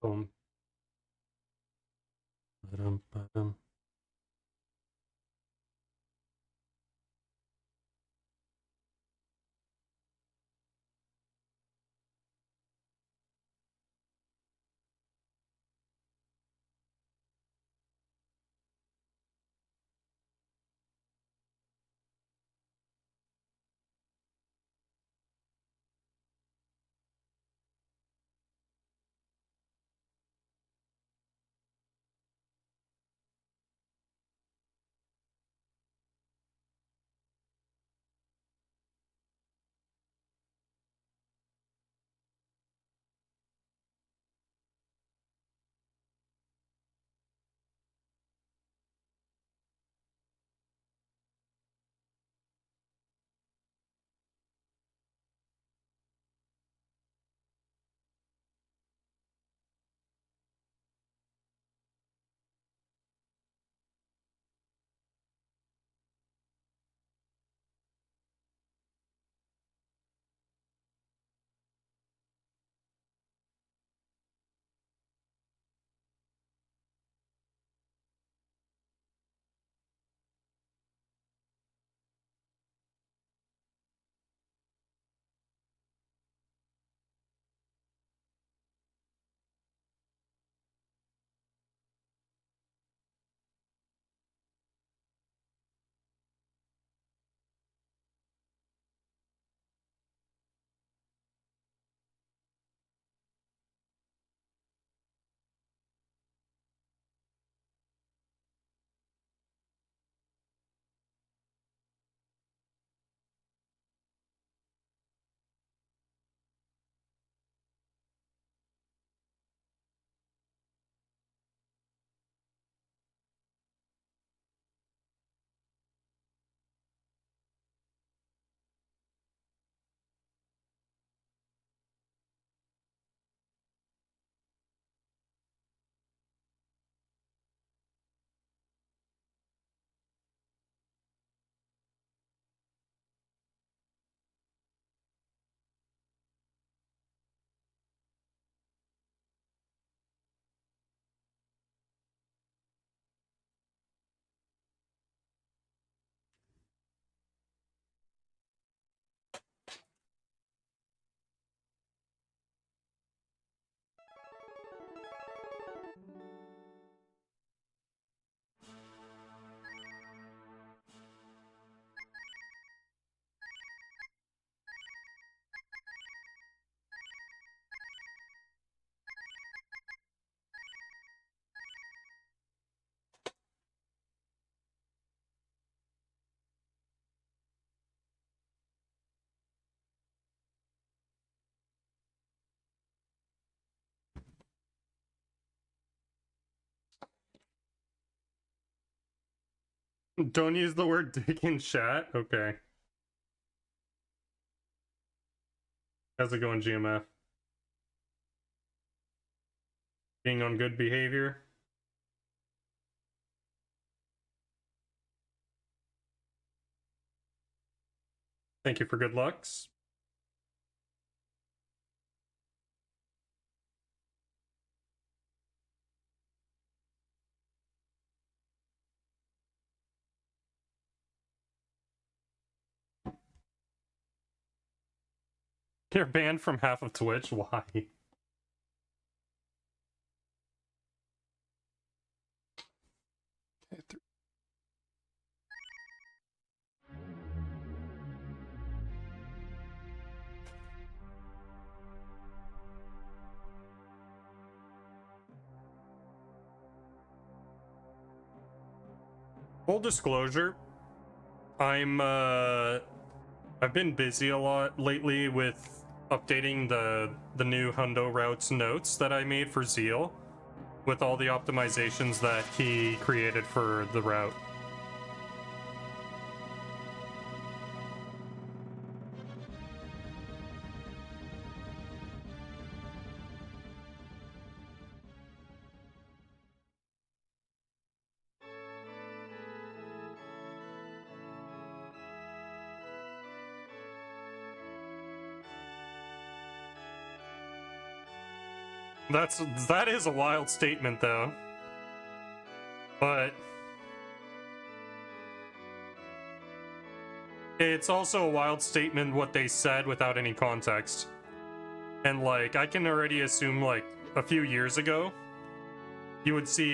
Boom. Ba-dum, ba-dum. Don't use the word dick in chat? Okay. How's it going, GMF? Being on good behavior? Thank you for good lucks. You're banned from half of Twitch? Why? Full disclosure, I've been busy a lot lately with updating the new Hundo routes notes that I made for Zeal with all the optimizations that he created for the route. That is a wild statement, though. But it's also a wild statement what they said without any context. And, like, I can already assume, like, a few years ago, you would see,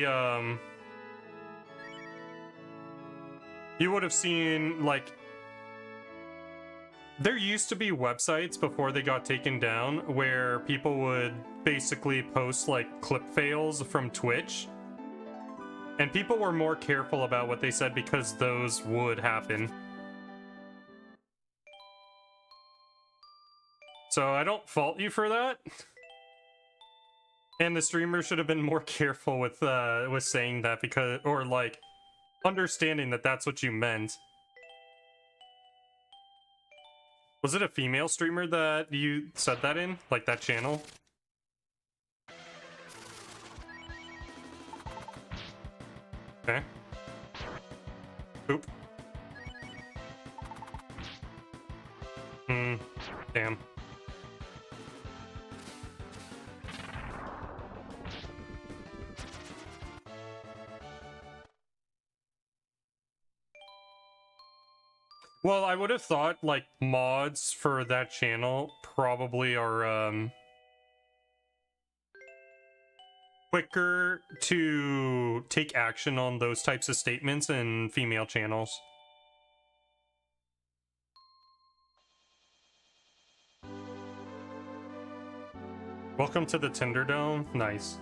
you would have seen, like, there used to be websites before they got taken down where people would basically post, like, clip fails from Twitch. And people were more careful about what they said because those would happen. So I don't fault you for that. And the streamer should have been more careful with saying that, because, or like understanding that that's what you meant. Was it a female streamer that you said that in? Like that channel? Okay. Oop. Damn. Well, I would have thought, like, mods for that channel probably are, quicker to take action on those types of statements in female channels. Welcome to the Tinder Dome. Nice.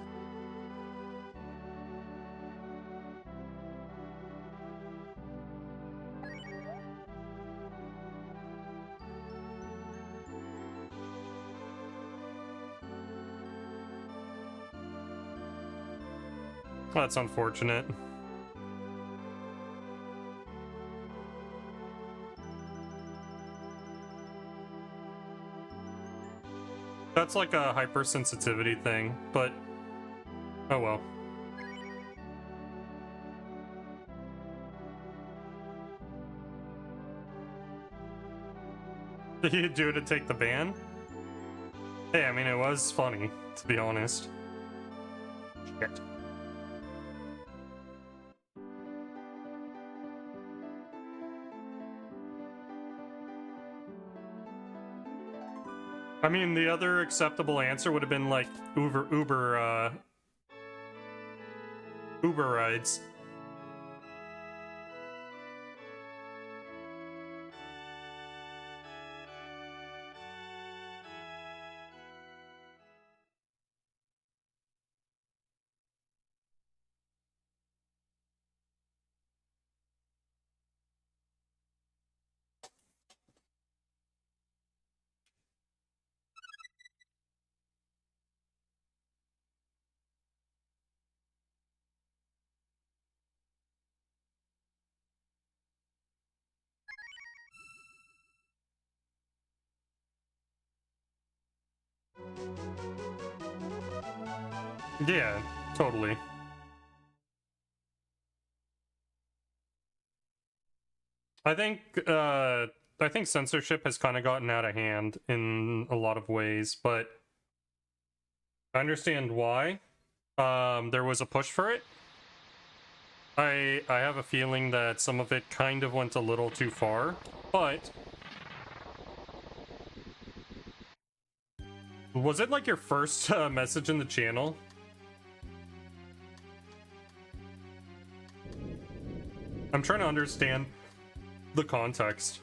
That's unfortunate. That's like a hypersensitivity thing, but oh well. Did you do it to take the ban? Hey, I mean, it was funny, to be honest. Shit. I mean, the other acceptable answer would have been like Uber rides. Yeah, totally. I think censorship has kind of gotten out of hand in a lot of ways, but I understand why. There was a push for it. I have a feeling that some of it kind of went a little too far, but was it like your first message in the channel? I'm trying to understand the context.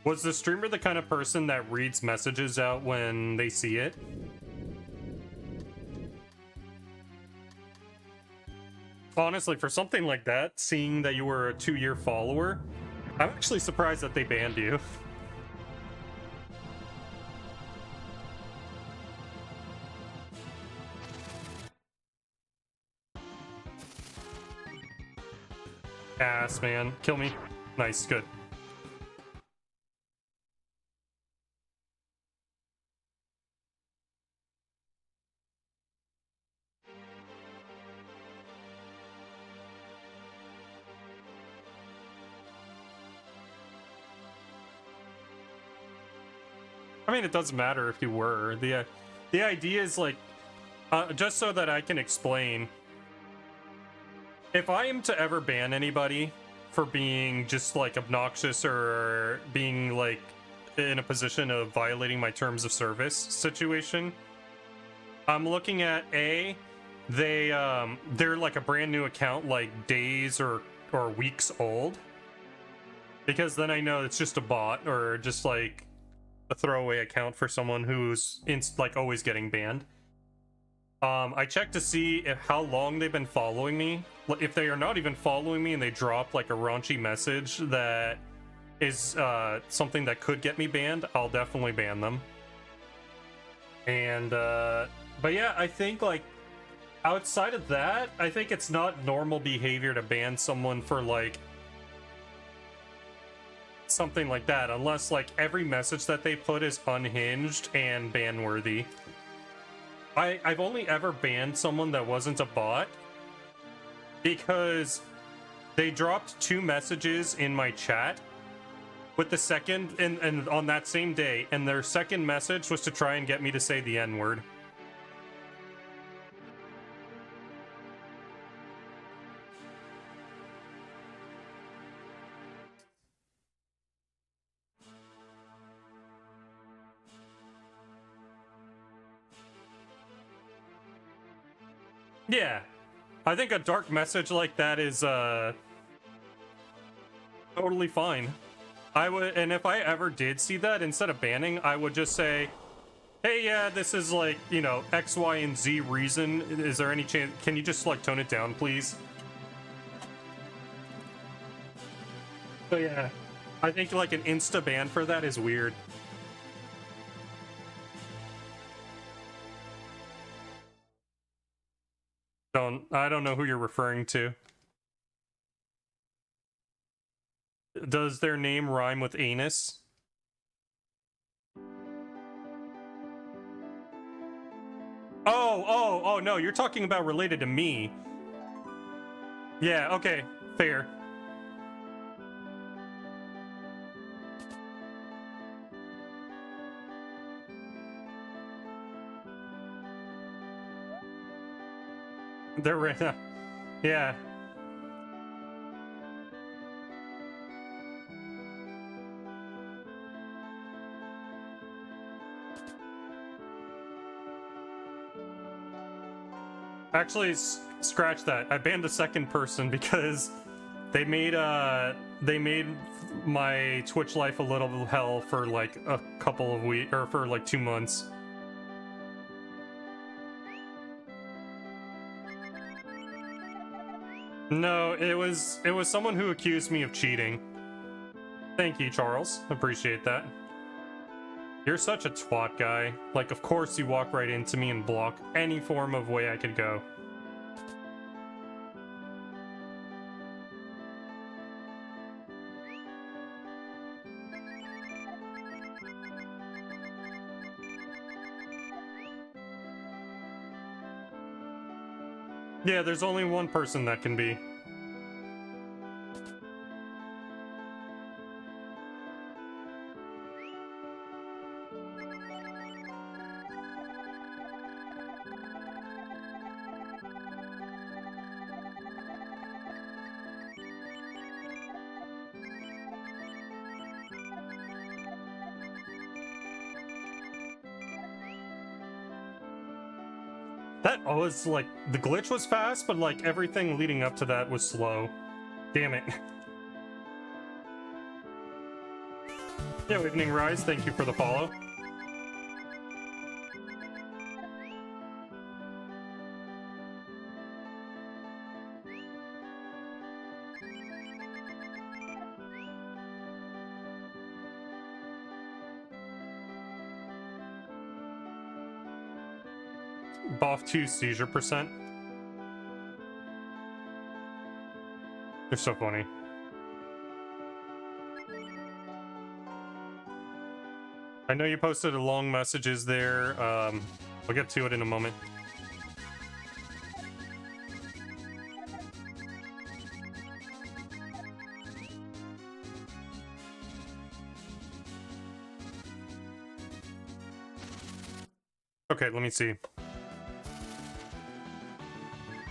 Was the streamer the kind of person that reads messages out when they see it? Honestly, for something like that, seeing that you were a 2-year follower, I'm actually surprised that they banned you. Ass, man. Kill me. Nice, good. I mean, it doesn't matter if you were. The idea is like, just so that I can explain, if I am to ever ban anybody for being just like obnoxious or being like in a position of violating my terms of service situation, I'm looking at they're like a brand new account, like days or weeks old, because then I know it's just a bot or just like a throwaway account for someone who's like always getting banned. I check to see how long they've been following me. If they are not even following me and they drop like a raunchy message that is something that could get me banned, I'll definitely ban them. And but yeah, I think like outside of that, I think it's not normal behavior to ban someone for like something like that, unless like every message that they put is unhinged and ban worthy. I've only ever banned someone that wasn't a bot because they dropped 2 messages in my chat with the second and on that same day, and their second message was to try and get me to say the N-word. Yeah, I think a dark message like that is totally fine. I would, and if I ever did see that, instead of banning, I would just say, hey, yeah, this is like, you know, X, Y, and Z reason. Is there any chance, can you just like tone it down, please? So yeah, I think like an insta ban for that is weird. I don't know who you're referring to. Does their name rhyme with anus? Oh, no, you're talking about related to me. Yeah, okay, fair. They're, yeah. Actually, scratch that. I banned the second person because they made my Twitch life a little hell for like a couple of weeks, or for like 2 months. No, it was someone who accused me of cheating. Thank you, Charles. Appreciate that. You're such a twat guy. Like, of course you walk right into me and block any form of way I could go. Yeah, there's only one person that can be. That was like, the glitch was fast, but like everything leading up to that was slow. Damn it. Yeah, Evening Rise, thank you for the follow. BOF2 seizure percent. You're so funny. I know you posted long messages there. I'll get to it in a moment. Okay, let me see.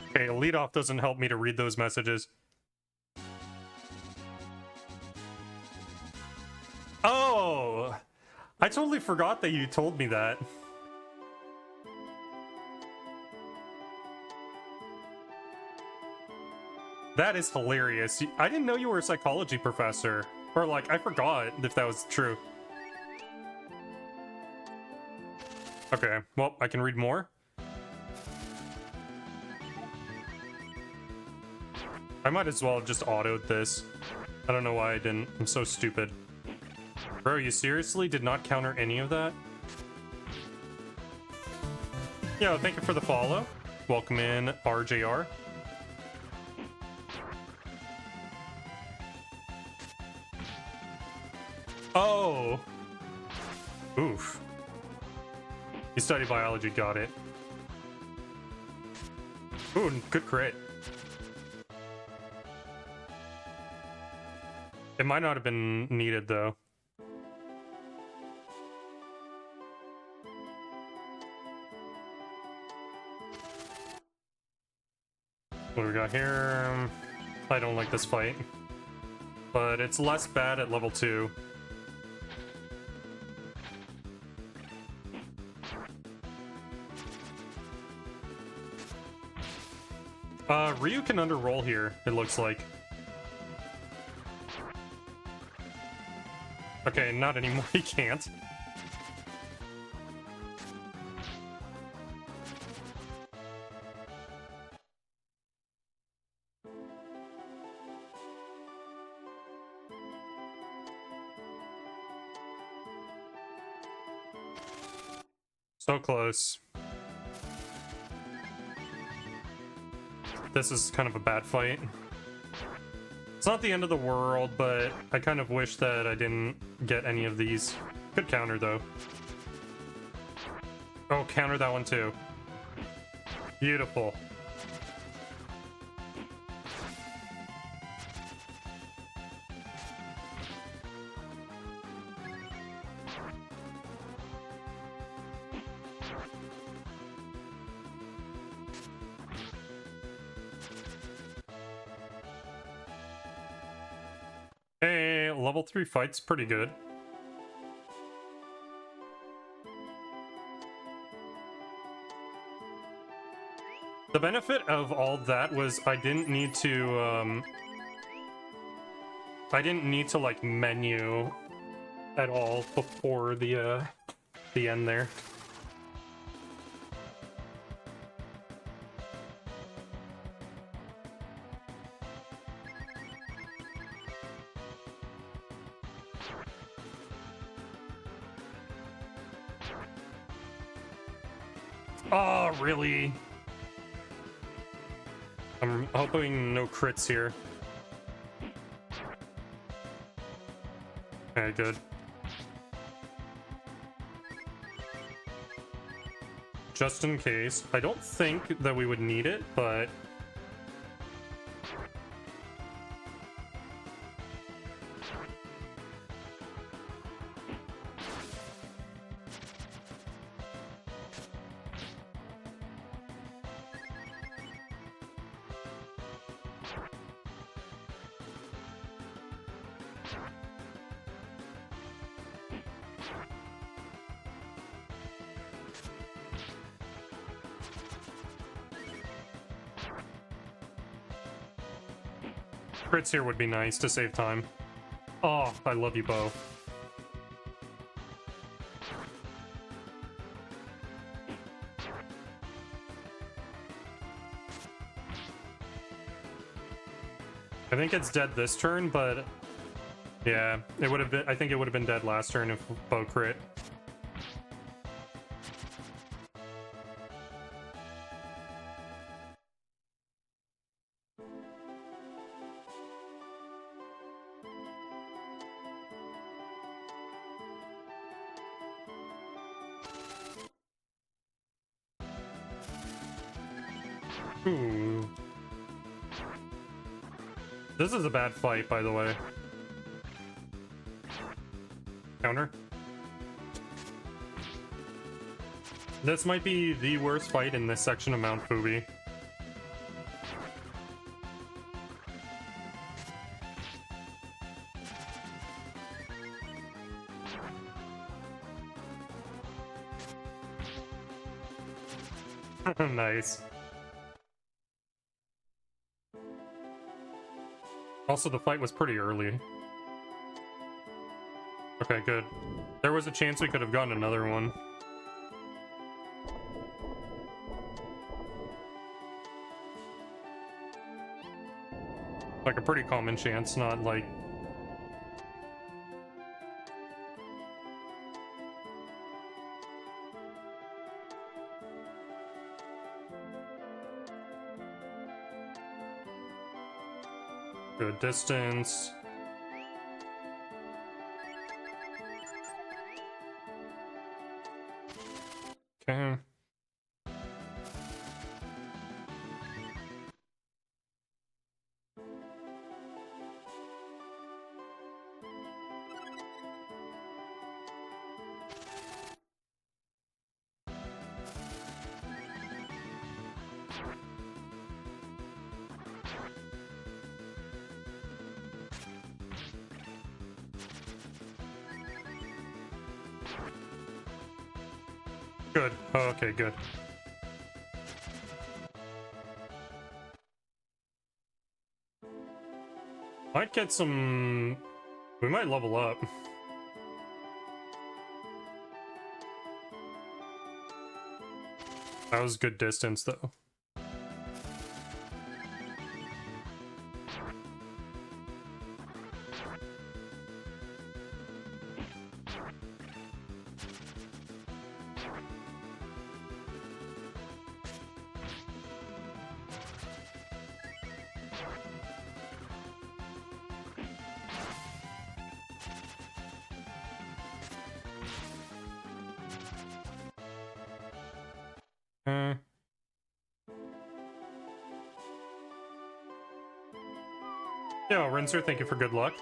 Okay, a lead off doesn't help me to read those messages. Oh! I totally forgot that you told me that. That is hilarious. I didn't know you were a psychology professor. Or, like, I forgot if that was true. Okay, well, I can read more. I might as well have just autoed this. I don't know why I didn't. I'm so stupid. Bro, you seriously did not counter any of that? Yo, thank you for the follow. Welcome in, RJR. Oh! Oof. You study biology, got it. Ooh, good crit. It might not have been needed, though. What do we got here? I don't like this fight. But it's less bad at level 2. Ryu can underroll here, it looks like. Okay, not anymore, he can't. So close. This is kind of a bad fight. It's not the end of the world, but I kind of wish that I didn't get any of these. Good counter, though. Oh, counter that one, too. Beautiful. Hey, level 3 fight's pretty good. The benefit of all that was I didn't need to, like, menu at all before the end there. Oh, really? I'm hoping no crits here. Okay, good. Just in case. I don't think that we would need it, but... crits here would be nice to save time. Oh, I love you, Bo. I think it's dead this turn, but yeah, it would have been. I think it would have been dead last turn if Bo crit. Ooh. This is a bad fight, by the way. Counter. This might be the worst fight in this section of Mount Fubi. Nice. Also, the fight was pretty early. Okay, good. There was a chance we could have gotten another one. Like a pretty common chance, not like... Good distance. Okay. Good. Oh, okay, good. Might get some... We might level up. That was good distance, though. Yeah, Rinser, thank you for good luck.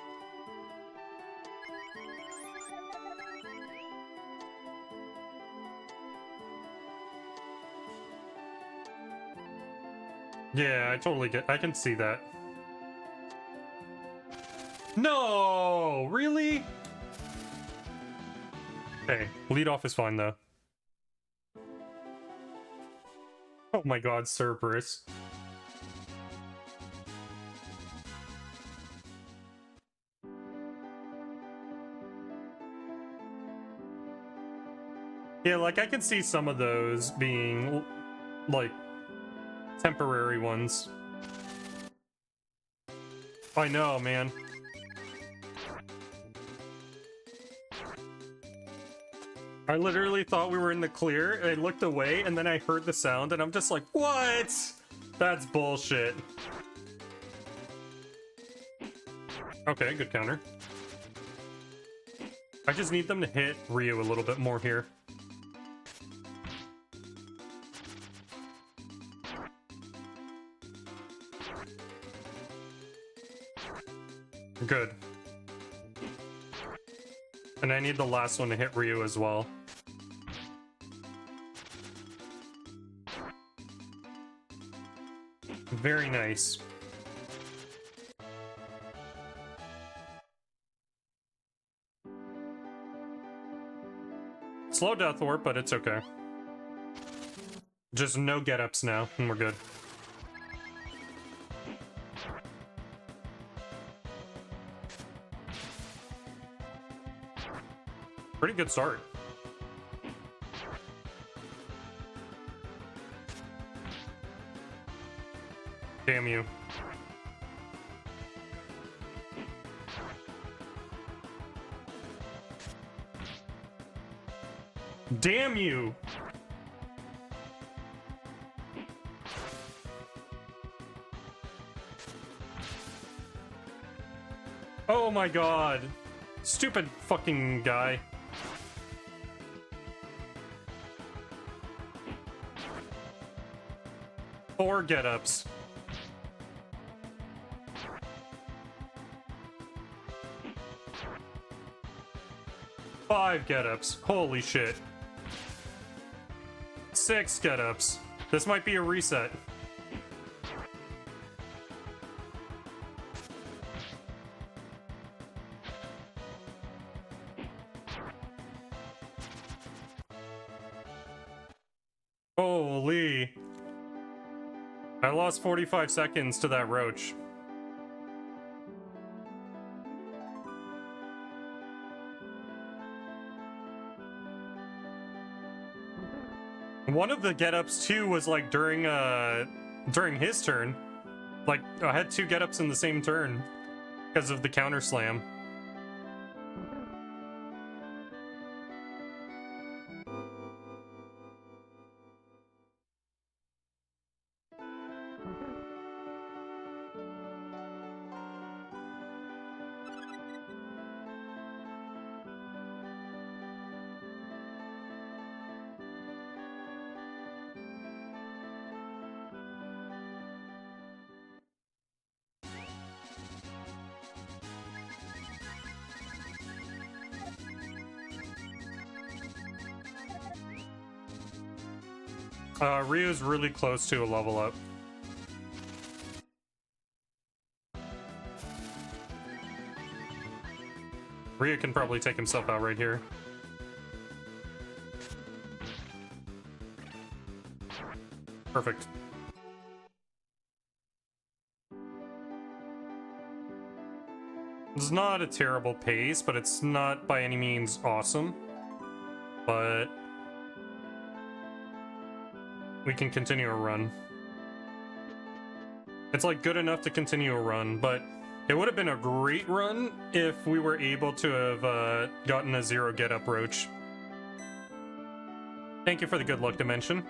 Yeah, I totally get... I can see that. No! Really? Okay, lead off is fine, though. Oh my god, Cerberus. Yeah, like, I can see some of those being, like, temporary ones. I know, man. I literally thought we were in the clear, and I looked away, and then I heard the sound, and I'm just like, what? That's bullshit. Okay, good counter. I just need them to hit Ryu a little bit more here. Good. And I need the last one to hit Ryu as well. Very nice. Slow death warp, but it's okay. Just no get-ups now, and we're good. Pretty good start. Damn you. Damn you! Oh my god. Stupid fucking guy. Four get-ups. Five get-ups. Holy shit. 6 get-ups. This might be a reset. Holy. I lost 45 seconds to that roach. One of the get-ups too was like during his turn. Like I had 2 get-ups in the same turn because of the counter slam. Ryu's really close to a level up. Ryu can probably take himself out right here. Perfect. It's not a terrible pace, but it's not by any means awesome. But we can continue a run. It's like good enough to continue a run, but it would have been a great run if we were able to have gotten a 0 get-up roach. Thank you for the good luck dimension.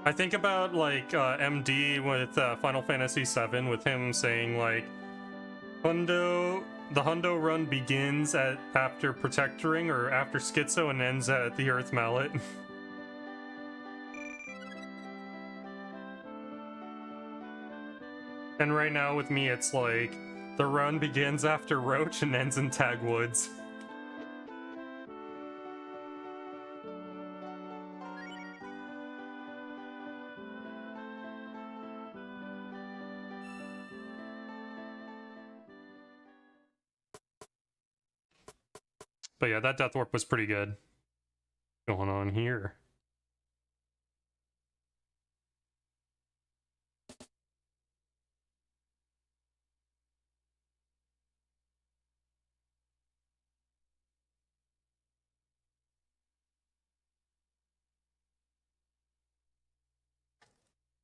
I think about like MD with Final Fantasy VII, with him saying like, the Hundo run begins after Protectoring or after Schizo and ends at the Earth Mallet. And right now with me it's like, the run begins after Roach and ends in Tag Woods. But yeah, that death warp was pretty good. What's going on here?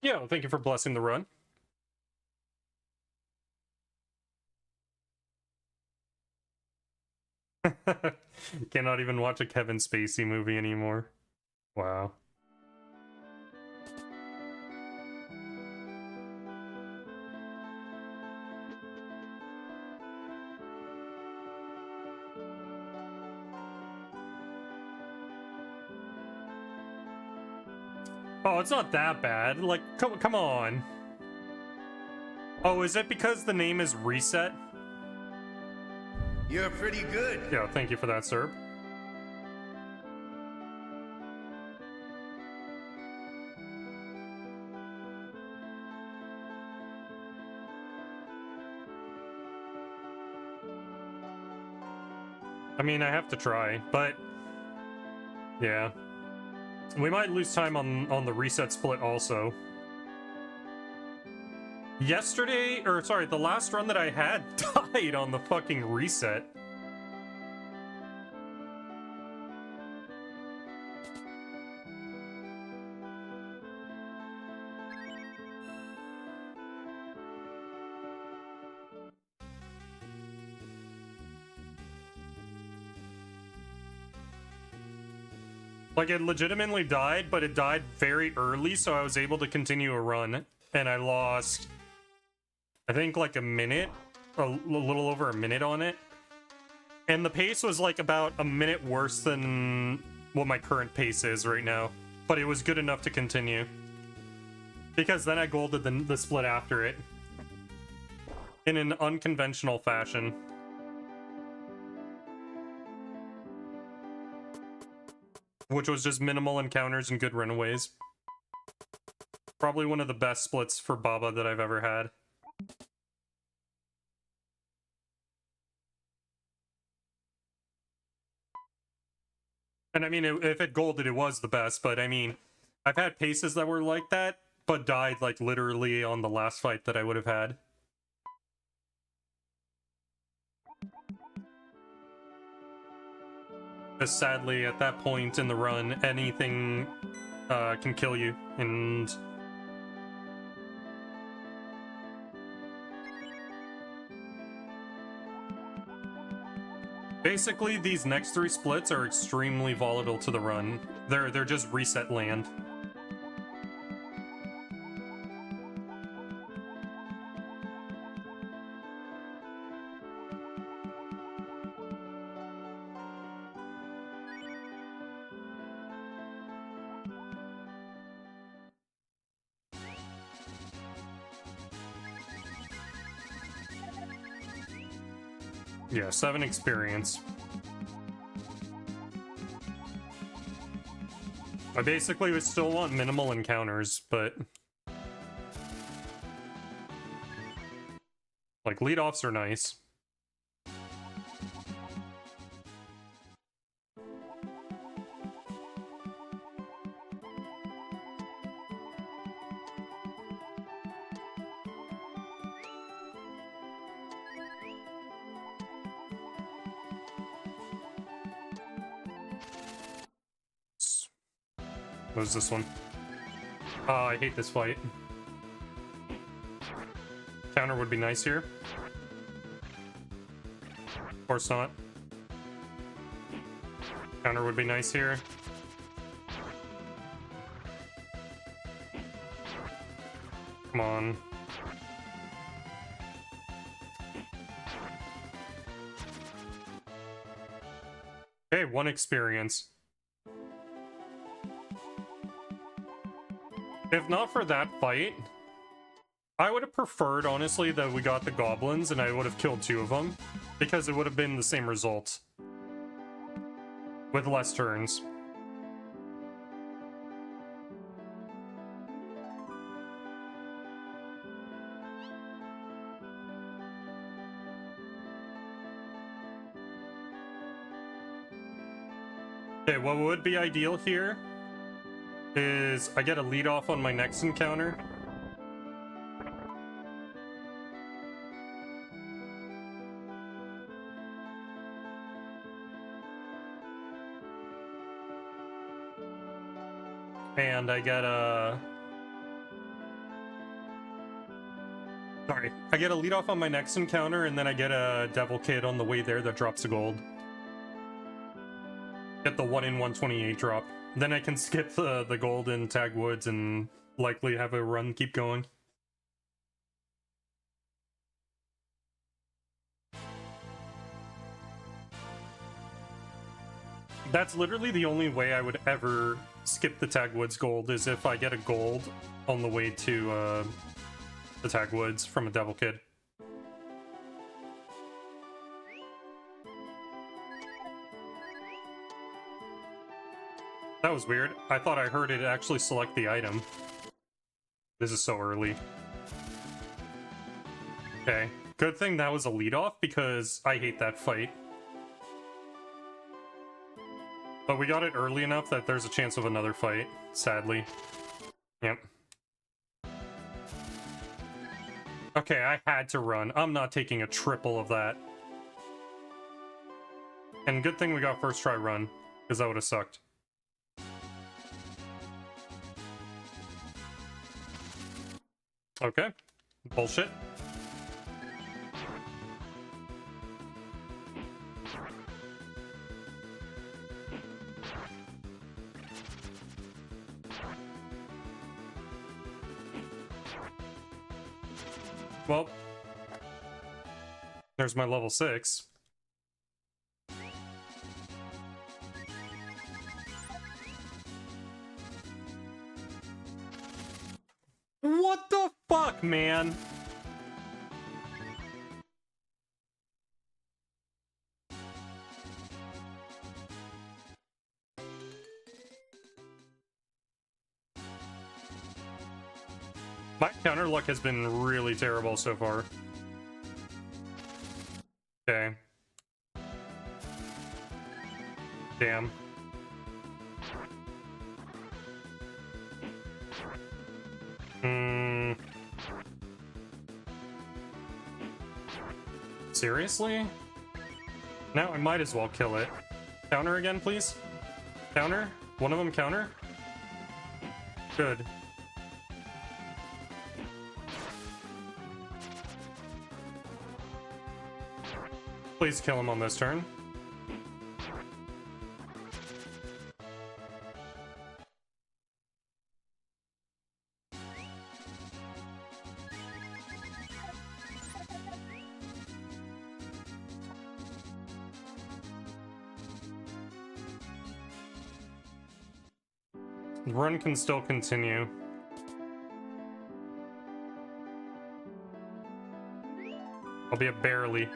Yeah, thank you for blessing the run. Cannot even watch a Kevin Spacey movie anymore. Wow. Oh, it's not that bad. Like, come on. Oh, is it because the name is Reset? You're pretty good. Yeah, thank you for that, sir. I mean, I have to try, but yeah. We might lose time on the reset split also. Yesterday, or sorry, the last run that I had died on the fucking reset. Like, it legitimately died, but it died very early, so I was able to continue a run, and I lost, I think, like a minute, a little over a minute on it. And the pace was like about a minute worse than what my current pace is right now, but it was good enough to continue. Because then I golded the split after it. in an unconventional fashion. Which was just minimal encounters and good runaways. Probably one of the best splits for Baba that I've ever had. And I mean, if it golded, it was the best, but I mean, I've had paces that were like that, but died like literally on the last fight that I would have had. Because sadly, at that point in the run, anything can kill you, and basically these next 3 splits are extremely volatile to the run. They're just reset land. Yeah, 7 experience. I basically would still want minimal encounters, but like lead-offs are nice. What is this one? I hate this fight. Counter would be nice here. Of course not. Counter would be nice here. Come on. Okay, 1 experience. If not for that fight, I would have preferred, honestly, that we got the goblins and I would have killed 2 of them, because it would have been the same result with less turns. Okay, what would be ideal here is I get a lead off on my next encounter. And I get a... Sorry. I get a lead off on my next encounter, and then I get a Devil Kid on the way there that drops a gold. Get the 1 in 128 drop. Then I can skip the gold in Tag Woods and likely have a run keep going. That's literally the only way I would ever skip the Tag Woods gold, is if I get a gold on the way to the Tag Woods from a Devil Kid. That was weird. I thought I heard it actually select the item. This is so early. Okay. Good thing that was a lead-off, because I hate that fight. But we got it early enough that there's a chance of another fight, sadly. Yep. Okay, I had to run. I'm not taking a triple of that. And good thing we got first try run, because that would have sucked. Okay. Bullshit. Well, there's my level 6. What the fuck, man? My counter luck has been really terrible so far. Okay. Damn. Seriously? Now I might as well kill it. Counter again, please? Counter? One of them counter? Good. Please kill him on this turn. The run can still continue. I'll be a barely.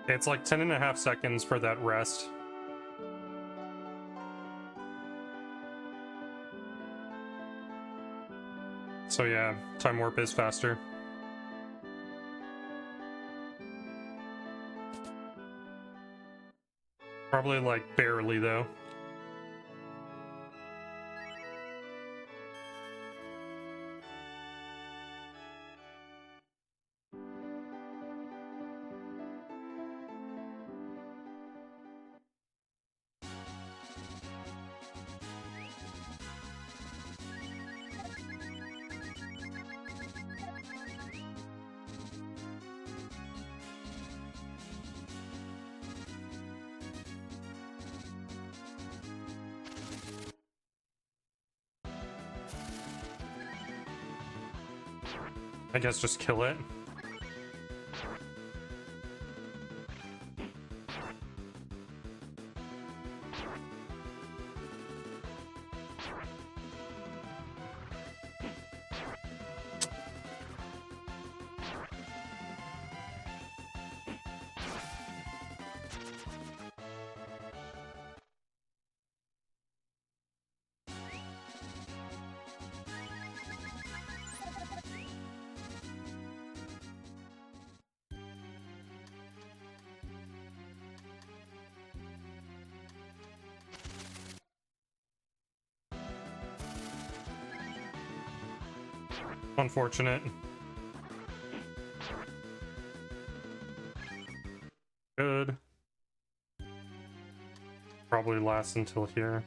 It's like 10.5 seconds for that rest. So yeah, time warp is faster. Probably like barely though. I guess just kill it. Unfortunate. Good. Probably lasts until here.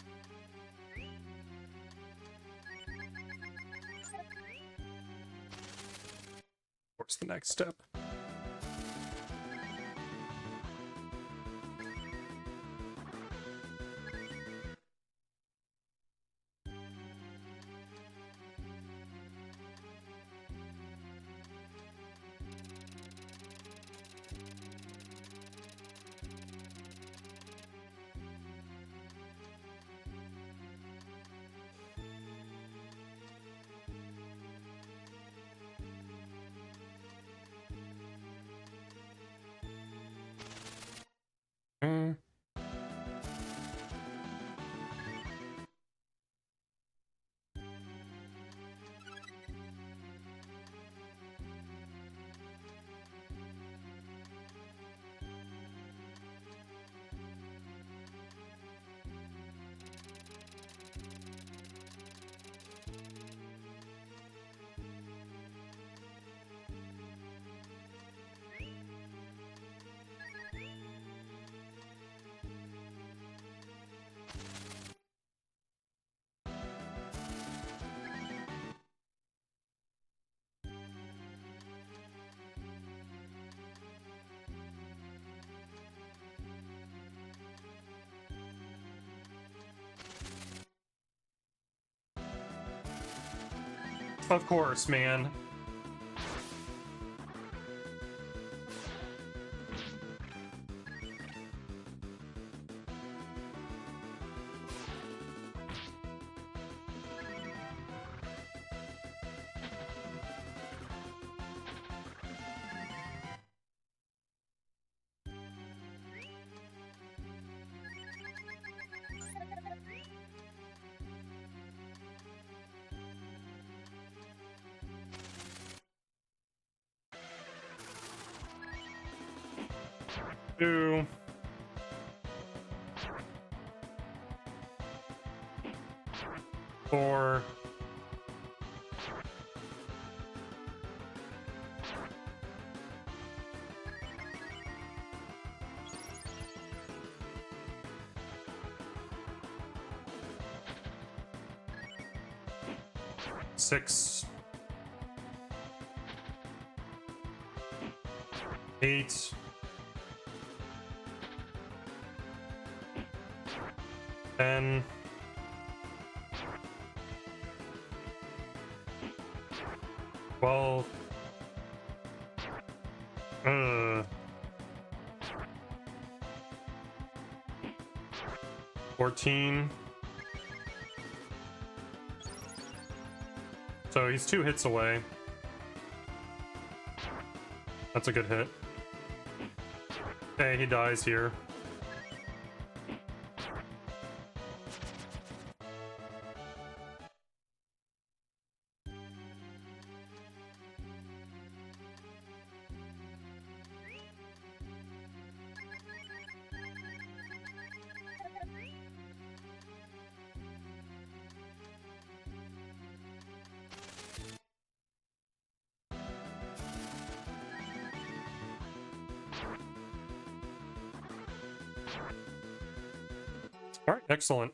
What's the next step? Of course, man. Two. Four. Six. 8. 10. 12. 14. So he's 2 hits away. That's a good hit. Okay, he dies here. All right, excellent.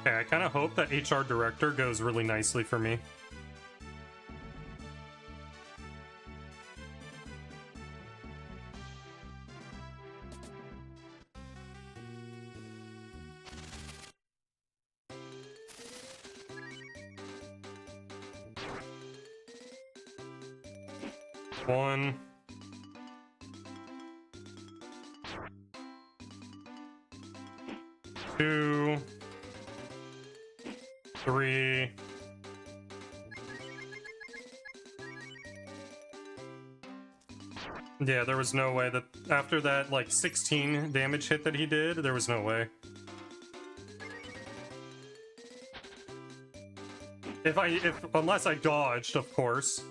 Okay, I kind of hope that HR Director goes really nicely for me. One. 2. 3. Yeah, there was no way that after that like 16 damage hit that he did, there was no way. Unless I dodged, of course.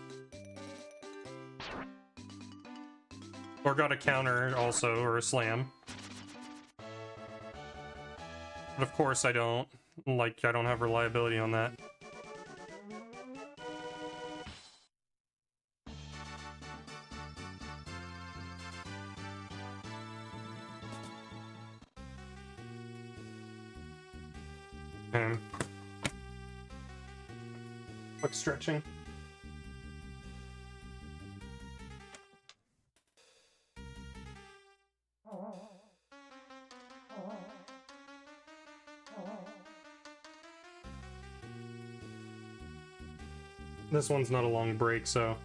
Or got a counter also, or a slam. But of course I don't. Like, I don't have reliability on that. Quick stretching. This one's not a long break, so...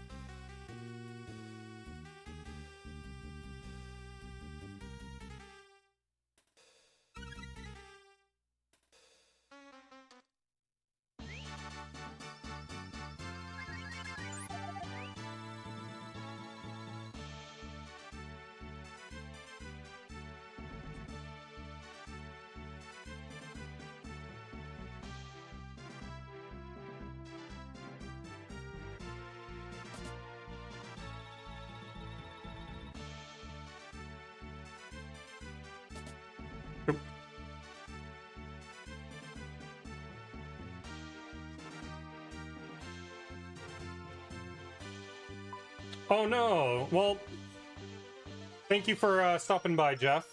Oh no! Well, thank you for stopping by, Jeff.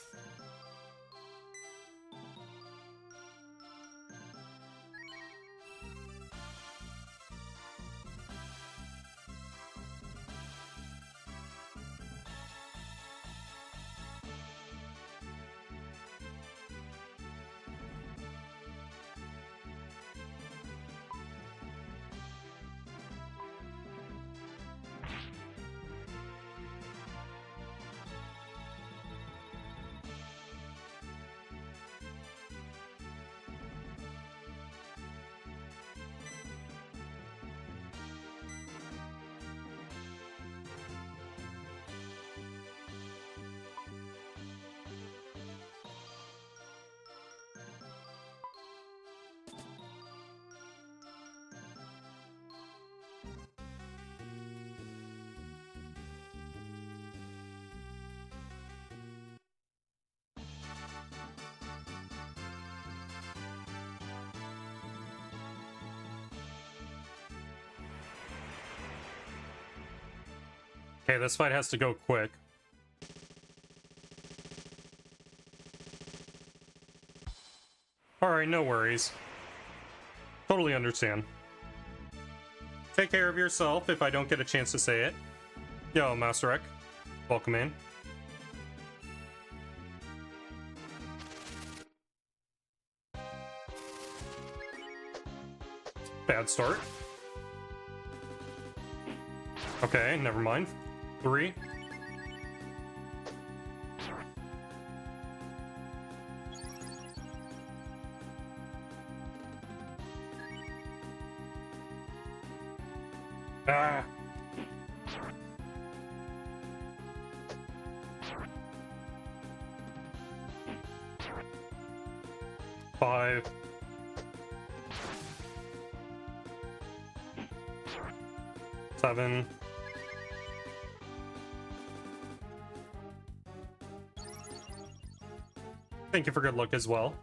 Okay, this fight has to go quick. Alright, no worries. Totally understand. Take care of yourself if I don't get a chance to say it. Yo, Masterek. Welcome in. Bad start. Okay, never mind. 3. Ah. Five. 7. Thank you for good luck as well.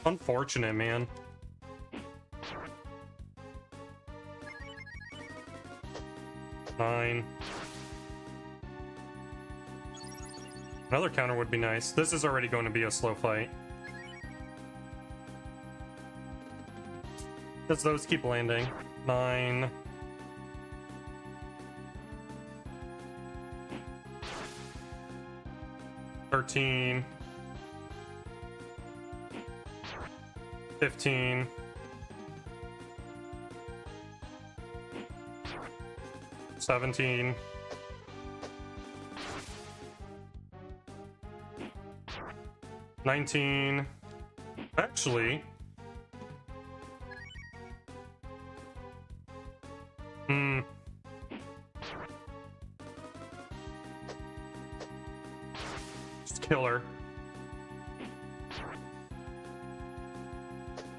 Unfortunate, man. Nine. Another counter would be nice. This is already going to be a slow fight. As those keep landing. 9. 13. 15. 17. 19. Actually, just kill her.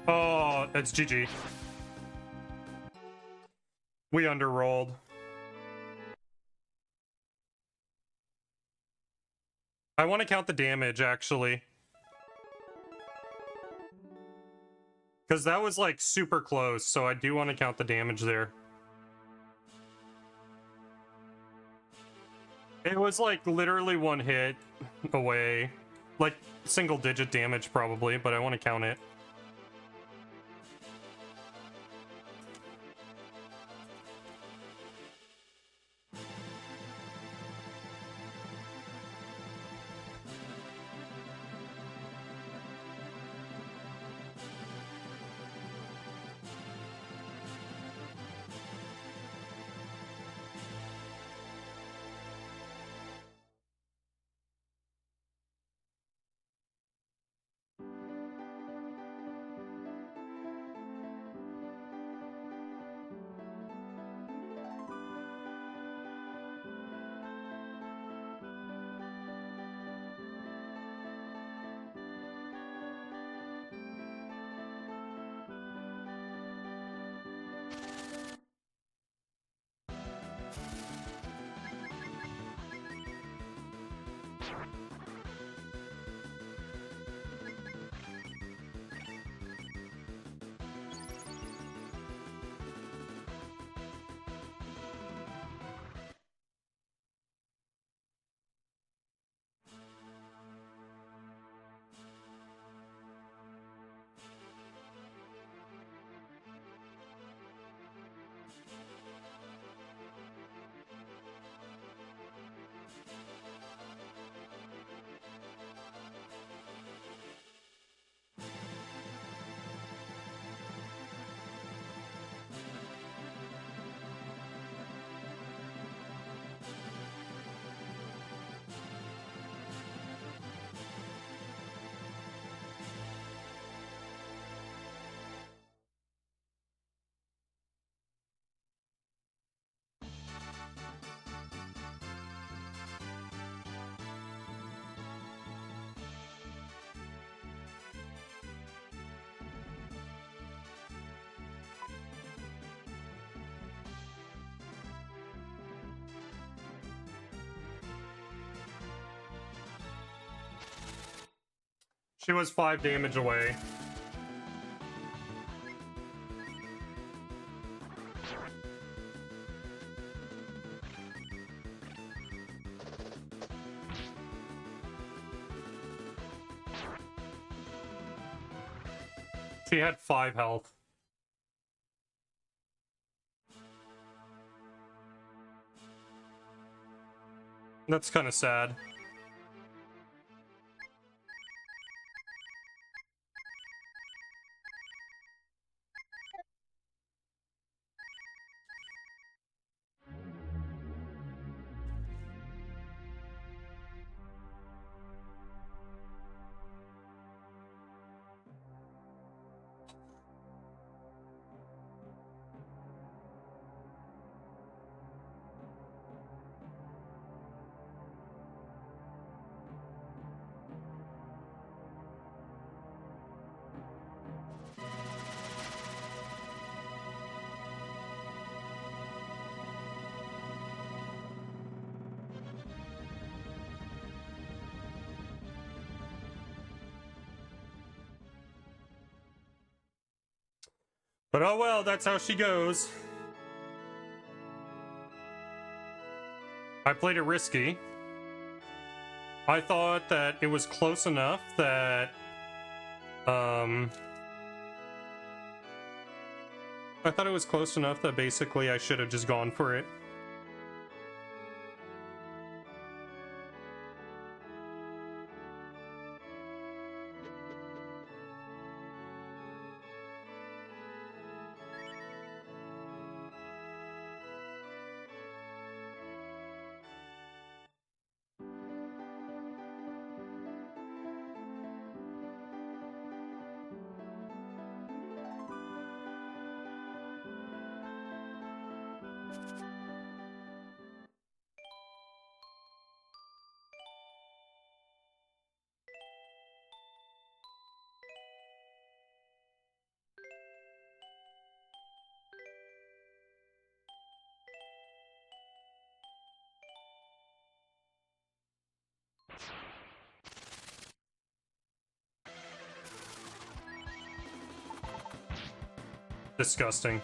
Oh, it's GG. We underrolled. I want to count the damage, actually. Because that was, like, super close, so I do want to count the damage there. It was, like, literally one hit away. Like, single-digit damage, probably, but I want to count it. She was 5 damage away. She had 5 health. That's kind of sad. But oh well, that's how she goes. I played it risky. I thought that it was close enough that I thought it was close enough that basically I should have just gone for it. Disgusting.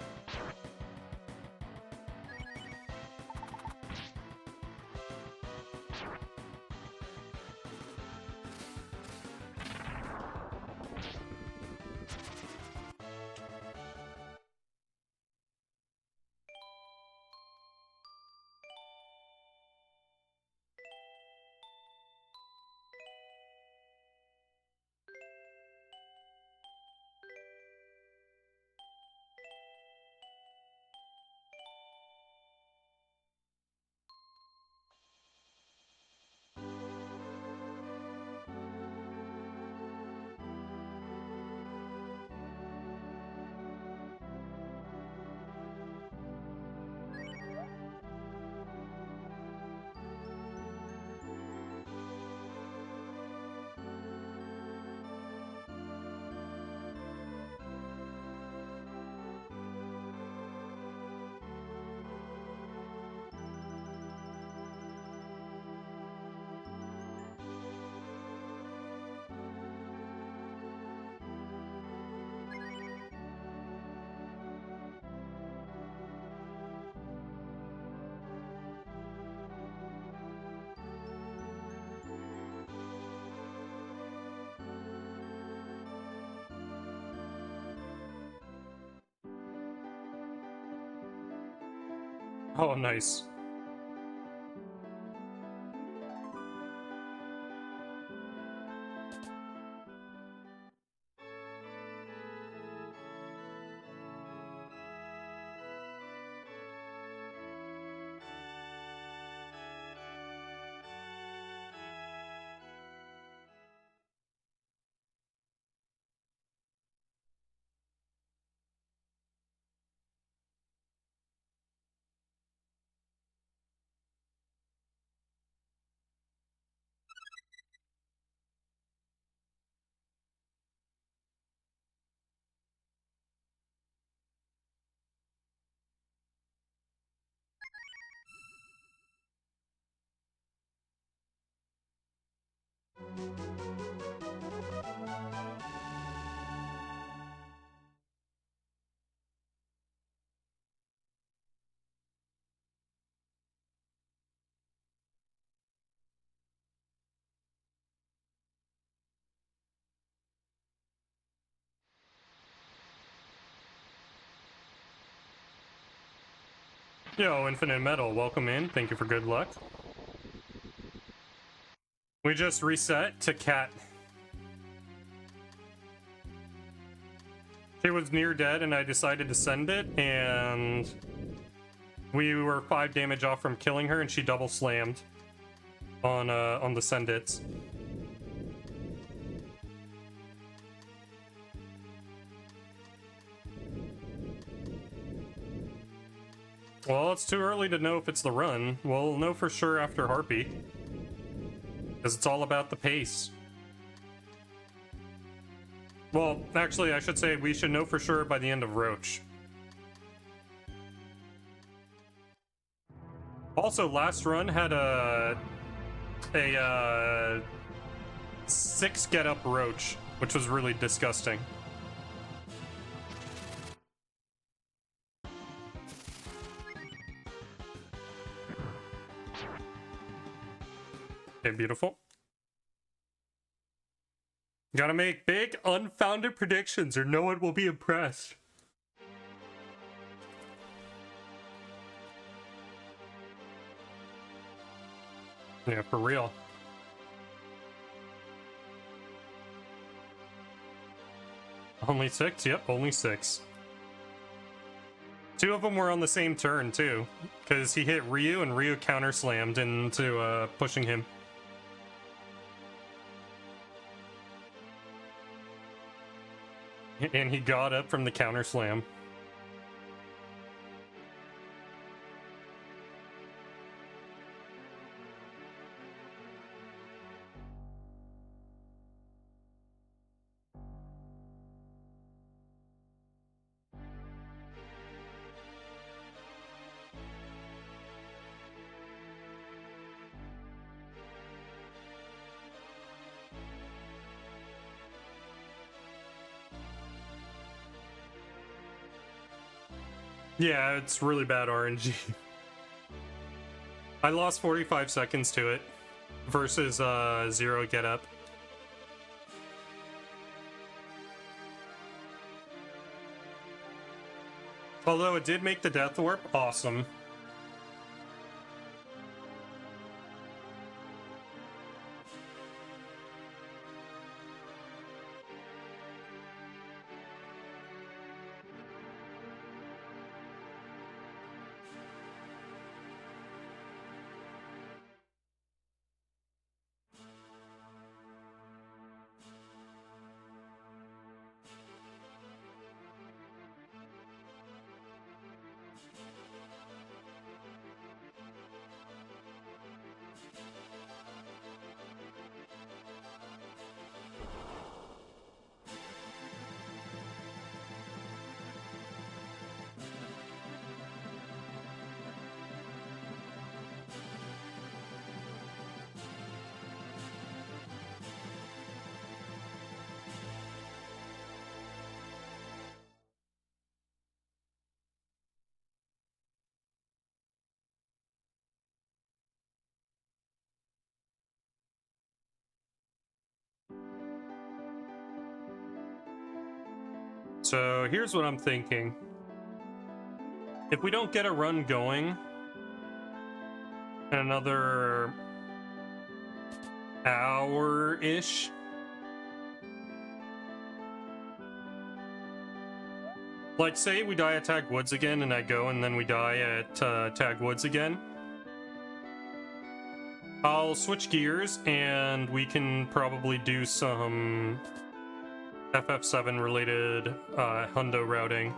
Oh, nice. Yo, Infinite Metal, welcome in. Thank you for good luck. We just reset to Cat. She was near dead and I decided to send it, and we were 5 damage off from killing her and she double slammed on the send its. Well, it's too early to know if it's the run. We'll know for sure after Harpy, because it's all about the pace. Well, actually, I should say we should know for sure by the end of Roach. Also, last run had a 6 get up Roach, which was really disgusting. Okay, beautiful. Gotta make big, unfounded predictions or no one will be impressed. Yeah, for real. Only 6? Yep, only 6. 2 of them were on the same turn, too, because he hit Ryu and Ryu counter-slammed into pushing him. And he got up from the counter-slam. Yeah, it's really bad RNG. I lost 45 seconds to it versus 0 get up. Although it did make the death warp awesome. So here's what I'm thinking. If we don't get a run going in another hour-ish, like say we die at Tag Woods again and I go and then we die at Tag Woods again, I'll switch gears and we can probably do some FF7 related hundo routing,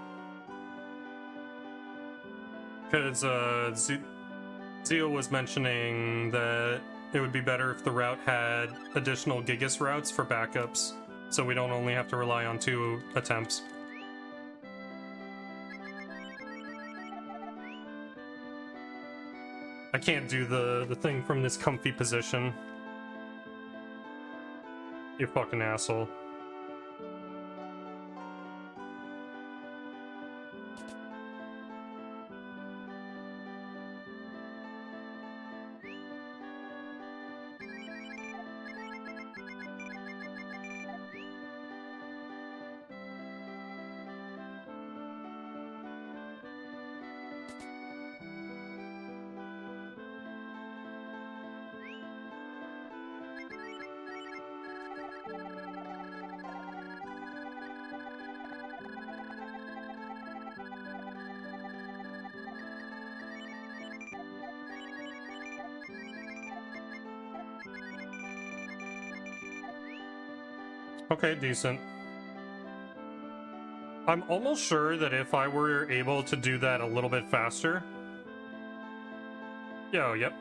because Zio was mentioning that it would be better if the route had additional Gigas routes for backups, so we don't only have to rely on 2 attempts. I can't do the thing from this comfy position. You fucking asshole. Okay, decent. I'm almost sure that if I were able to do that a little bit faster... Yo, yep.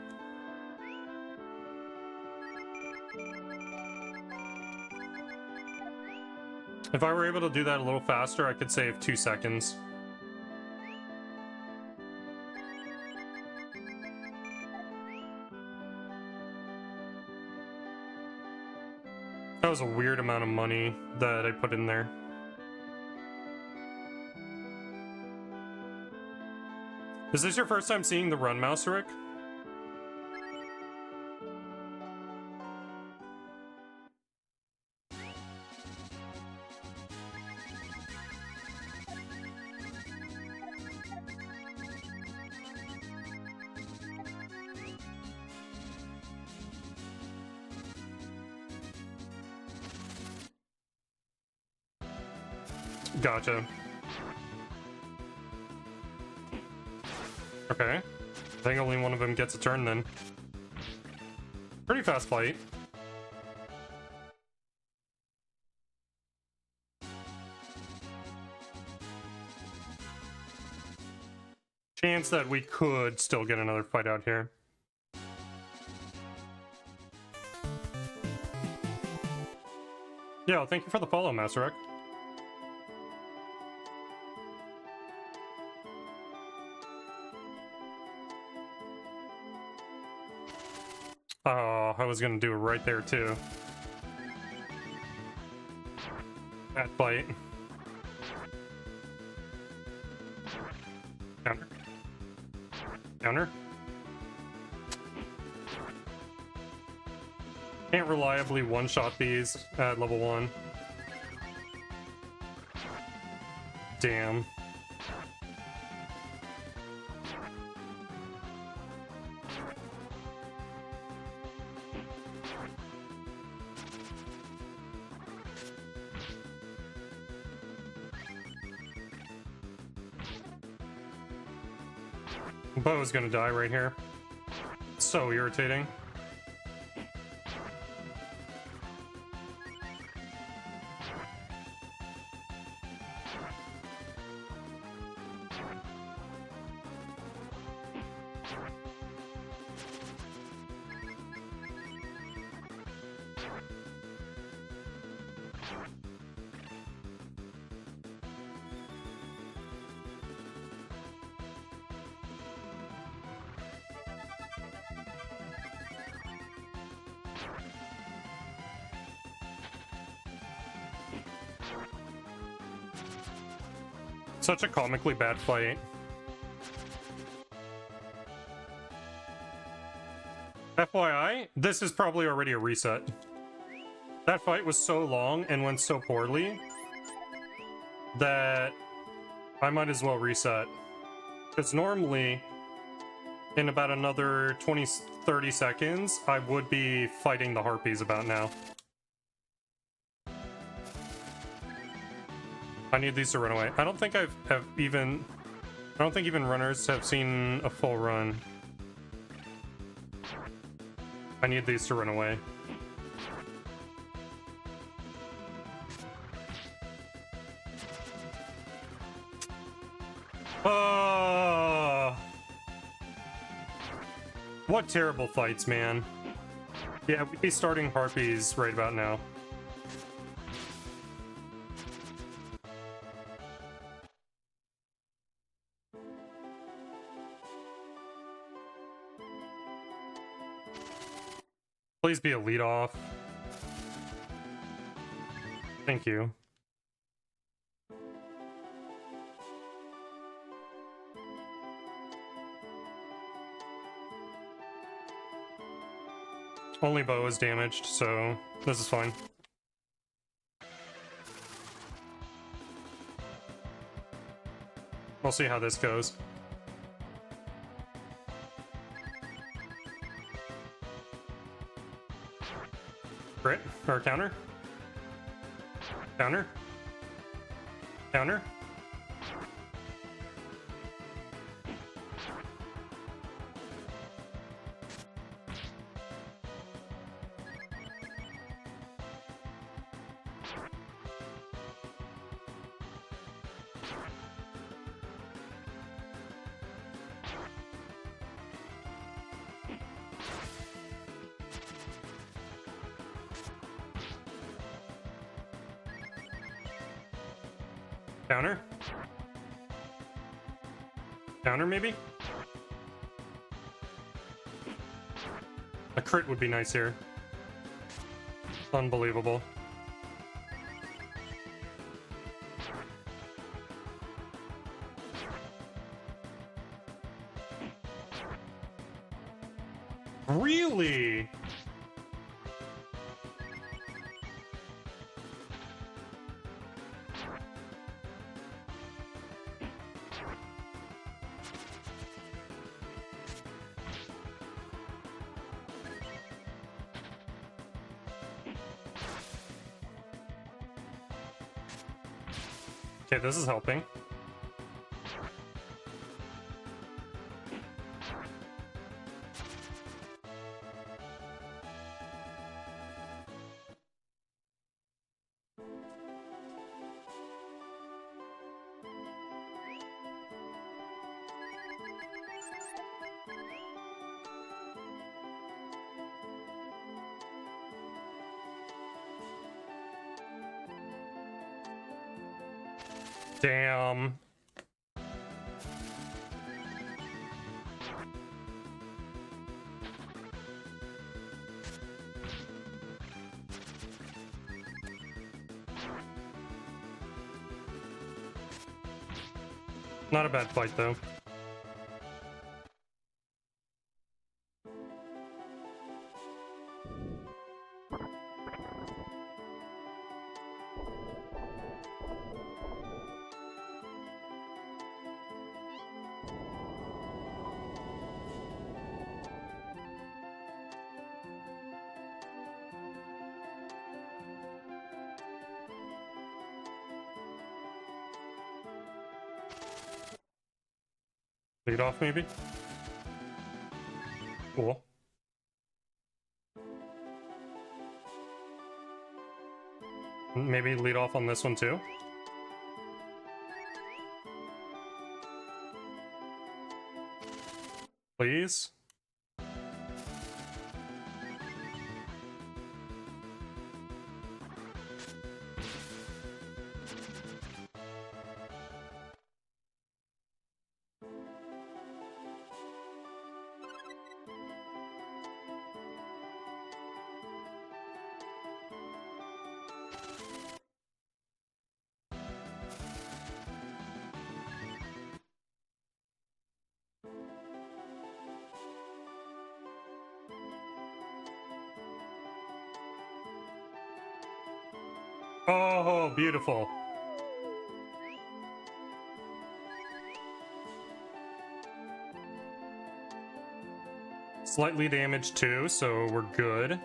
If I were able to do that a little faster, I could save 2 seconds. That was a weird amount of money that I put in there. Is this your first time seeing the run mouse, Rick? Gotcha. Okay. I think only one of them gets a turn then. Pretty fast fight. Chance that we could still get another fight out here. Yeah, thank you for the follow, Masterek. Oh, I was gonna do it right there too. That fight. Counter. Counter. Can't reliably one-shot these at level 1. Damn. Bo's gonna die right here. So irritating. Such a comically bad fight. FYI, this is probably already a reset. That fight was so long and went so poorly that I might as well reset. Because normally, in about another 20-30 seconds, I would be fighting the harpies about now. I need these to run away. I don't think I don't think even runners have seen a full run. I need these to run away. What terrible fights, man. Yeah, we'd be starting harpies right about now. Please be a lead off. Thank you. Only bow is damaged, so this is fine. We'll see how this goes. Crit or counter? Counter? Counter? Counter? Counter, maybe? A crit would be nice here. Unbelievable. Really? Okay, this is helping. Damn. Not a bad fight, though. Lead off, maybe? Cool. Maybe lead off on this one, too? Please? Oh, beautiful. Slightly damaged too, so we're good.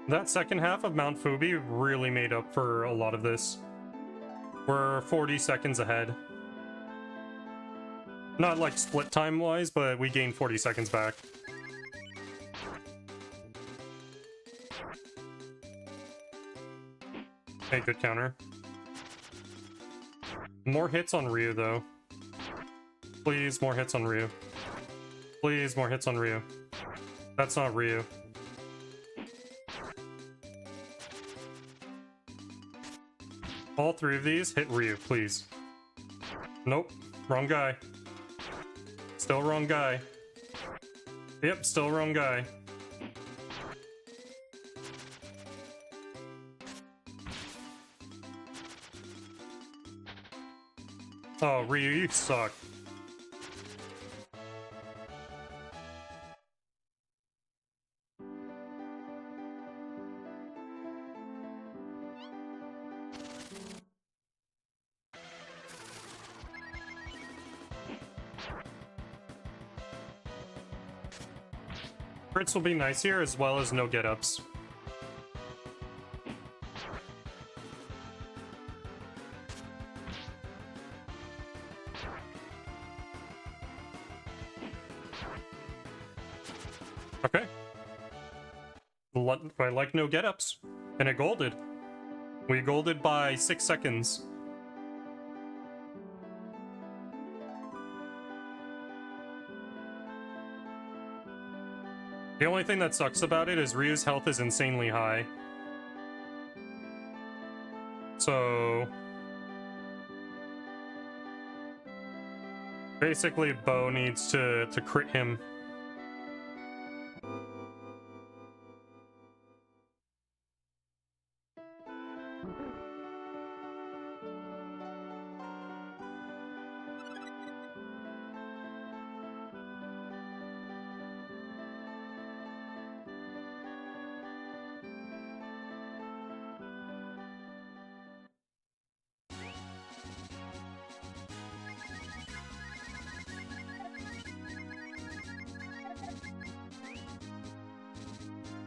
That second half of Mount Fubi really made up for a lot of this. We're 40 seconds ahead. Not like split time wise, but we gained 40 seconds back. Okay, good counter. More hits on Ryu, though. Please, more hits on Ryu. Please, more hits on Ryu. That's not Ryu. All three of these hit Ryu, please. Nope, wrong guy. Still wrong guy. Yep, still wrong guy. Oh, Ryu, you suck. Crits will be nice here, as well as no get-ups. Okay. I like no get-ups. And it golded. We golded by 6 seconds. The only thing that sucks about it is Ryu's health is insanely high. So basically Bo needs to crit him.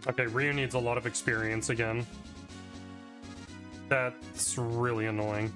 Okay, Ryu needs a lot of experience again. That's really annoying.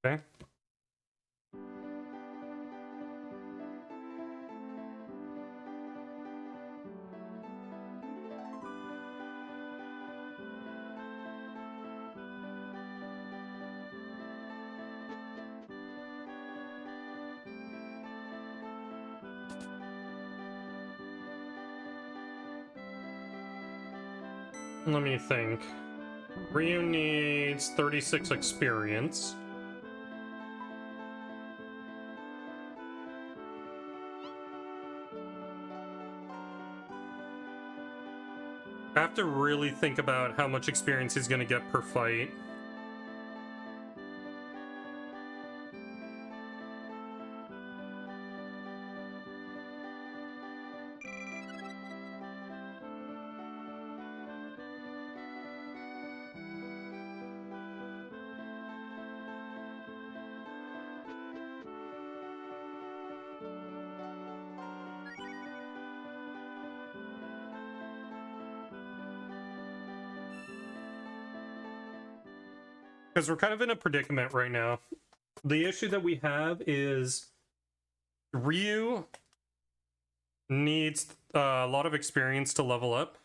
Okay. Let me think. Ryu needs 36 experience. I have to really think about how much experience he's gonna get per fight. Because we're kind of in a predicament right now. The issue that we have is Ryu needs a lot of experience to level up.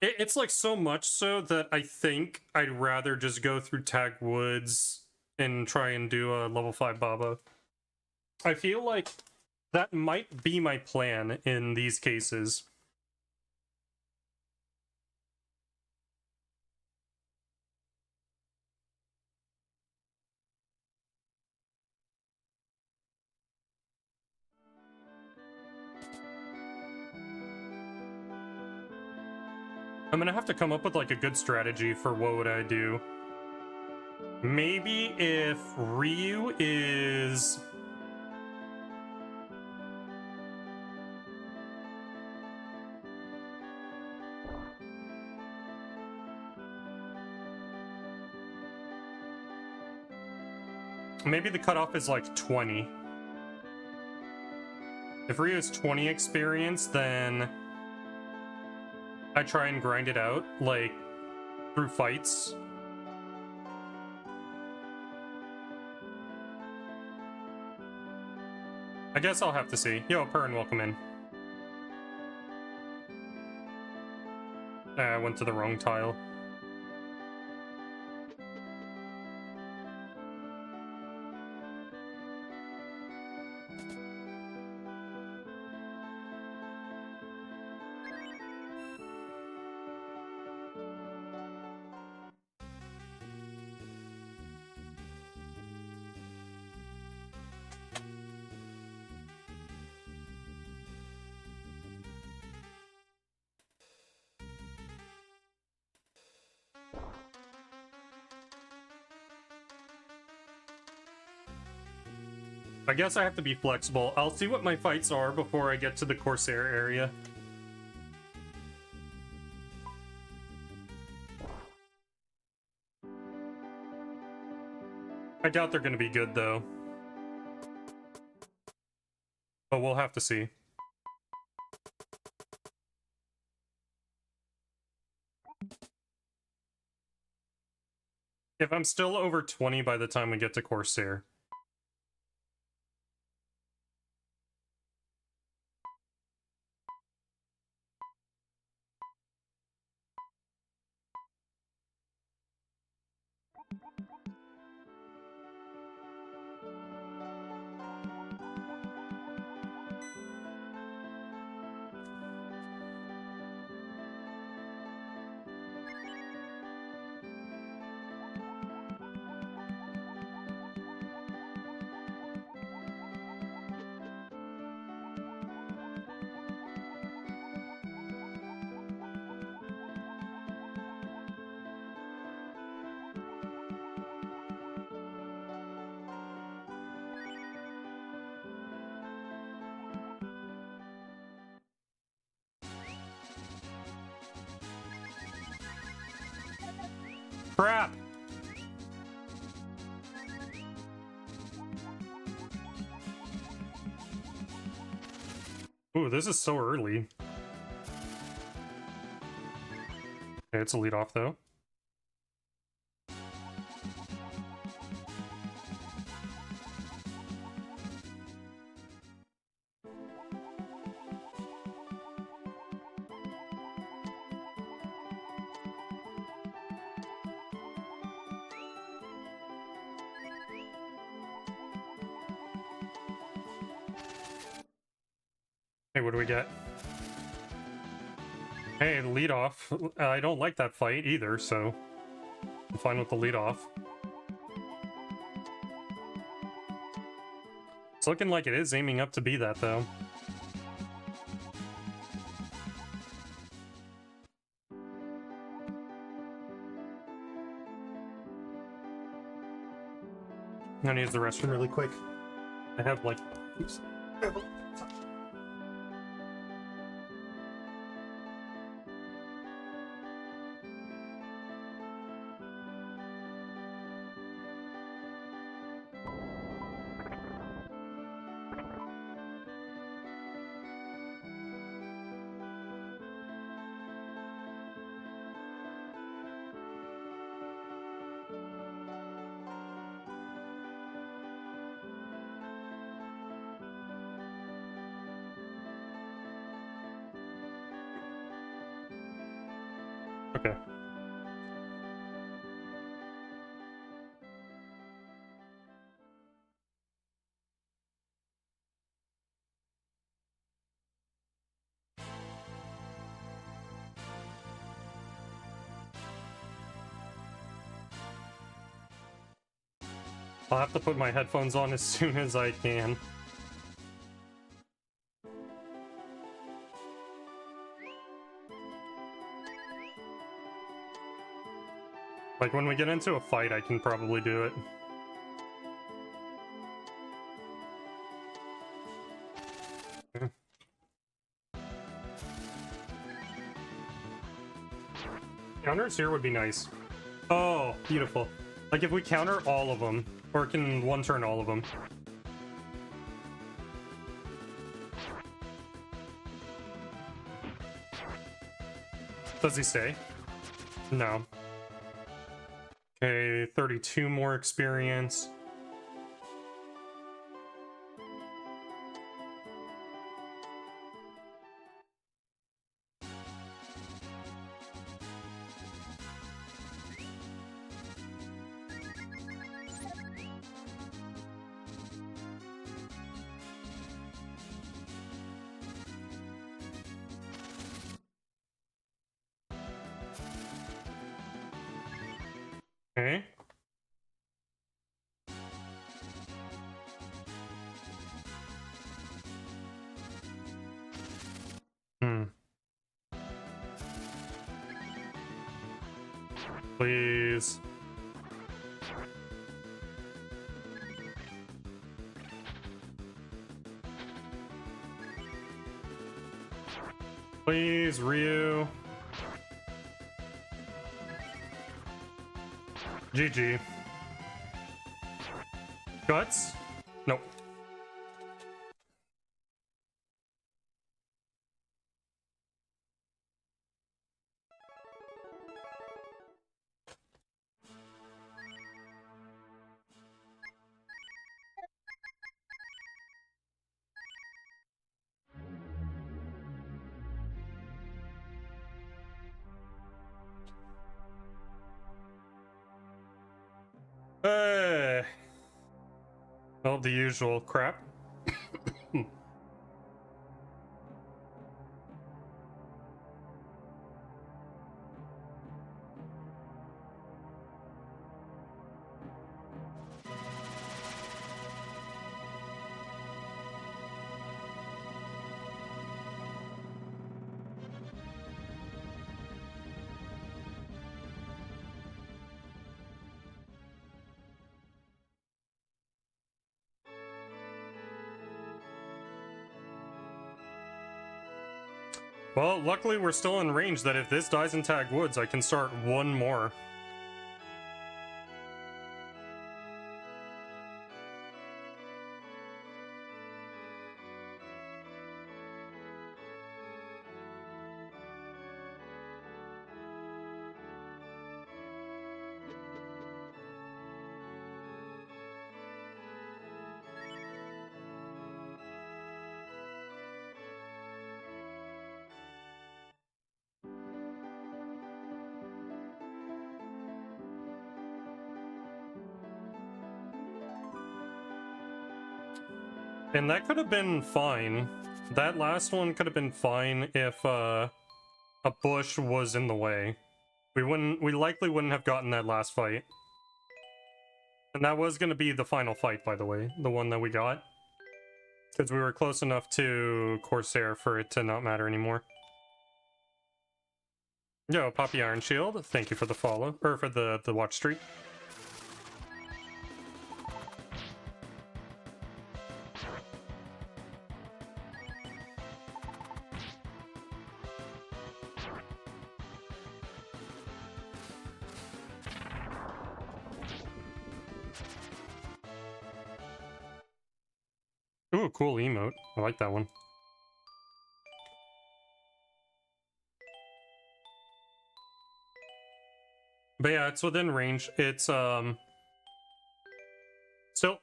It's like so much so that I think I'd rather just go through Tag Woods and try and do a level 5 Baba. I feel like that might be my plan in these cases. I'm gonna have to come up with like a good strategy for what would I do. Maybe if Ryu is... Maybe the cutoff is like 20. If Ryu has 20 experience, then I try and grind it out, like, through fights. I guess I'll have to see. Yo, Pern, welcome in. I went to the wrong tile. I guess I have to be flexible. I'll see what my fights are before I get to the Corsair area. I doubt they're gonna be good, though. But we'll have to see. If I'm still over 20 by the time we get to Corsair. Crap! Ooh, this is so early. Okay, it's a lead off though. Hey, what do we get? Hey, lead off. I don't like that fight either, so I'm fine with the lead off. It's looking like it is aiming up to be that, though. I'm gonna use the restroom really quick. I have, like... Oops. Okay. I'll have to put my headphones on as soon as I can. Like, when we get into a fight, I can probably do it. Okay. Counters here would be nice. Oh, beautiful. Like, if we counter all of them, or can one turn all of them. Does he stay? No. Okay, 32 more experience. Okay. Please. Please, Ryu. GG. Guts? Nope. Oh, the usual crap. Well, luckily we're still in range that if this dies in Tag Woods, I can start one more. And that could have been fine. That last one could have been fine if a bush was in the way. We likely wouldn't have gotten that last fight. And that was going to be the final fight, by the way, the one that we got. Because we were close enough to Corsair for it to not matter anymore. Yo, Poppy Iron Shield, thank you for the follow, or for the watch streak. Ooh, cool emote. I like that one. But yeah, it's within range. It's still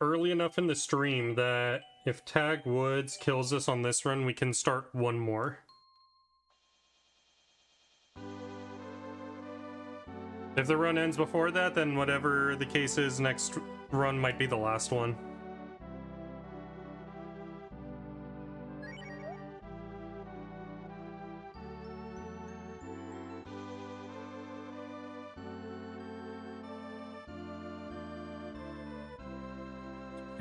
early enough in the stream that if Tag Woods kills us on this run, we can start one more. If the run ends before that, then whatever the case is, next run might be the last one.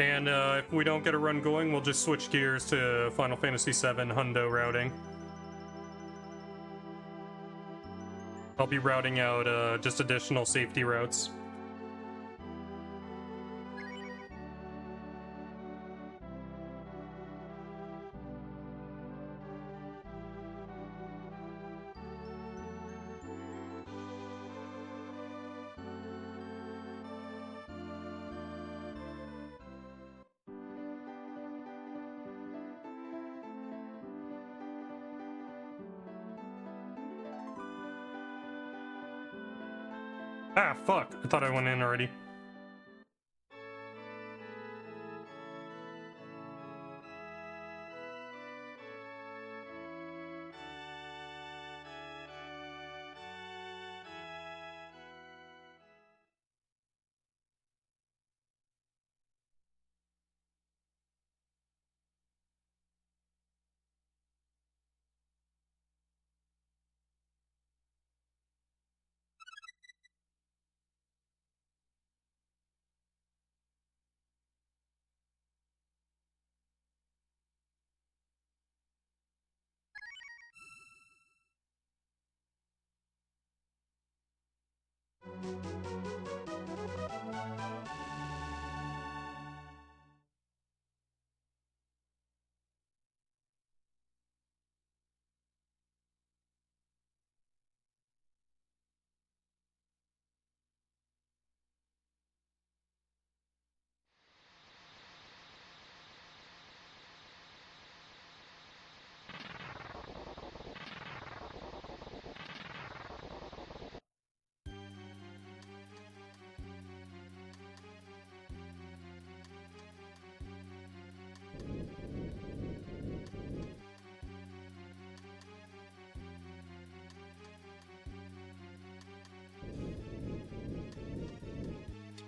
And if we don't get a run going, we'll just switch gears to Final Fantasy VII Hundo routing. I'll be routing out just additional safety routes. Ah, fuck. I thought I went in already.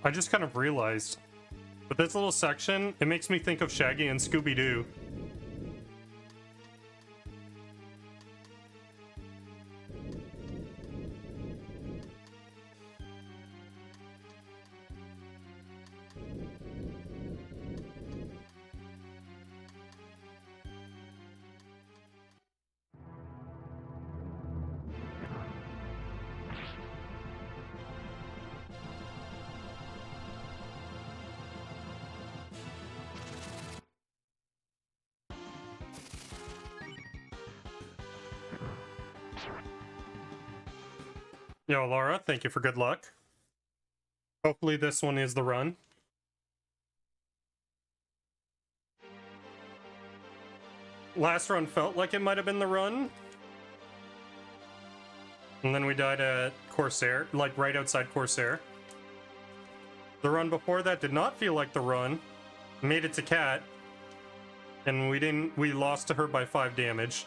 I just kind of realized But this little section, it makes me think of Shaggy and Scooby-Doo. Yo, Laura, thank you for good luck. Hopefully this one is the run. Last run felt like it might have been the run. And then we died at Corsair, like right outside Corsair. The run before that did not feel like the run. Made it to Cat. And we lost to her by 5 damage.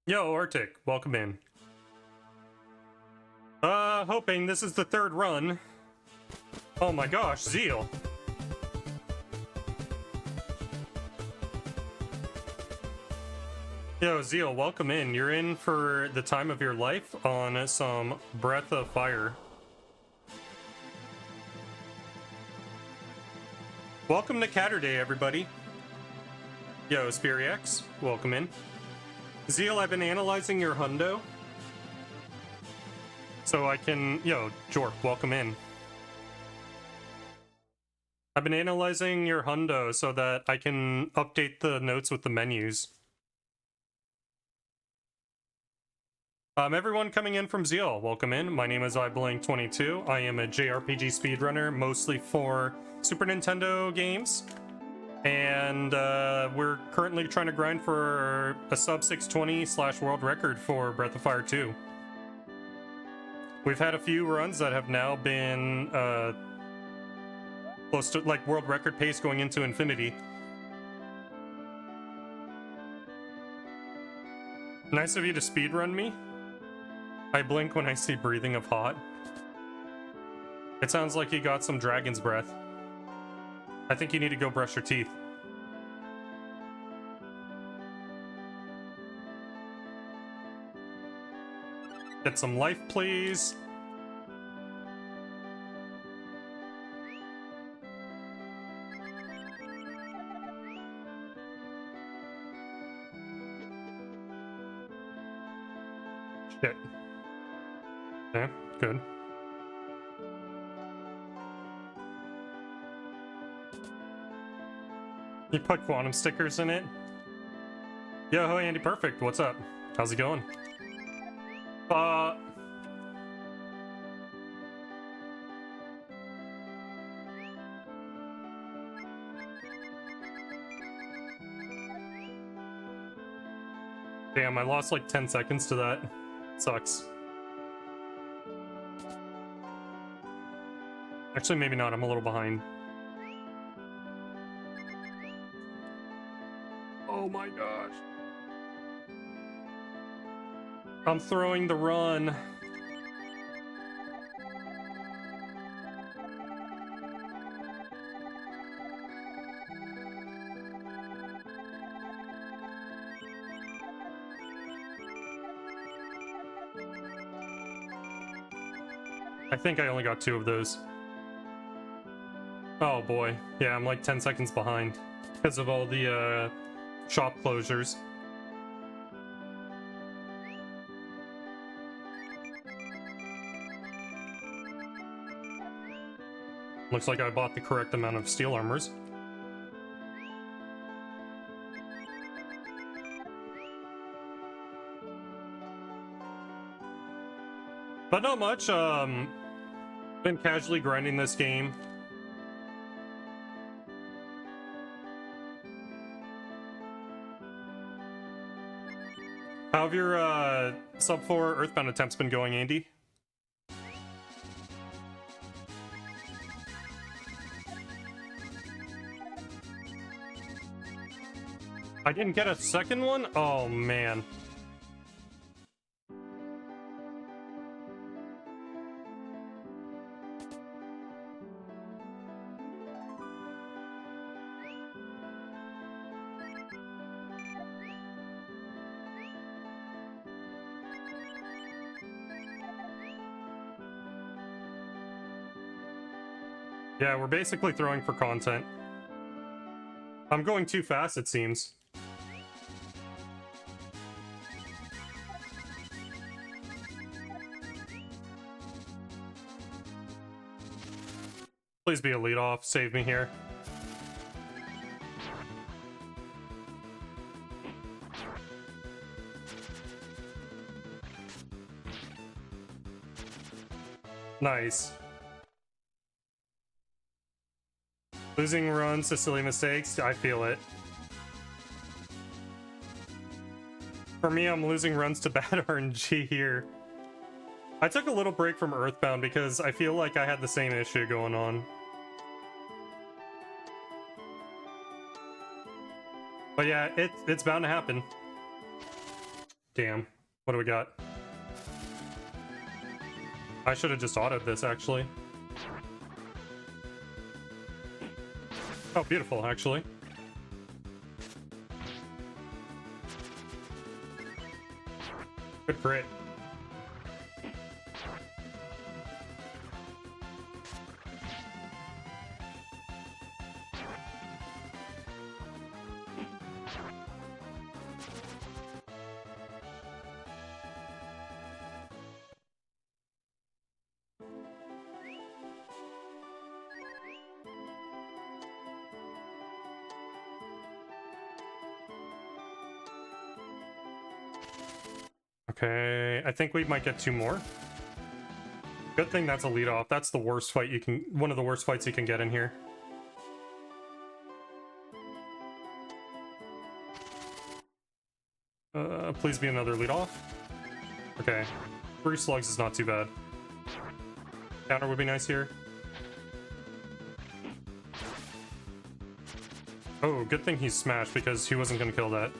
Yo, Arctic, welcome in. Hoping this is the 3rd run. Oh my gosh, Zeal. Yo, Zeal, welcome in. You're in for the time of your life on some Breath of Fire. Welcome to Catterday, everybody. Yo, Spiriax, welcome in. Zeal, I've been analyzing your hundo. So I can... Yo, Jork, welcome in. I've been analyzing your hundo so that I can update the notes with the menus. Everyone coming in from Zeal, welcome in. My name is iBlank22. I am a JRPG speedrunner, mostly for Super Nintendo games. And we're currently trying to grind for a sub 620 / world record for Breath of Fire 2. We've had a few runs that have now been close to like world record pace going into infinity. Nice of you to speedrun me. I blink when I see breathing of hot. It sounds like you got some dragon's breath. I think you need to go brush your teeth. Get some life, please. Shit. Okay, good. You put quantum stickers in it? Yo, ho, Andy Perfect, what's up? How's it going? Damn, I lost like 10 seconds to that. Sucks. Actually, maybe not. I'm a little behind. Oh my gosh. I'm throwing the run. I think I only got 2 of those. Oh boy. Yeah, I'm like 10 seconds behind because of all the shop closures. Looks like I bought the correct amount of steel armors. But not much. Been casually grinding this game. How have your sub 4 Earthbound attempts been going, Andy? I didn't get a second one? Oh man. Yeah, we're basically throwing for content. I'm going too fast, it seems. Please be a lead-off. Save me here. Nice. Losing runs to silly mistakes, I feel it. For me, I'm losing runs to bad RNG here. I took a little break from Earthbound because I feel like I had the same issue going on. But yeah, it's bound to happen. Damn. What do we got? I should have just autoed this, actually. Oh, beautiful, actually. Good crit. Okay, I think we might get 2 more. Good thing that's a lead off. That's the worst fight you can, one of the worst fights you can get in here. Please be another lead off. Okay, 3 slugs is not too bad. Counter would be nice here. Oh, good thing he's smashed because he wasn't gonna kill that.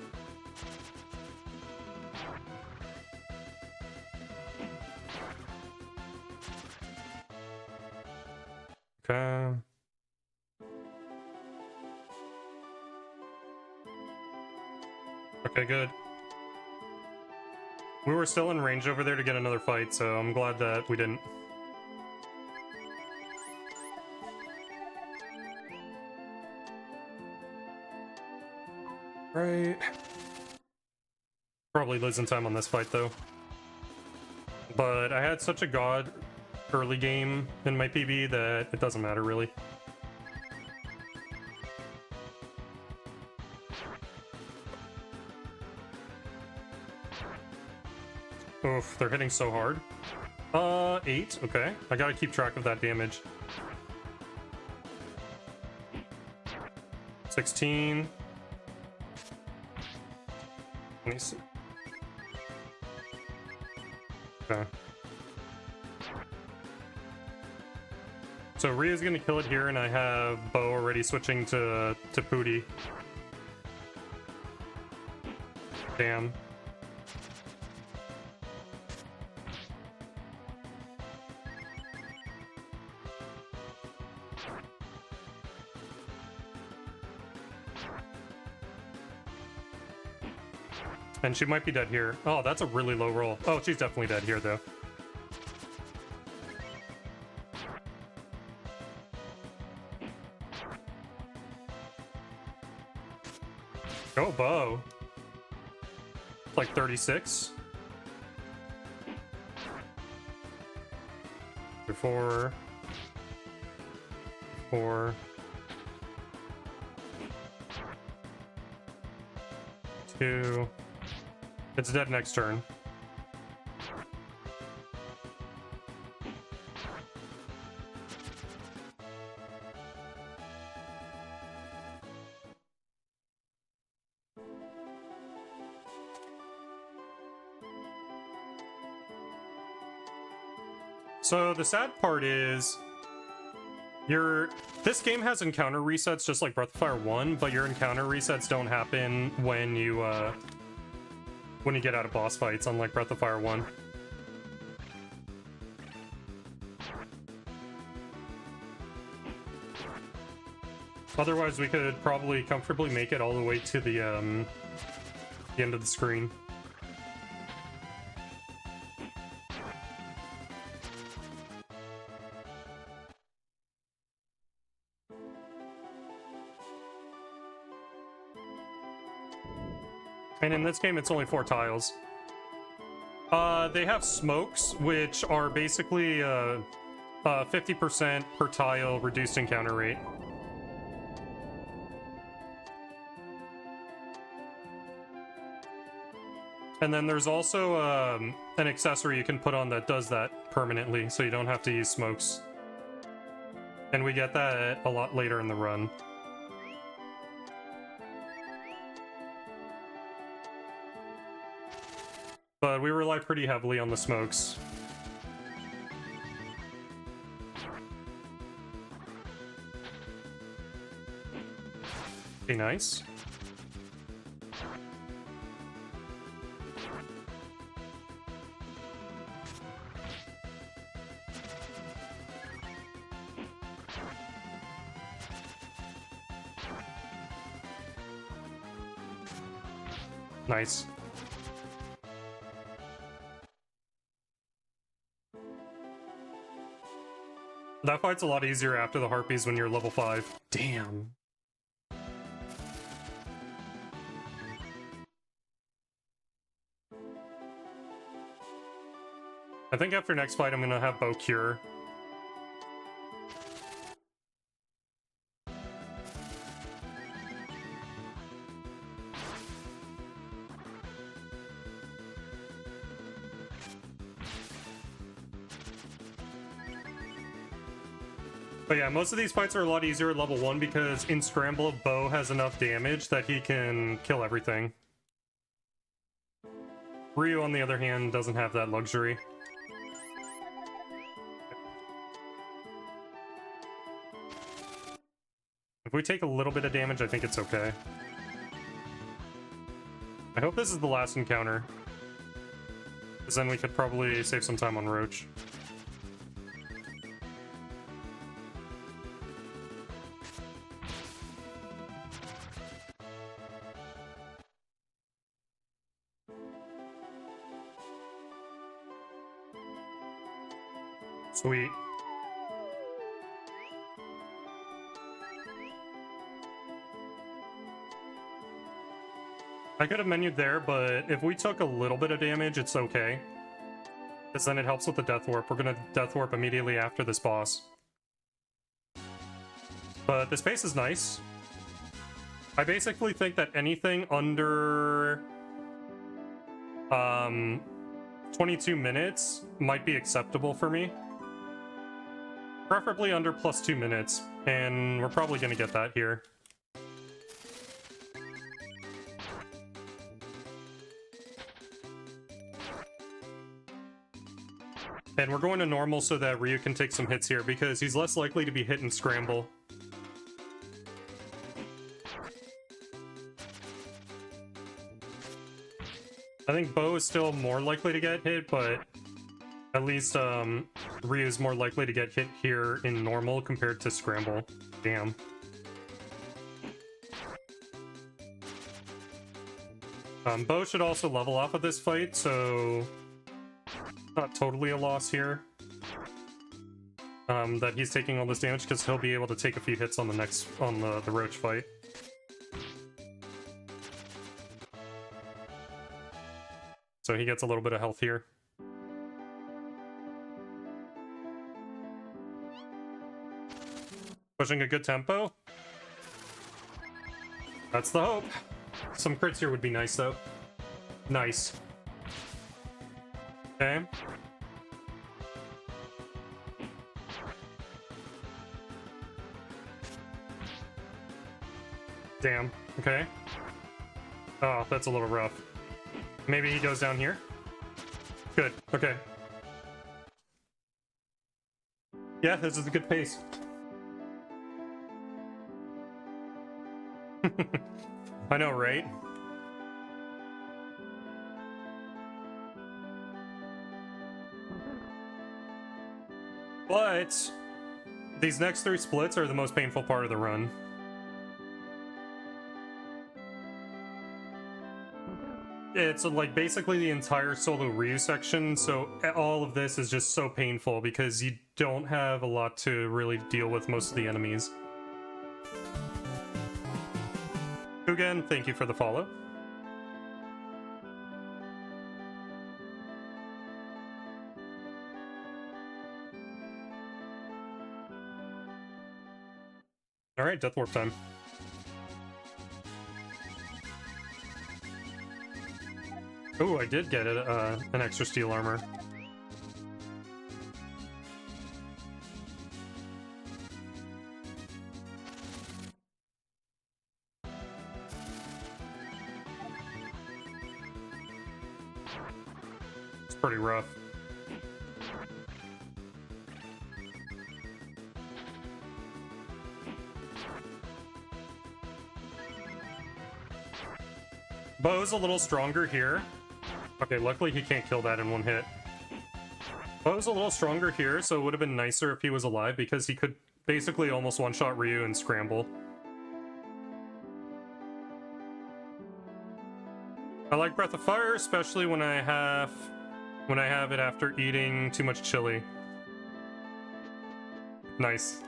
Okay. Okay, good. We were still in range over there to get another fight, so I'm glad that we didn't. Right. Probably losing time on this fight, though. But I had such a god early game in my PB that it doesn't matter, really. Oof, they're hitting so hard. 8, okay. I gotta keep track of that damage. 16. 26. Okay. So Rhea's gonna kill it here, and I have Bo already switching to Pooty. Damn. And she might be dead here. Oh, that's a really low roll. Oh, she's definitely dead here, though. Go bow. Like 36. 4. 4. 2. It's dead next turn. So the sad part is, this game has encounter resets just like Breath of Fire 1, but your encounter resets don't happen when you get out of boss fights, unlike Breath of Fire 1. Otherwise, we could probably comfortably make it all the way to the end of the screen. And in this game, it's only 4 tiles. They have smokes, which are basically 50% per tile reduced encounter rate. And then there's also an accessory you can put on that does that permanently, so you don't have to use smokes. And we get that a lot later in the run. But we rely pretty heavily on the smokes. Okay, nice. Nice. That fight's a lot easier after the Harpies when you're level 5. Damn. I think after next fight I'm gonna have Bow Cure. But yeah, most of these fights are a lot easier at level 1 because in Scramble, Bow has enough damage that he can kill everything. Ryu, on the other hand, doesn't have that luxury. If we take a little bit of damage, I think it's okay. I hope this is the last encounter, because then we could probably save some time on Roach. Sweet. I could have menued there, but if we took a little bit of damage, it's okay. Because then it helps with the Death Warp. We're gonna Death Warp immediately after this boss. But this pace is nice. I basically think that anything under 22 minutes might be acceptable for me. Preferably under +2 minutes, and we're probably gonna get that here. And we're going to normal so that Ryu can take some hits here, because he's less likely to be hit in Scramble. I think Bow is still more likely to get hit, but at least Ryu is more likely to get hit here in normal compared to Scramble. Damn. Bow should also level off of this fight, so not totally a loss here. That he's taking all this damage, because he'll be able to take a few hits on the Roach fight. So he gets a little bit of health here. Pushing a good tempo. That's the hope. Some crits here would be nice, though. Nice. Okay. Damn. Okay. Oh, that's a little rough. Maybe he goes down here? Good. Okay. Yeah, this is a good pace. I know, right? But these next 3 splits are the most painful part of the run. It's like basically the entire solo Ryu section, so all of this is just so painful because you don't have a lot to really deal with most of the enemies. Kugen, thank you for the follow. Alright, Death Warp time. Oh, I did get an extra steel armor. It's pretty rough. Bo's a little stronger here. Okay, luckily he can't kill that in one hit. Bo's a little stronger here, so it would have been nicer if he was alive because he could basically almost one-shot Ryu and scramble. I like Breath of Fire, especially when I have it after eating too much chili. Nice.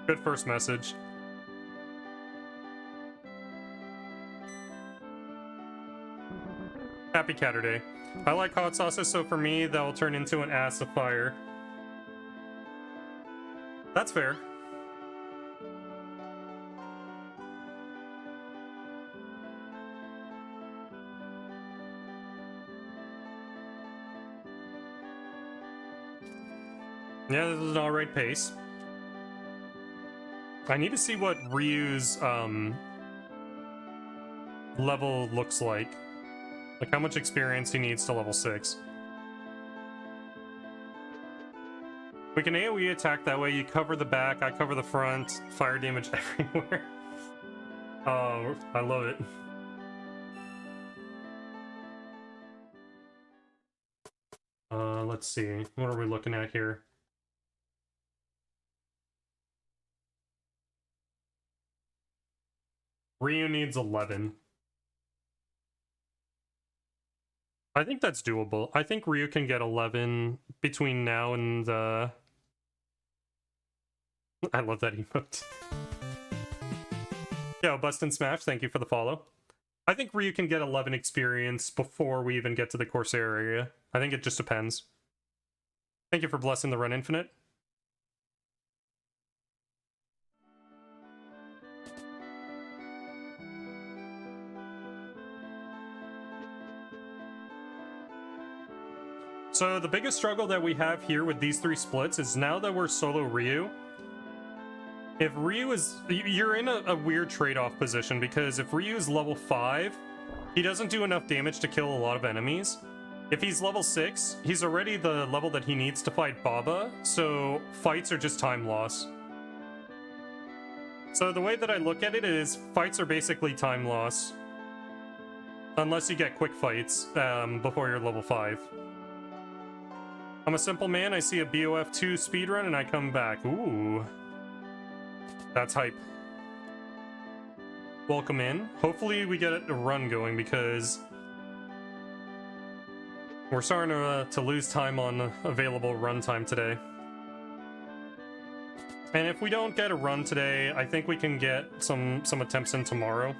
Good first message. Happy Catterday. I like hot sauces, so for me, that will turn into an ass of fire. That's fair. Yeah, this is an alright pace. I need to see what Ryu's level looks like. Like how much experience he needs to level 6. We can AoE attack that way. You cover the back, I cover the front. Fire damage everywhere. Oh, I love it. Let's see. What are we looking at here? Ryu needs 11. I think that's doable. I think Ryu can get 11 between now and the... I love that emote. Yo, Bust and Smash, thank you for the follow. I think Ryu can get 11 experience before we even get to the Corsair area. I think it just depends. Thank you for blessing the Run Infinite. So the biggest struggle that we have here with these 3 splits is now that we're solo Ryu, if Ryu is... You're in a weird trade-off position, because if Ryu is level 5, he doesn't do enough damage to kill a lot of enemies. If he's level 6, he's already the level that he needs to fight Baba, so fights are just time loss. So the way that I look at it is, fights are basically time loss. Unless you get quick fights before you're level 5. I'm a simple man, I see a BOF2 speedrun and I come back. Ooh. That's hype. Welcome in. Hopefully we get a run going because we're starting to lose time on available run time today. And if we don't get a run today, I think we can get some attempts in tomorrow.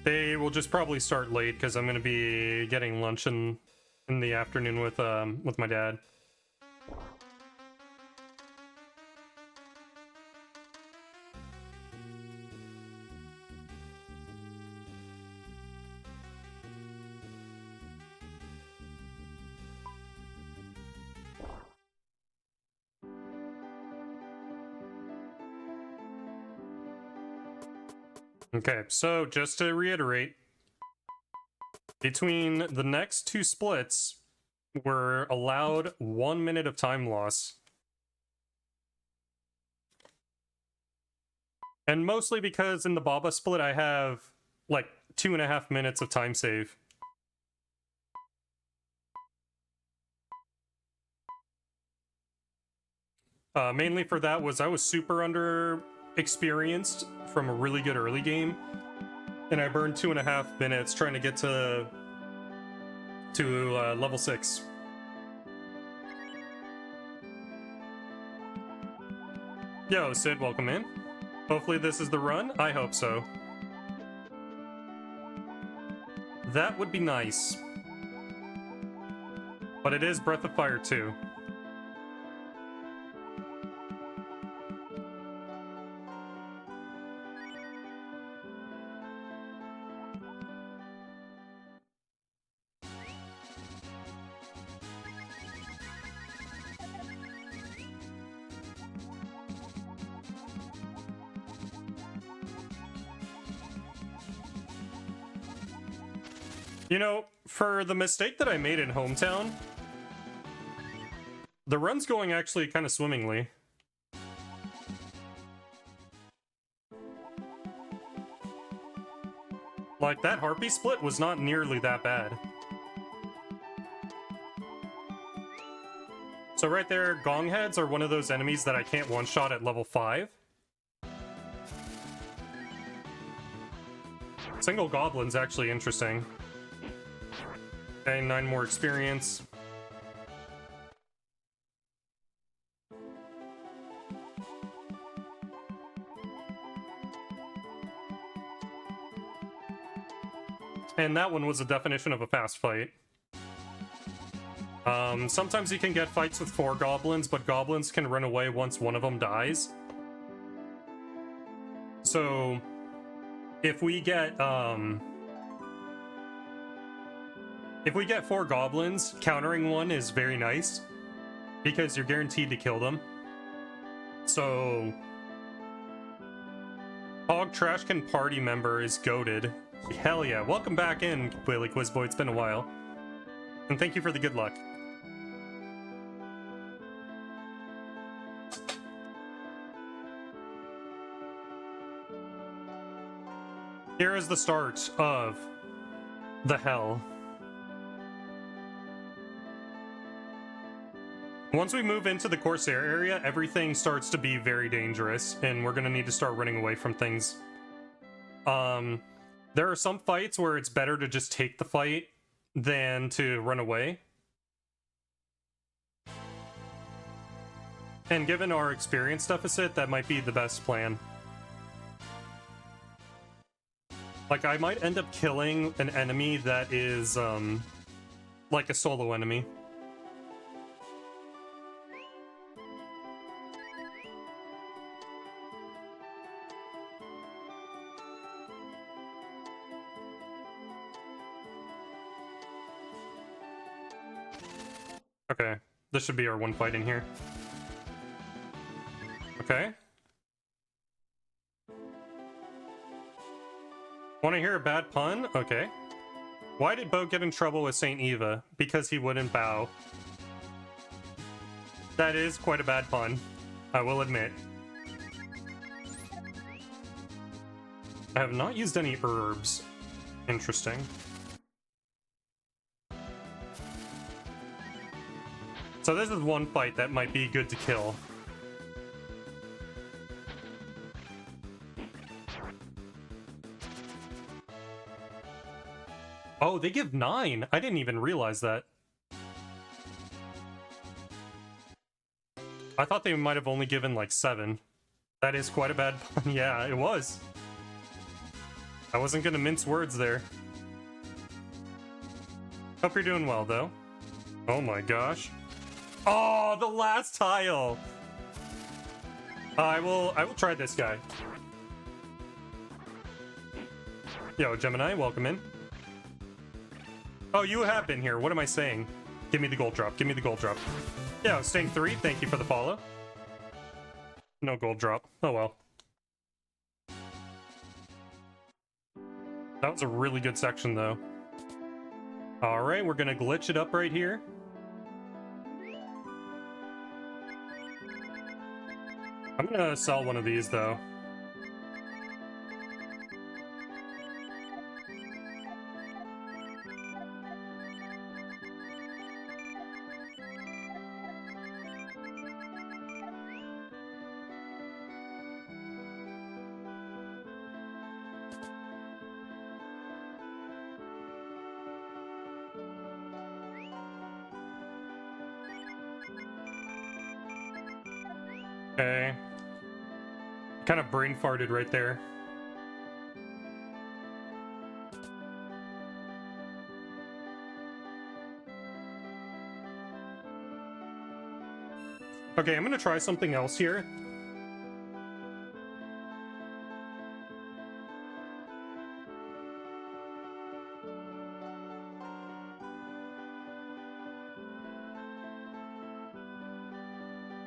They will just probably start late because I'm gonna be getting lunch in the afternoon with my dad. Okay, so just to reiterate, between the next two splits, we're allowed 1 minute of time loss. And mostly because in the Baba split, I have like 2.5 minutes of time save. Mainly for that was I was super under experienced from a really good early game, and I burned 2.5 minutes trying to get to level 6. Yo, Sid, welcome in. Hopefully this is the run. I hope so. That would be nice. But it is Breath of Fire 2. You know, for the mistake that I made in Hometown, the run's going actually kind of swimmingly. Like, that Harpy split was not nearly that bad. So right there, Gong Heads are one of those enemies that I can't one-shot at level 5. Single Goblin's actually interesting. Okay, 9 more experience. And that one was the definition of a fast fight. Sometimes you can get fights with 4 goblins, but goblins can run away once one of them dies. So, if we get 4 goblins, countering one is very nice, because you're guaranteed to kill them. So, Hog Trashkin party member is goated. Hell yeah. Welcome back in, Whaley Quizboy. It's been a while. And thank you for the good luck. Here is the start of the hell. Once we move into the Corsair area, everything starts to be very dangerous, and we're gonna need to start running away from things. There are some fights where it's better to just take the fight than to run away. And given our experience deficit, that might be the best plan. Like, I might end up killing an enemy that is, like a solo enemy. Okay, this should be our one fight in here. Okay. Want to hear a bad pun? Okay. Why did Bo get in trouble with Saint Eva? Because he wouldn't bow. That is quite a bad pun, I will admit. I have not used any herbs. Interesting. So this is one fight that might be good to kill. Oh, they give 9. I didn't even realize that. I thought they might have only given like 7. That is quite a bad pun. Yeah, it was. I wasn't gonna mince words there. Hope you're doing well, though. Oh my gosh. Oh, the last tile! I will try this guy. Yo, Gemini, welcome in. Oh, you have been here. What am I saying? Give me the gold drop. Give me the gold drop. Yo, Staying 3, thank you for the follow. No gold drop. Oh well. That was a really good section, though. Alright, we're gonna glitch it up right here. I'm gonna sell one of these, though. Okay. Kind of brain farted right there. Okay, I'm gonna try something else here.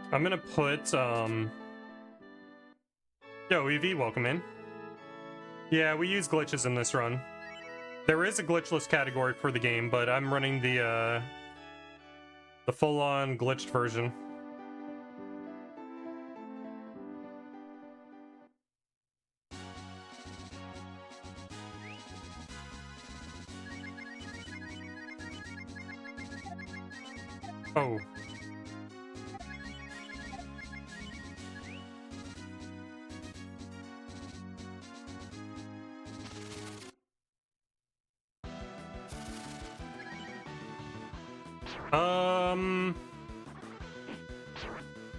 I'm gonna put, Yo, EV, welcome in. Yeah, we use glitches in this run. There is a glitchless category for the game, but I'm running the full-on glitched version. Oh.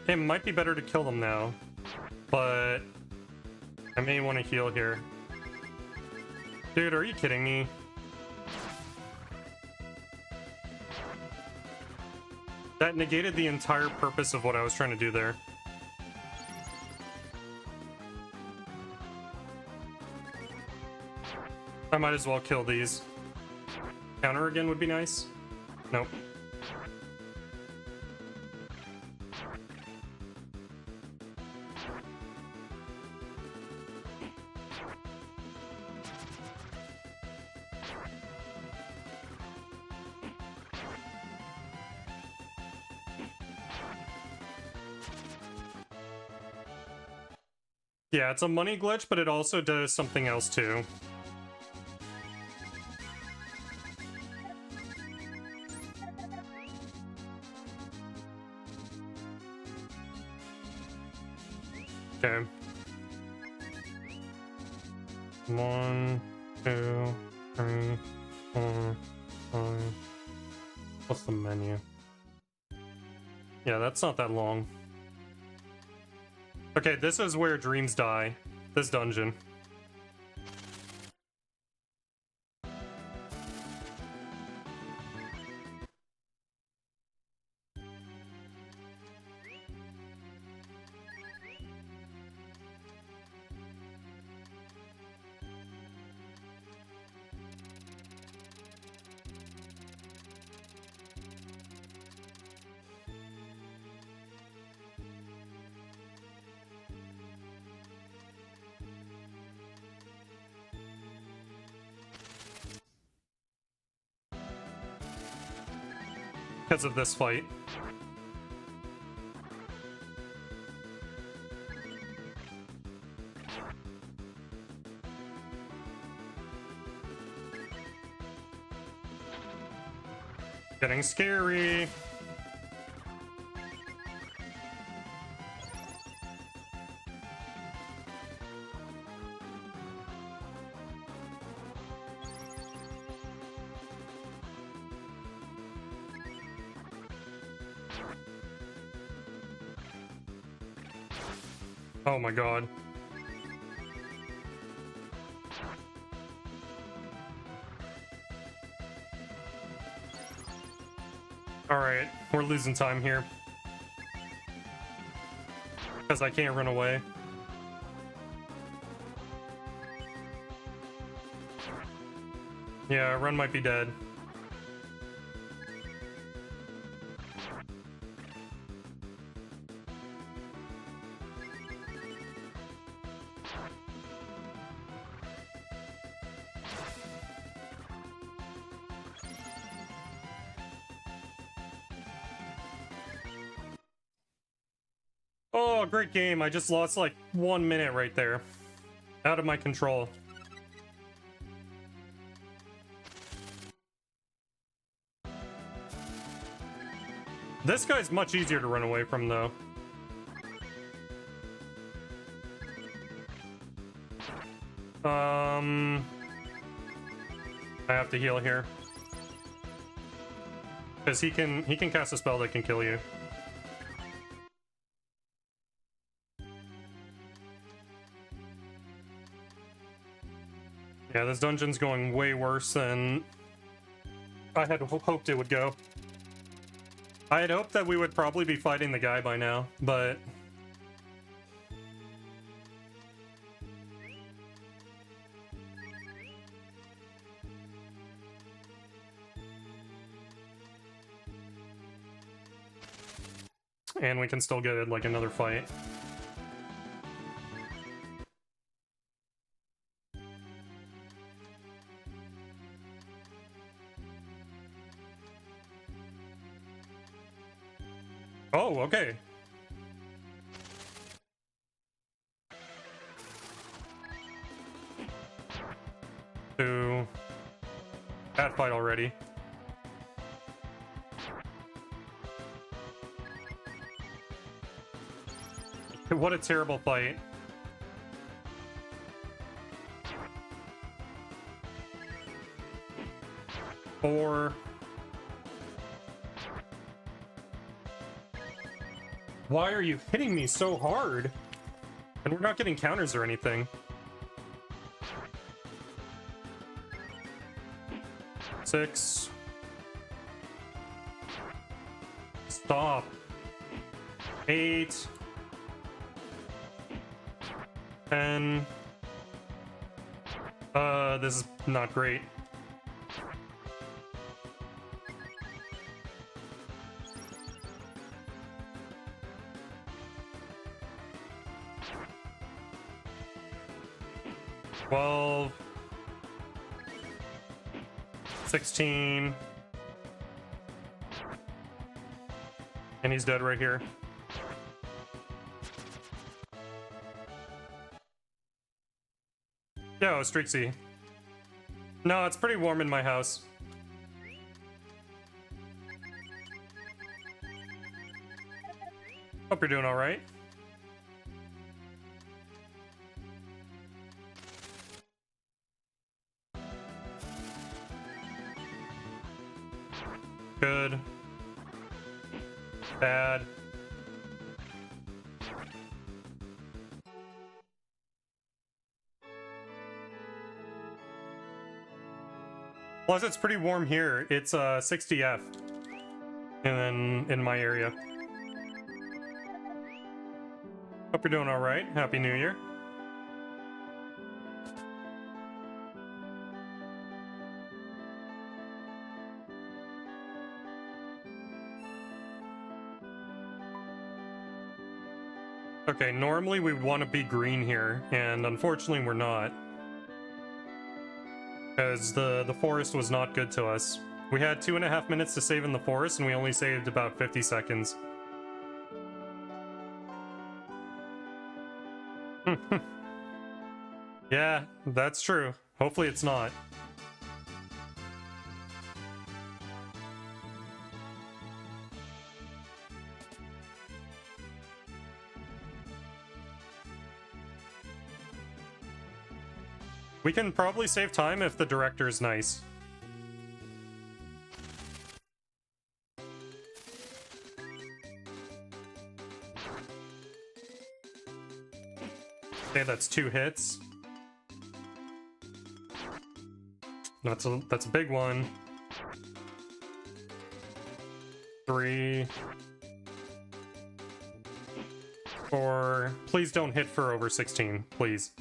It might be better to kill them now, but I may want to heal here. Dude, are you kidding me? That negated the entire purpose of what I was trying to do there. I might as well kill these. Counter again would be nice. Nope. Yeah, it's a money glitch, but it also does something else too. Okay. 1, 2, 3, 4, 5. What's the menu? Yeah, that's not that long. Okay, this is where dreams die. This dungeon. Because of this fight. Getting scary. Oh my god. Alright, we're losing time here. Because I can't run away. Yeah, run might be dead. Oh, great game. I just lost like 1 minute right there. Out of my control. This guy's much easier to run away from, though. I have to heal here. Because he can cast a spell that can kill you. Yeah, this dungeon's going way worse than I had hoped it would go. I had hoped that we would probably be fighting the guy by now, but... And we can still get, like, another fight. Oh, okay. So, bad fight already. What a terrible fight. Four. Why are you hitting me so hard? And we're not getting counters or anything. Six. Stop. 8. 10. This is not great. Well, 16. And he's dead right here. Yo, Strixie. No, it's pretty warm in my house. Hope you're doing alright. Good. Bad. Plus, it's pretty warm here. It's 60F. And then in my area. Hope you're doing alright. Happy New Year. Okay, normally we want to be green here, and unfortunately we're not. Because the forest was not good to us. We had 2.5 minutes to save in the forest, and we only saved about 50 seconds. Yeah, that's true. Hopefully it's not. We can probably save time if the director is nice. Okay, that's 2 hits. That's a big one. 3, 4. Please don't hit for over 16, please.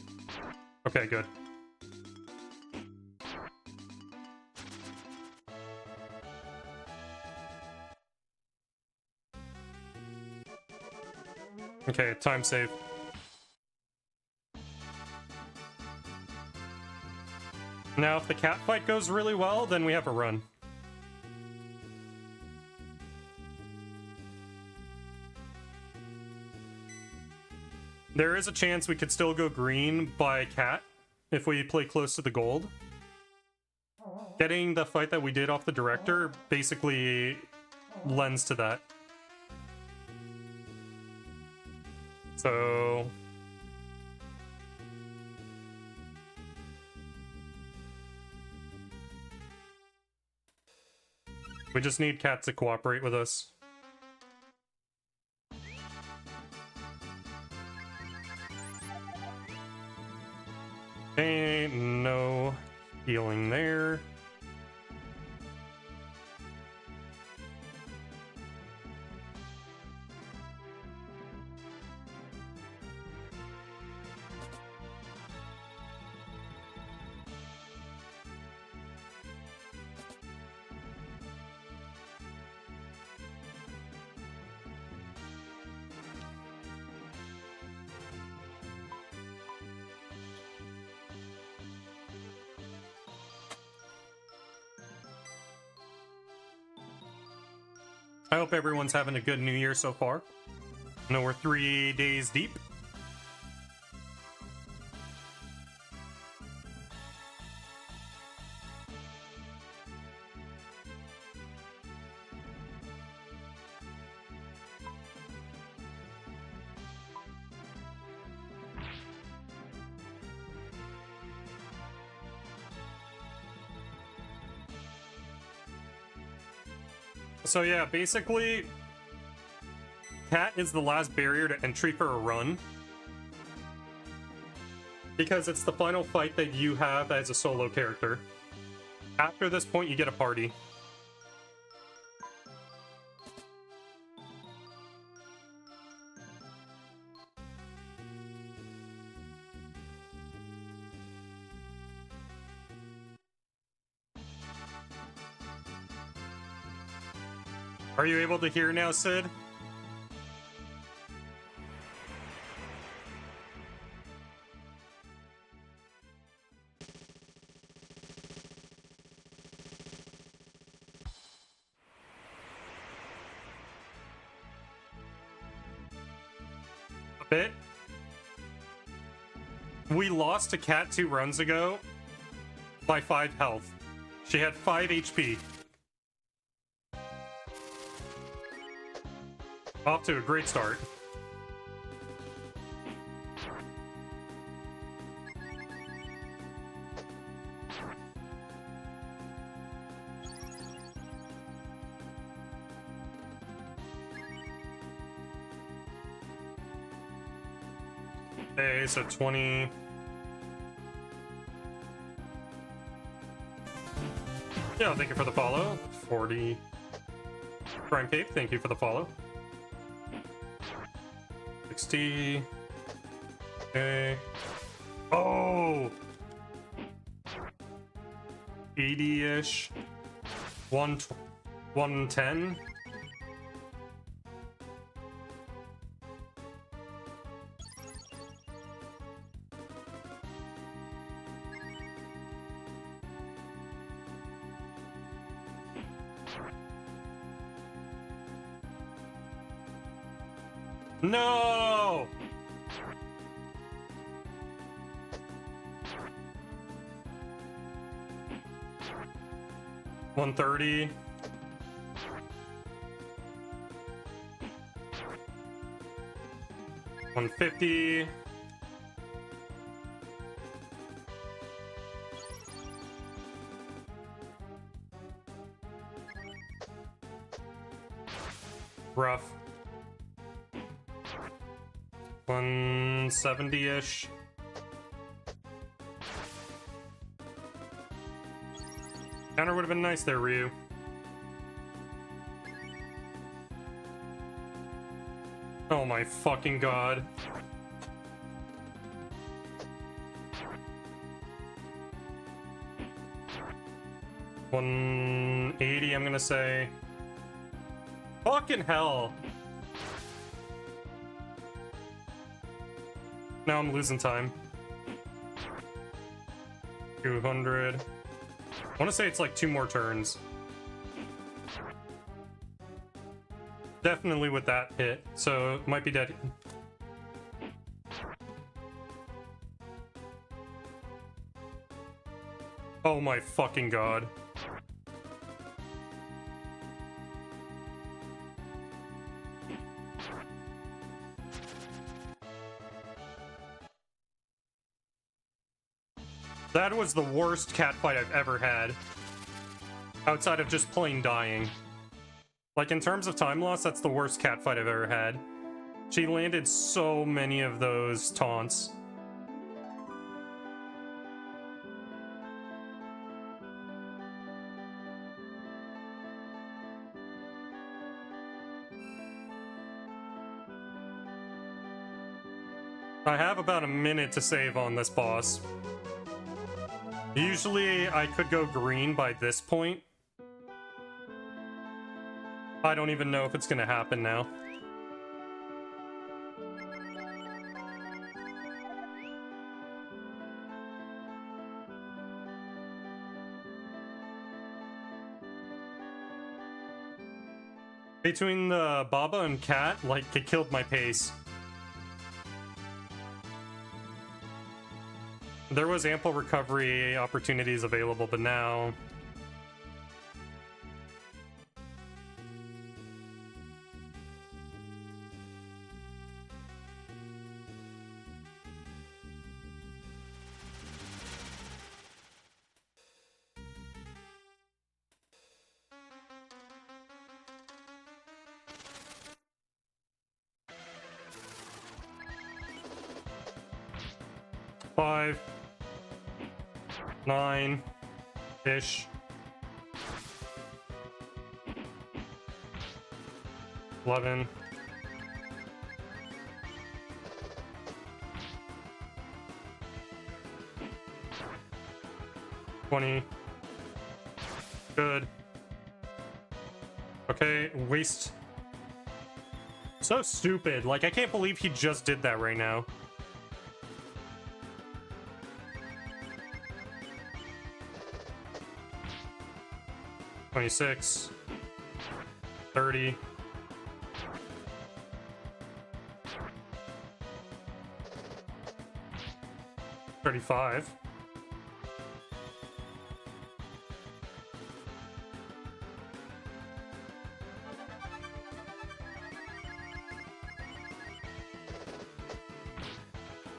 Okay, good. Okay, time save. Now, if the cat fight goes really well, then we have a run. There is a chance we could still go green by cat if we play close to the gold. Getting the fight that we did off the director basically lends to that. So... we just need cat to cooperate with us. Okay, no healing there. I hope everyone's having a good new year so far. I know we're 3 days deep. So yeah, basically, cat is the last barrier to entry for a run. Because it's the final fight that you have as a solo character. After this point, you get a party. Are you able to hear now, Sid? A bit. We lost to Cat 2 runs ago by 5 health. She had 5 HP. Off to a great start. Okay, so 20. Yeah, thank you for the follow. 40. Prime Cape, thank you for the follow. 60. Okay. Oh! 80-ish. 110. No! $130. $150. Rough. 170-ish. Counter would have been nice there, Ryu. Oh my fucking god. $180, I'm gonna say. Fucking hell. Now I'm losing time. 200. I want to say it's like 2 more turns. Definitely with that hit, so it might be dead. Oh my fucking god. That was the worst cat fight I've ever had. Outside of just plain dying. Like, in terms of time loss, that's the worst cat fight I've ever had. She landed so many of those taunts. I have about a minute to save on this boss. Usually I could go green by this point. I don't even know if it's gonna happen now. Between the Baba and Cat, like, it killed my pace. There was ample recovery opportunities available, but now... Five, 9-ish. 11. 20. Good. Okay, waste. So stupid. Like, I can't believe he just did that right now. $26, 30, 35,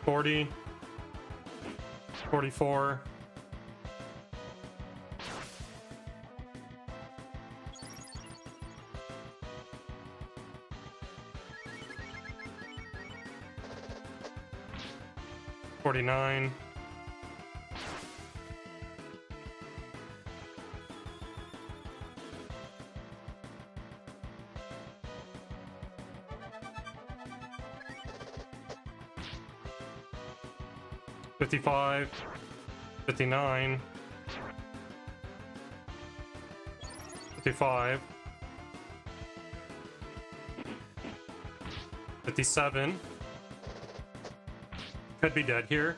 40, 44, 49, 55, 59, 55, 57. Could be dead here.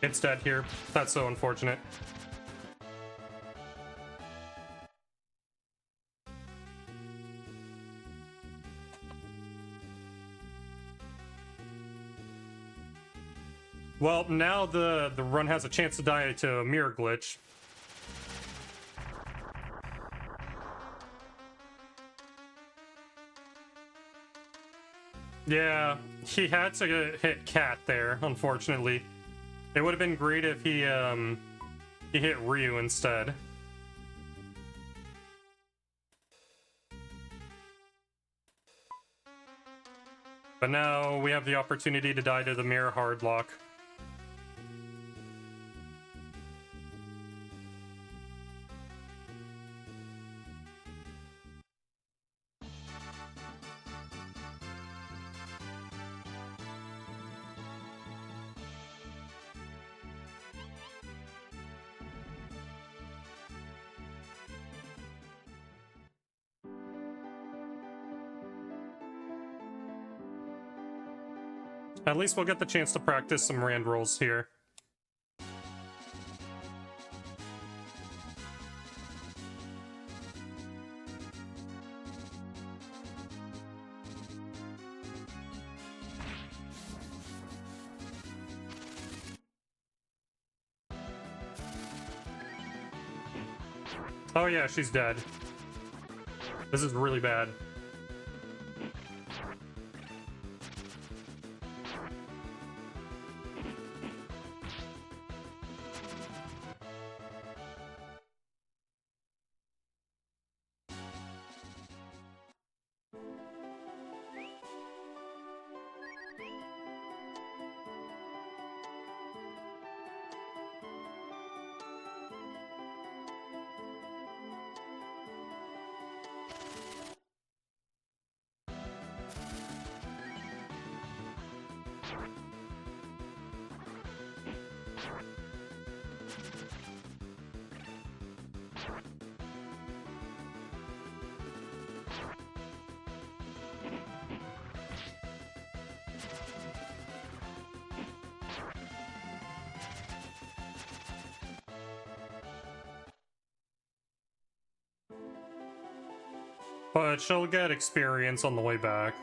It's dead here. That's so unfortunate. Well, now the run has a chance to die to a mirror glitch. Yeah, he had to hit Cat there, unfortunately. It would have been great if he hit Ryu instead. But now we have the opportunity to die to the mirror hardlock. . At least we'll get the chance to practice some rand rolls here. Oh yeah, she's dead. This is really bad. But she'll get experience on the way back.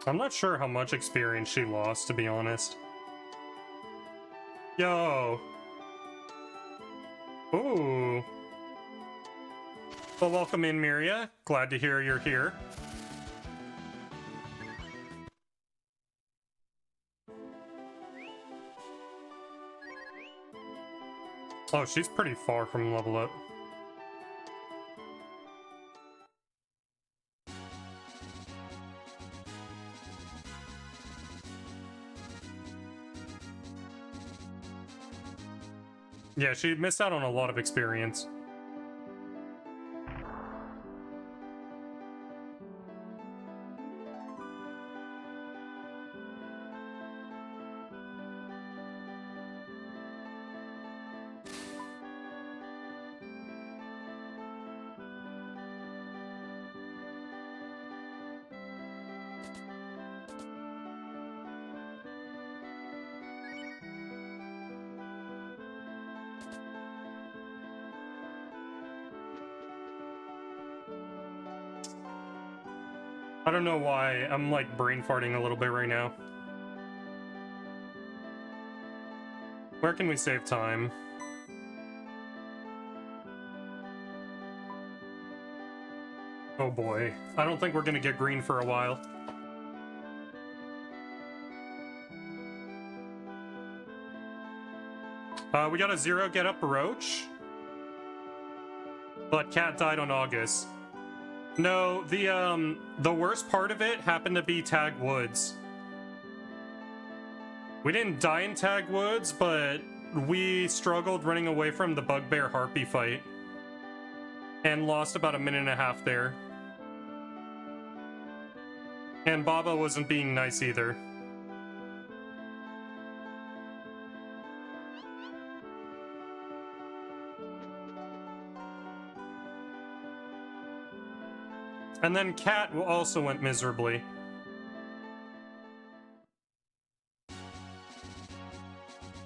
I'm not sure how much experience she lost, to be honest. Yo! Ooh! Well, welcome in, Miria. Glad to hear you're here. Oh, she's pretty far from level up. Yeah, she missed out on a lot of experience. I don't know why, I'm like brain farting a little bit right now. Where can we save time? Oh boy, I don't think we're gonna get green for a while. We got a 0 get up Roach, but Cat died on August. No, the worst part of it happened to be Tag Woods. We didn't die in Tag Woods, but we struggled running away from the Bugbear Harpy fight. And lost about a minute and a half there. And Baba wasn't being nice either. And then Cat also went miserably.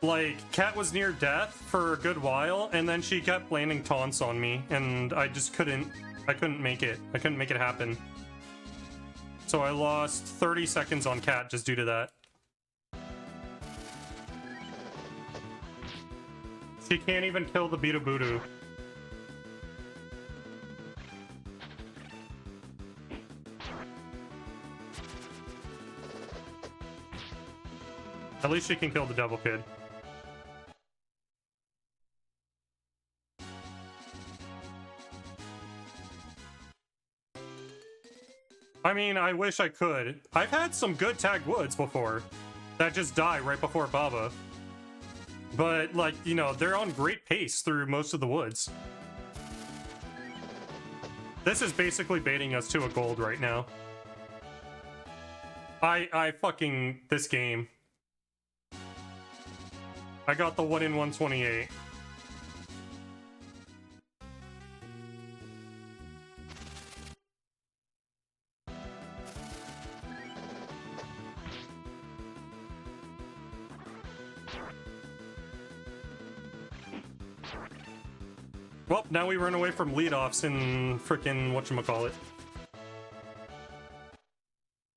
Like, Cat was near death for a good while, and then she kept landing taunts on me, and I just couldn't make it. I couldn't make it happen. So So I lost 30 seconds on Cat just due to that. She can't even kill the Bidoobudu. At least she can kill the Devil Kid. I mean, I wish I could. I've had some good tagged woods before that just die right before Baba. But, like, you know, they're on great pace through most of the woods. This is basically baiting us to a gold right now. I fucking... this game. I got the 1 in 128. Well, now we run away from leadoffs in frickin' whatchamacallit.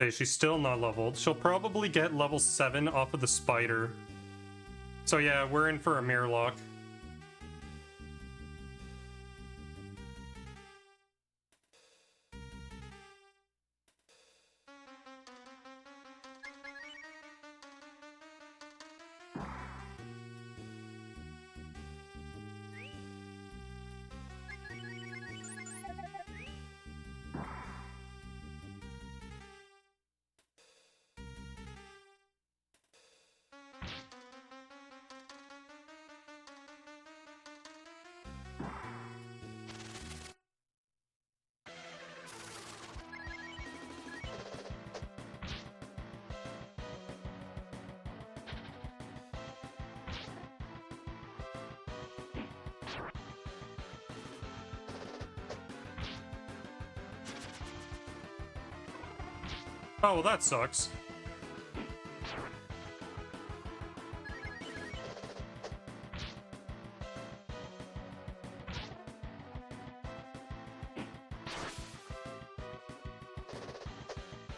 Okay, she's still not leveled. She'll probably get level 7 off of the spider. So yeah, we're in for a mirror lock. Oh, well, that sucks.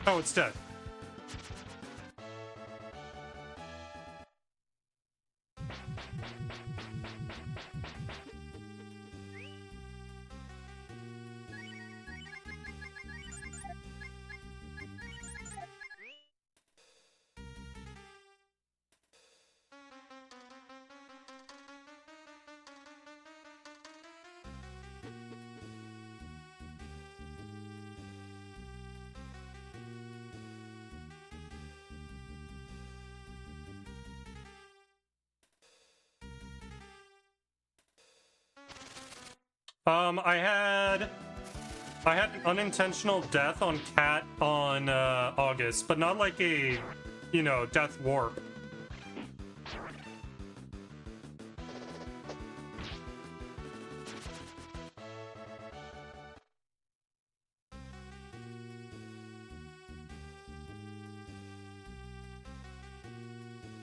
Oh, it's dead. I had an unintentional death on Cat on August, but not like a, you know, death warp.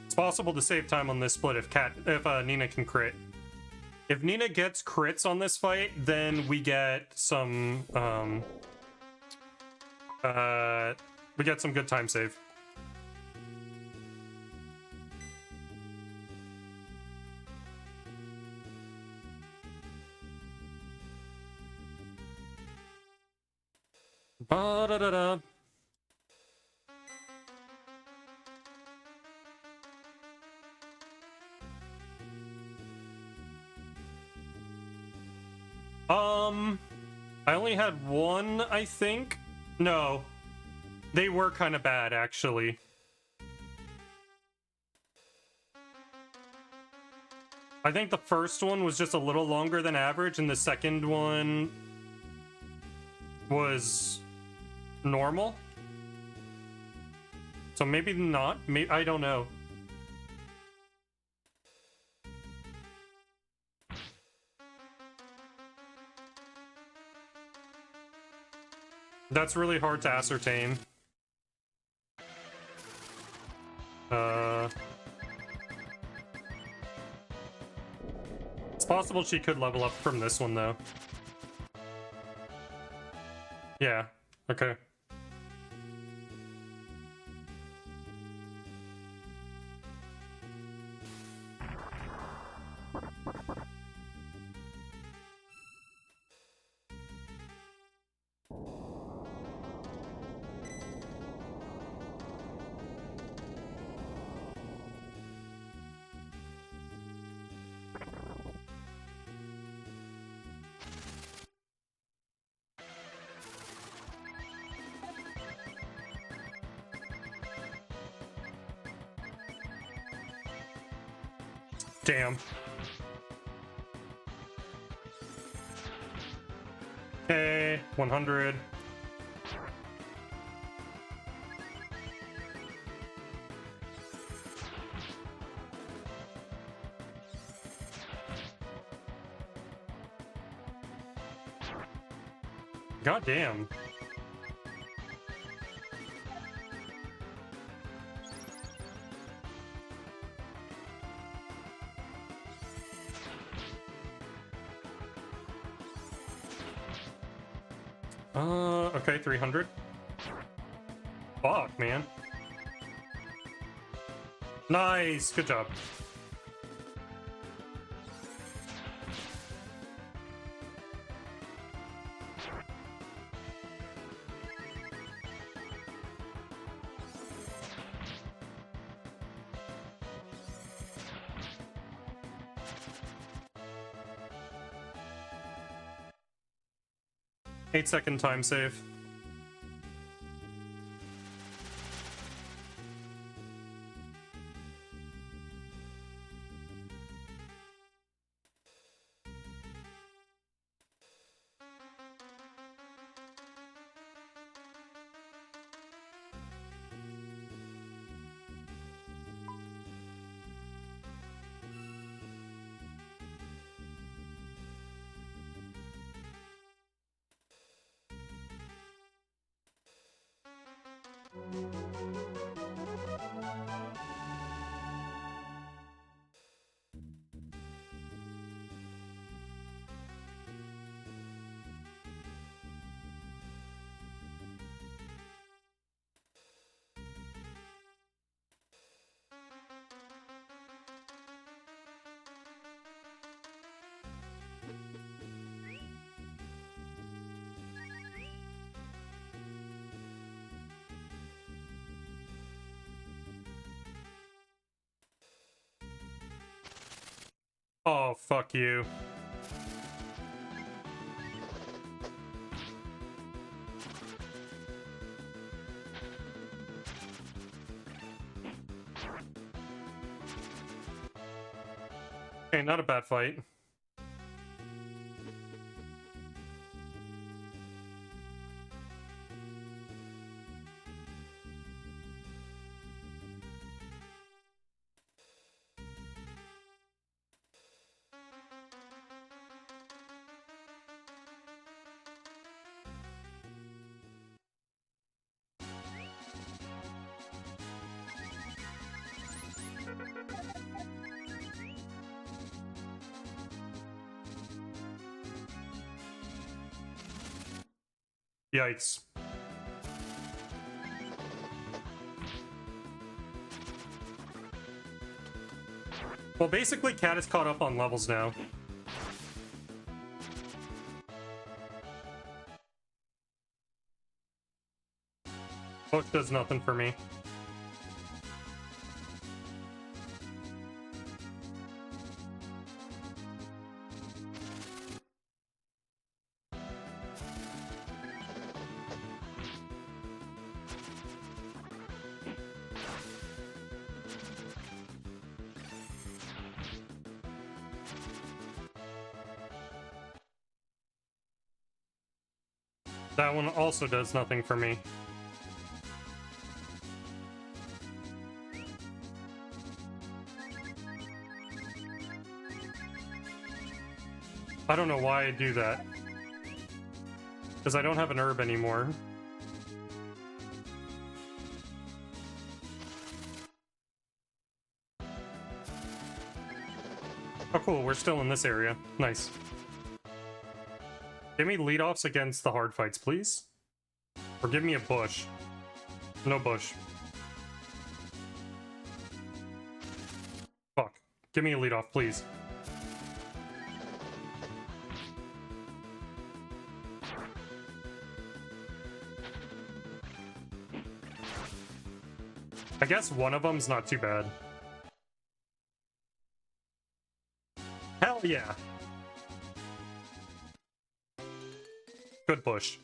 It's possible to save time on this split if Nina can crit. If Nina gets crits on this fight, then we get some, we get some good time save. Ba-da-da-da. I only had one, I think. No, they were kind of bad, actually. I think the first one was just a little longer than average, and the second one was normal. So maybe not. Maybe, I don't know. That's really hard to ascertain. It's possible she could level up from this one, though. Yeah, okay. Damn. Okay, 100. God damn. Okay, 300. Fuck, man. Nice, good job. Eight-second time save. Oh, fuck you. Okay, not a bad fight. Yikes. Well, basically, Cat is caught up on levels now. Book does nothing for me. That one also does nothing for me. I don't know why I do that. Because I don't have an herb anymore. Oh cool, we're still in this area. Nice. Give me lead-offs against the hard fights, please. Or give me a bush. No bush. Fuck. Give me a lead-off, please. I guess one of them's not too bad. Hell yeah! Good push.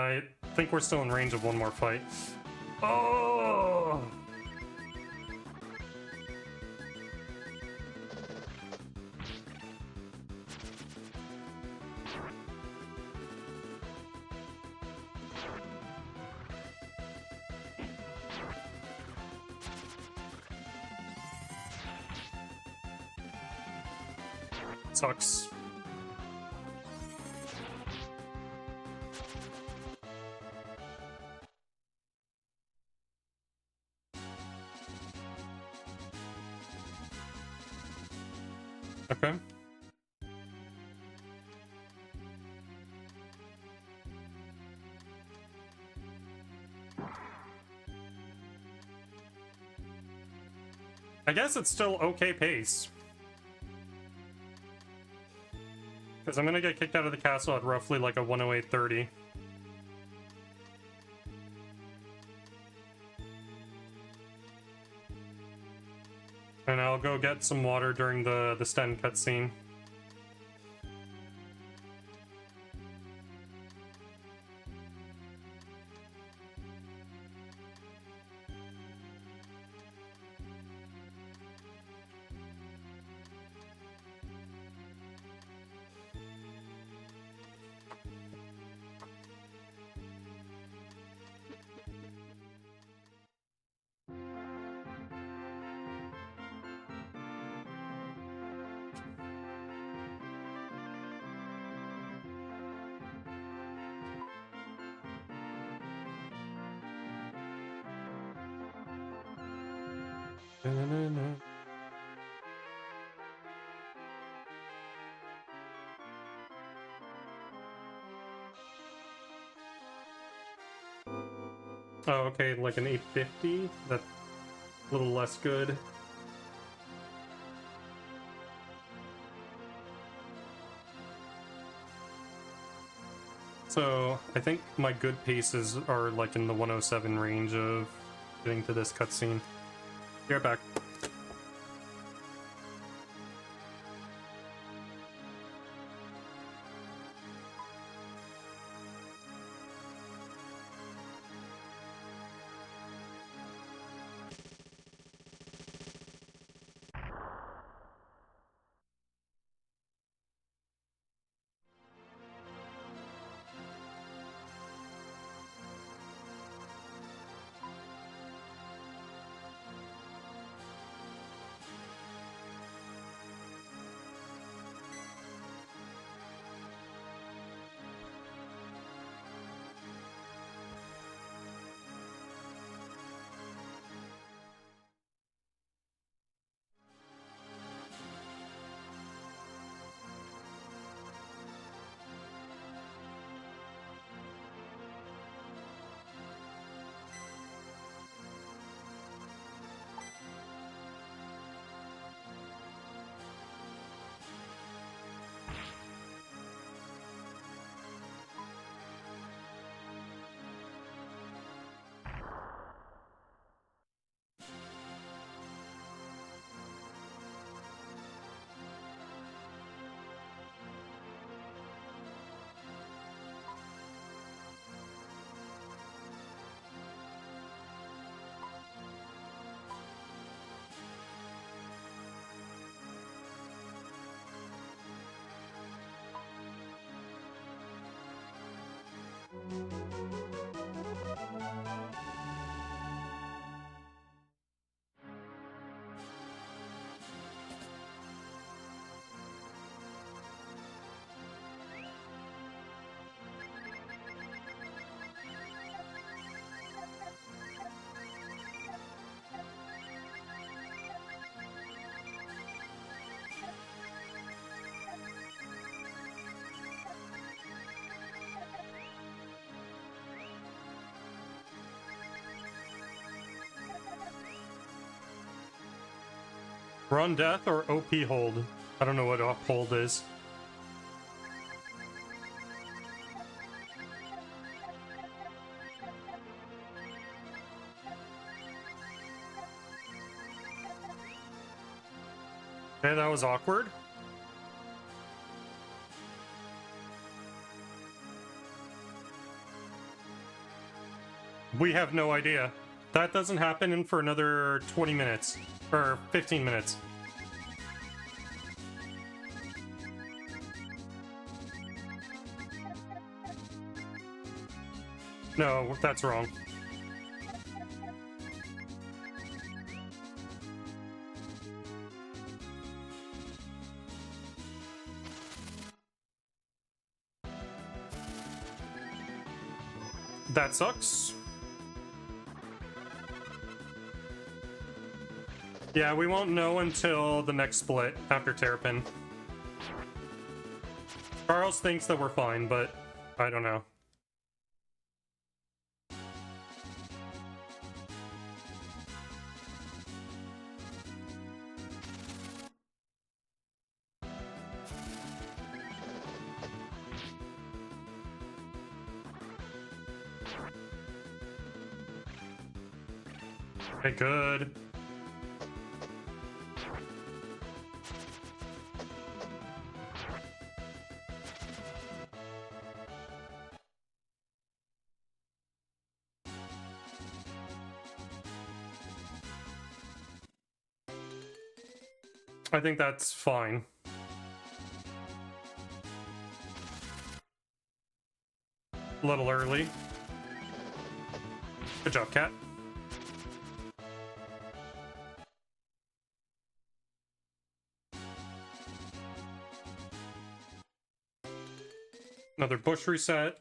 I think we're still in range of one more fight. Oh! Sucks. Okay. I guess it's still okay pace. Because I'm gonna get kicked out of the castle at roughly like a 108.30. And I'll go get some water during the Sten cutscene. Oh, okay, like an 850? That's a little less good. So, I think my good paces are like in the 107 range of getting to this cutscene. Be right back. Run death or OP hold? I don't know what op hold is. Okay, that was awkward. We have no idea. That doesn't happen for another 20 minutes. Or 15 minutes. No, that's wrong. That sucks. Yeah, we won't know until the next split after Terrapin. Charles thinks that we're fine, but I don't know. Okay, good. I think that's fine. A little early. Good job, Cat. Another bush reset.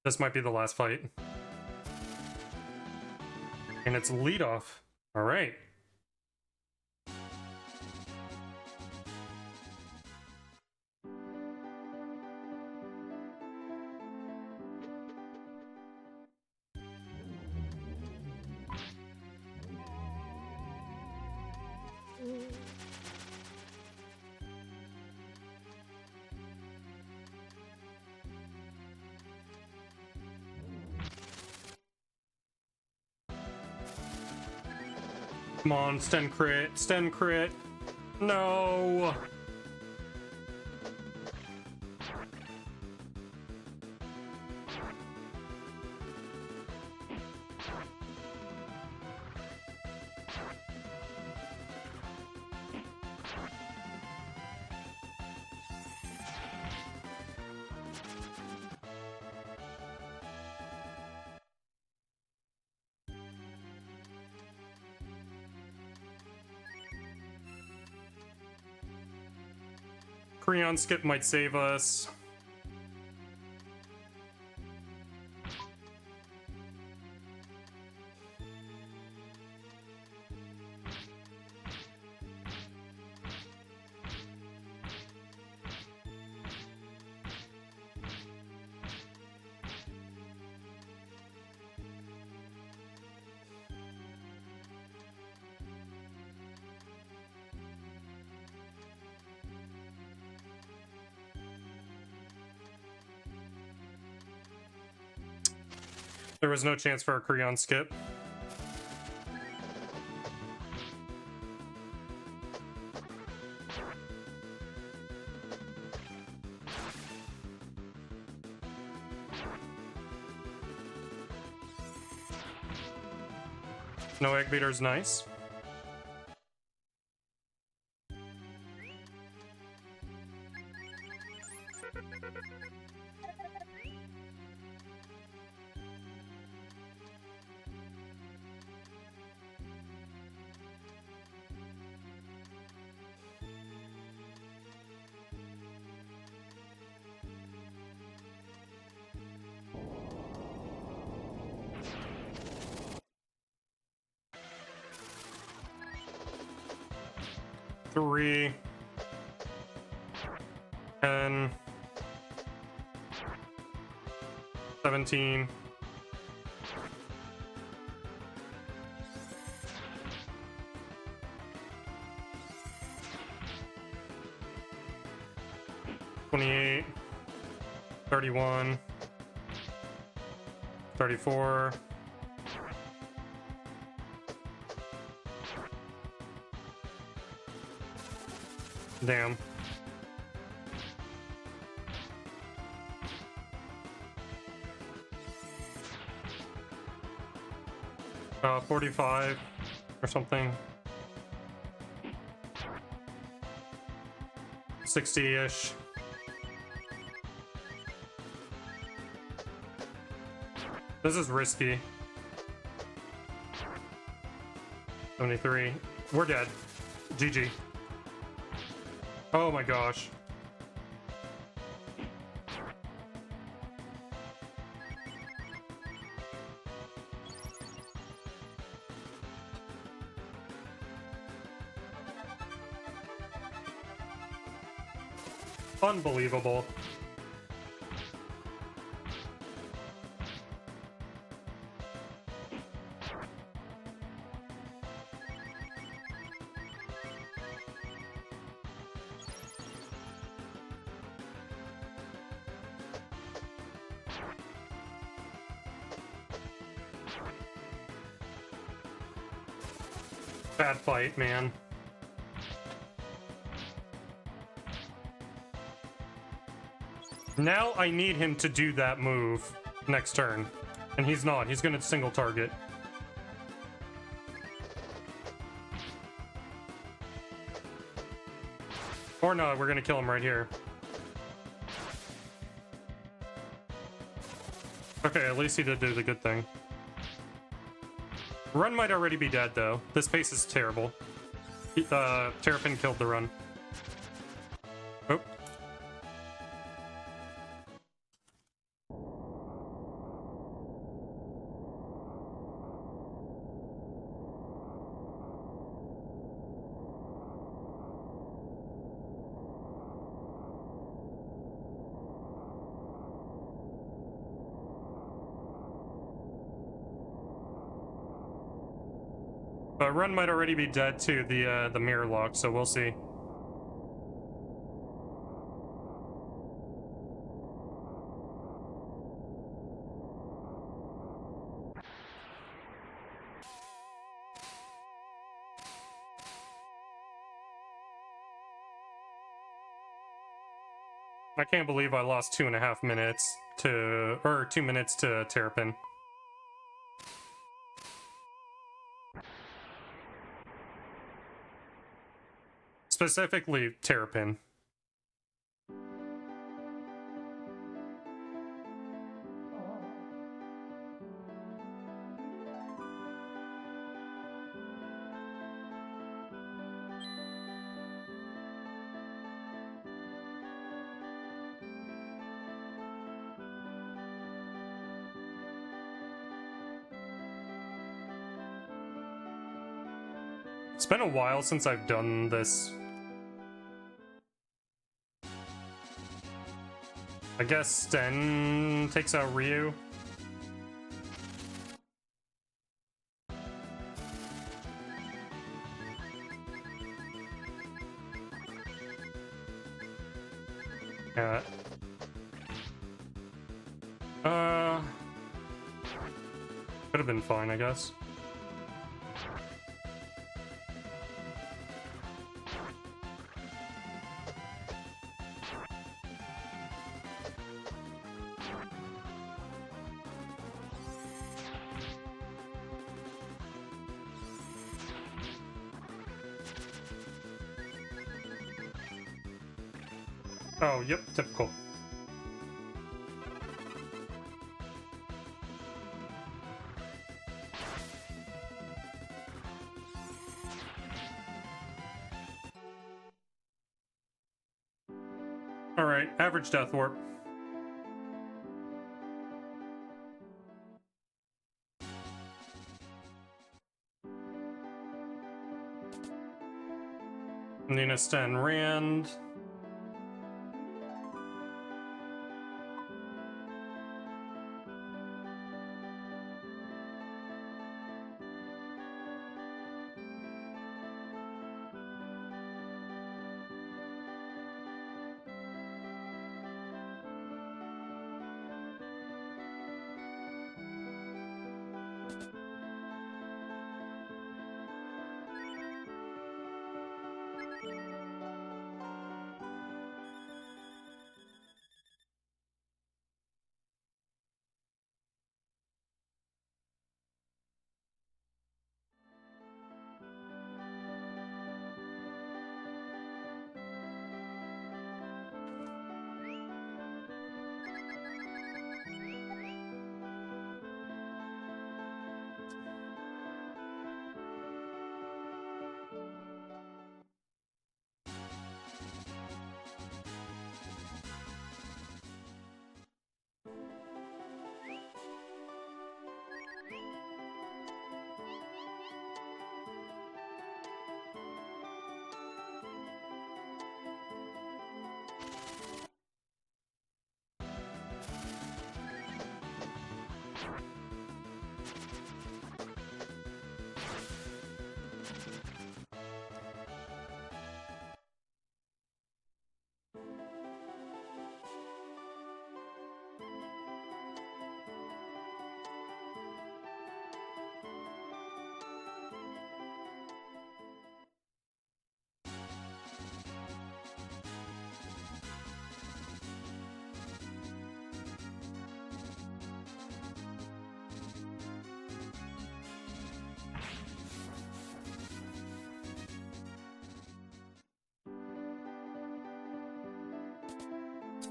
This might be the last fight. And it's lead off. All right. Come on, Sten crit. Sten crit. No. Creon skip might save us. There was no chance for a Creon skip. No egg beater's nice. Three, 10, 17, 28, 31, 34, 35, Damn. 45 or something. 60-ish. This is risky. 73. We're dead. GG. Oh my gosh. Unbelievable. Bad fight, man. Now I need him to do that move next turn. And he's not. He's gonna single target. Or not, we're gonna kill him right here. Okay, at least he did do the good thing. Run might already be dead, though. This pace is terrible. Terrapin killed the run. Oh. Run might already be dead to the mirror lock, so we'll see. I can't believe I lost 2.5 minutes to, or 2 minutes to Terrapin. Specifically, Terrapin. It's been a while since I've done this. I guess Sten takes out Ryu. Yeah. Could have been fine, I guess. Oh, yep, typical. Alright, average death warp. Nina Sten Rand.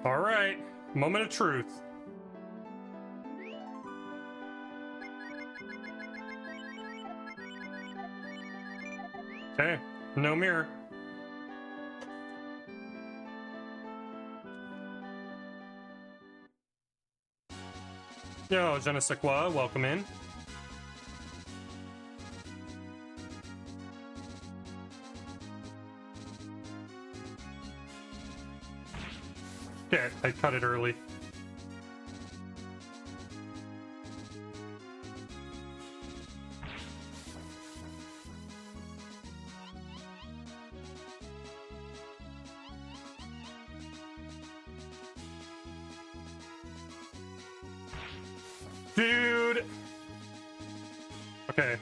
Alright, moment of truth. Okay, no mirror. Yo, je ne sais quoi, welcome in. Yeah, I cut it early. Dude! Okay.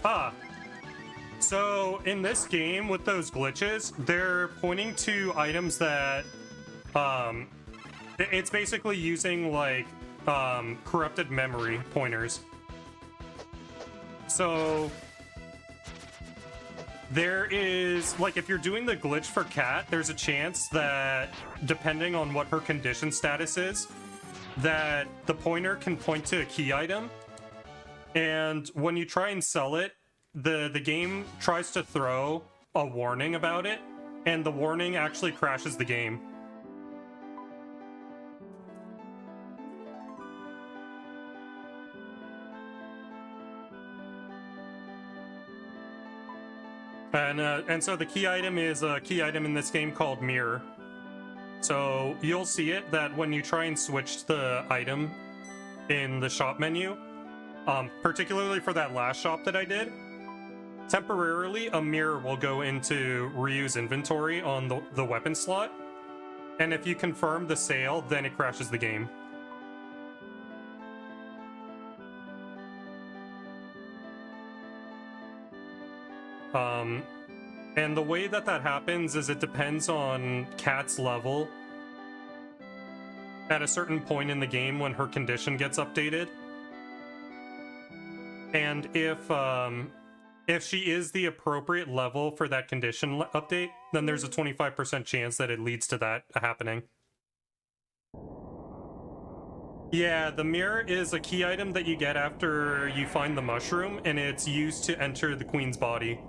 Ah. So, in this game, with those glitches, they're pointing to items that, it's basically using, like, corrupted memory pointers. So, there is, like, if you're doing the glitch for Kat, there's a chance that, depending on what her condition status is, that the pointer can point to a key item. And when you try and sell it, the game tries to throw a warning about it, and the warning actually crashes the game. And so the key item is a key item in this game called Mirror. So you'll see it that when you try and switch the item in the shop menu, particularly for that last shop that I did, temporarily a mirror will go into Ryu's inventory on the weapon slot, and if you confirm the sale, then it crashes the game. And the way that happens is it depends on Kat's level at a certain point in the game when her condition gets updated. And if she is the appropriate level for that condition update, then there's a 25% chance that it leads to that happening. Yeah, the mirror is a key item that you get after you find the mushroom, and it's used to enter the queen's body.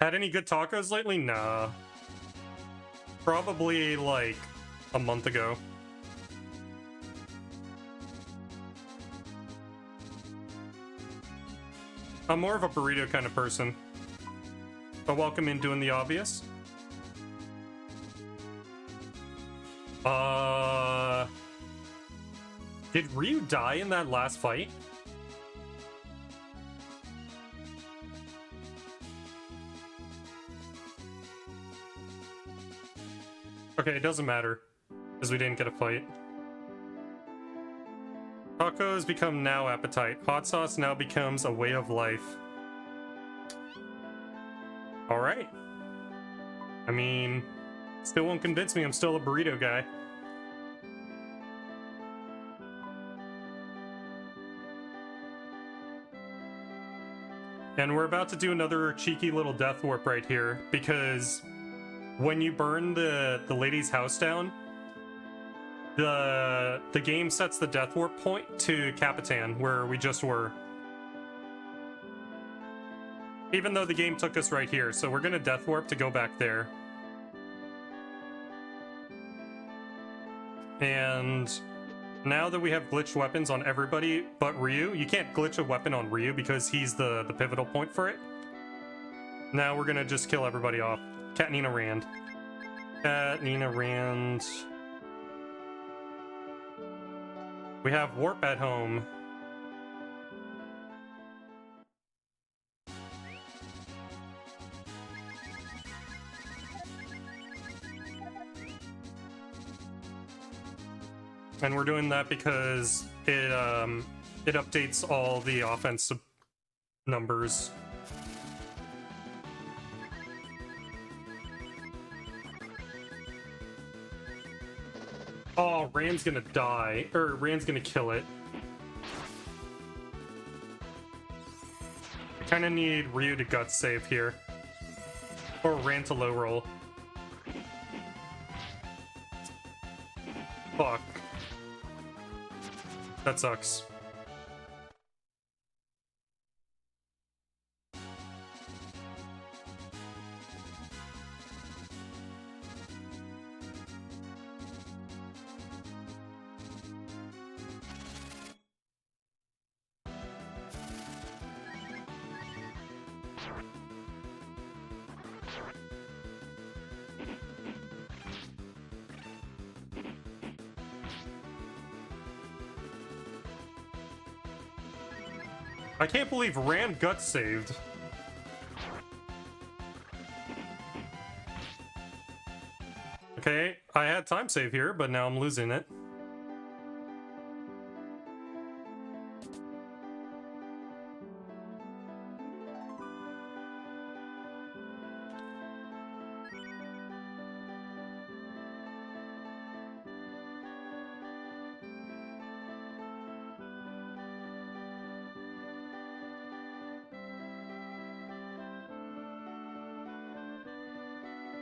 Had any good tacos lately? Nah. Probably, like, a month ago. I'm more of a burrito kind of person. But welcome in doing the obvious. Did Ryu die in that last fight? Okay, it doesn't matter, because we didn't get a fight. Tacos become now appetite. Hot sauce now becomes a way of life. Alright. I mean, still won't convince me I'm still a burrito guy. And we're about to do another cheeky little death warp right here, because when you burn the lady's house down, the game sets the death warp point to Capitan, where we just were. Even though the game took us right here, so we're gonna death warp to go back there. And now that we have glitched weapons on everybody but Ryu, you can't glitch a weapon on Ryu because he's the pivotal point for it. Now we're gonna just kill everybody off. Cat Nina Rand. Cat Nina Rand. We have Warp at home. And we're doing that because it updates all the offensive numbers. Oh, Rand's gonna die. Or Rand's gonna kill it. I kinda need Ryu to gut save here. Or Rand to low roll. Fuck. That sucks. I can't believe Rand gut saved. Okay, I had time save here, but now I'm losing it.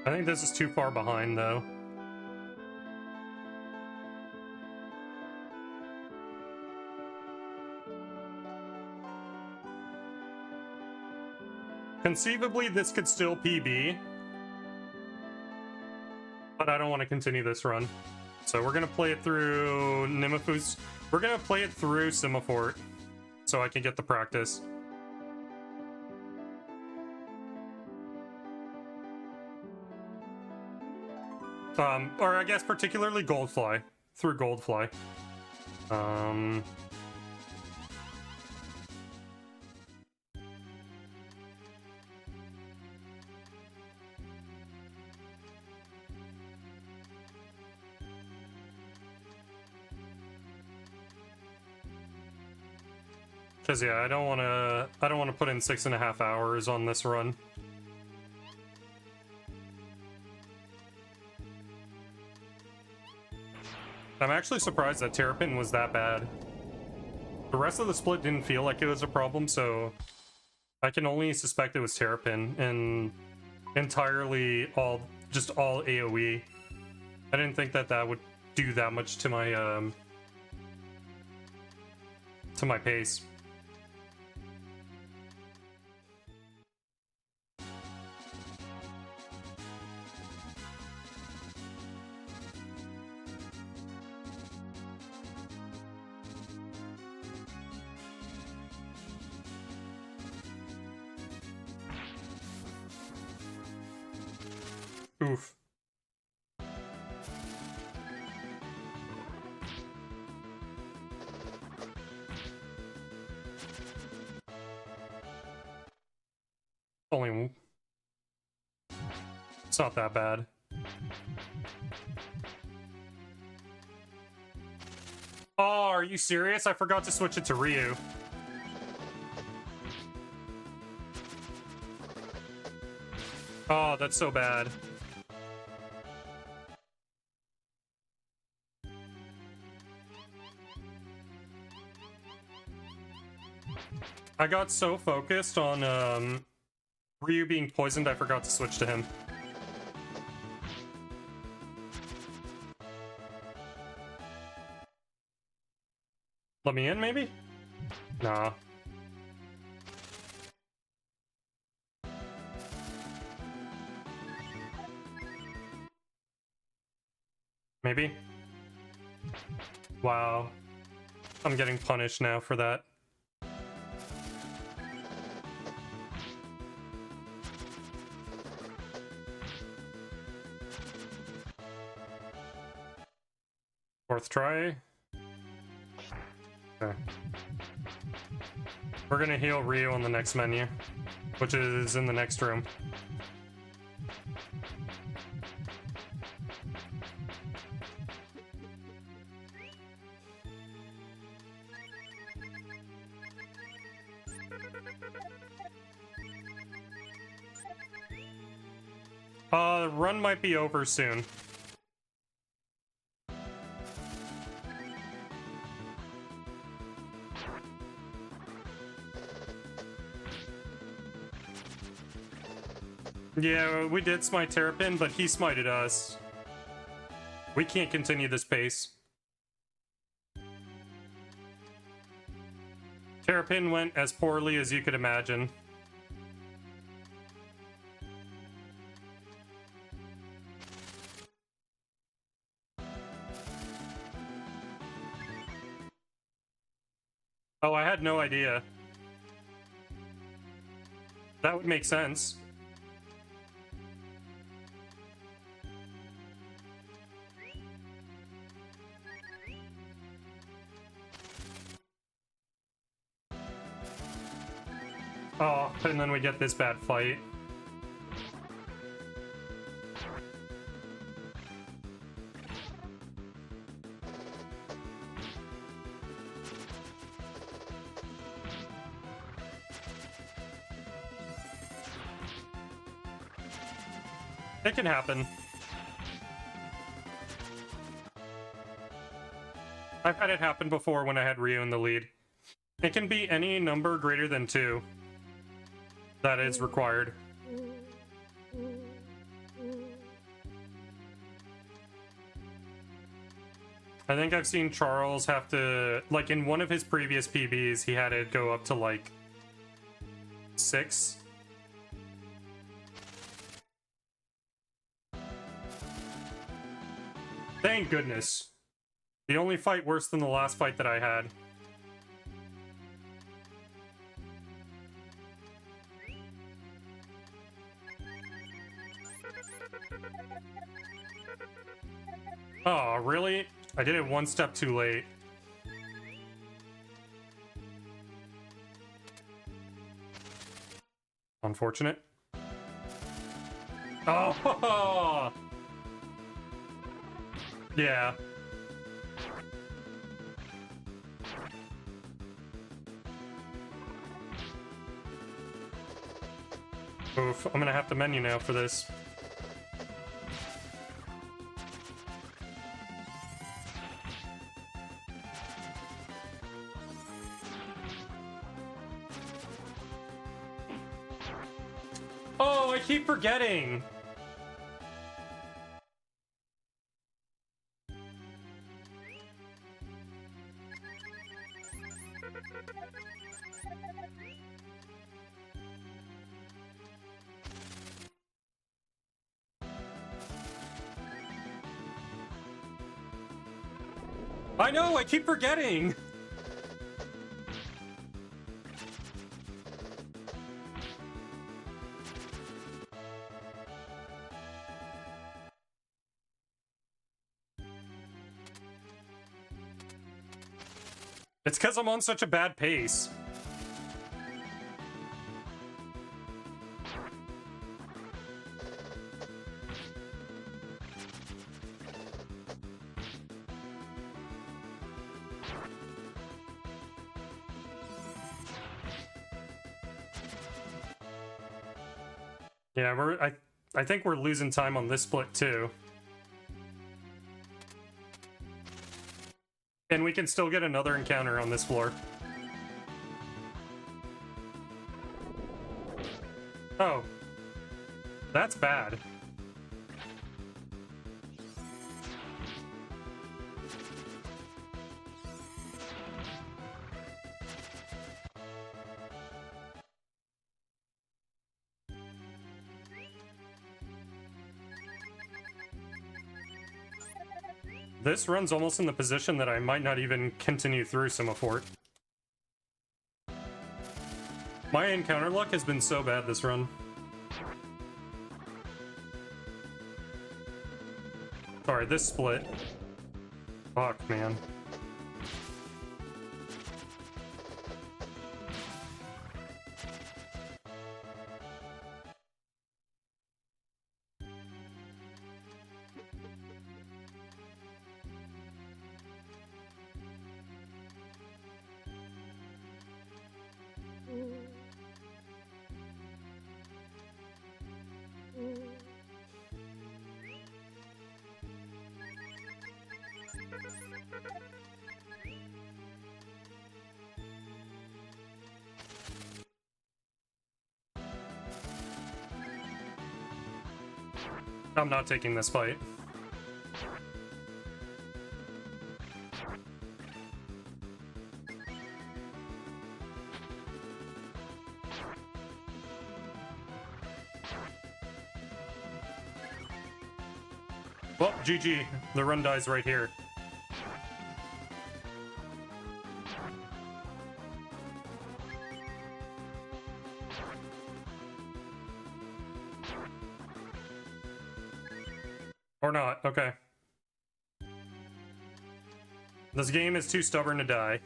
I think this is too far behind, though. Conceivably, this could still PB. But I don't want to continue this run. So we're going to play it through Nimafus. We're going to play it through Simafort. So I can get the practice. Or I guess particularly Goldfly. Through Goldfly. Cause yeah, I don't wanna put in 6.5 hours on this run. I'm actually surprised that Terrapin was that bad. The rest of the split didn't feel like it was a problem, so I can only suspect it was Terrapin and entirely just all AoE. I didn't think that that would do that much to my pace. Oof. Only... It's not that bad. Oh, are you serious? I forgot to switch it to Ryu. Oh, that's so bad. I got so focused on Ryu being poisoned, I forgot to switch to him. Let me in, maybe? Nah. Maybe? Wow. I'm getting punished now for that. Fourth try. Okay. We're gonna heal Ryu on the next menu, which is in the next room. Run might be over soon. Yeah, we did smite Terrapin, but he smited us. We can't continue this pace. Terrapin went as poorly as you could imagine. Oh, I had no idea. That would make sense. Oh, and then we get this bad fight. It can happen. I've had it happen before when I had Ryu in the lead. It can be any number greater than 2 that is required. I think I've seen Charles have to, like in one of his previous PBs, he had it go up to like 6. Thank goodness. The only fight worse than the last fight that I had. Oh, really? I did it one step too late. Unfortunate. Oh! Yeah. Oof, I'm gonna have to menu now for this. Oh, I keep forgetting! I know, I keep forgetting! It's because I'm on such a bad pace. Yeah, I think we're losing time on this split too. And we can still get another encounter on this floor. Oh. That's bad. This run's almost in the position that I might not even continue through Semaphore. My encounter luck has been so bad this run. Sorry, this split. Fuck, man. I'm not taking this fight. Well, GG. The run dies right here. Or not, okay. This game is too stubborn to die.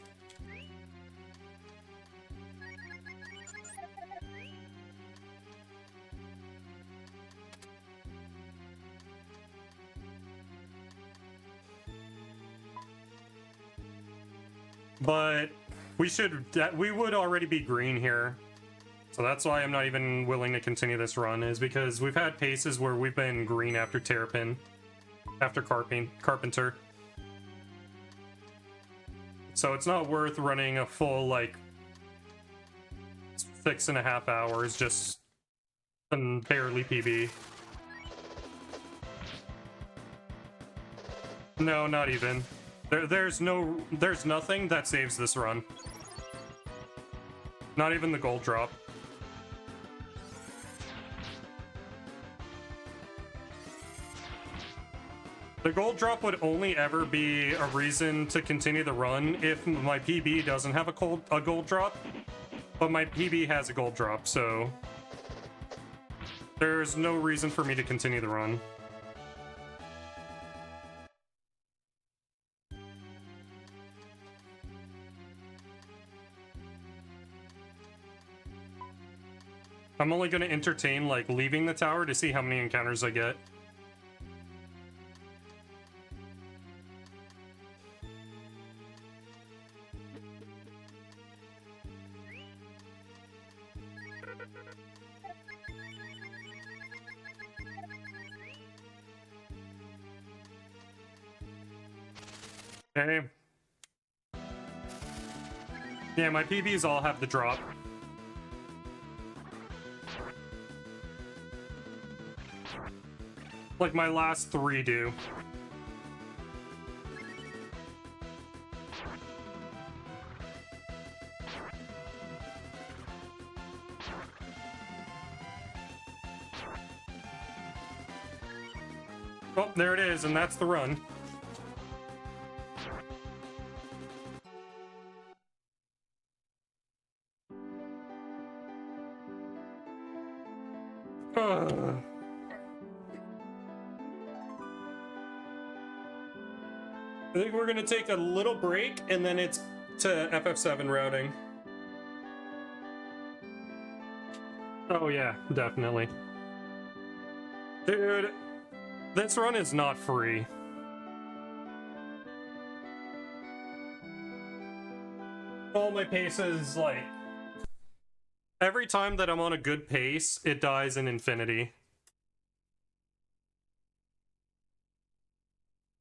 But we would already be green here. So that's why I'm not even willing to continue this run, is because we've had paces where we've been green after Terrapin, after Carpenter. So it's not worth running a full, like, 6.5 hours just and barely PB. No, not even. There's nothing that saves this run. Not even the gold drop. The gold drop would only ever be a reason to continue the run if my PB doesn't have a gold drop, but my PB has a gold drop, so there's no reason for me to continue the run. I'm only going to entertain, like, leaving the tower to see how many encounters I get. Okay. Yeah, my PBs all have the drop. Like my last 3 do. Oh, there it is, and that's the run. I think we're gonna take a little break, and then it's to FF7 routing. Oh yeah, definitely. Dude, this run is not free. All my paces, like, every time that I'm on a good pace, it dies in infinity.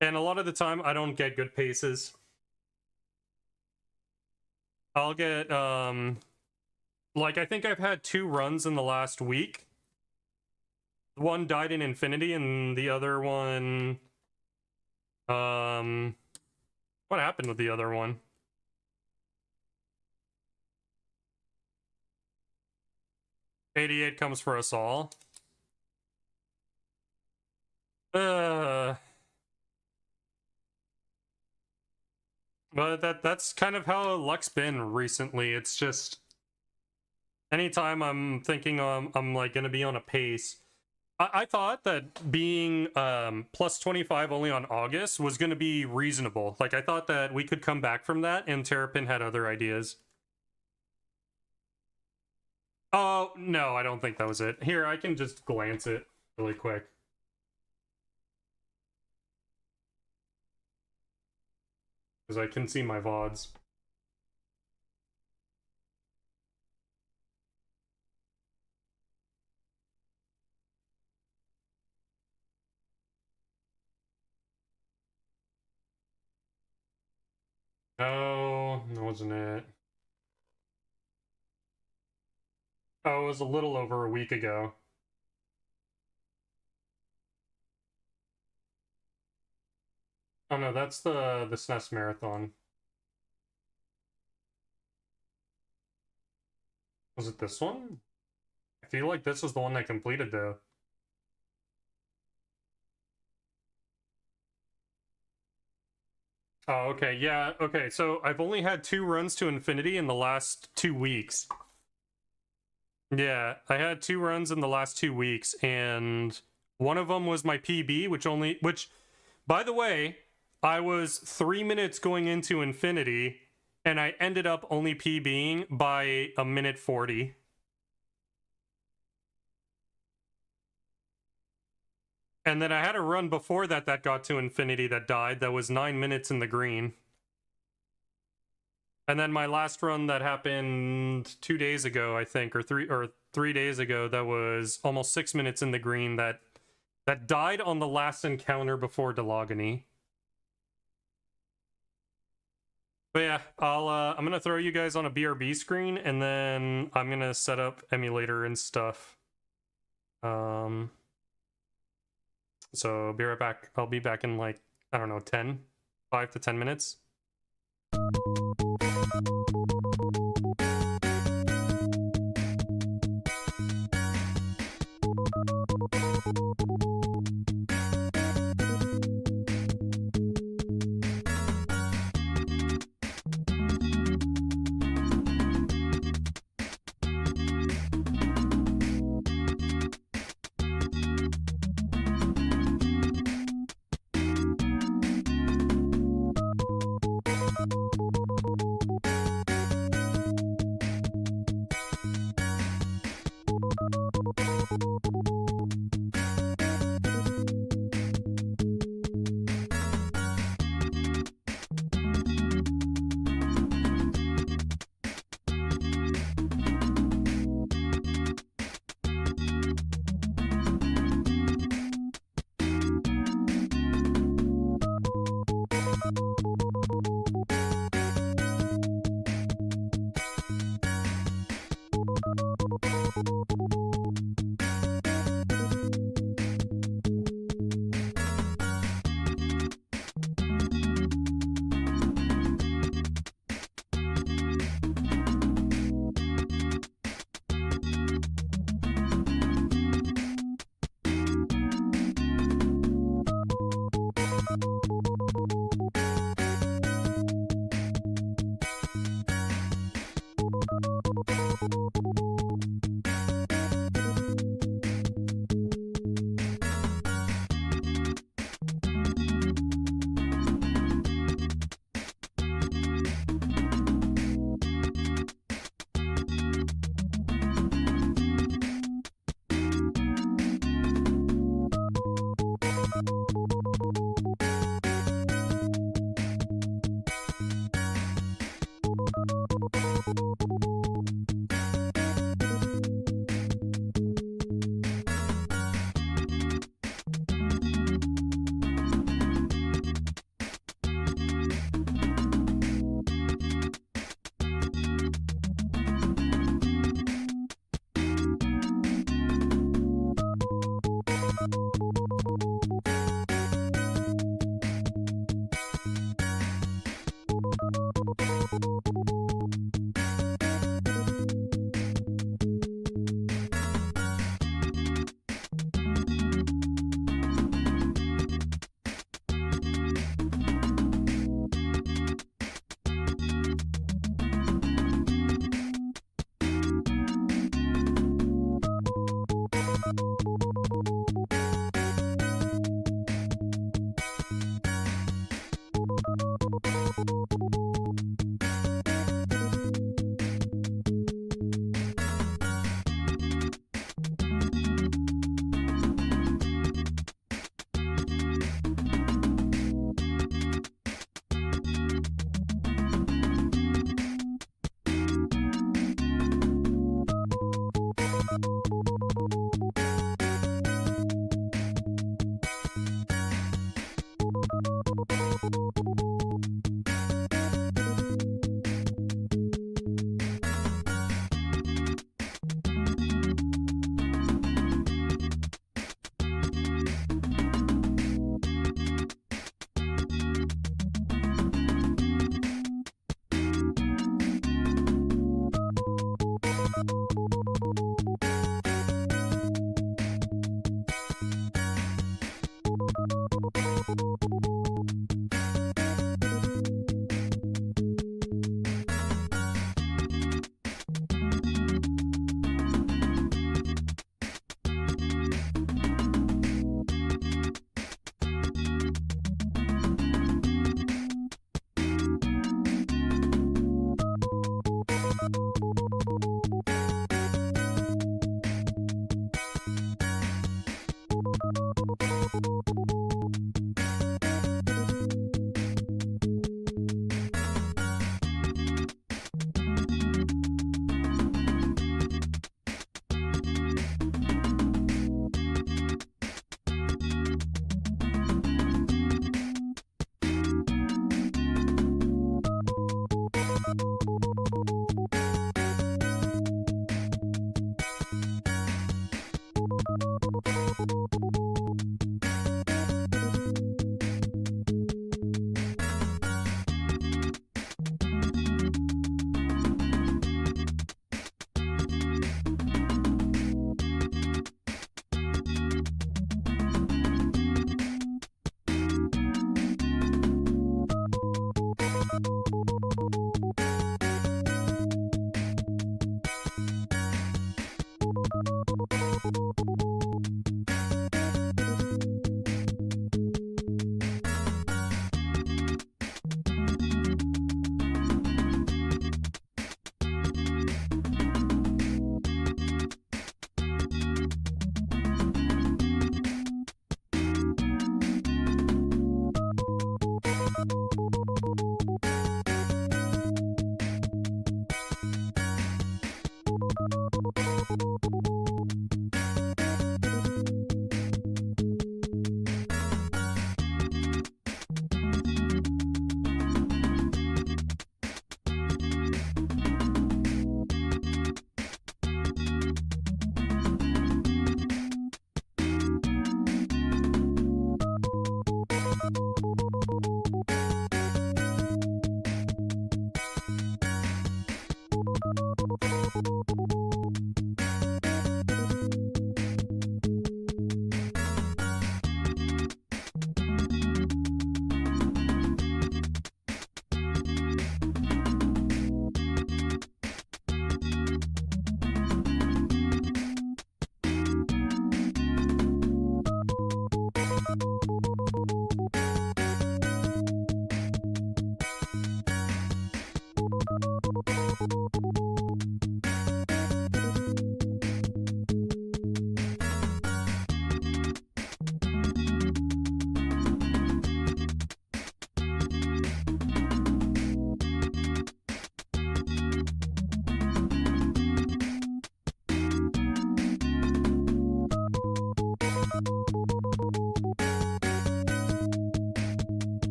And a lot of the time, I don't get good paces. I'll get, like, I think I've had 2 runs in the last week. One died in infinity, and the other one... what happened with the other one? '88 comes for us all. But that's kind of how luck's been recently. It's just anytime I'm thinking I'm like gonna be on a pace. I thought that being plus 25 only on August was gonna be reasonable. Like, I thought that we could come back from that, and Terrapin had other ideas. Oh, no, I don't think that was it. Here, I can just glance it really quick. Because I can see my VODs. No, that wasn't it. Oh, it was a little over a week ago. Oh no, that's the SNES Marathon. Was it this one? I feel like this was the one I completed though. Oh, okay, yeah, okay, so I've only had 2 runs to infinity in the last 2 weeks. Yeah, I had 2 runs in the last 2 weeks, and one of them was my PB, which, by the way, I was 3 minutes going into infinity, and I ended up only PBing by 1:40. And then I had a run before that got to infinity that died, that was 9 minutes in the green. And then my last run that happened 2 days ago, I think, or 3 days ago, that was almost 6 minutes in the green, that died on the last encounter before Delogony. But yeah, I'm gonna throw you guys on a BRB screen, and then I'm gonna set up emulator and stuff. So be right back. I'll be back in like, I don't know, 5 to 10 minutes.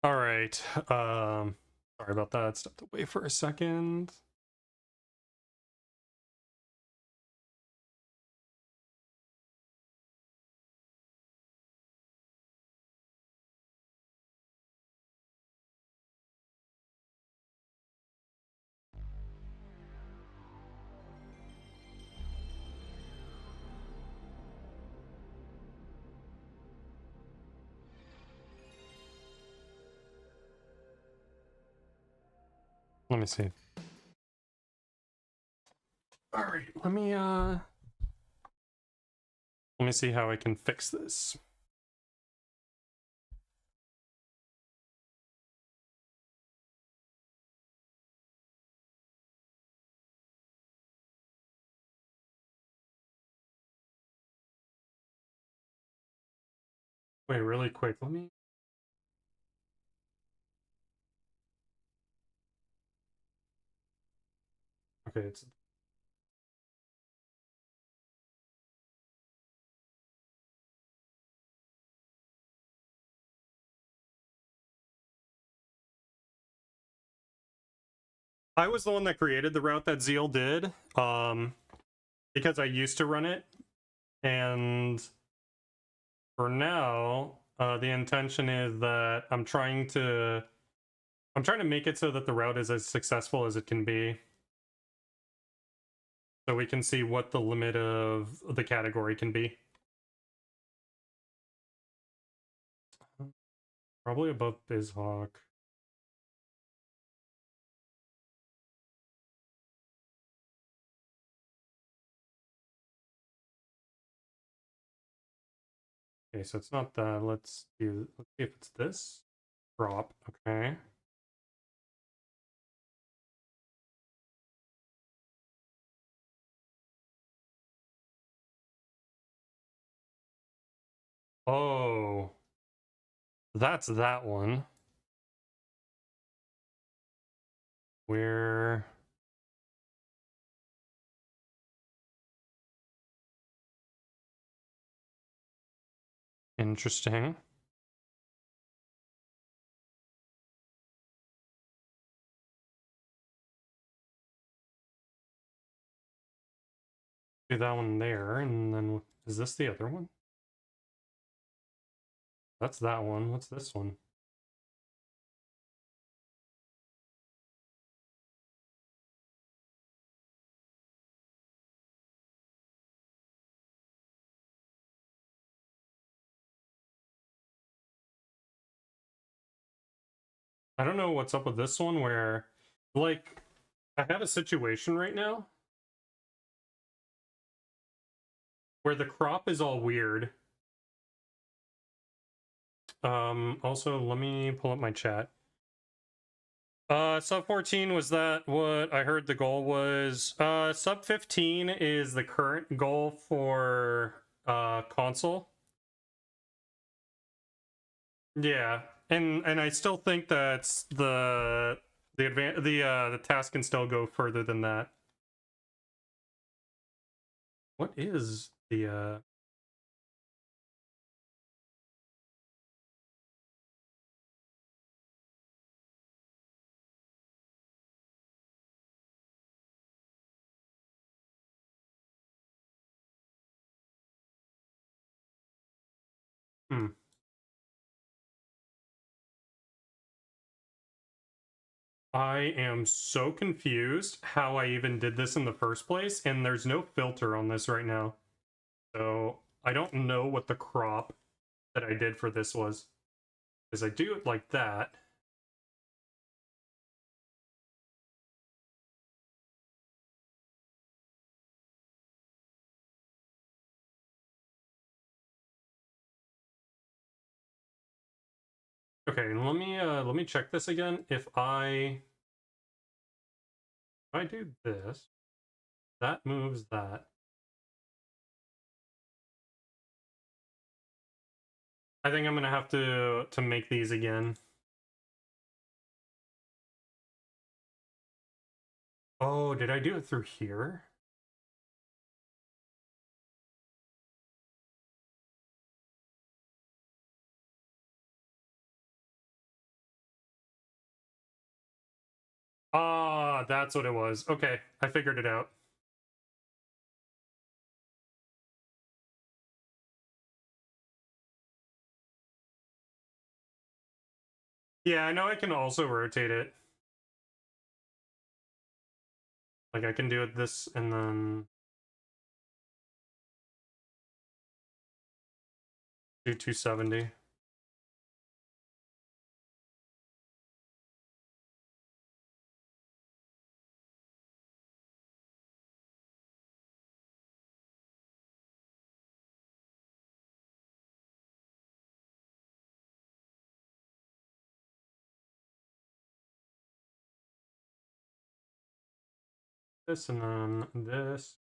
All right. Sorry about that. Stepped away for a second. Let me see. All right, let me see how I can fix this. Wait, really quick, let me... Okay, it's... I was the one that created the route that Zeal did, because I used to run it, and for now, the intention is that I'm trying to make it so that the route is as successful as it can be. So we can see what the limit of the category can be. Probably above BizHawk. Okay, so it's not that. Let's see if it's this. Drop, okay. Oh, that's that one. Where... Interesting. Do that one there, and then is this the other one? That's that one. What's this one? I don't know what's up with this one where, like, I have a situation right now where the crop is all weird. Also, let me pull up my chat. Sub 14, was that what I heard the goal was? Sub 15 is the current goal for console. Yeah, and I still think that the task can still go further than that. What is the I am so confused how I even did this in the first place, and there's no filter on this right now. So I don't know what the crop that I did for this was. Because I do it like that. Okay, let me check this again. If I do this, that moves that. I think I'm gonna have to make these again. Oh, did I do it through here? Ah, that's what it was. Okay, I figured it out. Yeah, I know I can also rotate it. Like, I can do it this and then do 270. This and then this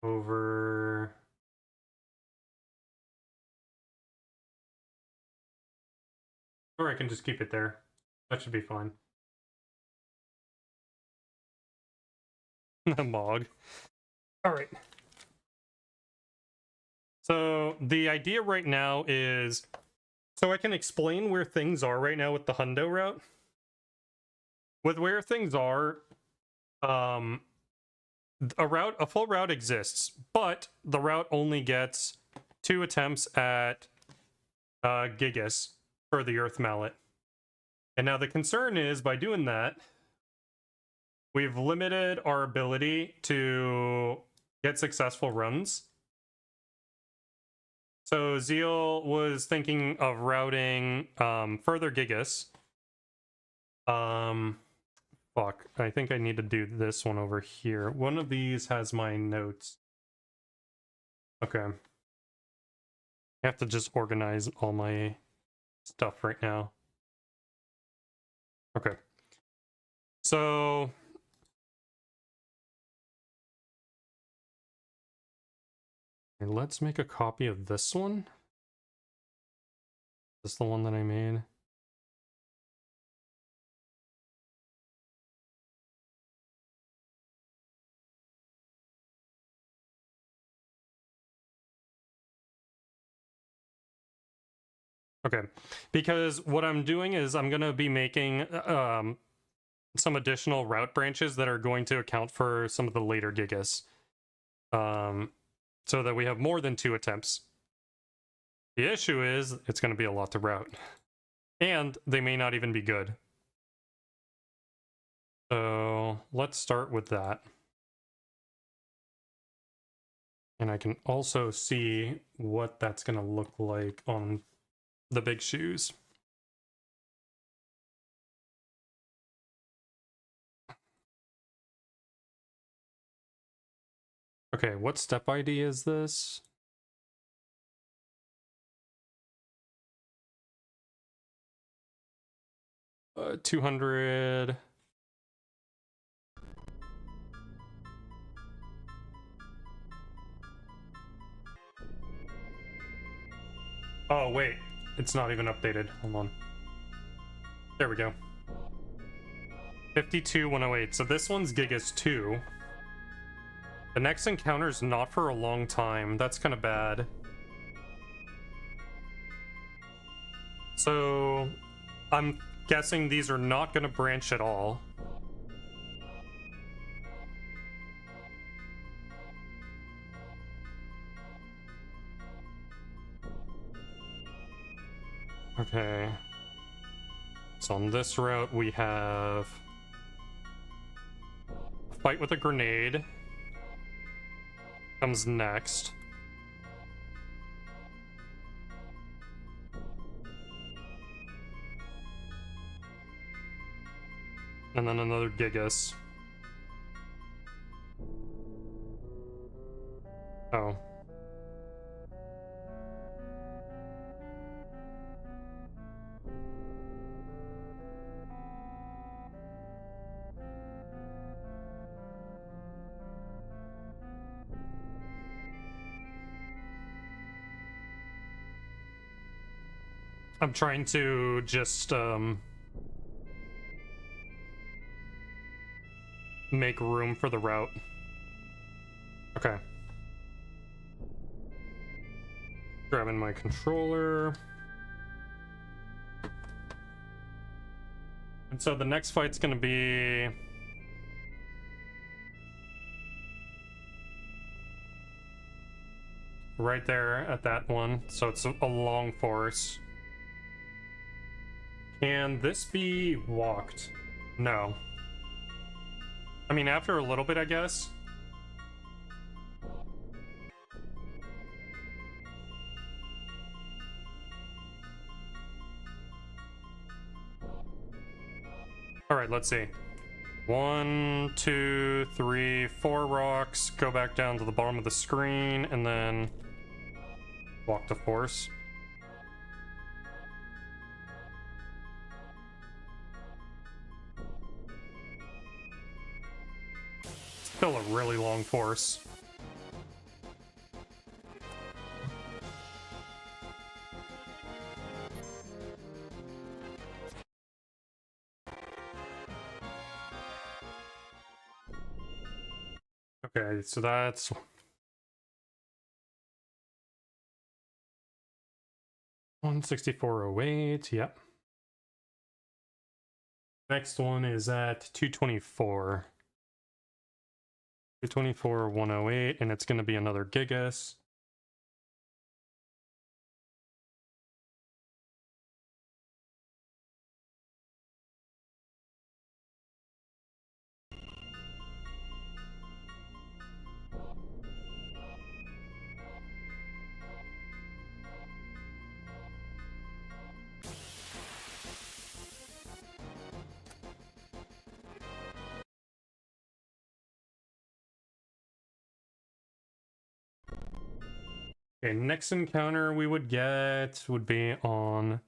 over. Or I can just keep it there. That should be fine. Mog. Alright. So the idea right now is, so I can explain where things are right now with the hundo route. With where things are, a full route exists, but the route only gets 2 attempts at Gigas for the Earth Mallet. And now the concern is, by doing that, we've limited our ability to get successful runs. So Zeal was thinking of routing further Gigas. Fuck, I think I need to do this one over here. One of these has my notes. Okay. I have to just organize all my stuff right now. Okay. So let's make a copy of this one. Is this the one that I made? Okay, because what I'm doing is I'm going to be making some additional route branches that are going to account for some of the later Gigas. So that we have more than 2 attempts. The issue is it's going to be a lot to route. And they may not even be good. So let's start with that. And I can also see what that's going to look like on the big shoes. Okay, what step ID is this? Uh, 200. Oh, wait. It's not even updated. Hold on. There we go. 52,108. So this one's Gigas 2. The next encounter's not for a long time. That's kind of bad. So I'm guessing these are not going to branch at all. Okay. So on this route, we have a fight with a grenade. Comes next. And then another Gigas. Oh. I'm trying to just make room for the route. Okay. Grabbing my controller. And so the next fight's gonna be right there at that one, so it's a long force. Can this be walked? No. I mean, after a little bit, I guess. All right, let's see. 1, 2, 3, 4 rocks, go back down to the bottom of the screen, and then walk the force. Still a really long force. Okay, so that's 164.08, yep. Next one is at 224. 224.108, and it's going to be another Gigas. Okay, next encounter we would get would be on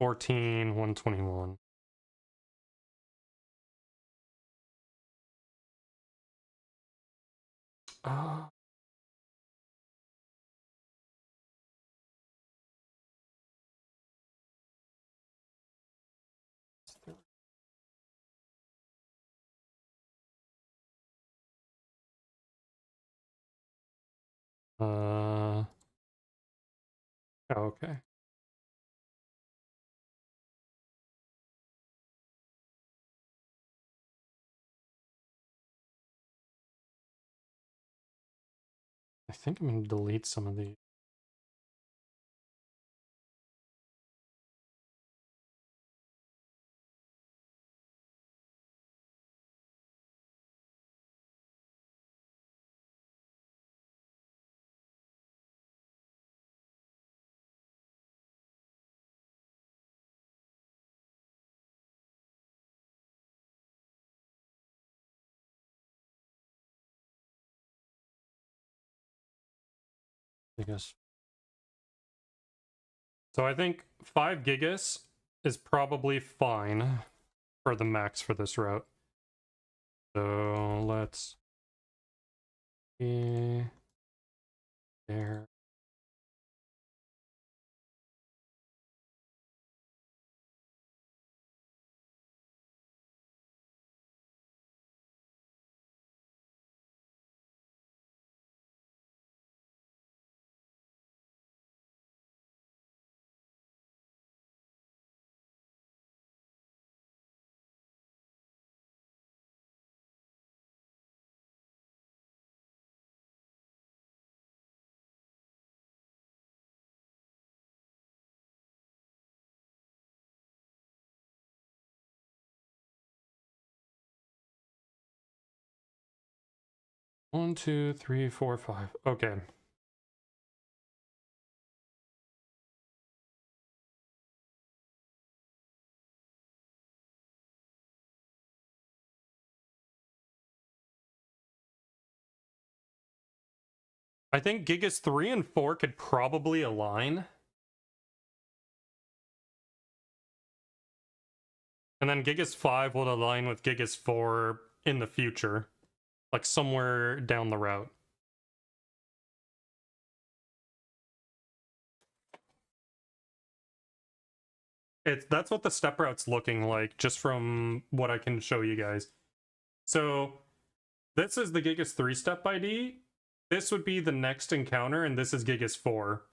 14.121. Okay. I think I'm going to delete some of these. I guess. So I think 5 gigas is probably fine for the max for this route. So let's see there. One, two, three, four, five. Okay. I think Gigas 3 and 4 could probably align. And then Gigas 5 will align with Gigas 4 in the future. Like somewhere down the route. That's what the step route's looking like, just from what I can show you guys. So this is the Gigas 3 step ID. This would be the next encounter, and this is Gigas 4.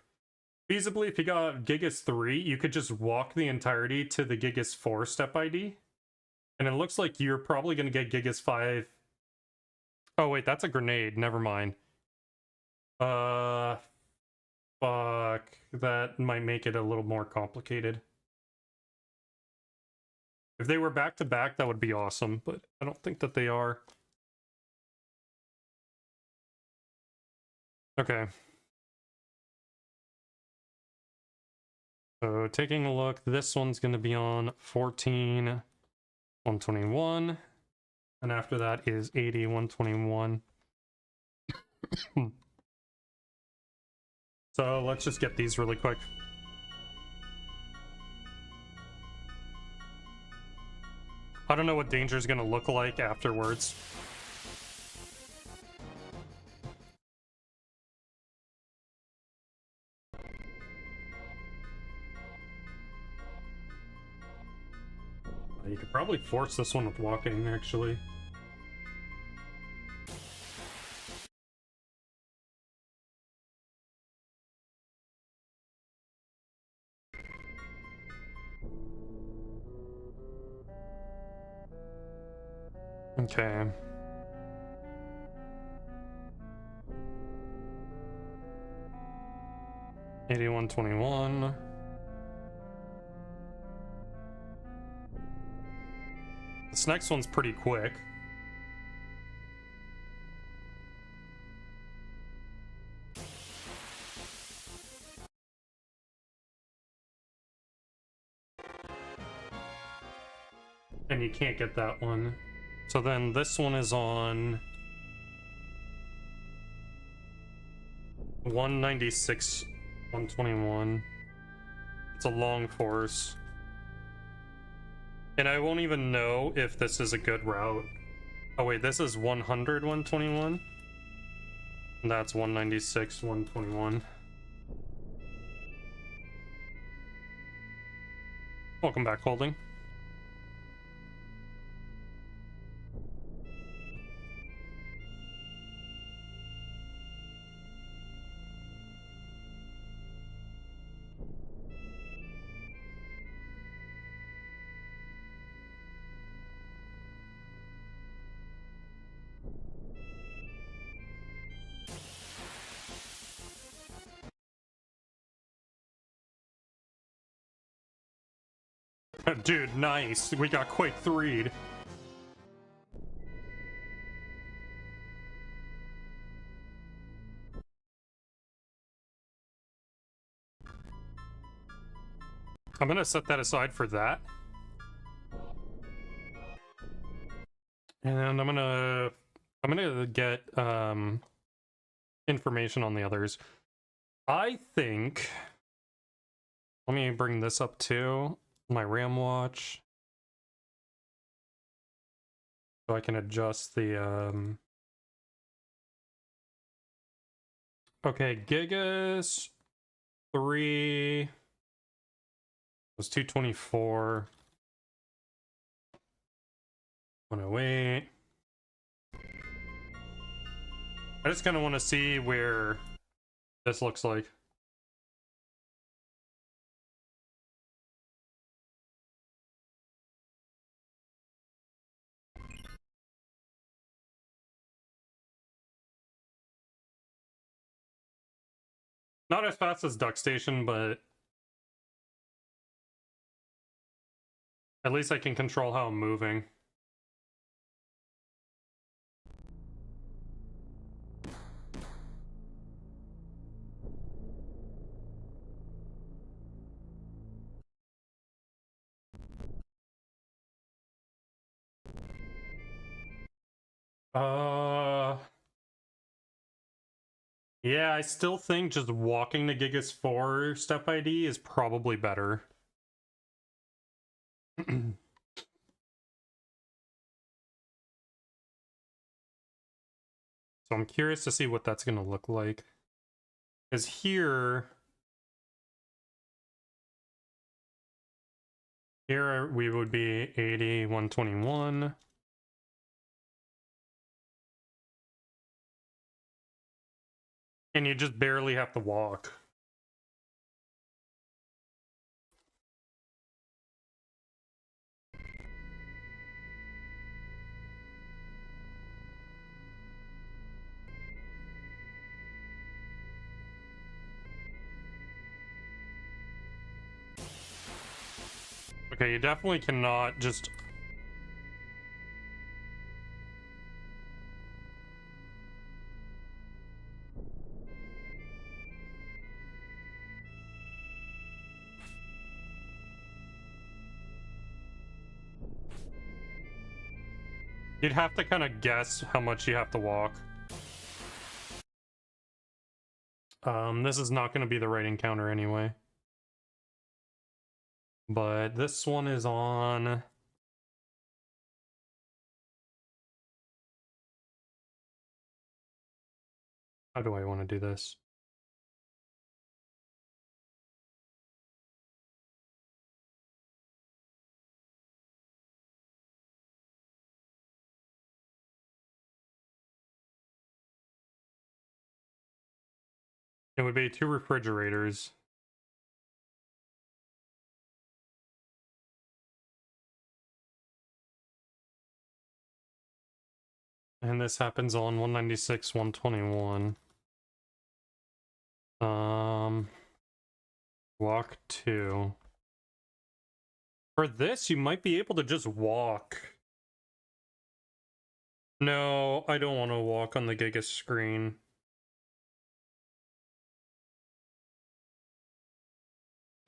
Feasibly, if you got Gigas 3, you could just walk the entirety to the Gigas 4 step ID. And it looks like you're probably going to get Gigas 5. Oh, wait, that's a grenade. Never mind. Fuck. That might make it a little more complicated. If they were back to back, that would be awesome, but I don't think that they are. Okay. So taking a look, this one's going to be on 14, 121. And after that is 80, 121. So let's just get these really quick. I don't know what danger is going to look like afterwards. You could probably force this one with walking, actually. Okay. $81, $21. This next one's pretty quick. And you can't get that one. So then this one is on 196, 121. It's a long force. And I won't even know if this is a good route. Oh wait, this is 100, 121? And that's 196, 121. Welcome back, Holding. Dude, nice. We got Quake 3'd. I'm gonna set that aside for that. And I'm gonna get information on the others. I think, let me bring this up too, my RAM watch, so I can adjust the okay, Gigas 3 was 224. 108. I just kind of want to see where this looks like. Not as fast as Duck Station, but at least I can control how I'm moving. Yeah, I still think just walking to Gigas 4 step ID is probably better. So I'm curious to see what that's going to look like. Because here we would be 80, 121. And you just barely have to walk. Okay, you definitely cannot just... You'd have to kind of guess how much you have to walk. This is not going to be the right encounter anyway. But this one is on... How do I want to do this? It would be 2 refrigerators. And this happens on 196, 121. Walk 2. For this, you might be able to just walk. No, I don't want to walk on the Giga screen.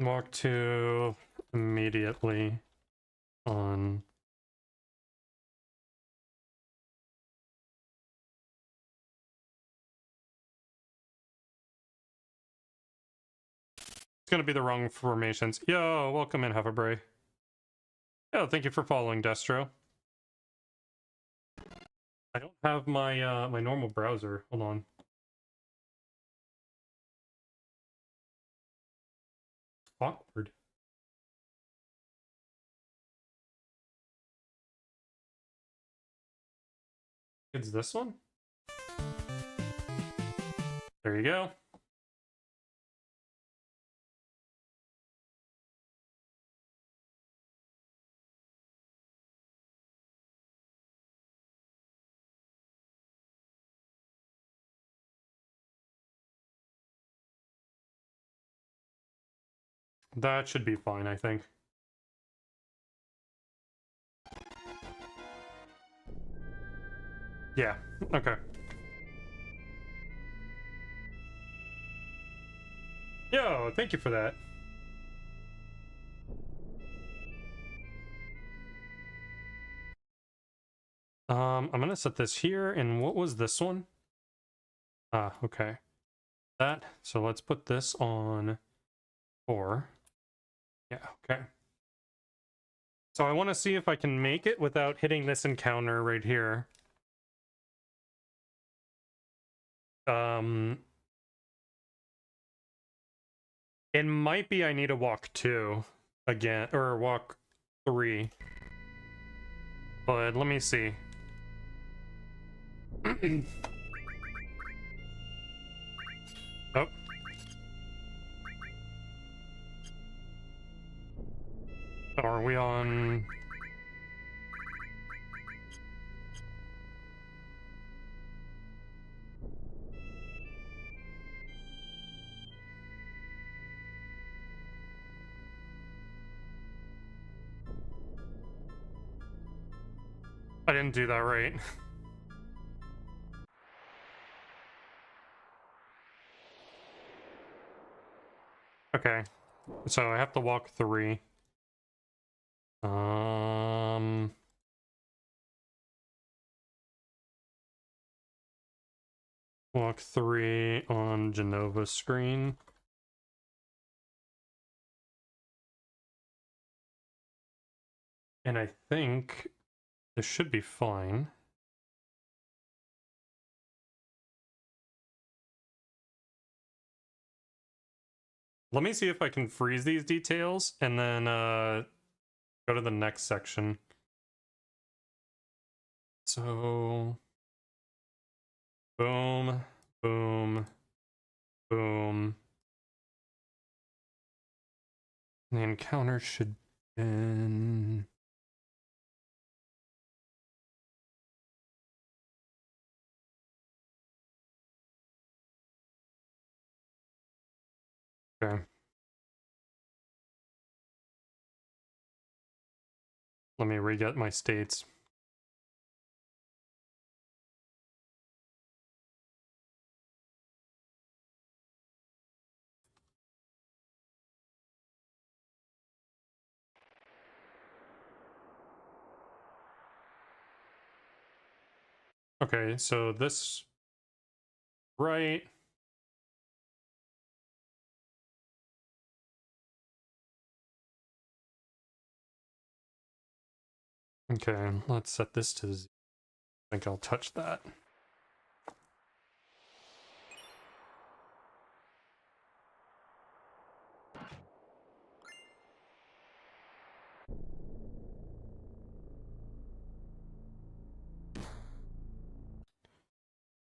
Walk 2 immediately on... It's gonna be the wrong formations. Yo, welcome in, Hoverbray. Oh, thank you for following, Destro. I don't have my my normal browser. Hold on. Awkward. It's this one? There you go. That should be fine, I think. Yeah, okay. Yo, thank you for that. I'm gonna set this here, and what was this one? Ah, okay. That, so let's put this on 4. Yeah, okay. So I want to see if I can make it without hitting this encounter right here. It might be I need to walk 2 again, or walk 3. But let me see. Oh. Are we on... I didn't do that right. Okay. So I have to walk 3. Walk 3 on Genova's screen. And I think this should be fine. Let me see if I can freeze these details and then go to the next section. So, boom, boom, boom. The encounter should end. Okay. Let me re-get my states. Okay, so this right. Okay, let's set this to 0. I think I'll touch that.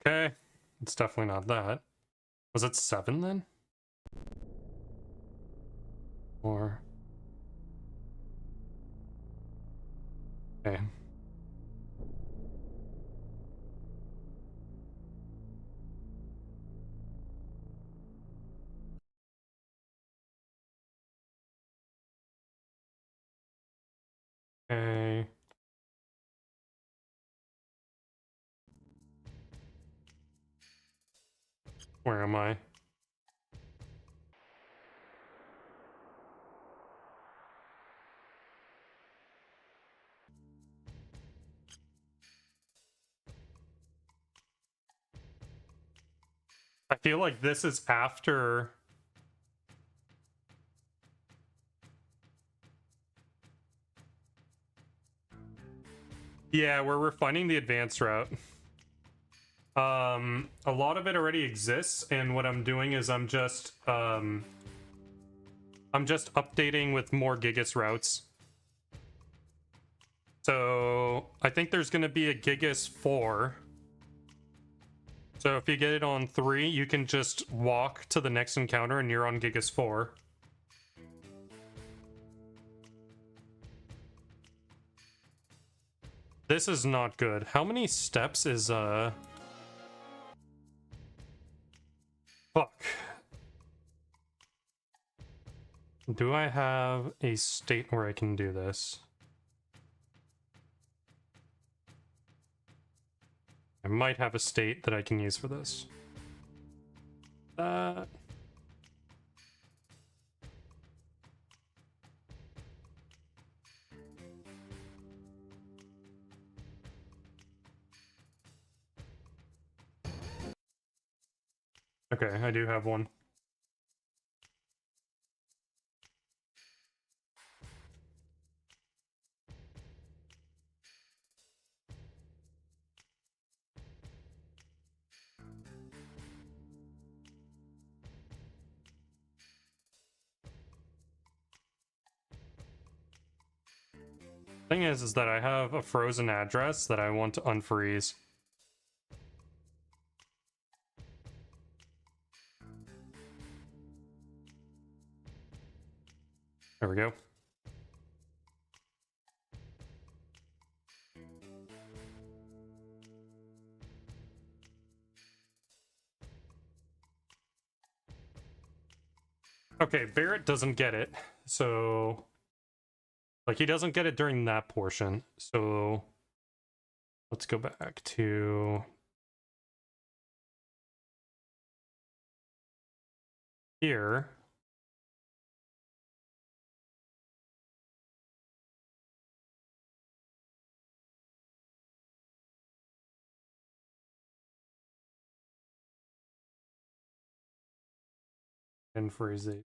Okay, it's definitely not that. Was it 7 then? Or... okay. Okay. Where am I? I feel like this is after... yeah, we're refining the advanced route. A lot of it already exists, and what I'm doing is I'm just updating with more Gigas routes. So I think there's going to be a Gigas 4. So if you get it on 3, you can just walk to the next encounter and you're on Gigas 4. This is not good. How many steps is fuck. Do I have a state where I can do this? I might have a state that I can use for this. Okay, I do have one. Thing is that I have a frozen address that I want to unfreeze. There we go. Okay, Barrett doesn't get it, so... like, he doesn't get it during that portion, so... let's go back to... here. And freeze it.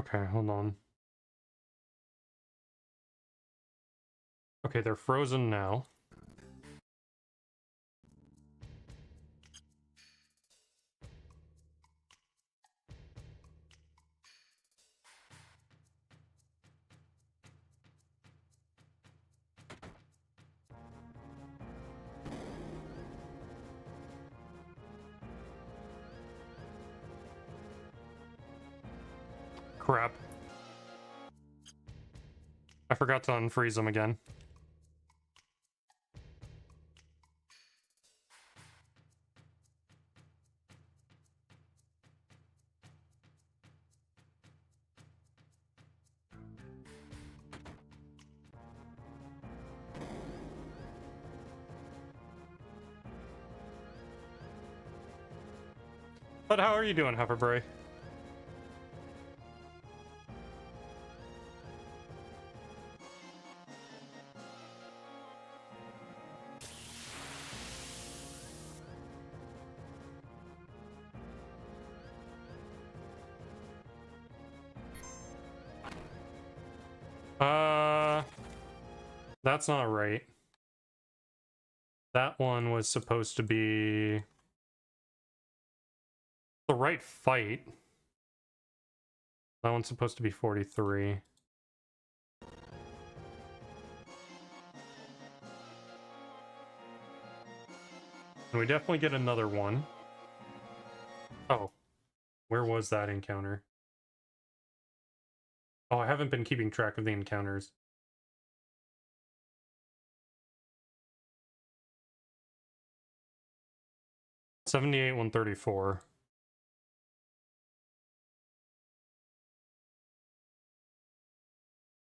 Okay, hold on. Okay, they're frozen now. Crap. I forgot to unfreeze them again. But how are you doing, Hoverbrae? That's not right. That one was supposed to be the right fight. That one's supposed to be 43. And we definitely get another one. Oh, where was that encounter? Oh, I haven't been keeping track of the encounters. $78, $134.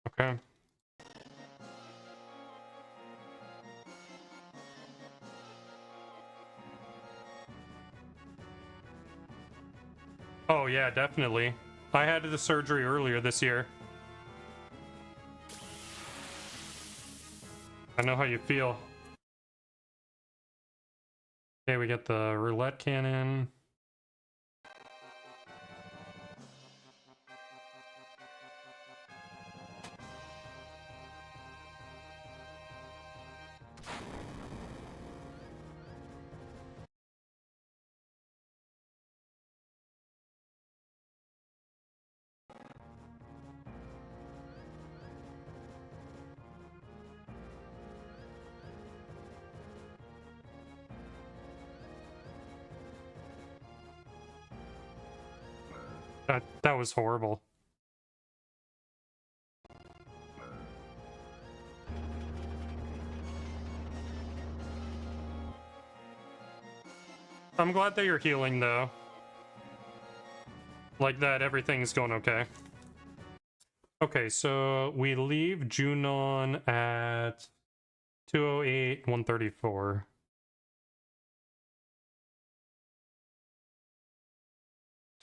Okay. Oh yeah, definitely. I had the surgery earlier this year. I know how you feel. Okay, we get the roulette cannon. That was horrible. I'm glad that you're healing, though. Like that, everything's going okay. Okay, so we leave Junon at 208, 134.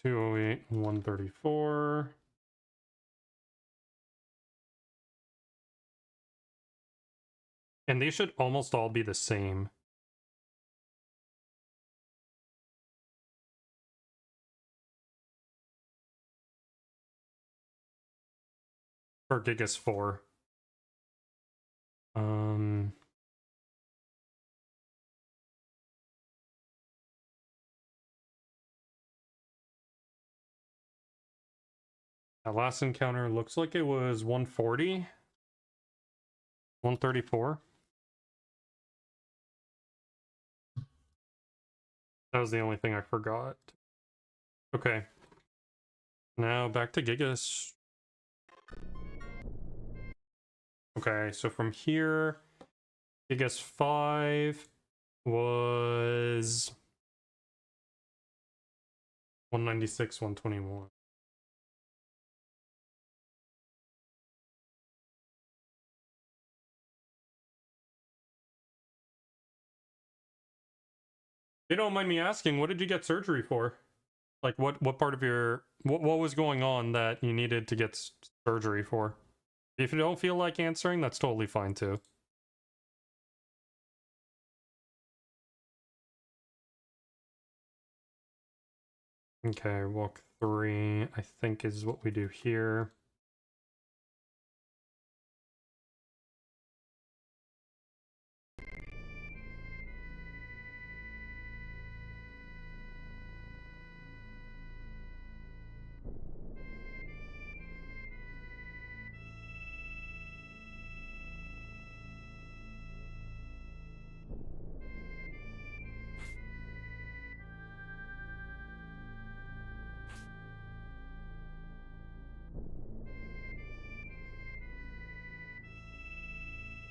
208, 134. And these should almost all be the same. For Gigas 4. That last encounter looks like it was 140. 134. That was the only thing I forgot. Okay. Now back to Gigas. Okay, so from here, Gigas 5 was 196, 121. You don't mind me asking, what did you get surgery for? Like, what part of your... What was going on that you needed to get surgery for? If you don't feel like answering, that's totally fine, too. Okay, walk 3, I think, is what we do here.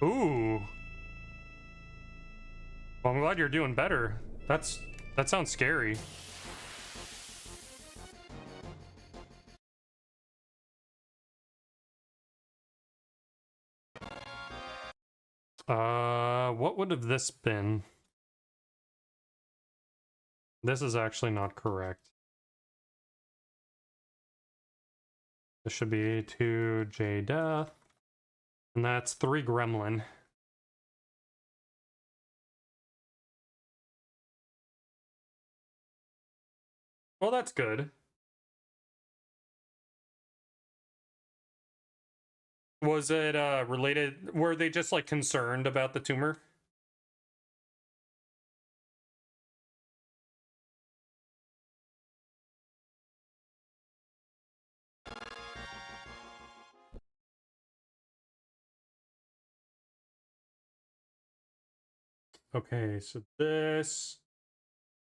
Ooh. Well, I'm glad you're doing better. That sounds scary. What would have this been? This is actually not correct. This should be 2 J Death. And that's 3 Gremlin. Well, that's good. Was it related? Were they just like concerned about the tumor? Okay, so this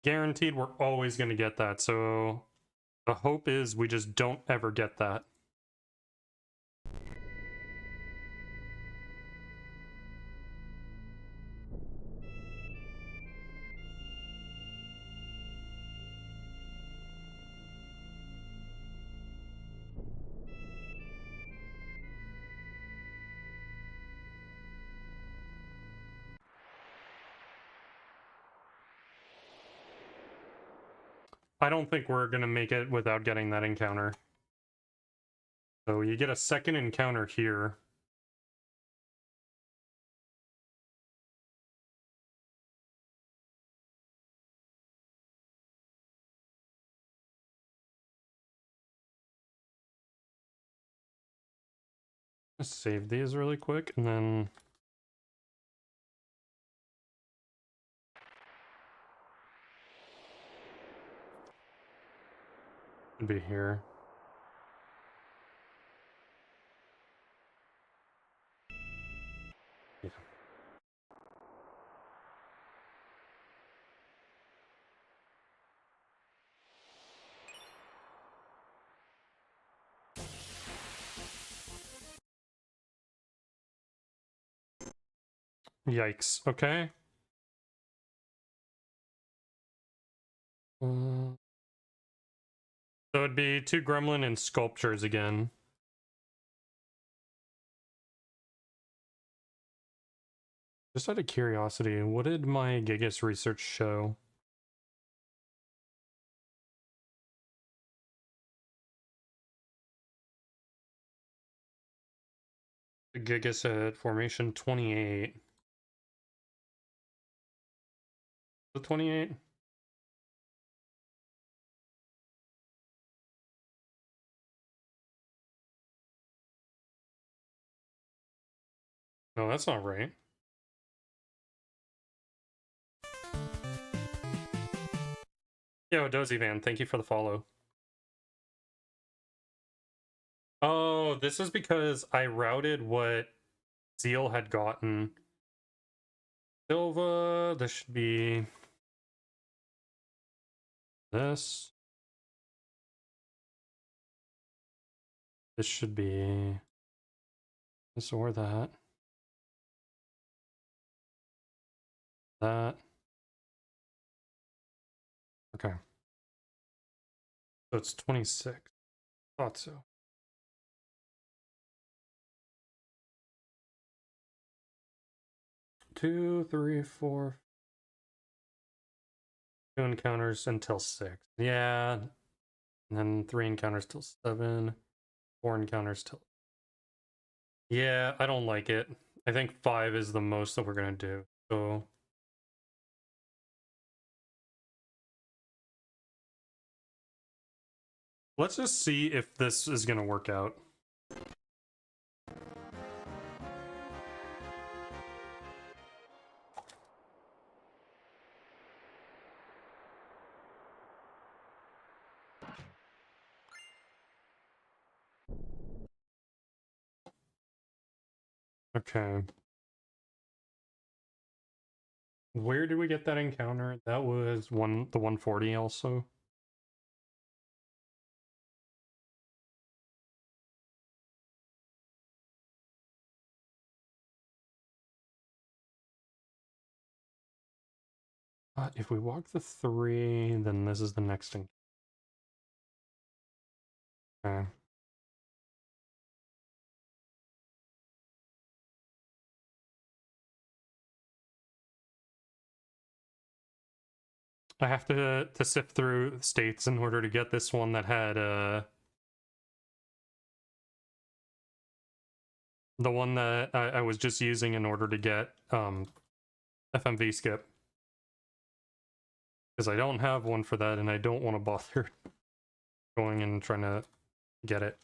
guaranteed we're always going to get that. So the hope is we just don't ever get that. I don't think we're going to make it without getting that encounter. So you get a second encounter here. Let's save these really quick and then it'll be here. Yeah. Yikes. Okay. So it'd be 2 Gremlin and Sculptures again. Just out of curiosity, what did my Gigas research show? Gigas at formation 28. The 28? No, that's not right. Yo, Dozy Van, thank you for the follow. Oh, this is because I routed what Zeal had gotten. Silva, this should be this. This should be this or that. That. Okay. So it's 26. Thought so. Two, three, four. 2 encounters until 6. Yeah. And then 3 encounters till 7. 4 encounters till... Yeah, I don't like it. I think 5 is the most that we're gonna do. So... let's just see if this is gonna work out. Okay. Where did we get that encounter? That was the 140 also. If we walk the 3, then this is the next thing. Okay. I have to sift through states in order to get this one that had The one that I was just using in order to get FMV skip. Because I don't have one for that, and I don't want to bother going and trying to get it.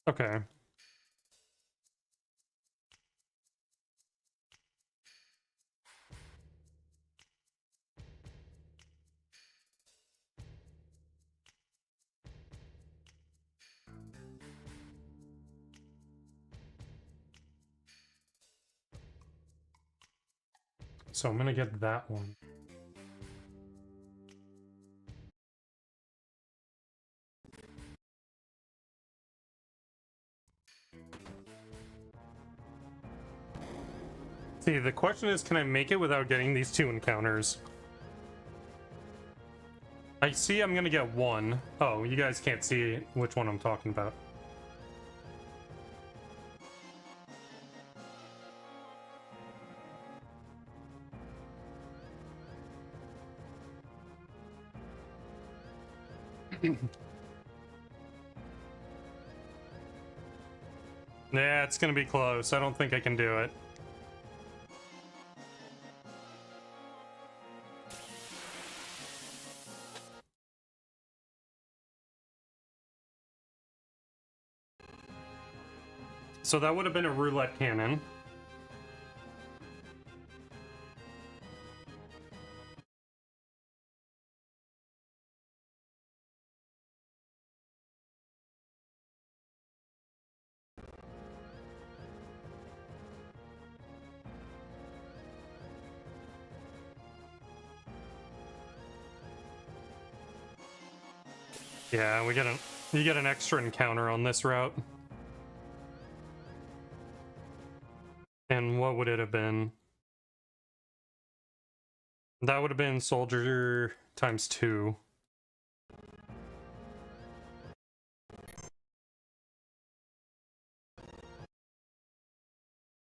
Okay. So I'm gonna get that one. See, the question is, can I make it without getting these two encounters? I see I'm gonna get one. Oh, you guys can't see which one I'm talking about. Yeah, it's gonna be close. I don't think I can do it. So that would have been a roulette cannon. Yeah, you get an extra encounter on this route. And what would it have been? That would have been soldier times 2.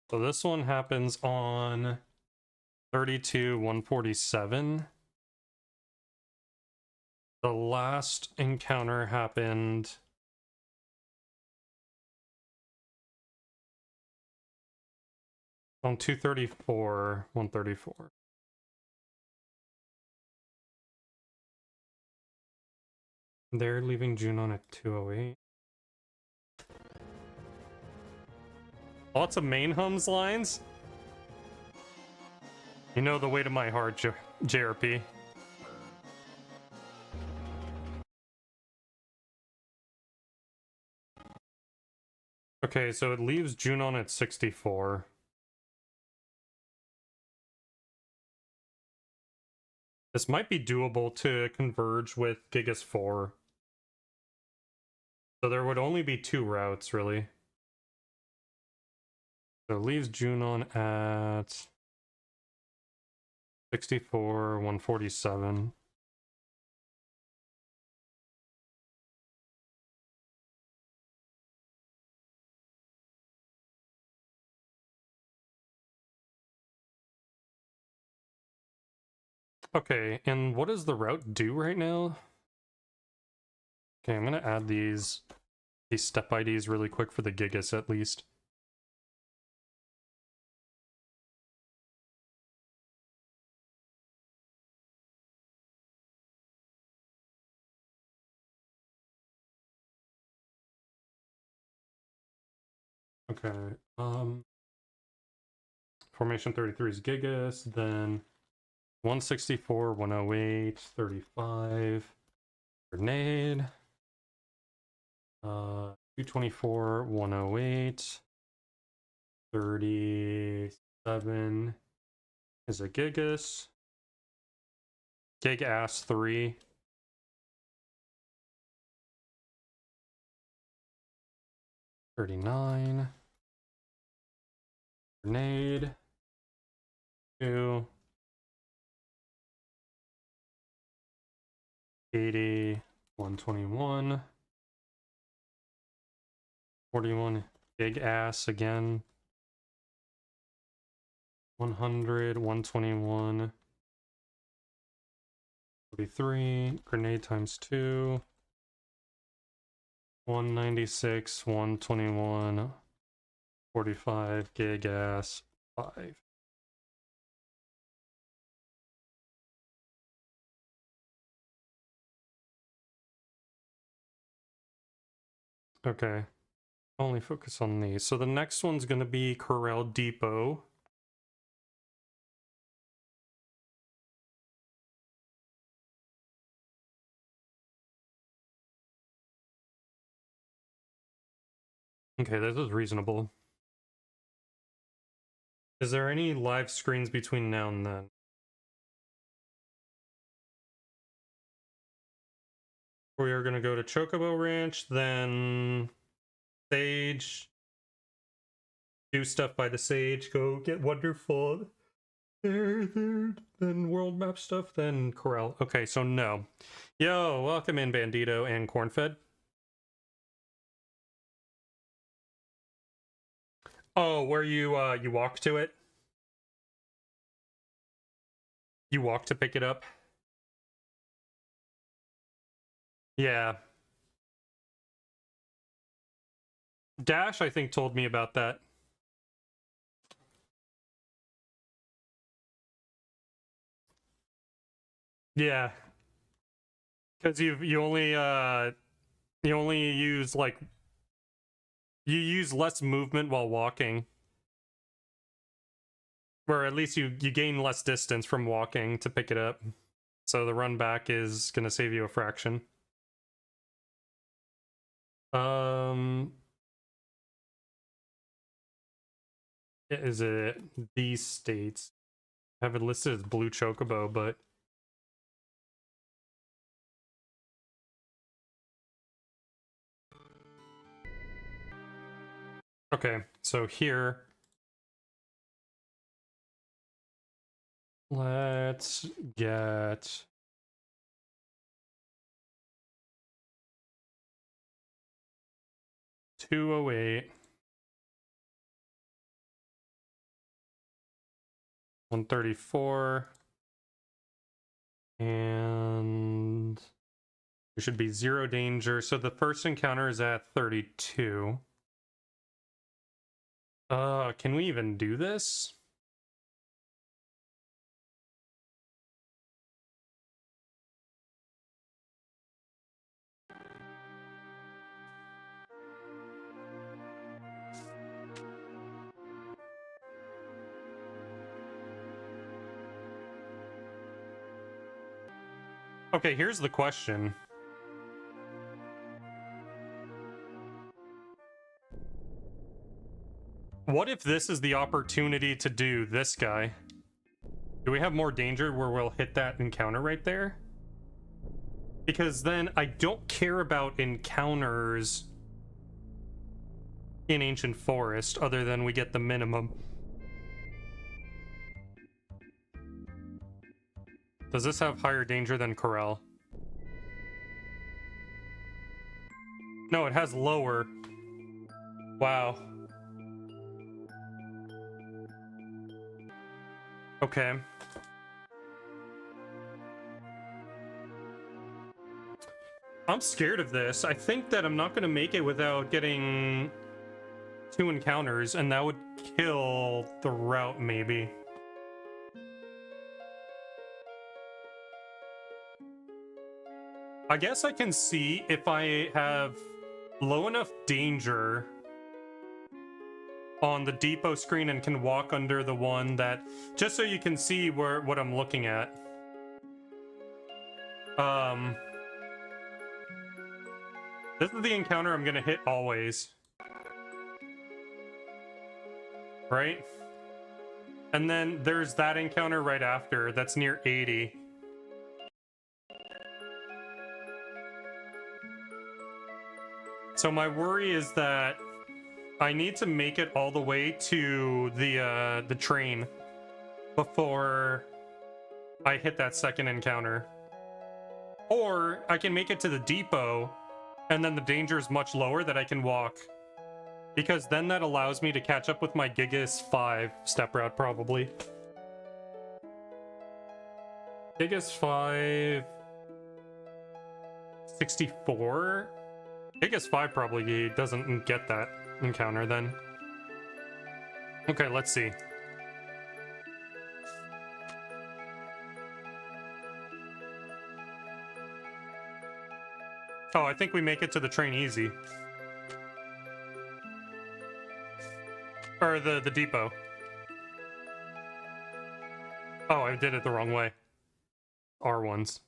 So this one happens on 32-147. The last encounter happened on 234-134. They're leaving June on at 208. Lots of main hums lines. You know the way to my heart, JRP. Okay, so it leaves June on at 64. This might be doable to converge with Gigas 4. So there would only be 2 routes, really. So it leaves June on at 64-147. Okay, and what does the route do right now? Okay, I'm gonna add these step IDs really quick for the Gigas at least. Okay, formation 33 is Gigas, then 164, 108, 35, grenade, 224, 108, 37 is a Gigas, Gig Ass 3, 39, grenade, 2, 80, 121, 41, Big ass again. 100, 121. 43. Grenade times 2. 196, 121. 45. Gig ass. 5. Okay. Only focus on these. So the next one's going to be Corral Depot. Okay, this is reasonable. Is there any live screens between now and then? We are going to go to Chocobo Ranch, then Sage. Do stuff by the Sage, go get Wonderful. Then world map stuff, then Corral. Okay, so no. Yo, welcome in Bandito and Cornfed. Oh, where you walk to it? You walk to pick it up? Yeah. Dash, I think, told me about that. Yeah. Because you only use like you use less movement while walking. Or at least you gain less distance from walking to pick it up. So the run back is gonna save you a fraction. Is it these states? I have it listed as Blue Chocobo, but okay, so here let's get 208, 134, and there should be 0 danger. So the first encounter is at 32. Can we even do this? Okay, here's the question. What if this is the opportunity to do this guy? Do we have more danger where we'll hit that encounter right there? Because then I don't care about encounters in Ancient Forest other than we get the minimum. Does this have higher danger than Corral? No, it has lower. Wow. Okay. I'm scared of this. I think that I'm not going to make it without getting 2 encounters, and that would kill the route, maybe. I guess I can see if I have low enough danger on the depot screen and can walk under the one that, just so you can see what I'm looking at. This is the encounter I'm gonna hit always. Right? And then there's that encounter right after that's near 80. So my worry is that I need to make it all the way to the train before I hit that second encounter. Or I can make it to the depot, and then the danger is much lower that I can walk. Because then that allows me to catch up with my Gigas 5 step route, probably. Gigas 5... 64? Gigas 5 probably doesn't get that encounter then. Okay, let's see. Oh, I think we make it to the train easy. Or the depot. Oh, I did it the wrong way. R1s.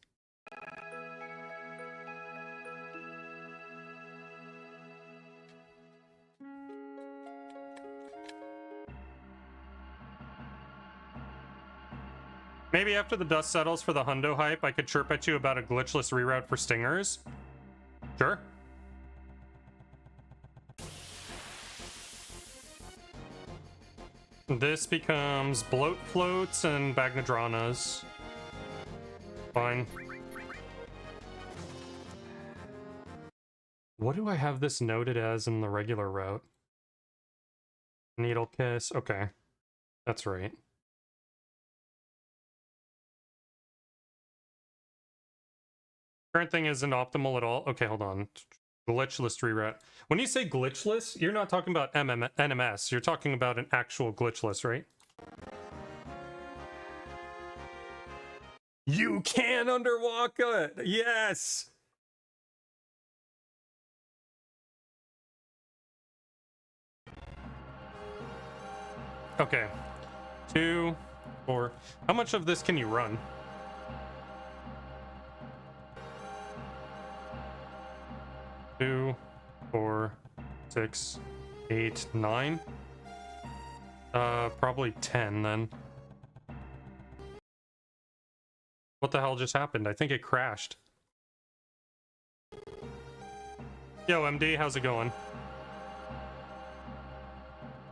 Maybe after the dust settles for the hundo hype, I could chirp at you about a glitchless reroute for stingers. Sure. This becomes bloat floats and bagnadranas. Fine. What do I have this noted as in the regular route? Needle kiss. Okay. That's right. Current thing isn't optimal at all. Okay, hold on. Glitchless reroute. When you say glitchless, you're not talking about NMS. You're talking about an actual glitchless, right? You can underwalk it! Yes! Okay. 2, 4. How much of this can you run? 2, 4, 6, 8, 9. Probably 10 then. What the hell just happened? I think it crashed. Yo, MD, how's it going?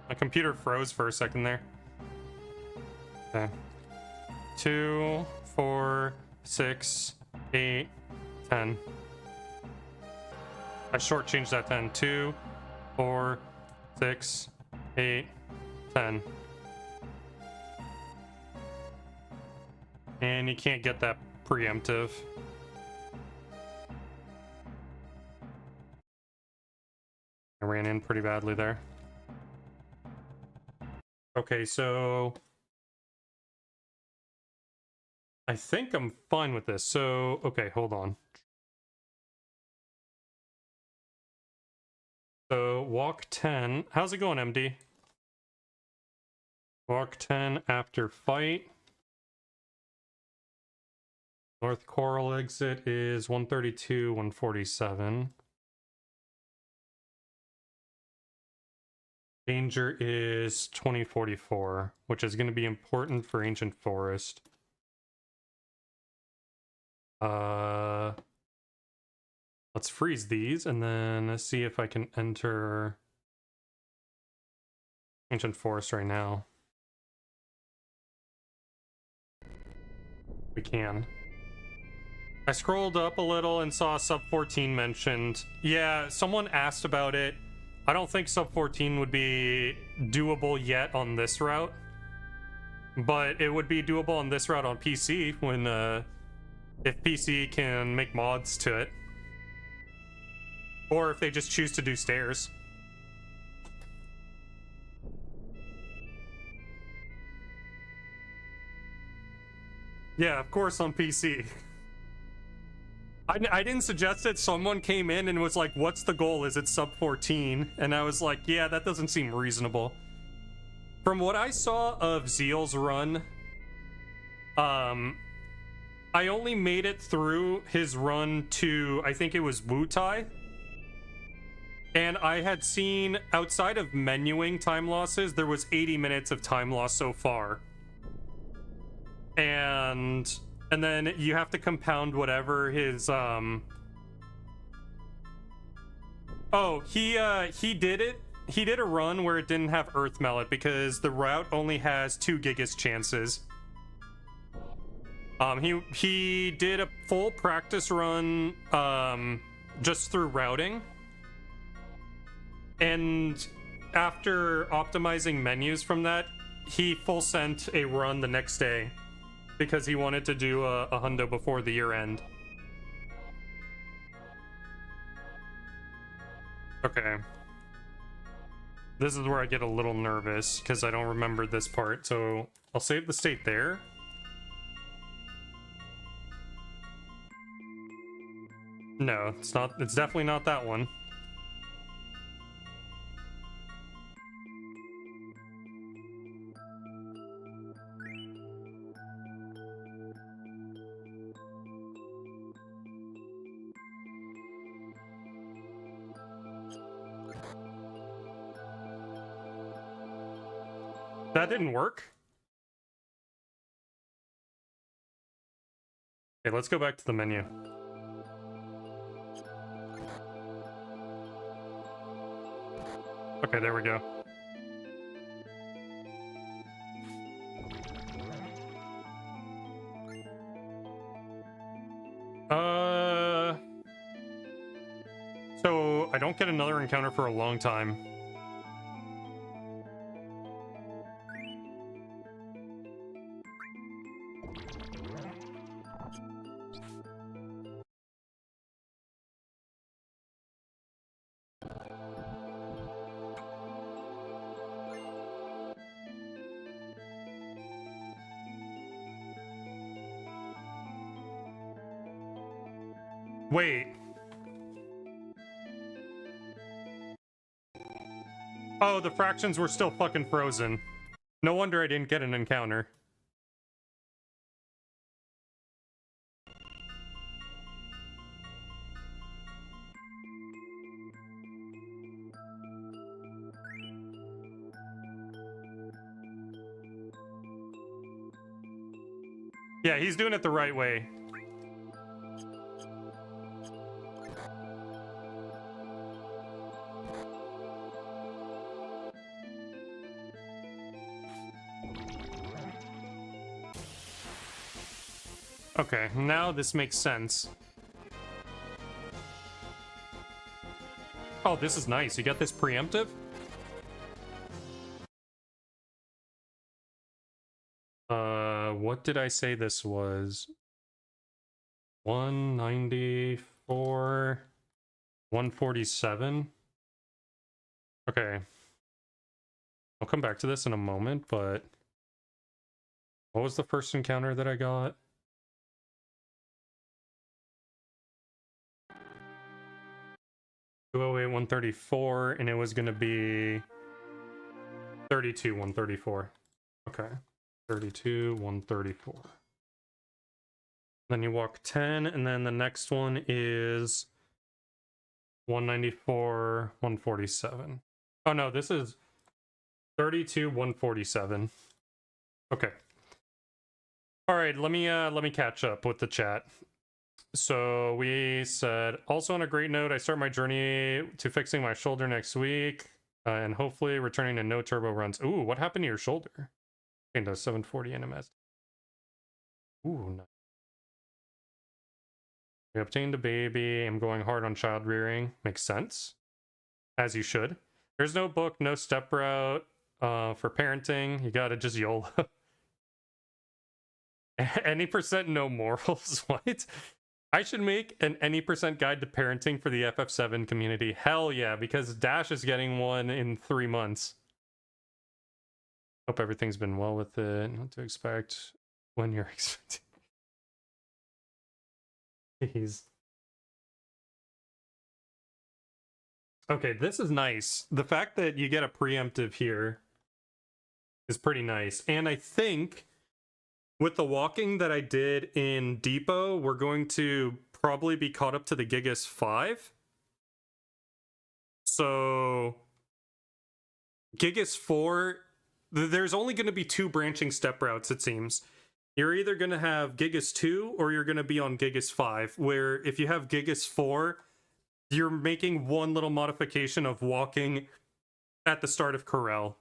My computer froze for a second there. Okay. 2, 4, 6, 8, 10. I shortchanged that 10. 2, 4, 6, 8, 10. And you can't get that preemptive. I ran in pretty badly there. Okay, so I think I'm fine with this. So, okay, hold on. So, walk 10. How's it going, MD? Walk 10 after fight. North Coral exit is 132, 147. Danger is 2044, which is going to be important for Ancient Forest. Let's freeze these and then see if I can enter Ancient Forest right now. We can. I scrolled up a little and saw sub 14 mentioned. Yeah, someone asked about it. I don't think sub 14 would be doable yet on this route, but it would be doable on this route on PC when if PC can make mods to it, or if they just choose to do stairs. Yeah, of course on PC. I didn't suggest it. Someone came in and was like, what's the goal? Is it sub 14? And I was like, yeah, that doesn't seem reasonable. From what I saw of Zeal's run, I only made it through his run to, I think it was Wutai. And I had seen, outside of menuing time losses, there was 80 minutes of time loss so far. And then you have to compound whatever his oh, he did it. He did a run where it didn't have Earth Mallet because the route only has 2 Gigas chances. He did a full practice run just through routing. And after optimizing menus from that, he full sent a run the next day because he wanted to do a hundo before the year end. Okay. This is where I get a little nervous because I don't remember this part, so I'll save the state there. No, it's not. It's definitely not that one. That didn't work. Okay, let's go back to the menu. Okay, there we go. So I don't get another encounter for a long time. Wait. Oh, the fractions were still fucking frozen. No wonder I didn't get an encounter. Yeah, he's doing it the right way. Okay, now this makes sense. Oh, this is nice. You got this preemptive? What did I say this was? 194, 147. Okay. I'll come back to this in a moment, but what was the first encounter that I got? $208, 134, and it was gonna be 32, 134. Okay. 32, 134. Then you walk 10, and then the next one is 194, 147. Oh no, this is 32, 147. Okay. All right, let me catch up with the chat. So we said, also on a great note, I start my journey to fixing my shoulder next week, and hopefully returning to no turbo runs. Ooh, what happened to your shoulder? Into 740 NMS. Ooh, nice. We obtained a baby. I'm going hard on child rearing. Makes sense. As you should. There's no book, no step route for parenting. You gotta just YOLO. Any percent no morals? What? I should make an any percent guide to parenting for the FF7 community. Hell yeah, because Dash is getting one in 3 months. Hope everything's been well with it. What to expect when you're expecting. He's okay. This is nice. The fact that you get a preemptive here is pretty nice. And I think with the walking that I did in Depot, we're going to probably be caught up to the Gigas 5. So Gigas 4, there's only going to be 2 branching step routes, it seems. You're either going to have Gigas 2 or you're going to be on Gigas 5, where if you have Gigas 4, you're making one little modification of walking at the start of Corel.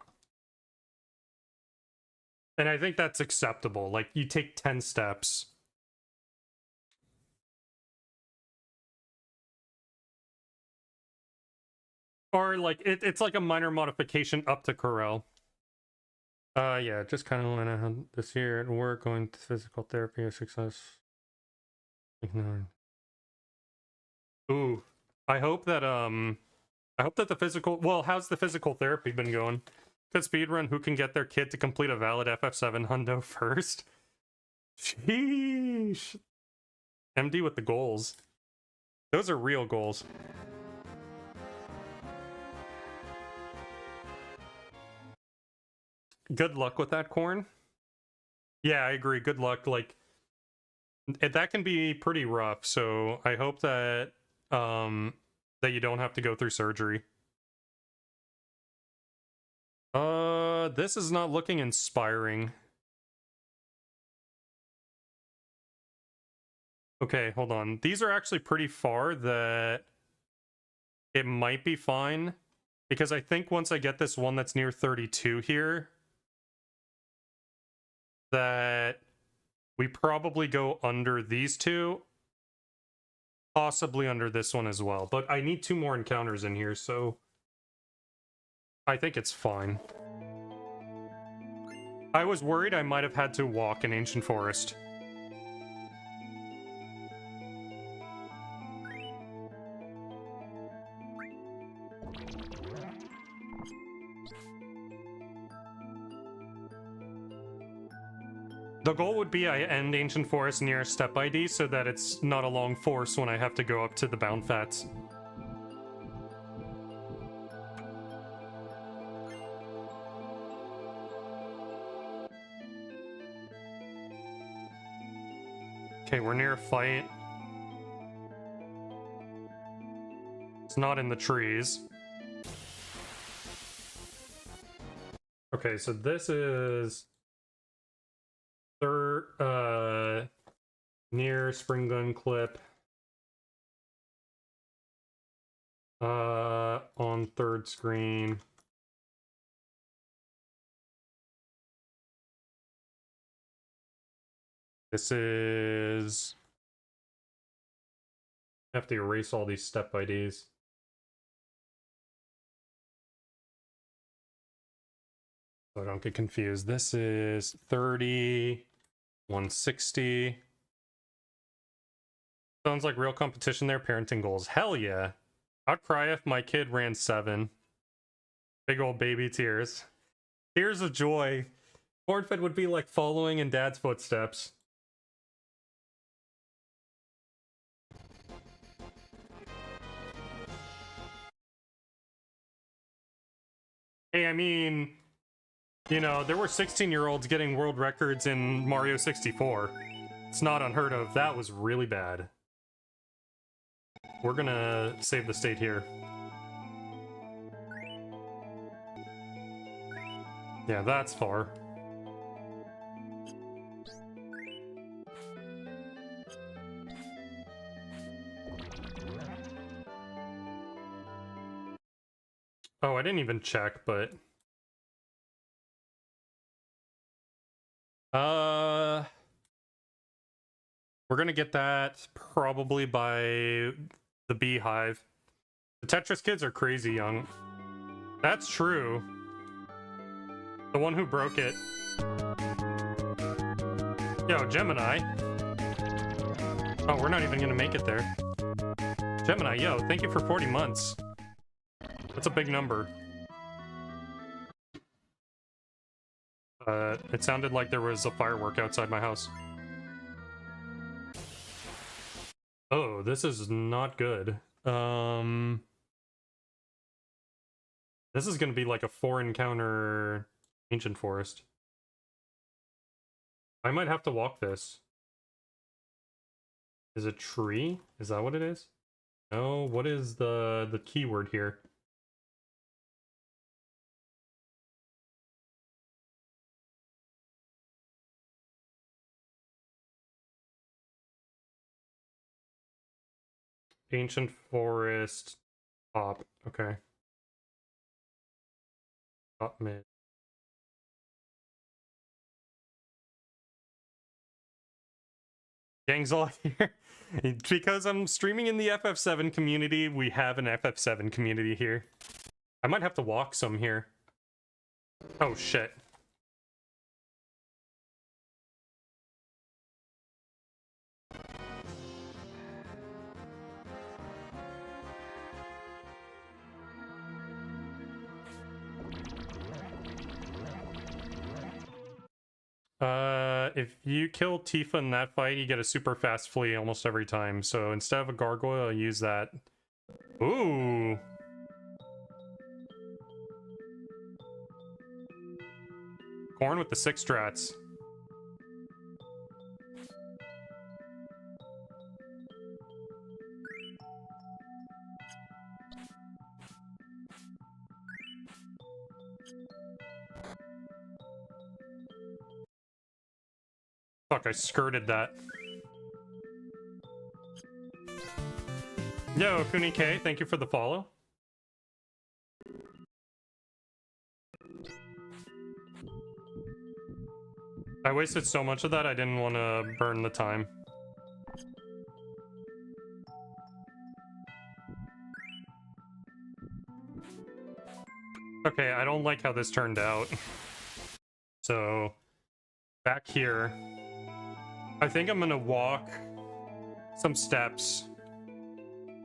And I think that's acceptable. Like, you take 10 steps. Or like it's like a minor modification up to Corel. Yeah, just kind of went on this year at work, going to physical therapy or success. Ignored. Ooh, I hope that the physical. Well, how's the physical therapy been going? Good speedrun. Who can get their kid to complete a valid FF7 hundo first? Sheesh. MD with the goals. Those are real goals. Good luck with that, Corn. Yeah, I agree. Good luck. Like, that can be pretty rough. So I hope that that you don't have to go through surgery. This is not looking inspiring. Okay, hold on. These are actually pretty far that it might be fine. Because I think once I get this one that's near 32 here, that we probably go under these two. Possibly under this one as well. But I need 2 more encounters in here, so I think it's fine. I was worried I might have had to walk in Ancient Forest. The goal would be I end Ancient Forest near step ID so that it's not a long force when I have to go up to the Bound Fats. Okay, we're near a fight. It's not in the trees. Okay, so this is near Spring Gun Clip. On 3rd screen. This is... I have to erase all these step IDs. So I don't get confused. This is 30, 160. Sounds like real competition there. Parenting goals. Hell yeah. I'd cry if my kid ran 7. Big old baby tears. Tears of joy. Cornfed would be like following in Dad's footsteps. Hey, I mean, you know, there were 16-year-olds getting world records in Mario 64. It's not unheard of. That was really bad. We're gonna save the state here. Yeah, that's far. Oh, I didn't even check, but... We're gonna get that probably by the Beehive. The Tetris kids are crazy young. That's true. The one who broke it. Yo, Gemini. Oh, we're not even gonna make it there. Gemini, yo, thank you for 40 months. That's a big number. It sounded like there was a firework outside my house. Oh, this is not good. This is gonna be like a 4 encounter Ancient Forest. I might have to walk this. Is it tree? Is that what it is? No, what is the keyword here? Ancient Forest top. Okay. Top mid. Gang's all here. Because I'm streaming in the FF7 community, we have an FF7 community here. I might have to walk some here. Oh, shit. If you kill Tifa in that fight, you get a super fast flea almost every time. So instead of a gargoyle, I'll use that. Ooh. Corn with the 6 strats. Fuck, I skirted that. Yo, Kuni K, thank you for the follow. I wasted so much of that, I didn't want to burn the time. Okay, I don't like how this turned out. So, back here. I think I'm gonna walk some steps.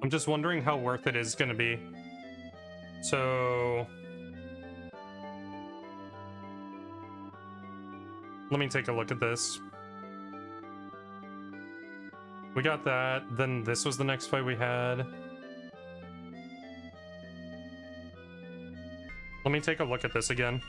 I'm just wondering how worth it is gonna be. So... let me take a look at this. We got that, then this was the next fight we had. Let me take a look at this again.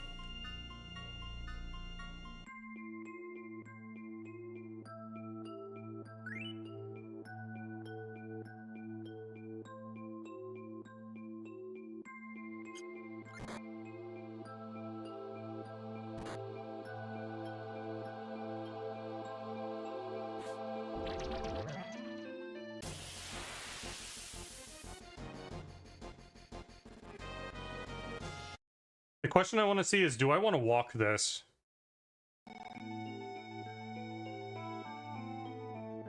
The question I want to see is, do I want to walk this?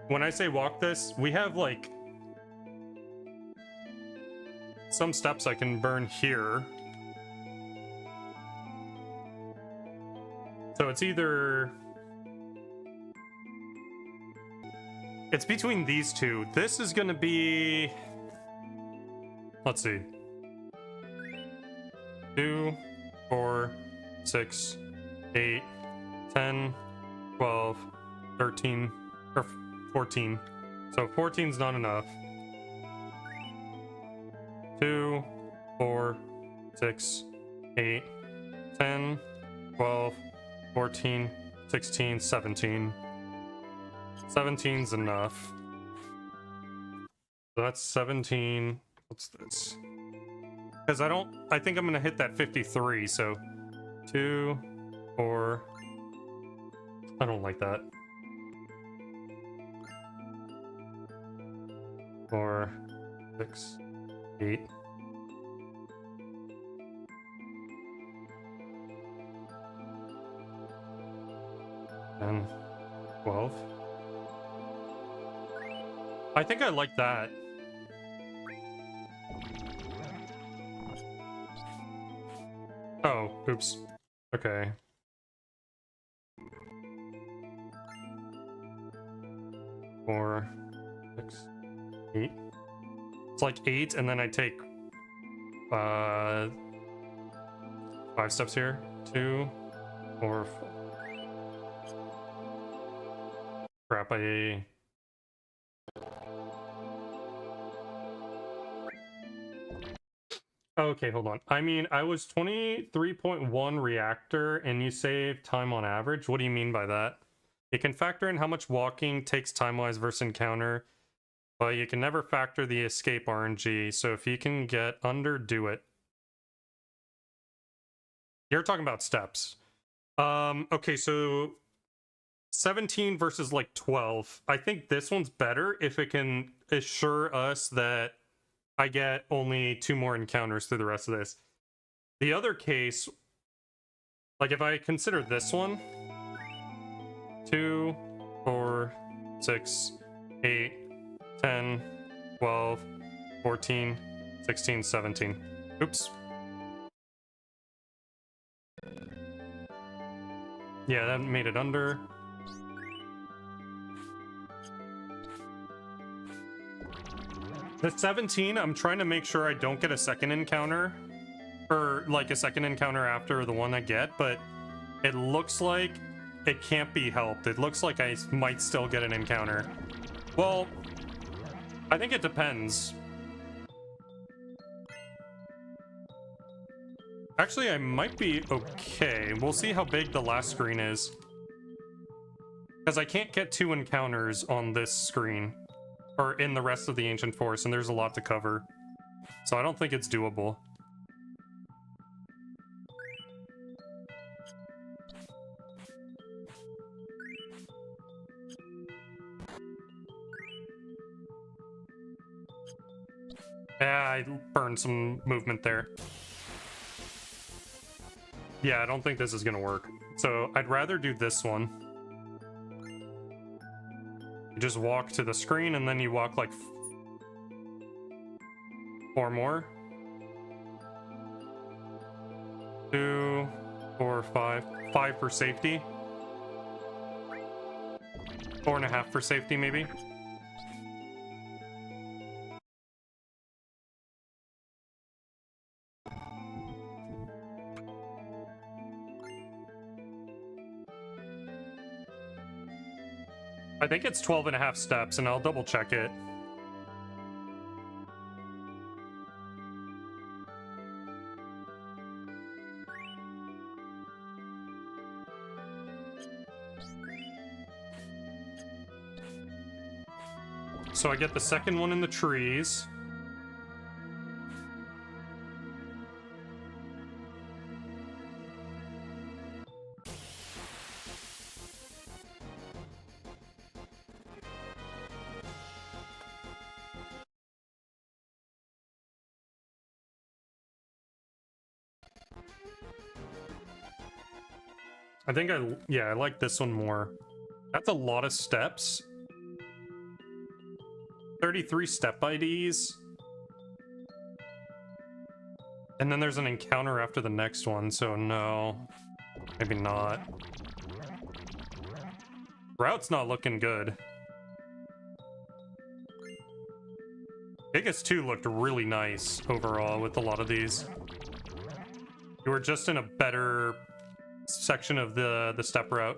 When I say walk this, we have, like, some steps I can burn here. So it's either... it's between these two. This is gonna be... let's see. 2, 4, 6, 8, 10, 12, 13, or 14. So 14's not enough. 2, 4, 6, 8, 10, 12, 14, 16, 17. 17's enough. So that's 17. What's this? Because I think I'm gonna hit that 53, so 2, 4. I don't like that. 4, 6, 8. 10, 12. I think I like that. Oh, oops. Okay. Four, 6, 8. It's like 8, and then I take 5 steps here. 2, 4, 4. Crap, okay, hold on. I mean, I was 23.1 reactor, and you save time on average? What do you mean by that? You can factor in how much walking takes time-wise versus encounter, but you can never factor the escape RNG, so if you can get under, do it. You're talking about steps. Okay, so 17 versus like 12. I think this one's better if it can assure us that I get only 2 more encounters through the rest of this. The other case, like if I consider this one, 2, 4, 6, 8, 10, 12, 14, 16, 17. Oops. Yeah, that made it under. The 17, I'm trying to make sure I don't get a second encounter. Or, like, a second encounter after the one I get, but it looks like it can't be helped. It looks like I might still get an encounter. Well, I think it depends. Actually, I might be okay. We'll see how big the last screen is. Because I can't get 2 encounters on this screen. Or in the rest of the Ancient Forest, and there's a lot to cover. So I don't think it's doable. Yeah, I burned some movement there. Yeah, I don't think this is gonna work. So I'd rather do this one. You just walk to the screen and then you walk like 4 more. 2, 4, 5. 5 for safety. 4.5 for safety, maybe. I think it's 12.5 steps, and I'll double check it. So I get the second one in the trees. I think I like this one more. That's a lot of steps. 33 step IDs. And then there's an encounter after the next one, so no. Maybe not. Route's not looking good. Vegas 2 looked really nice overall with a lot of these. You were just in a better section of the step route.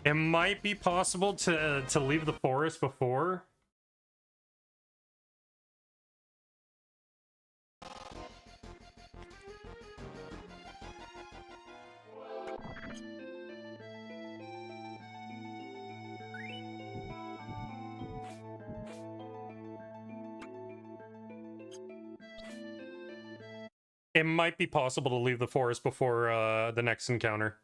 It might be possible to leave the forest before. It might be possible to leave the forest before the next encounter.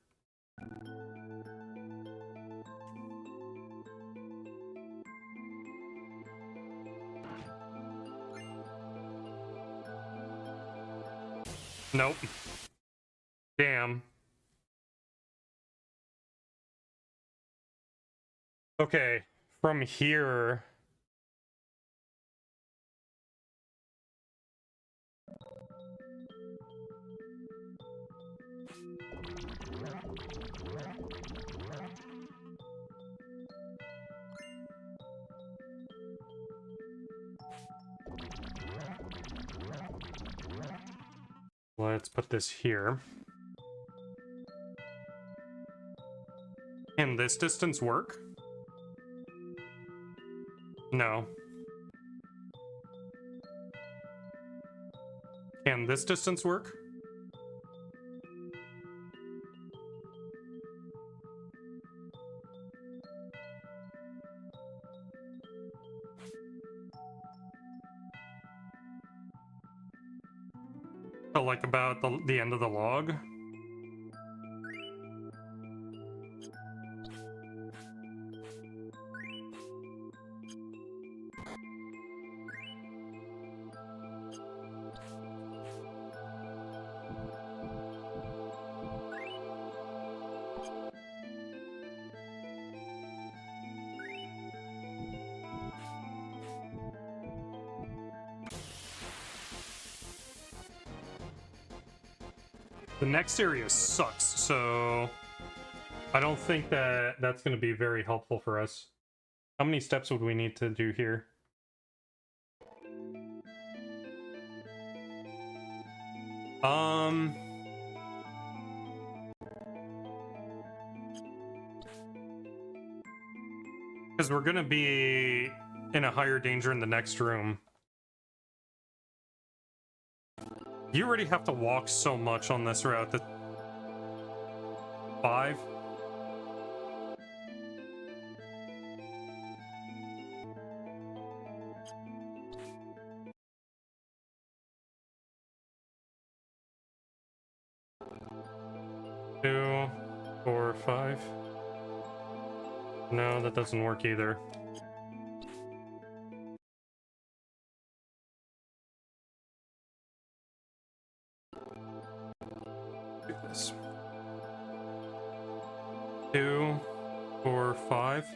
Nope. Damn. Okay, from here... Let's put this here. Can this distance work? No. Can this distance work? Oh, like about the end of the log? The next area sucks, so I don't think that that's going to be very helpful for us. How many steps would we need to do here? Because we're going to be in a higher danger in the next room. You already have to walk so much on this route. That 5? Two, 4, 5. No, that doesn't work either. Do this. 2, 4, 5.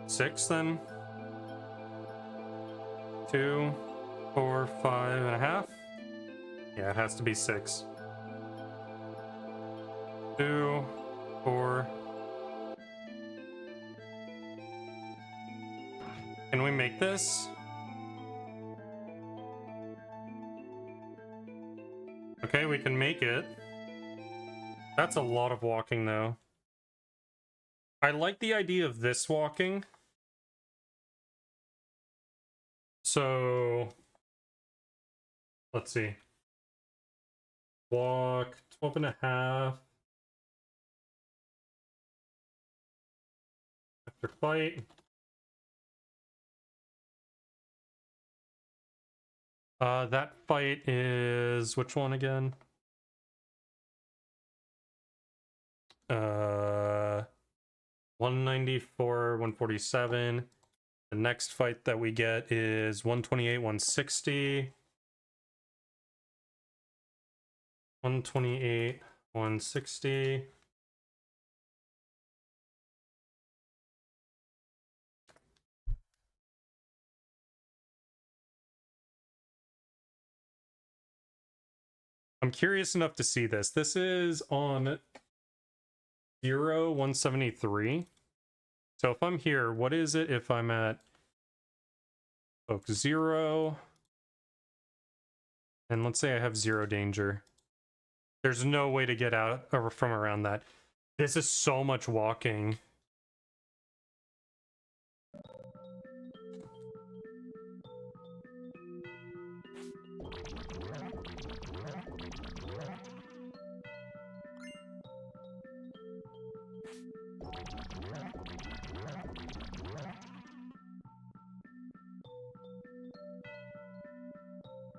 6 then. 2, 4, 5.5. Yeah, it has to be 6. 2, 4. Can we make this? Okay, we can make it. That's a lot of walking, though. I like the idea of this walking. So, let's see. Walk 12.5. After fight. That fight is which one again? 194, 147. The next fight that we get is 128, 160. 128, 160. I'm curious enough to see this. This is on 0, 173. So if I'm here, what is it if I'm at focus 0? And let's say I have 0 danger. There's no way to get out or from around that. This is so much walking.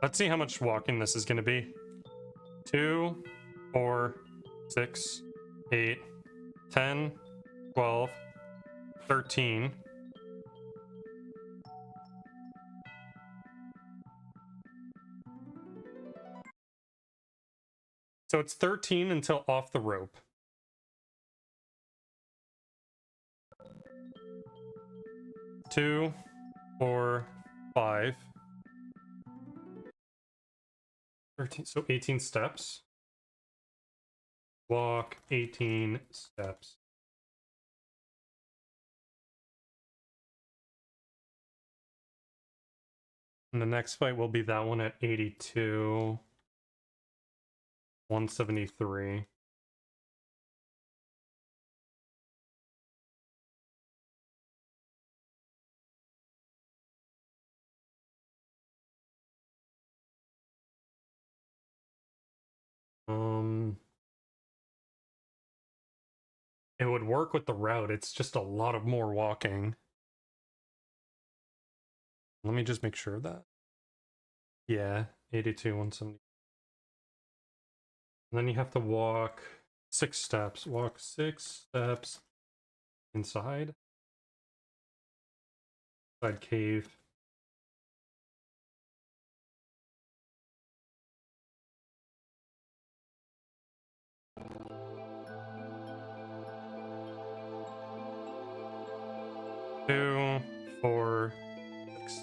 Let's see how much walking this is going to be. 2, 4, 6, 8, 10, 12, 13. So it's 13 until off the rope. Two, 4, 5. 13, so 18 steps. Walk 18 steps. And the next fight will be that one at 82. 173. It would work with the route. It's just a lot of more walking. Let me just make sure of that. Yeah, 82, 170. And then you have to walk 6 steps. Walk 6 steps inside. Inside cave. Two, 4, 6.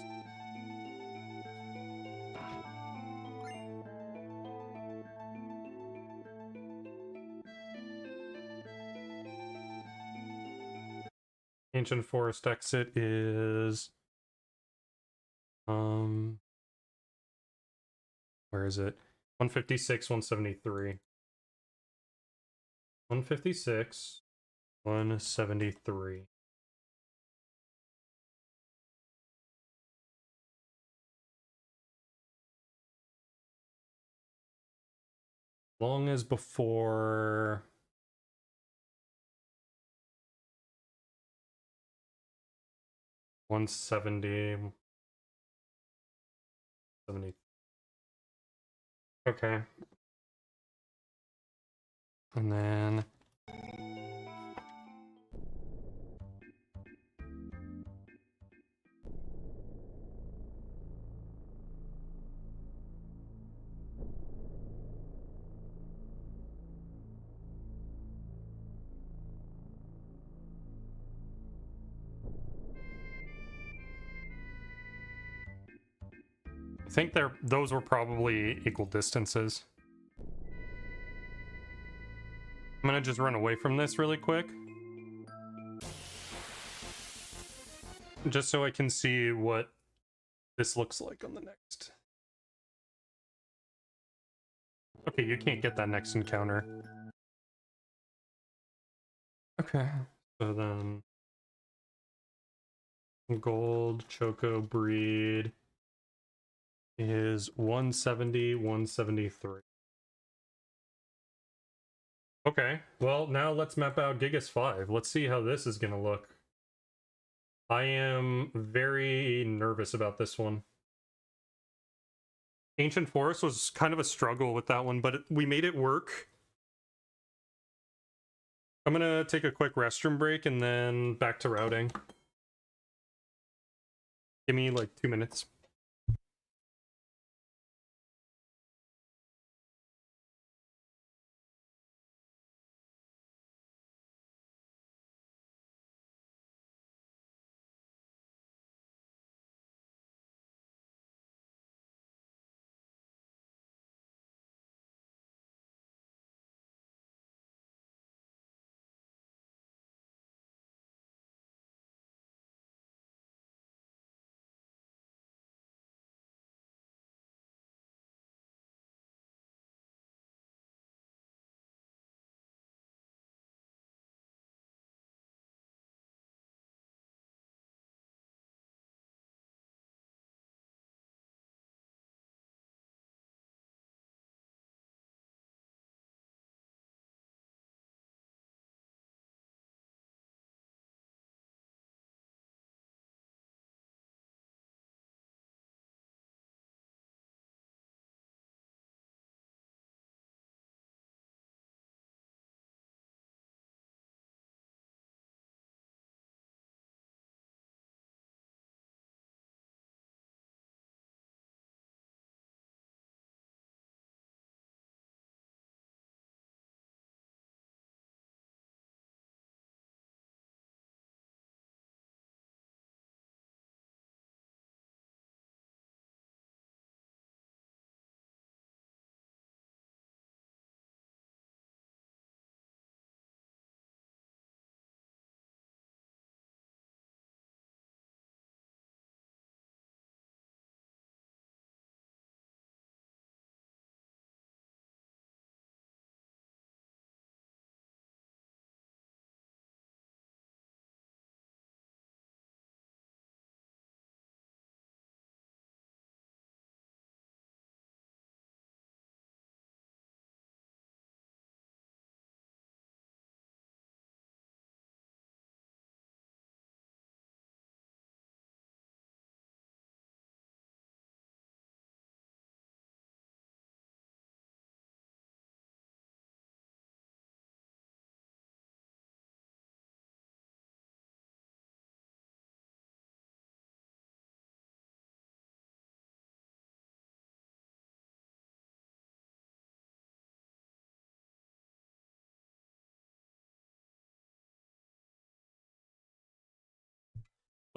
Ancient Forest exit is where is it? 156, 173. 156, 173. Long as before 170, 70. Okay. And then I think those were probably equal distances. I'm gonna just run away from this really quick. Just so I can see what this looks like on the next. Okay, you can't get that next encounter. Okay, so then gold choco breed is 170, 173. Okay, well now let's map out Gigas 5. Let's see how this is gonna look. I am very nervous about this one. Ancient Forest was kind of a struggle with that one, but we made it work. I'm gonna take a quick restroom break and then back to routing. Give me like 2 minutes.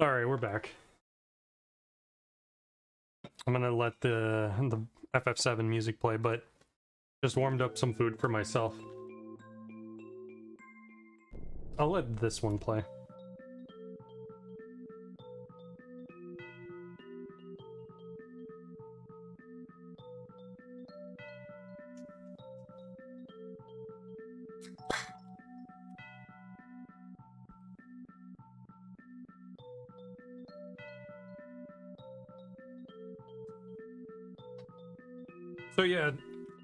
Alright, we're back. I'm gonna let the FF7 music play, but just warmed up some food for myself. I'll let this one play. So yeah,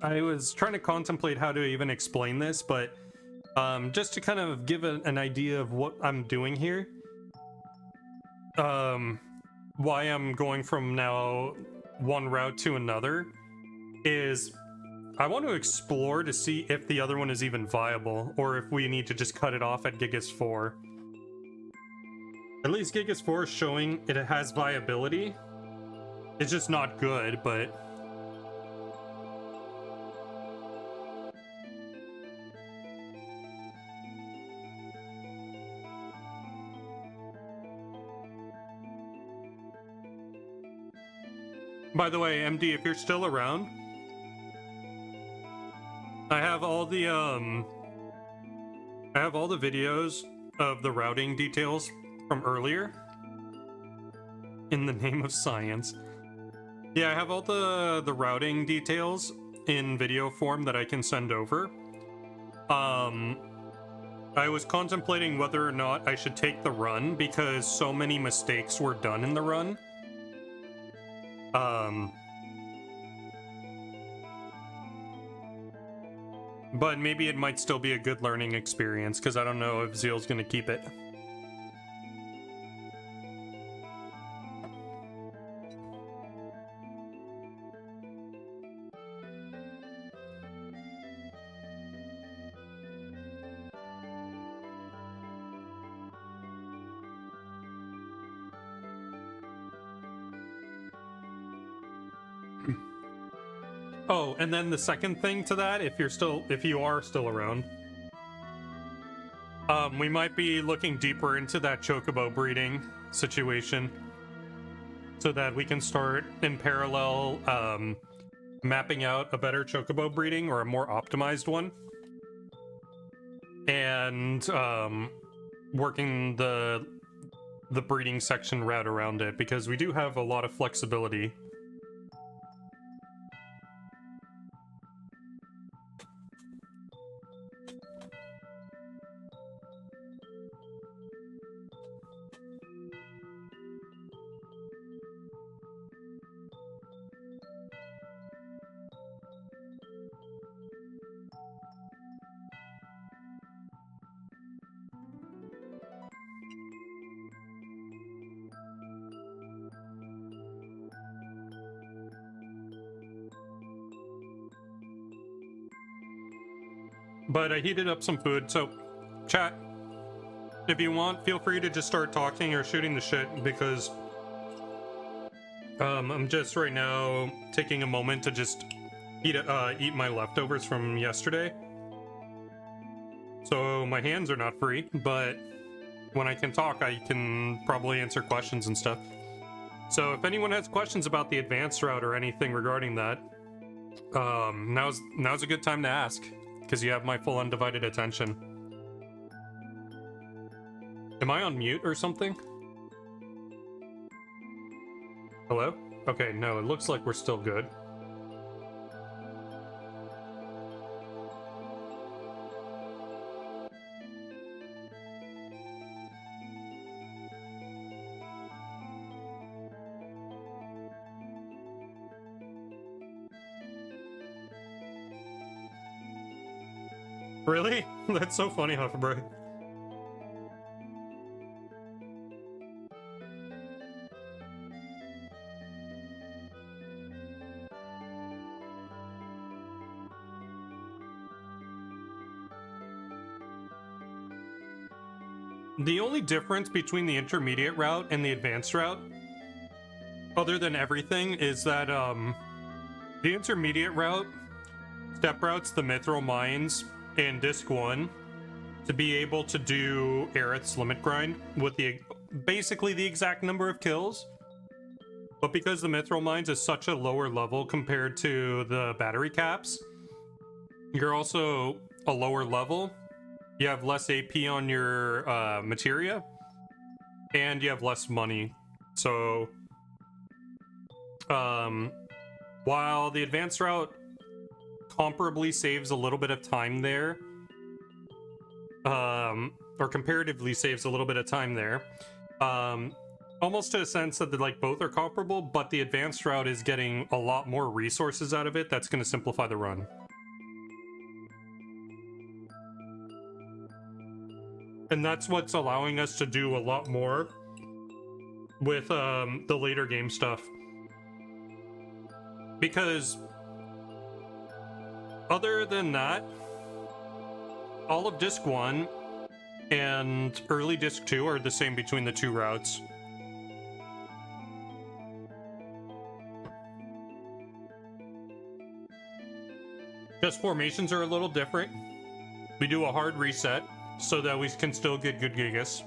I was trying to contemplate how to even explain this, but just to kind of give an idea of what I'm doing here, why I'm going from now one route to another is I want to explore to see if the other one is even viable, or if we need to just cut it off at Gigas 4. At least Gigas 4 is showing it has viability. It's just not good, but... By the way, MD, if you're still around, I have all the videos of the routing details from earlier. In the name of science. Yeah, I have all the routing details in video form that I can send over. I was contemplating whether or not I should take the run because so many mistakes were done in the run. But maybe it might still be a good learning experience, because I don't know if Zeal's gonna keep it. Oh, and then the second thing to that, if you are still around, we might be looking deeper into that chocobo breeding situation, so that we can start in parallel mapping out a better chocobo breeding or a more optimized one, and working the breeding section route around it, because we do have a lot of flexibility. But I heated up some food, so chat, if you want, feel free to just start talking or shooting the shit, because I'm just right now taking a moment to just eat my leftovers from yesterday. So my hands are not free, but when I can talk, I can probably answer questions and stuff. So if anyone has questions about the advanced route or anything regarding that, now's a good time to ask, because you have my full undivided attention. Am I on mute or something? Hello? Okay, no, it looks like we're still good. Really? That's so funny, Huffleberry. The only difference between the intermediate route and the advanced route, other than everything, is that the intermediate route step routes the Mithril Mines in Disc 1 to be able to do Aerith's Limit Grind with the basically the exact number of kills. But because the mithril mines is such a lower level compared to the battery caps, you're also a lower level. You have less AP on your materia, and you have less money. So, while the advanced route comparably saves a little bit of time there, or comparatively saves a little bit of time there, almost to a sense that like both are comparable, but the advanced route is getting a lot more resources out of it. That's going to simplify the run. And that's what's allowing us to do a lot more with the later game stuff. Because other than that, all of Disc 1 and early Disc 2 are the same between the two routes. Just formations are a little different. We do a hard reset so that we can still get good Gigas.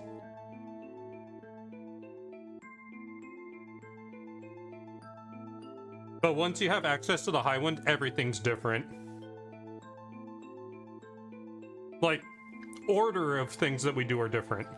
But once you have access to the high wind, everything's different. Like, order of things that we do are different.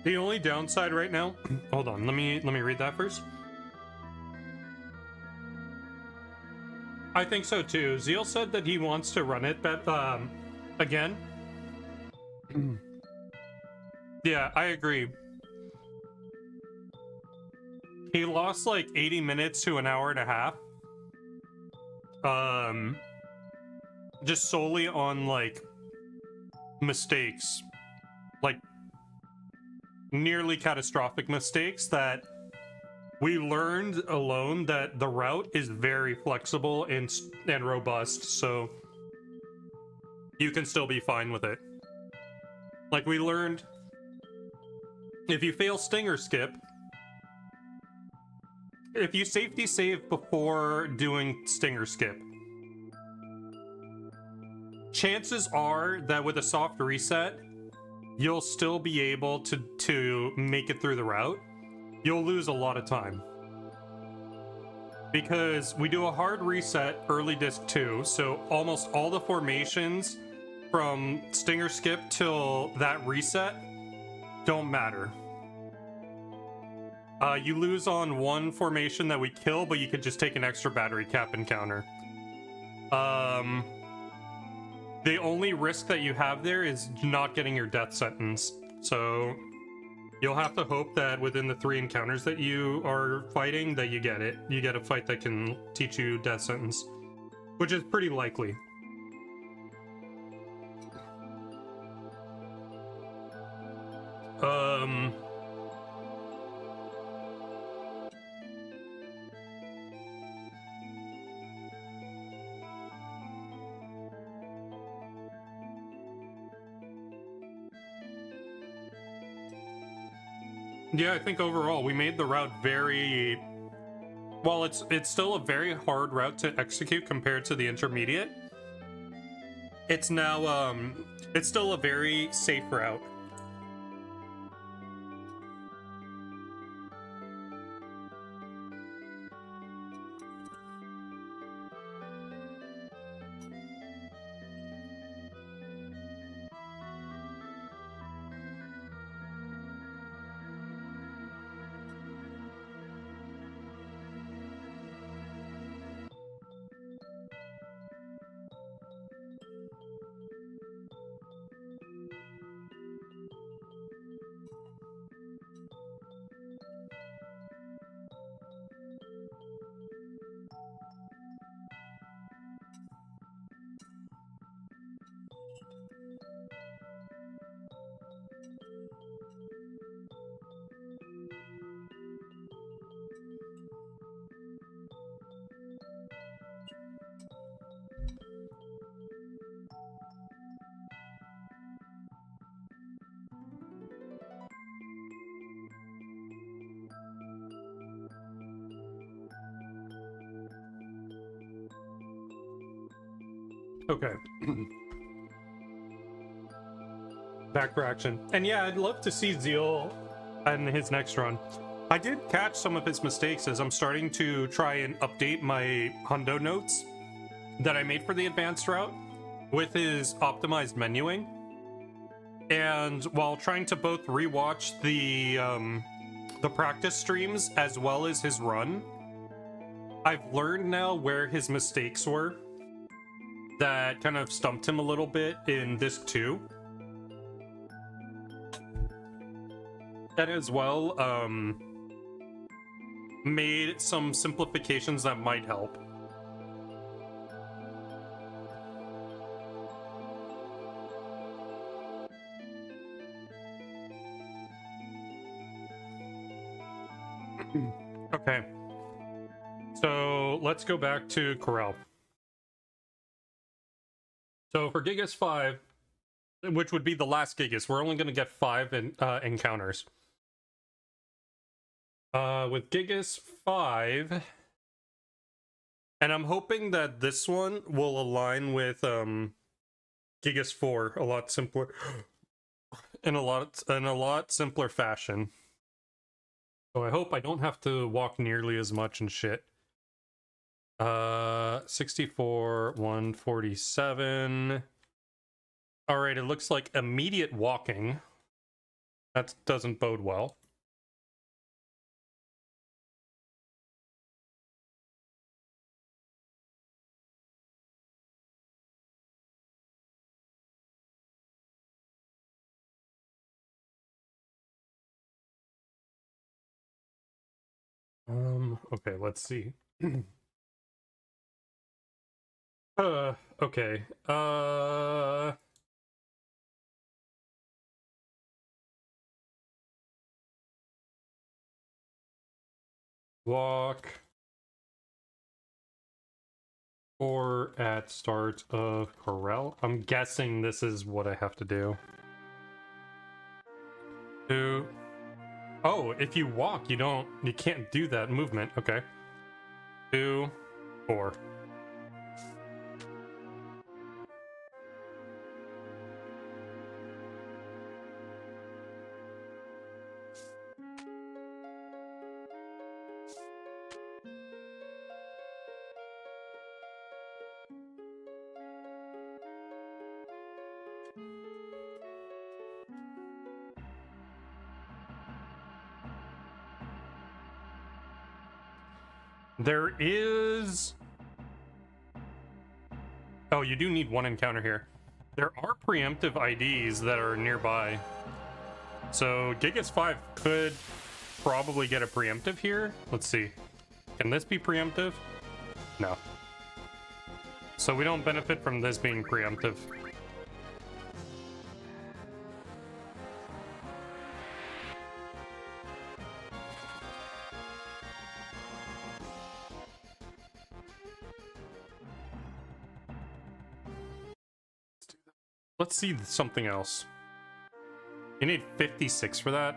The only downside right now, hold on, let me read that first. I think so too. Zeal said that he wants to run it, but again. Yeah, I agree. He lost like 80 minutes to an hour and a half. Just solely on like mistakes. Like nearly catastrophic mistakes that we learned alone that the route is very flexible and robust, so you can still be fine with it. Like we learned, if you fail Stinger Skip, if you safety save before doing Stinger Skip, chances are that with a soft reset, you'll still be able to make it through the route. You'll lose a lot of time. Because we do a hard reset early Disc 2, so almost all the formations from Stinger Skip till that reset don't matter. You lose on one formation that we kill, but you could just take an extra battery cap encounter. The only risk that you have there is not getting your death sentence. So you'll have to hope that within the 3 encounters that you are fighting, that you get it. You get a fight that can teach you death sentence, which is pretty likely. Yeah, I think overall we made the route very... Well, it's still a very hard route to execute compared to the intermediate. It's now, it's still a very safe route. Okay. Back for action. And yeah, I'd love to see Zeal in his next run. I did catch some of his mistakes as I'm starting to try and update my hundo notes that I made for the advanced route with his optimized menuing. And while trying to both rewatch the practice streams as well as his run, I've learned now where his mistakes were that kind of stumped him a little bit in Disc 2. And as well, made some simplifications that might help. Okay. So let's go back to Corral. So for Gigas 5, which would be the last Gigas, we're only going to get 5 encounters. With Gigas 5, and I'm hoping that this one will align with Gigas 4 a lot simpler, in a lot simpler fashion. So I hope I don't have to walk nearly as much and shit. 64, 147. All right, it looks like immediate walking. That doesn't bode well. Okay, let's see. Okay. Walk. Or at start of Corral. I'm guessing this is what I have to do. 2. Oh, if you walk, you can't do that movement. Okay. 2, 4. There is... Oh, you do need one encounter here. There are preemptive IDs that are nearby. So Gigas 5 could probably get a preemptive here. Let's see. Can this be preemptive? No. So we don't benefit from this being preemptive. Let's see something else. You need 56 for that?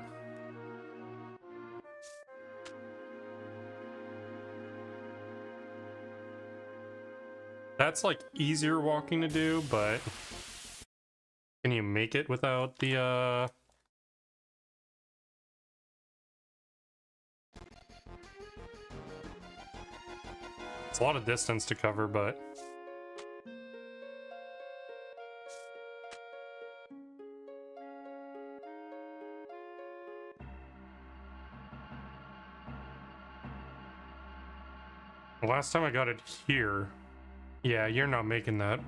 That's like easier walking to do, but can you make it without the It's a lot of distance to cover, but last time I got it here. Yeah, you're not making that.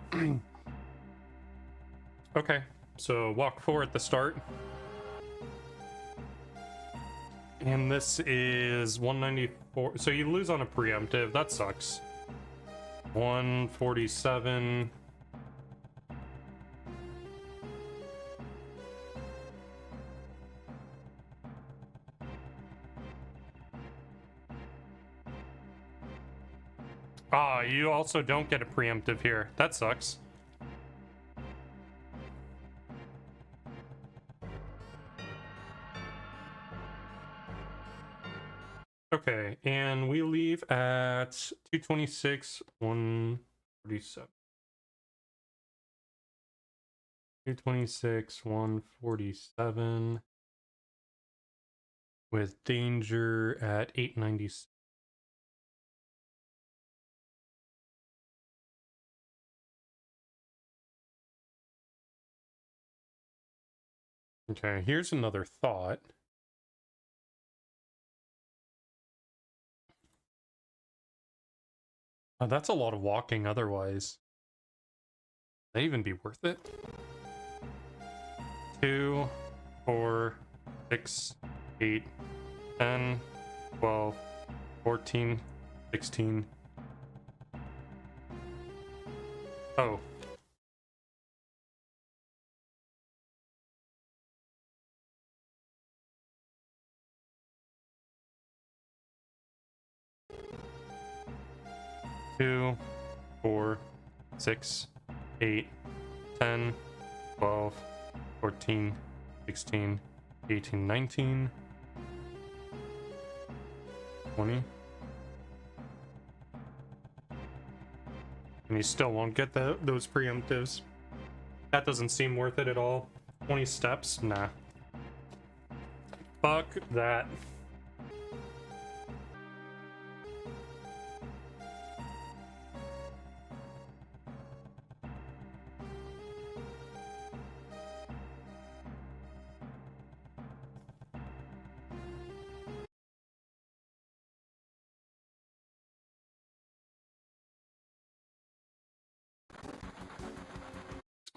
Okay, so walk 4 at the start. And this is 194. So you lose on a preemptive. That sucks. 147. Ah, you also don't get a preemptive here. That sucks. Okay, and we leave at 226, 147. 226, 147. With danger at 896. Okay, here's another thought. Oh, that's a lot of walking otherwise. Would that even be worth it? 2, 4, 6, 8, 10, 12, 14, 16. Oh. Two, 4, 6, 8, 10, 12, 14, 16, 18, 19, 20. And you still won't get those preemptives. That doesn't seem worth it at all. 20 steps? Nah. Fuck that.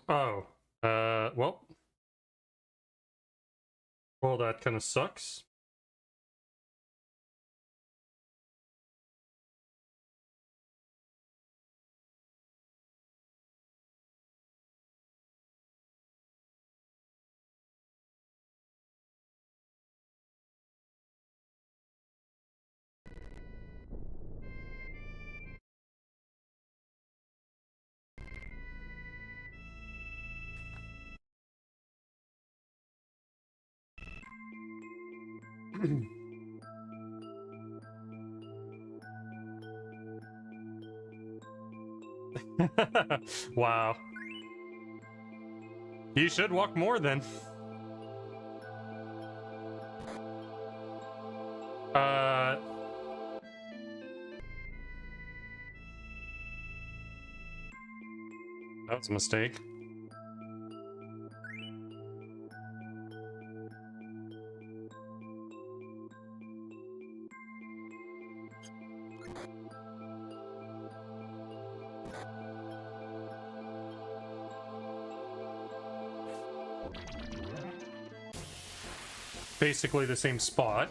Oh. Well. Well, that kind of sucks. Wow. You should walk more then. That was a mistake. Basically the same spot.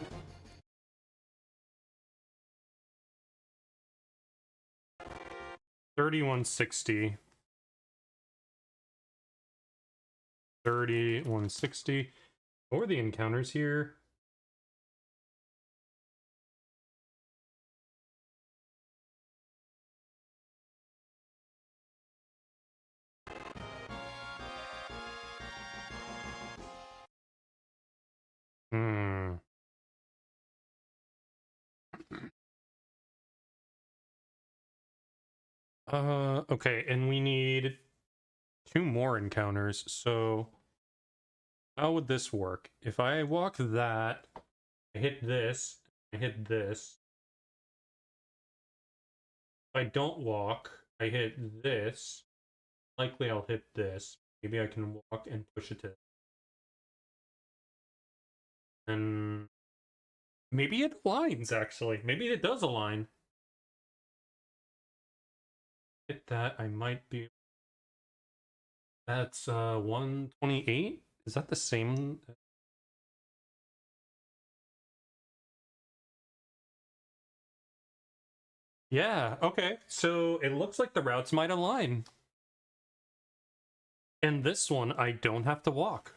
$31.60. $31.60. What were the encounters here? Hmm. Okay, and we need 2 more encounters, so how would this work? If I walk that, I hit this, I hit this. If I don't walk, I hit this. Likely I'll hit this. Maybe I can walk and push it to... And maybe it aligns, actually. Maybe it does align. Hit that, I might be... That's 128? Is that the same? Yeah, okay. So it looks like the routes might align. And this one, I don't have to walk.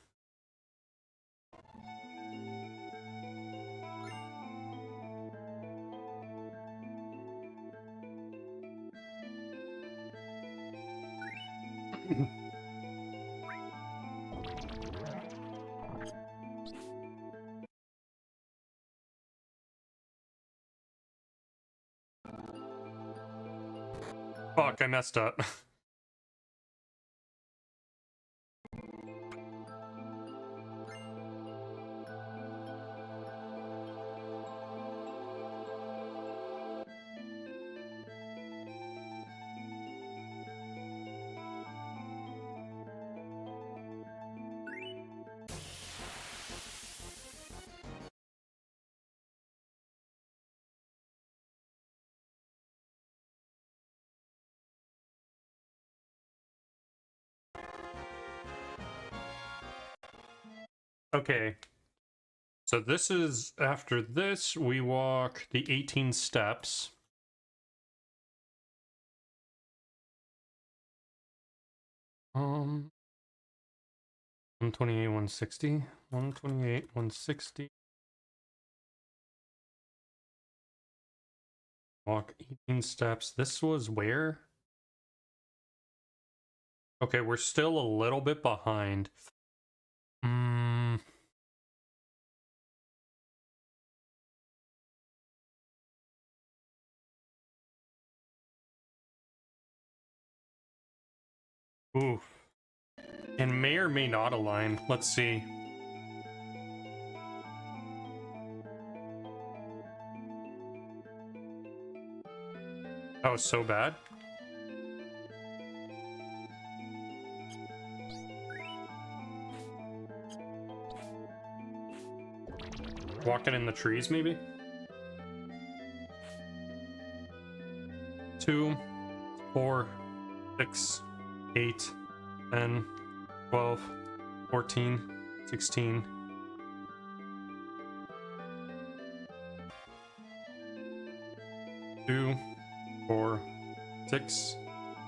Fuck, I messed up. Okay. So this is, after this, we walk the 18 steps. Um, 128, 160, 128, 160. Walk 18 steps. This was where? Okay, we're still a little bit behind. Oof. And may or may not align. Let's see. Oh, so bad? Walking in the trees, maybe? 2, 4, 6, 8, 10, 12, 14, 16. Two, 4, 6,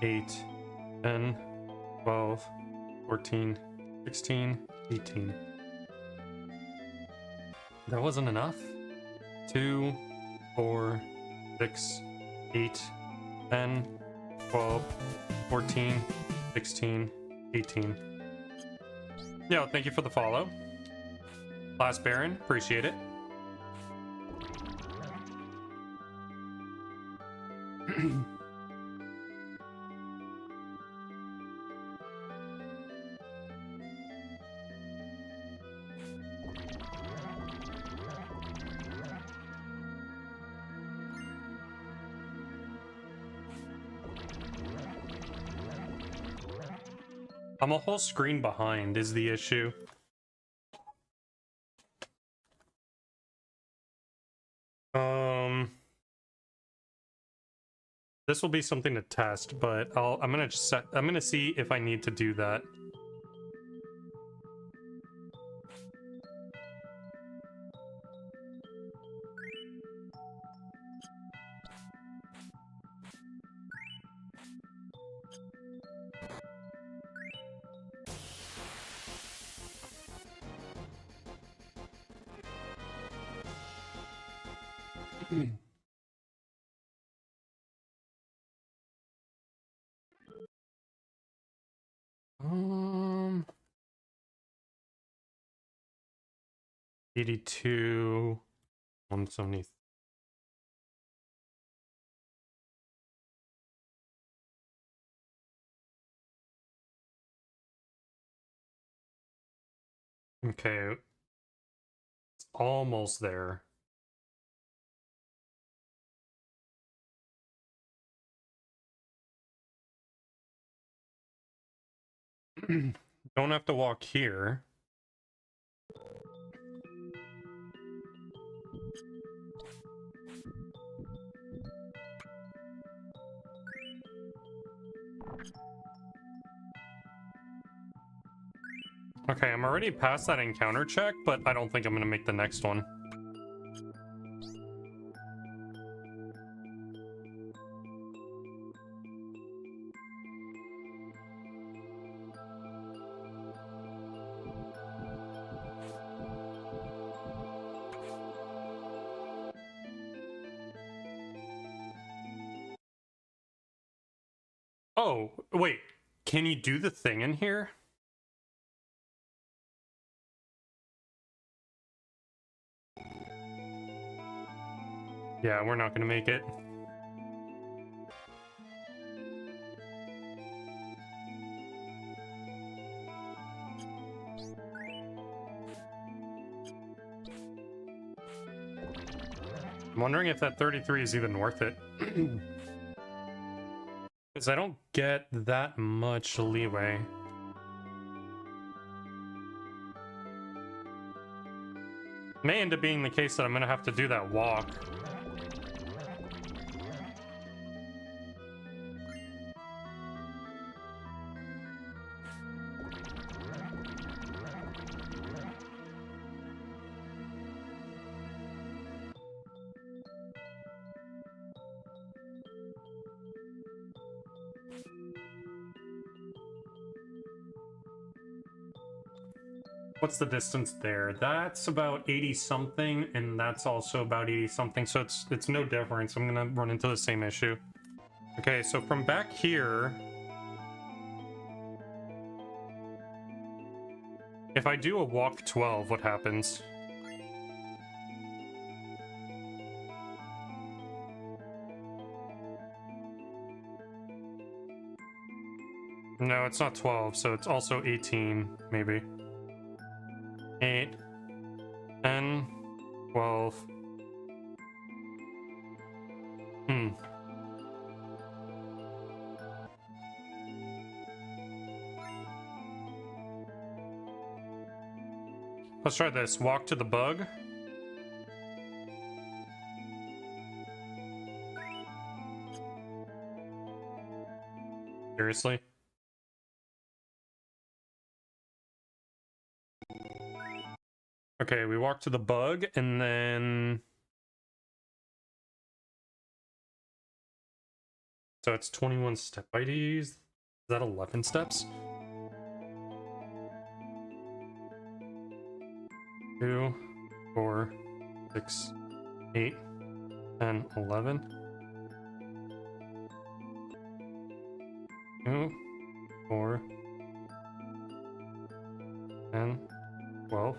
8, 10, 12, 14, 16, 18. That wasn't enough? 2, 4, 6, 8, 10, 12, 14, 16, 18. Yo, thank you for the follow. Last Baron, appreciate it. I'm a whole screen behind is the issue. This will be something to test, but I'm gonna see if I need to do that. Um, 82, 170. Okay, it's almost there. Don't have to walk here. Okay, I'm already past that encounter check, but I don't think I'm gonna make the next one. Oh, wait. Can you do the thing in here? Yeah, we're not gonna make it. I'm wondering if that 33 is even worth it. Because I don't get that much leeway. May end up being the case that I'm gonna have to do that walk. What's the distance there? That's about 80 something, and that's also about 80 something, so it's no difference. I'm gonna run into the same issue. Okay, so from back here, if I do a walk 12, what happens? No, it's not 12, so it's also 18, maybe. 8, 10, 12. Let's try this. Walk to the bug. Seriously? Okay, we walk to the bug, and then... So it's 21 step IDs. Is that 11 steps? 2, 4, 6, 8, 10, 11. 2, 4, 10, 12.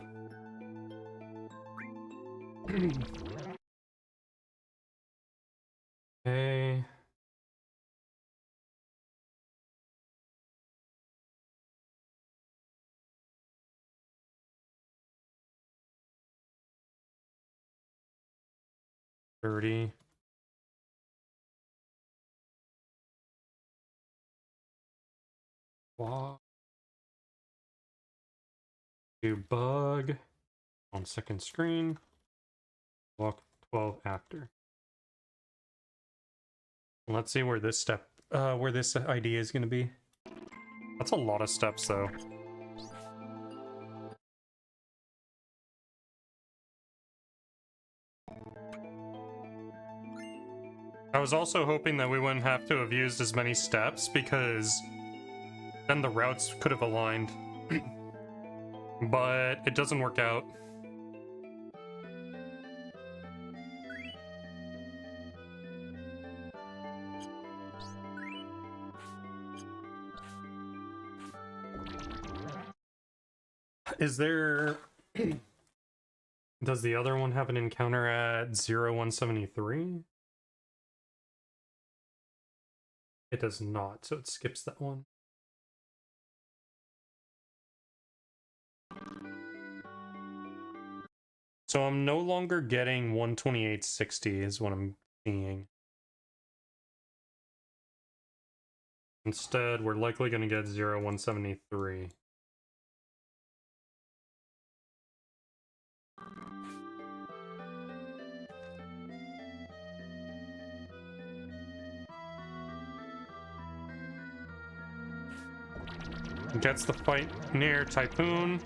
Okay. $30. Walk to bug on second screen. Walk 12 after. Let's see where this step, where this ID is going to be. That's a lot of steps, though. I was also hoping that we wouldn't have to have used as many steps, because then the routes could have aligned. But it doesn't work out. Is there... Does the other one have an encounter at 0173? It does not, so it skips that one. So I'm no longer getting 128.60 is what I'm seeing. Instead, we're likely going to get 0173. Gets the fight near Typhoon.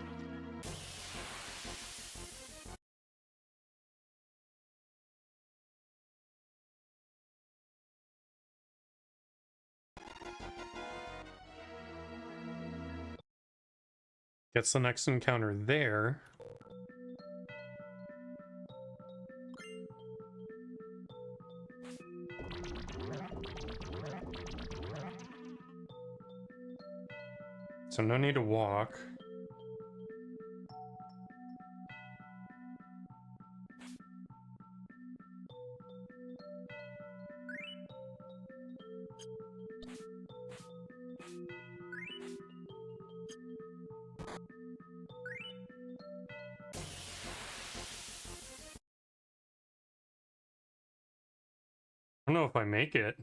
Gets the next encounter there. So no need to walk. I don't know if I make it.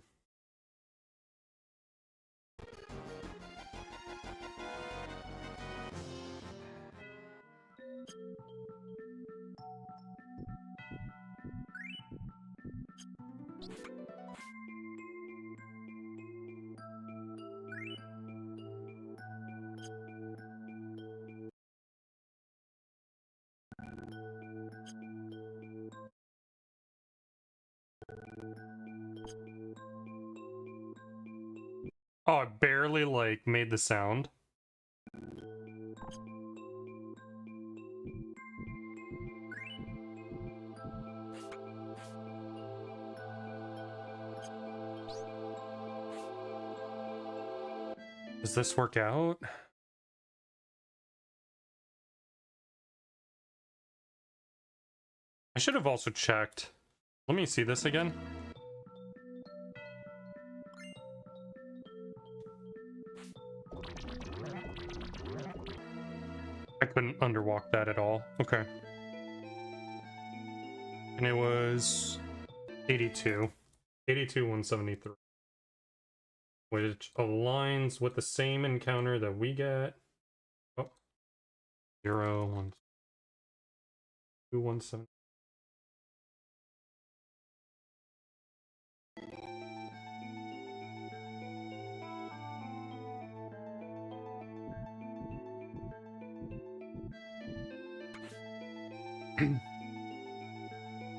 Oh, I barely, like, made the sound. Does this work out? I should have also checked. Let me see this again. I couldn't underwalk that at all. Okay. And it was 82. 82, 173. Which aligns with the same encounter that we get. Oh. 0, 1, 2, 1, 7.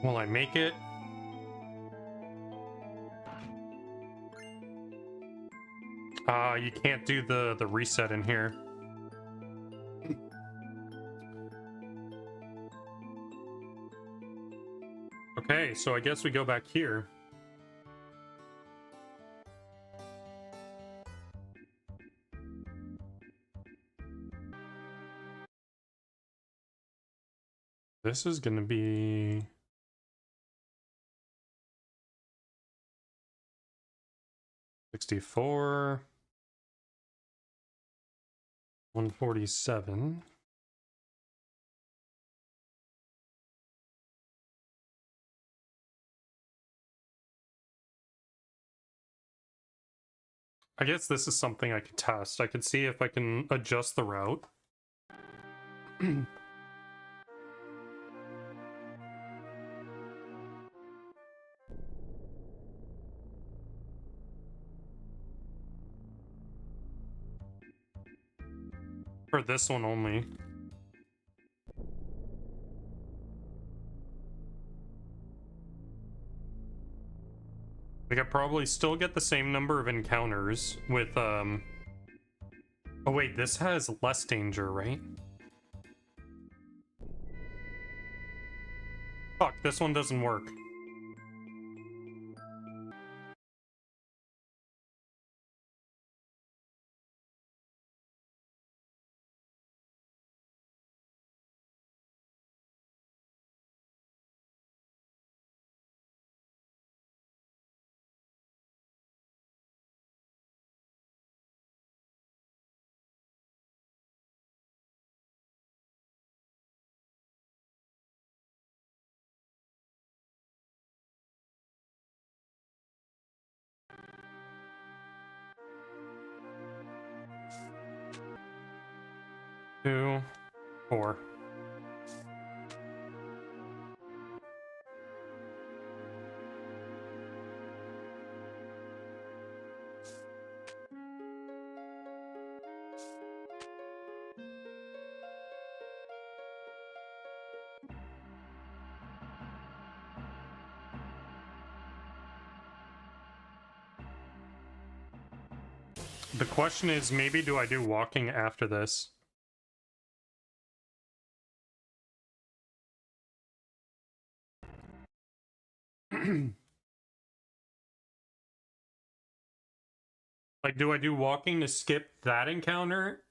Will I make it? You can't do the reset in here. Okay, so I guess we go back here. This is gonna be... $64. 147. I guess this is something I could test. I could see if I can adjust the route. For this one only. We could probably still get the same number of encounters with, Oh wait, this has less danger, right? Fuck, this one doesn't work. Two, 4. The question is, maybe do I do walking after this? Like, do I do walking to skip that encounter?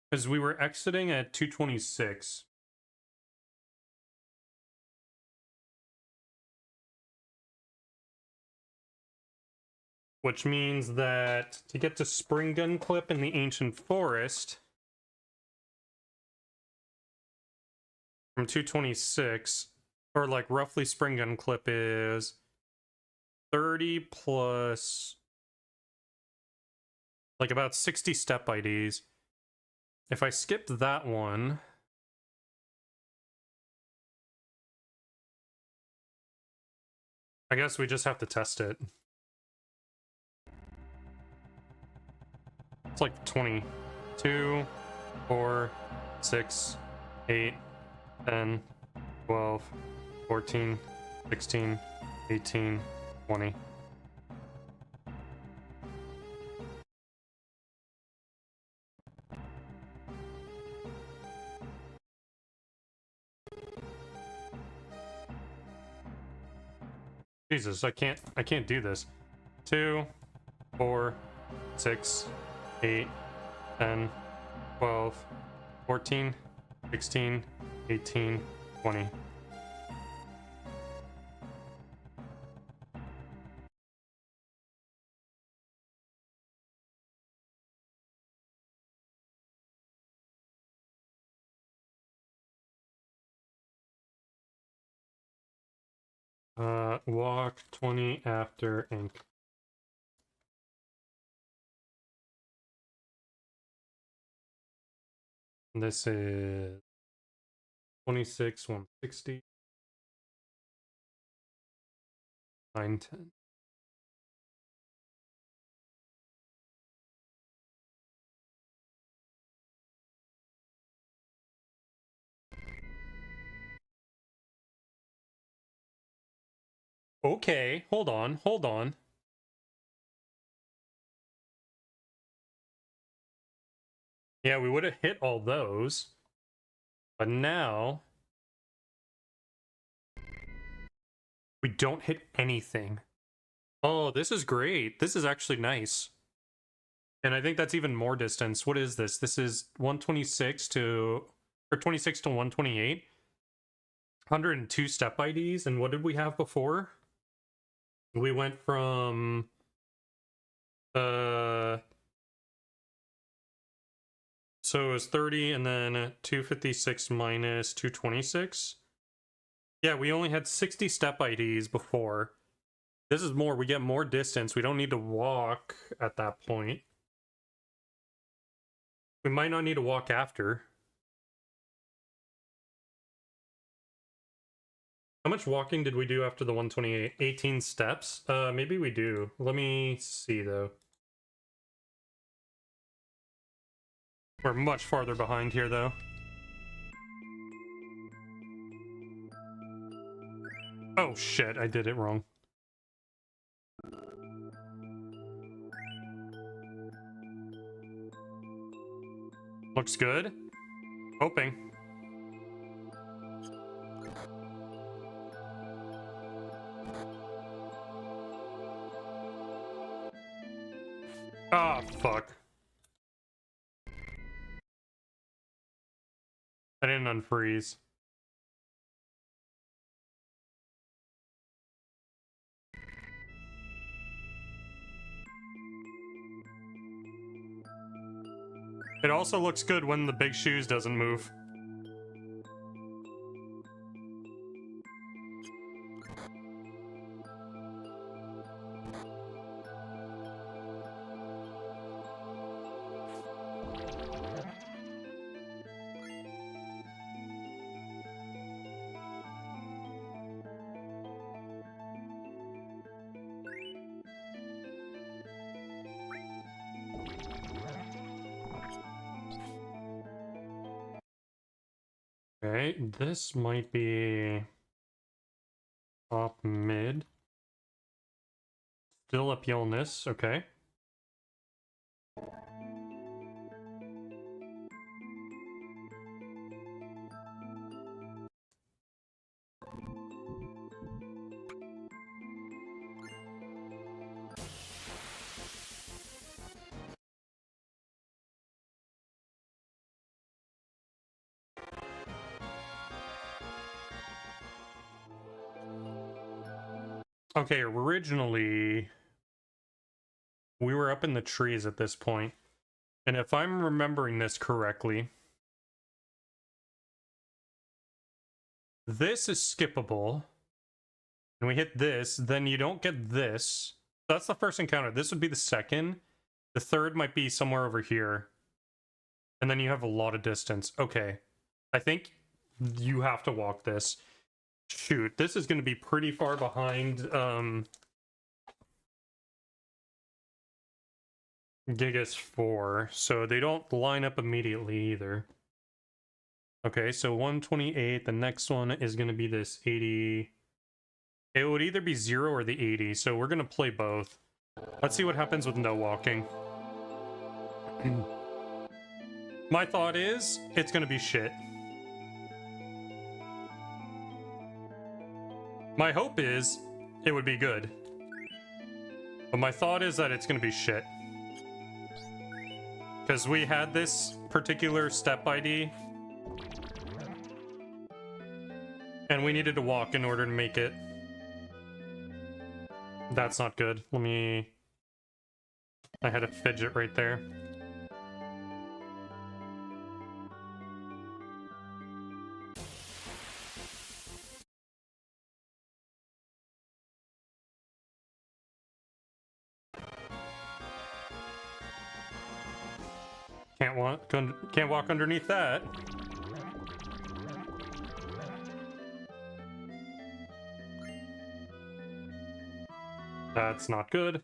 Because we were exiting at 226. Which means that to get to Spring Gun Clip in the Ancient Forest from 226, or like roughly Spring Gun Clip is 30 plus like about 60 step IDs. If I skipped that one, I guess we just have to test it. It's like 22, 4, 6, 8, 10, 12, 14, 16, 18, 20. Jesus, I can't do this. 2, 4, 6, 8, 10, 12, 14, 16, 18, 20. Walk 20 after ink. This is 26, 160, 910. Okay, hold on, hold on. Yeah, we would have hit all those. But now we don't hit anything. Oh, this is great. This is actually nice. And I think that's even more distance. What is this? This is 126 to, or 26 to 128. 102 step IDs. And what did we have before? We went from so it was 30 and then 256 minus 226. Yeah, we only had 60 step IDs before. This is more. We get more distance. We don't need to walk at that point. We might not need to walk after. How much walking did we do after the 128? 18 steps? Maybe we do. Let me see, though. We're much farther behind here, though. Oh, shit. I did it wrong. Looks good. Hoping. Ah, fuck. I didn't unfreeze. It also looks good when the big shoes doesn't move. Okay, this might be top mid. Still appealness, okay. Okay, originally we were up in the trees at this point. And if I'm remembering this correctly, this is skippable. And we hit this, then you don't get this. That's the first encounter. This would be the second. The third might be somewhere over here. And then you have a lot of distance. Okay. I think you have to walk this. Shoot, this is going to be pretty far behind Gigas 4, so they don't line up immediately either. Okay, so 128, the next one is going to be this 80. It would either be 0 or the 80, so we're going to play both. Let's see what happens with no walking. My thought is, it's going to be shit. My hope is, it would be good. But my thought is that it's gonna be shit. Because we had this particular step ID, and we needed to walk in order to make it. That's not good. Let me... I had a fidget right there. Can't walk underneath that. That's not good.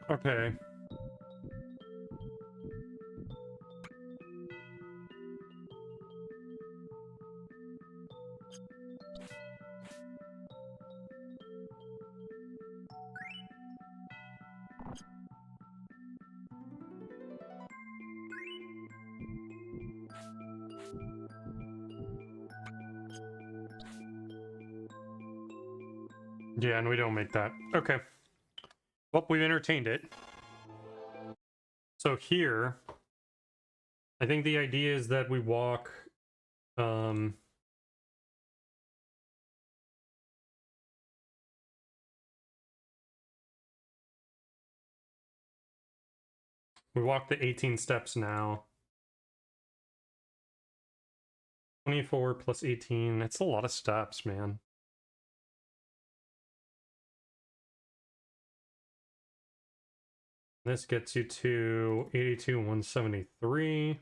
Okay. Yeah, and we don't make that. Okay. Well, we've entertained it. So here, I think the idea is that we walk, we walk the 18 steps now. 24 plus 18. It's a lot of steps, man. This gets you to 82, 173.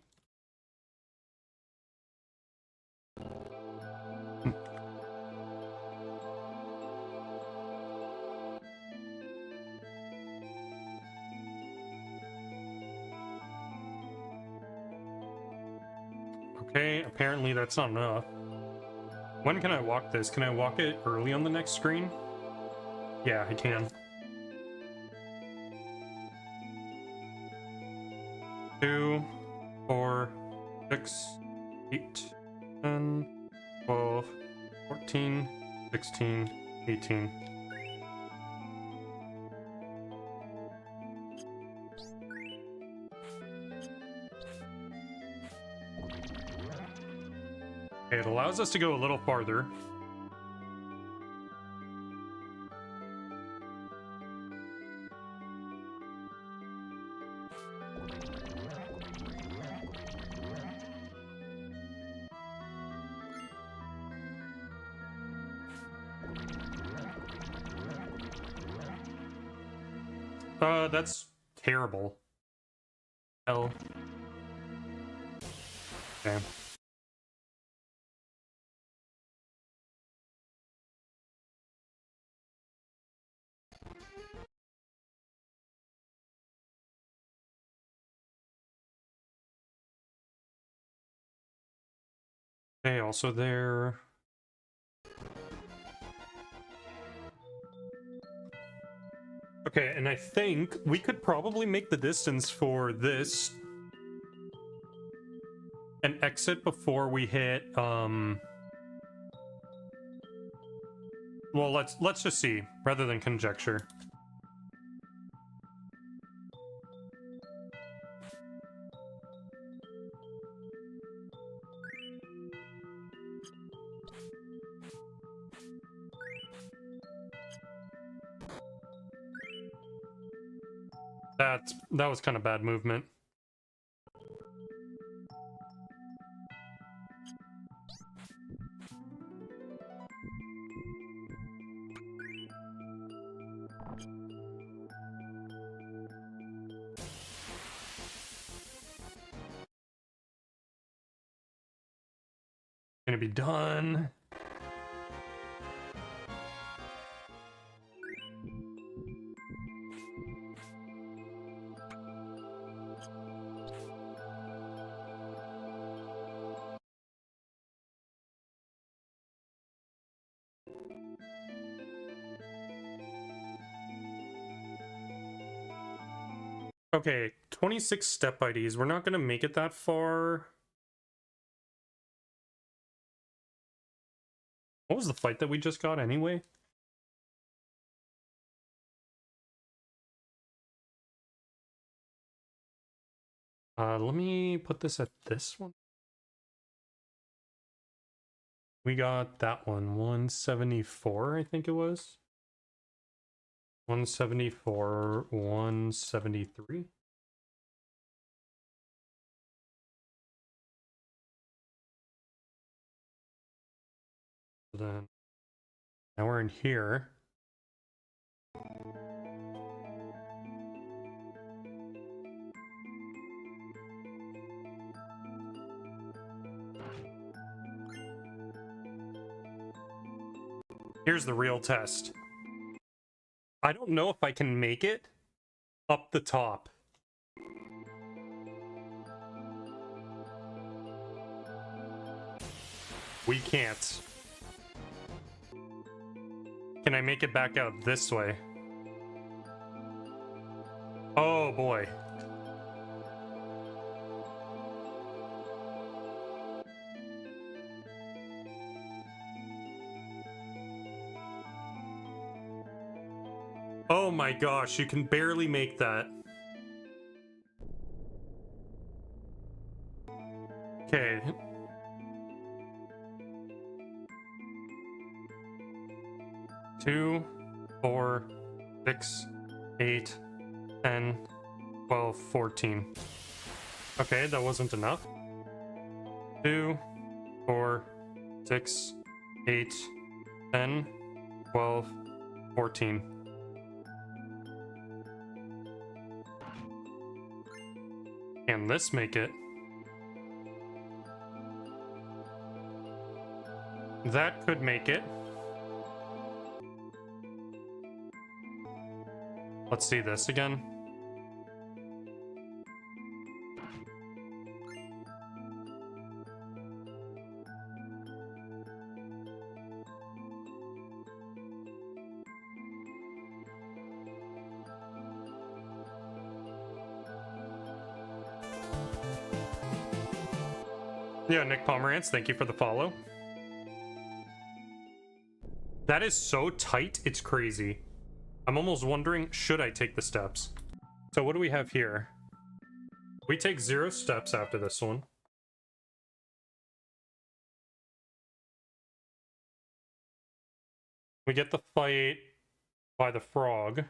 Okay, apparently that's not enough. When can I walk this? Can I walk it early on the next screen? Yeah, I can. 2, 4, 6, 8, 10, 12, 14, 16, 18. Okay, it allows us to go a little farther. That's terrible. Hell. Okay. Okay, also there. Okay, and I think we could probably make the distance for this an exit before we hit, well, let's just see, rather than conjecture. That was kind of bad movement. Gonna be done. Okay, 26 step IDs. We're not gonna make it that far. What was the fight that we just got anyway? Let me put this at this one. We got that one, 174, I think it was. 174, 173. Then now we're in here. Here's the real test. I don't know if I can make it up the top. We can't. Can I make it back out this way? Oh boy. Oh my gosh, you can barely make that. Okay. Two, 4, 6, 8, 10, 12, 14. Okay, that wasn't enough. 2, 4, 6, 8, 10, 12, 14. Can this make it? That could make it. Let's see this again. Yeah, Nick Pomerantz, thank you for the follow. That is so tight, it's crazy. I'm almost wondering, should I take the steps? So what do we have here? We take 0 steps after this one. We get the fight by the frog.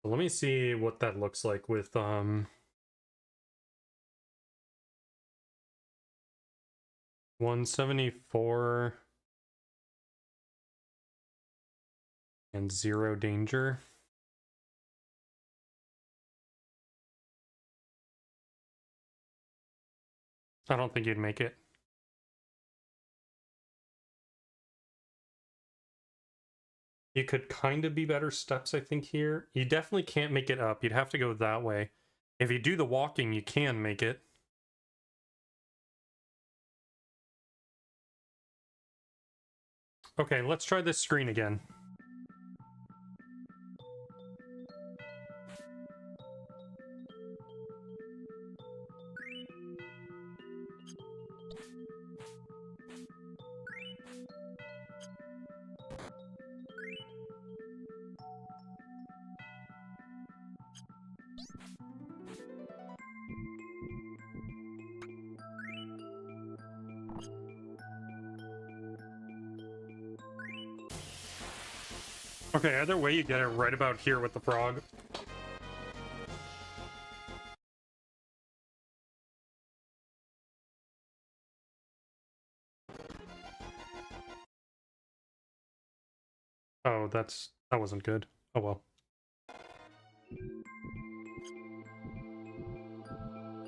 Let me see what that looks like with 174 and 0 danger. I don't think you'd make it. You could kind of be better steps, I think, here. You definitely can't make it up. You'd have to go that way. If you do the walking, you can make it. Okay, let's try this screen again. Okay, either way, you get it right about here with the frog. Oh, that wasn't good. Oh well.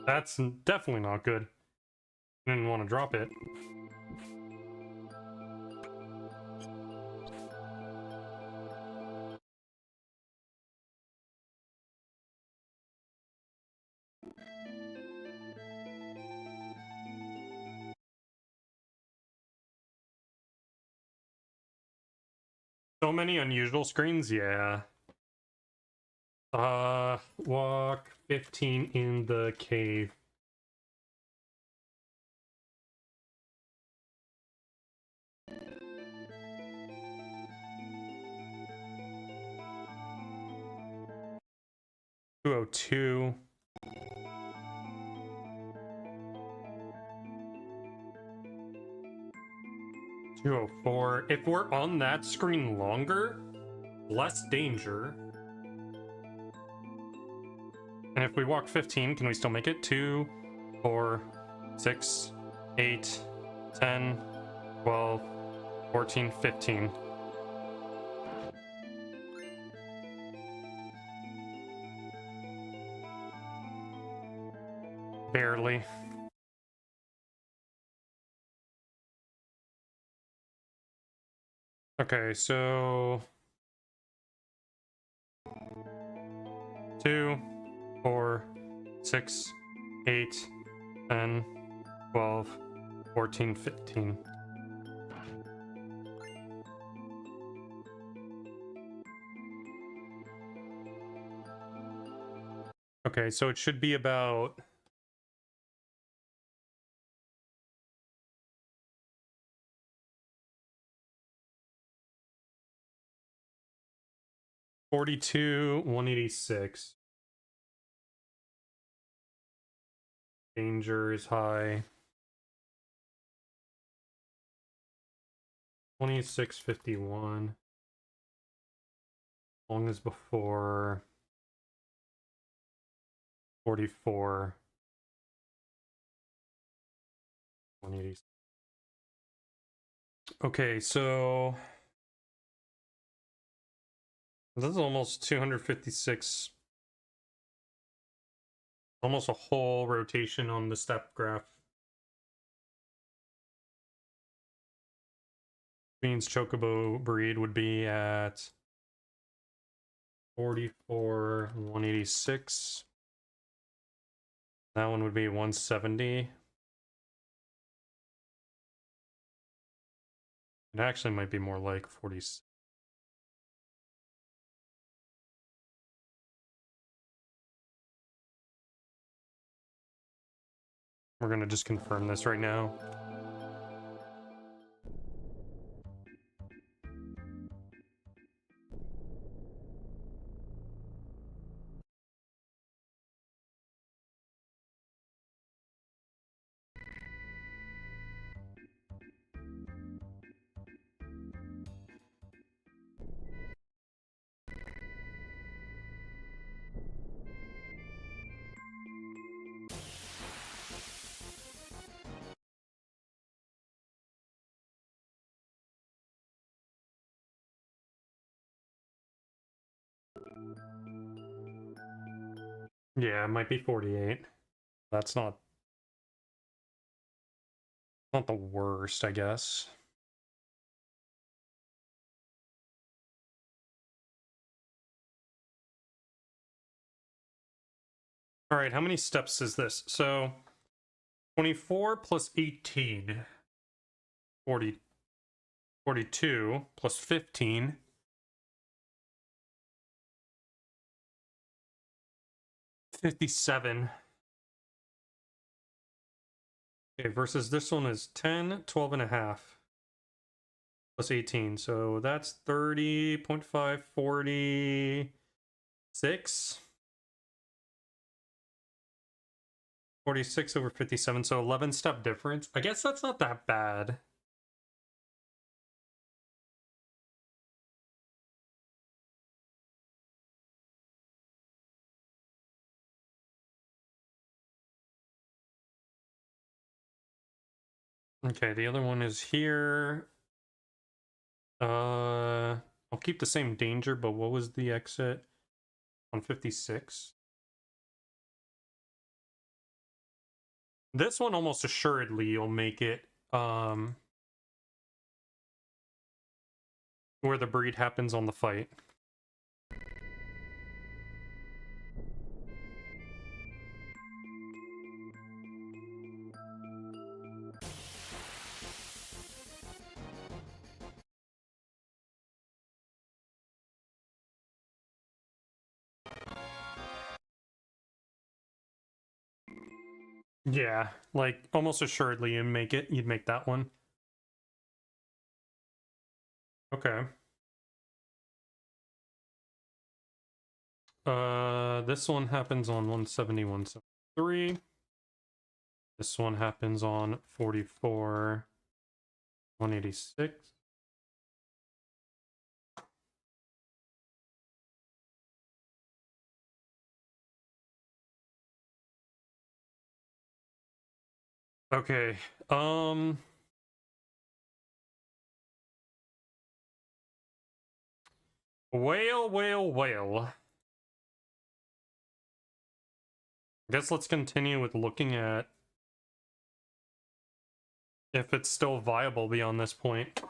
That's definitely not good. Didn't want to drop it. So many unusual screens, yeah. Walk 15 in the cave. $202. 204. If we're on that screen longer, less danger. And if we walk 15, can we still make it? 2, 4, 6, 8, 10, 12, 14, 15. Barely. Okay, so 2, 4, 6, 8, 10, 12, 14, 15. Okay, so it should be about 42, 186. Danger is high. 2651. Long as before. 44. 180. Okay, so this is almost 256. Almost a whole rotation on the step graph. Means Chocobo breed would be at 44, 186. That one would be 170. It actually might be more like 40. We're gonna just confirm this right now. Yeah, it might be 48. That's not the worst, I guess. All right, how many steps is this? So 24 plus 18. 40, 42 plus 15. 57. Okay, versus this one is 10, 12 and a half. Plus 18. So that's 30.5, 46. 46 over 57, so 11 step difference. I guess that's not that bad. Okay, the other one is here. I'll keep the same danger, but what was the exit on 56? This one almost assuredly you'll make it where the breed happens on the fight. Yeah, like almost assuredly you'd make that one. Okay. This one happens on 170, 173. This one happens on 44, 186. Okay, well. I guess let's continue with looking at if it's still viable beyond this point.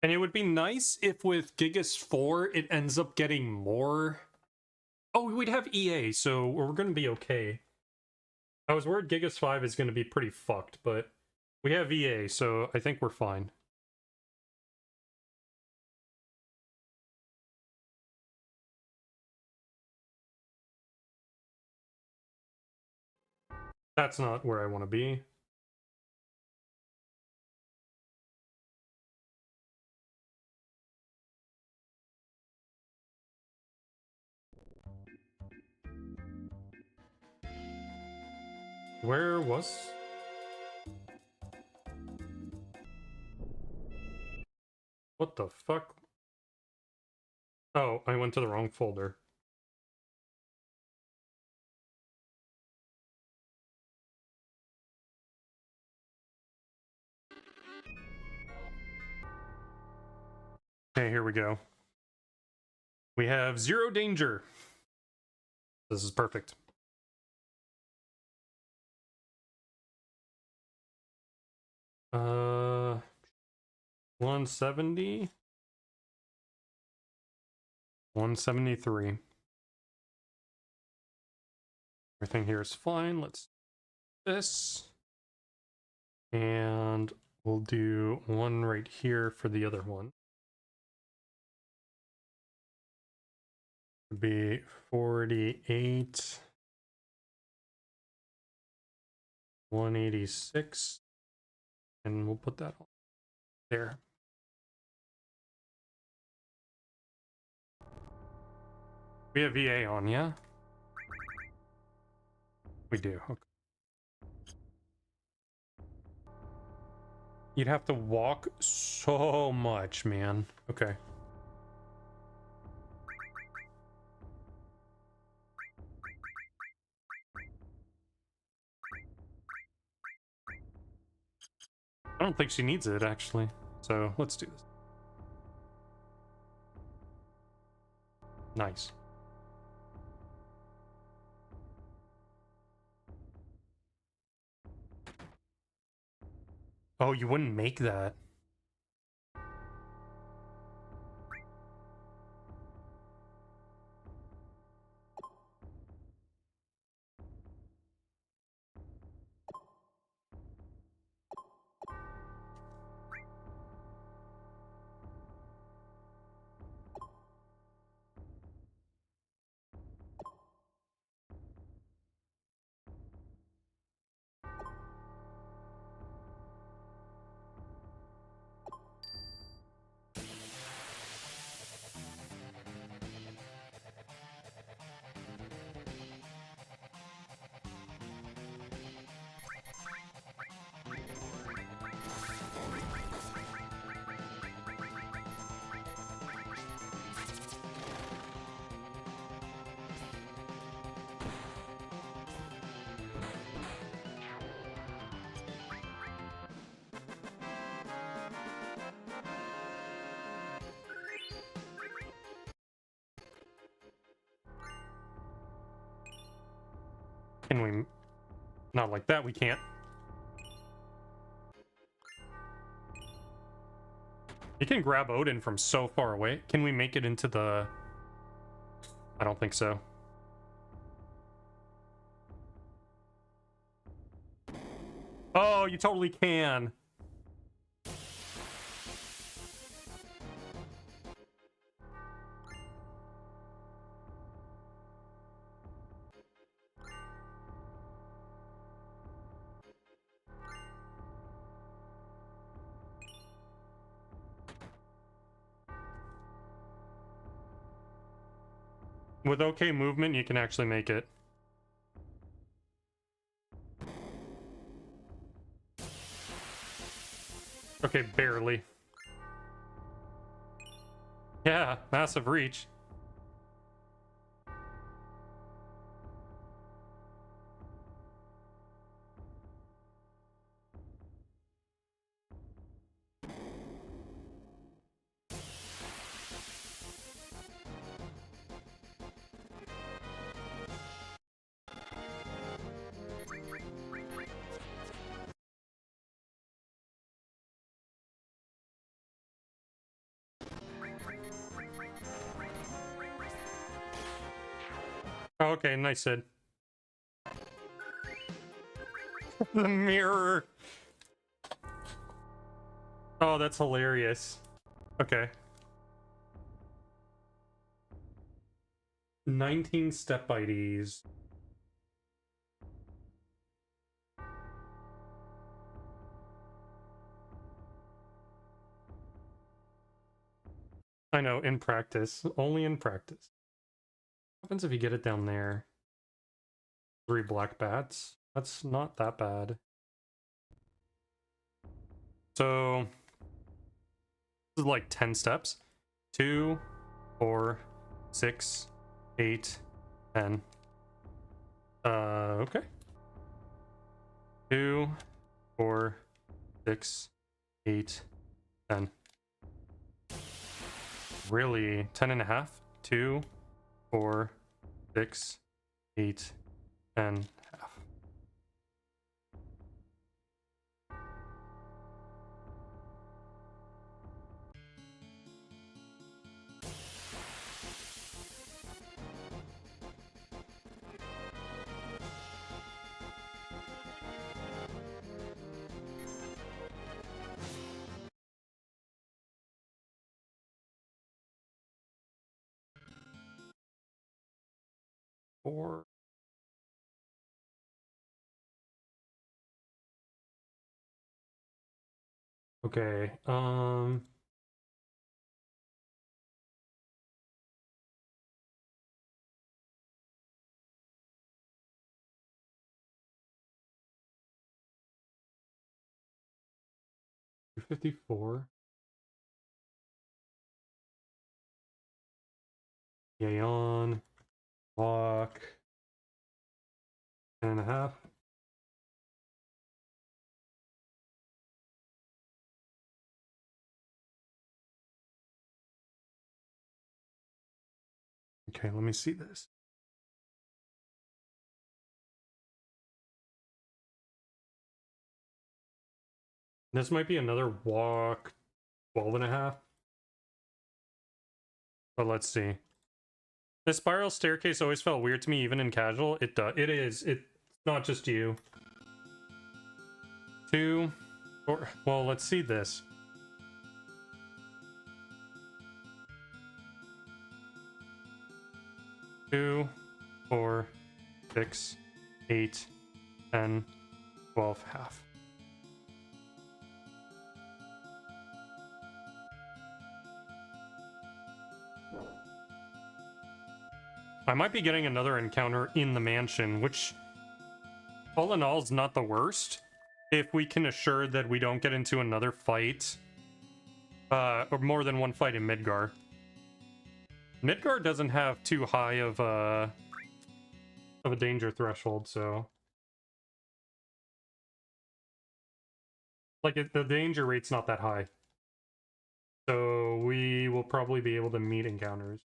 And it would be nice if with Gigas 4 it ends up getting more. Oh, we'd have EA, so we're going to be okay. I was worried Gigas 5 is going to be pretty fucked, but we have EA, so I think we're fine. That's not where I want to be. Where was... What the fuck? Oh, I went to the wrong folder. Okay, here we go. We have 0 danger. This is perfect. Uh, 170. 173. Everything here is fine. Let's do this. And we'll do one right here for the other one. Would be 48. 186. And we'll put that on there. We have VA on, yeah? We do. Okay. You'd have to walk so much, man. Okay. I don't think she needs it, actually. So let's do this. Nice. Oh, you wouldn't make that. Can we... Not like that, we can't. You can grab Odin from so far away. Can we make it into the... I don't think so. Oh, you totally can. With okay movement, you can actually make it. Okay, barely. Yeah, massive reach. Oh, okay, nice, Sid. The mirror. Oh, that's hilarious. Okay. 19 step IDs. I know, in practice. Only in practice. What happens if you get it down there? 3 black bats? That's not that bad. So... This is like 10 steps. 2, 4, 6, 8, 10. Okay. 2, 4, 6, 8, 10. Really? 10 and a half? 2, 4, 6, 8, 10, half. Four. Okay, 54. Yayon. Walk. 10 and a half. Okay, let me see this. This might be another walk 12 and a half. But let's see. The spiral staircase always felt weird to me, even in casual. It does. It is. It's not just you. 2, 4. Well, let's see this. 2, 4, 6, 8, 10, 12, half. I might be getting another encounter in the mansion, which all in all is not the worst. If we can assure that we don't get into another fight, or more than one fight in Midgar. Midgar doesn't have too high of a danger threshold, so... Like, the danger rate's not that high. So we will probably be able to meet encounters.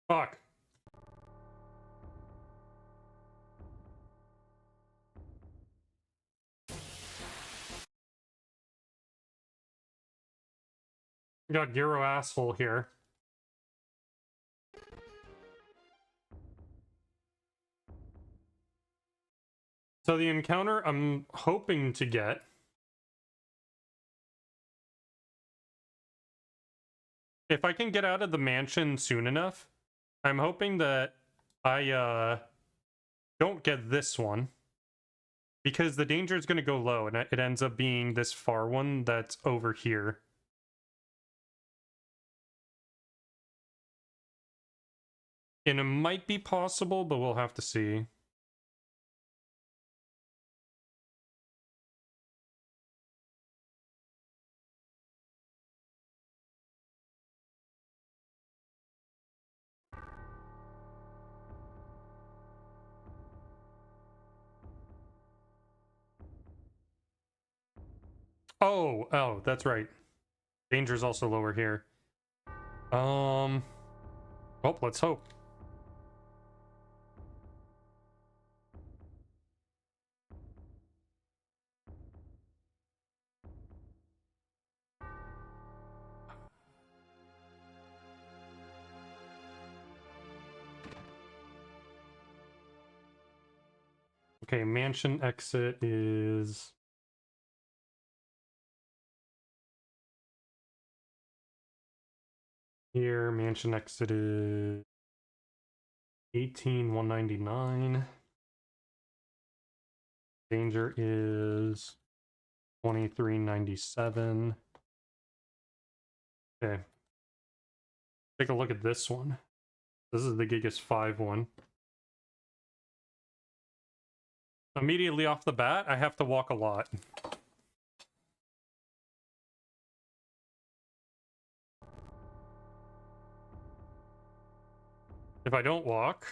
Fuck. We got Euro asshole here. So the encounter I'm hoping to get if I can get out of the mansion soon enough, I'm hoping that I don't get this one. Because the danger is going to go low, and it ends up being this far one that's over here. And it might be possible, but we'll have to see. Oh, that's right. Danger's also lower here. Oh, let's hope. Okay, mansion exit is... here, mansion exit is 18,199. Danger is 2397. Okay. Take a look at this one. This is the Gigas 5 one. Immediately off the bat, I have to walk a lot. If I don't walk,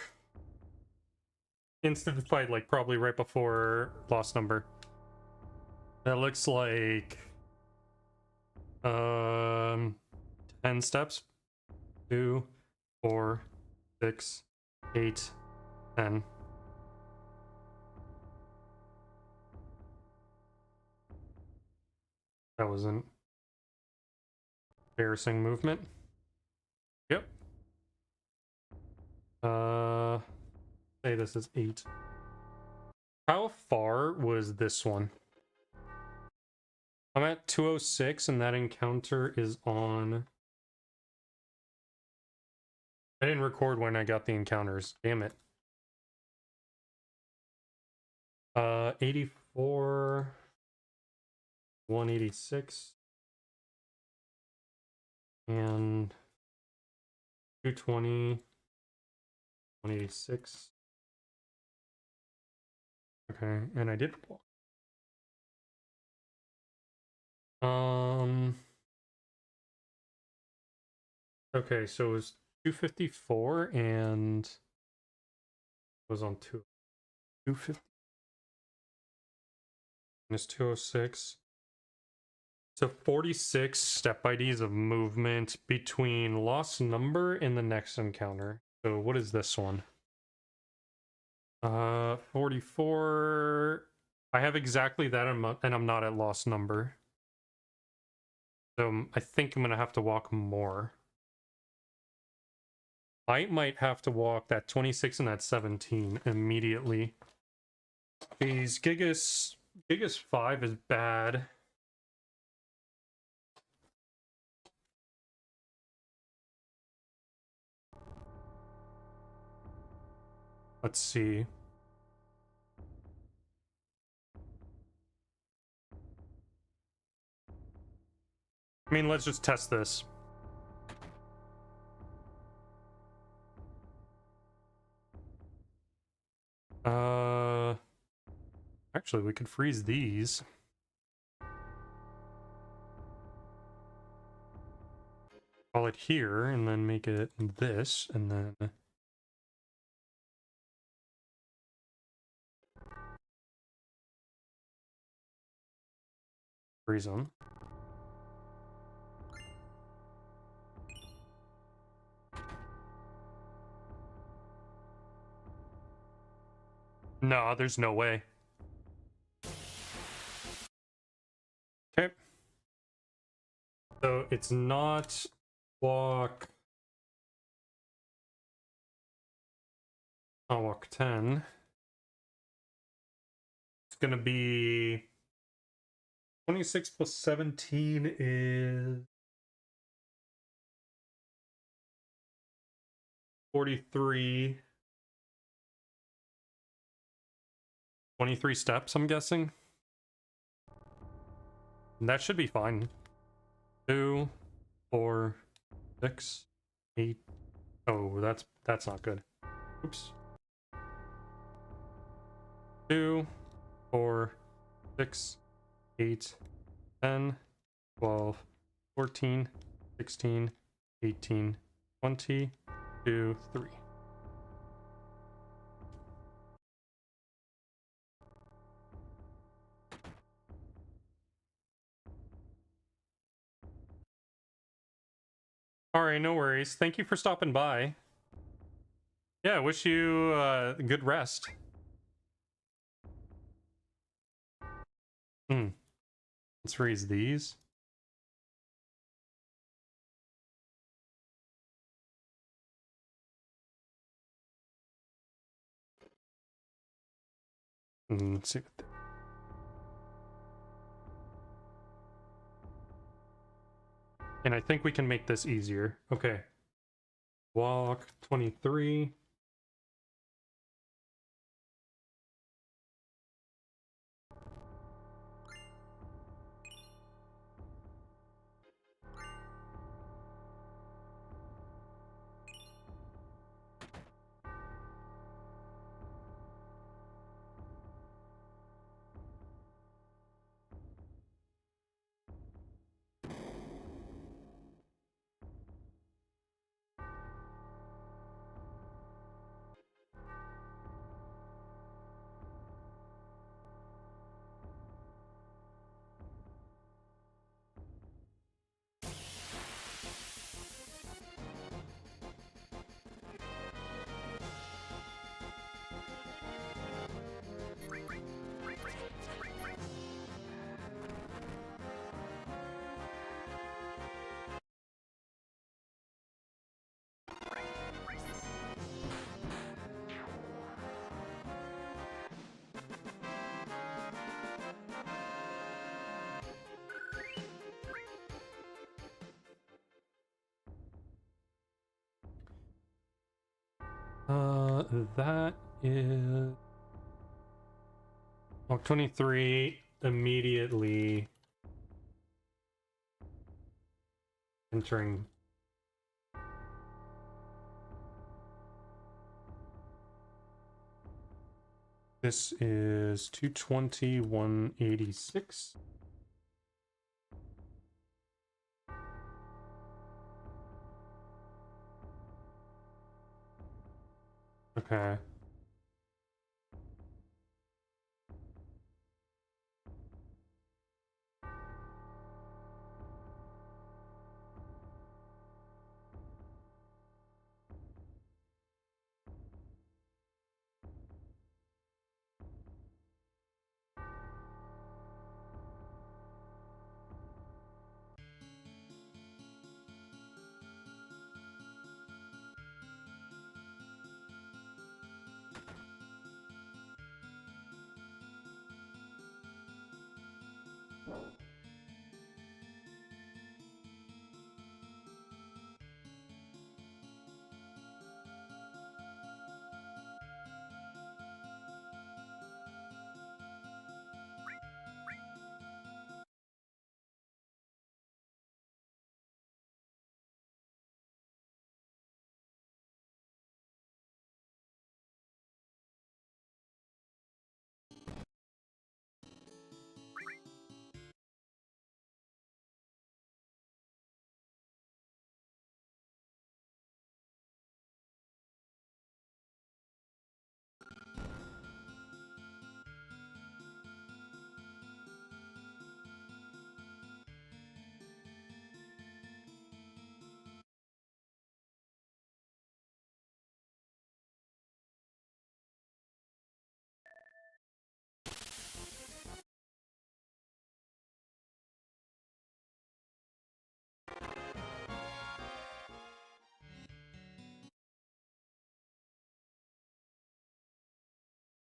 instant fight, like probably right before lost number. That looks like 10 steps. 2, 4, 6, 8, 10. That was an embarrassing movement. Yep. Say this is 8. How far was this one? I'm at 206 and that encounter is on... I didn't record when I got the encounters. Damn it. 84... 186 and 220, 186. Okay, and I did walk. Okay, so it was 254 and it was on 250 minus 206. So 46 step IDs of movement between lost number and the next encounter. So what is this one? 44. I have exactly that and I'm not at lost number. So I think I'm gonna have to walk more. I might have to walk that 26 and that 17 immediately. Jeez, Gigas 5 is bad. Let's see. I mean, let's just test this. Actually, we could freeze these. Call it here, and then make it this, and then... freeze them. No, there's no way. Okay. So it's not walk... Not walk 10. It's gonna be 26 plus 17 is 43. 23 steps, I'm guessing. And that should be fine. 2, 4, 6, 8. Oh, that's not good. Oops. 2, 4, 6, 8, 10, 12, 14, 16, 18, 20, 2, 3. Alright, no worries. Thank you for stopping by. Yeah, wish you good rest. Let's freeze these. Let's see what and I think we can make this easier. Okay. Walk 23. That is walk 23 immediately entering. This is 220, 186. Okay.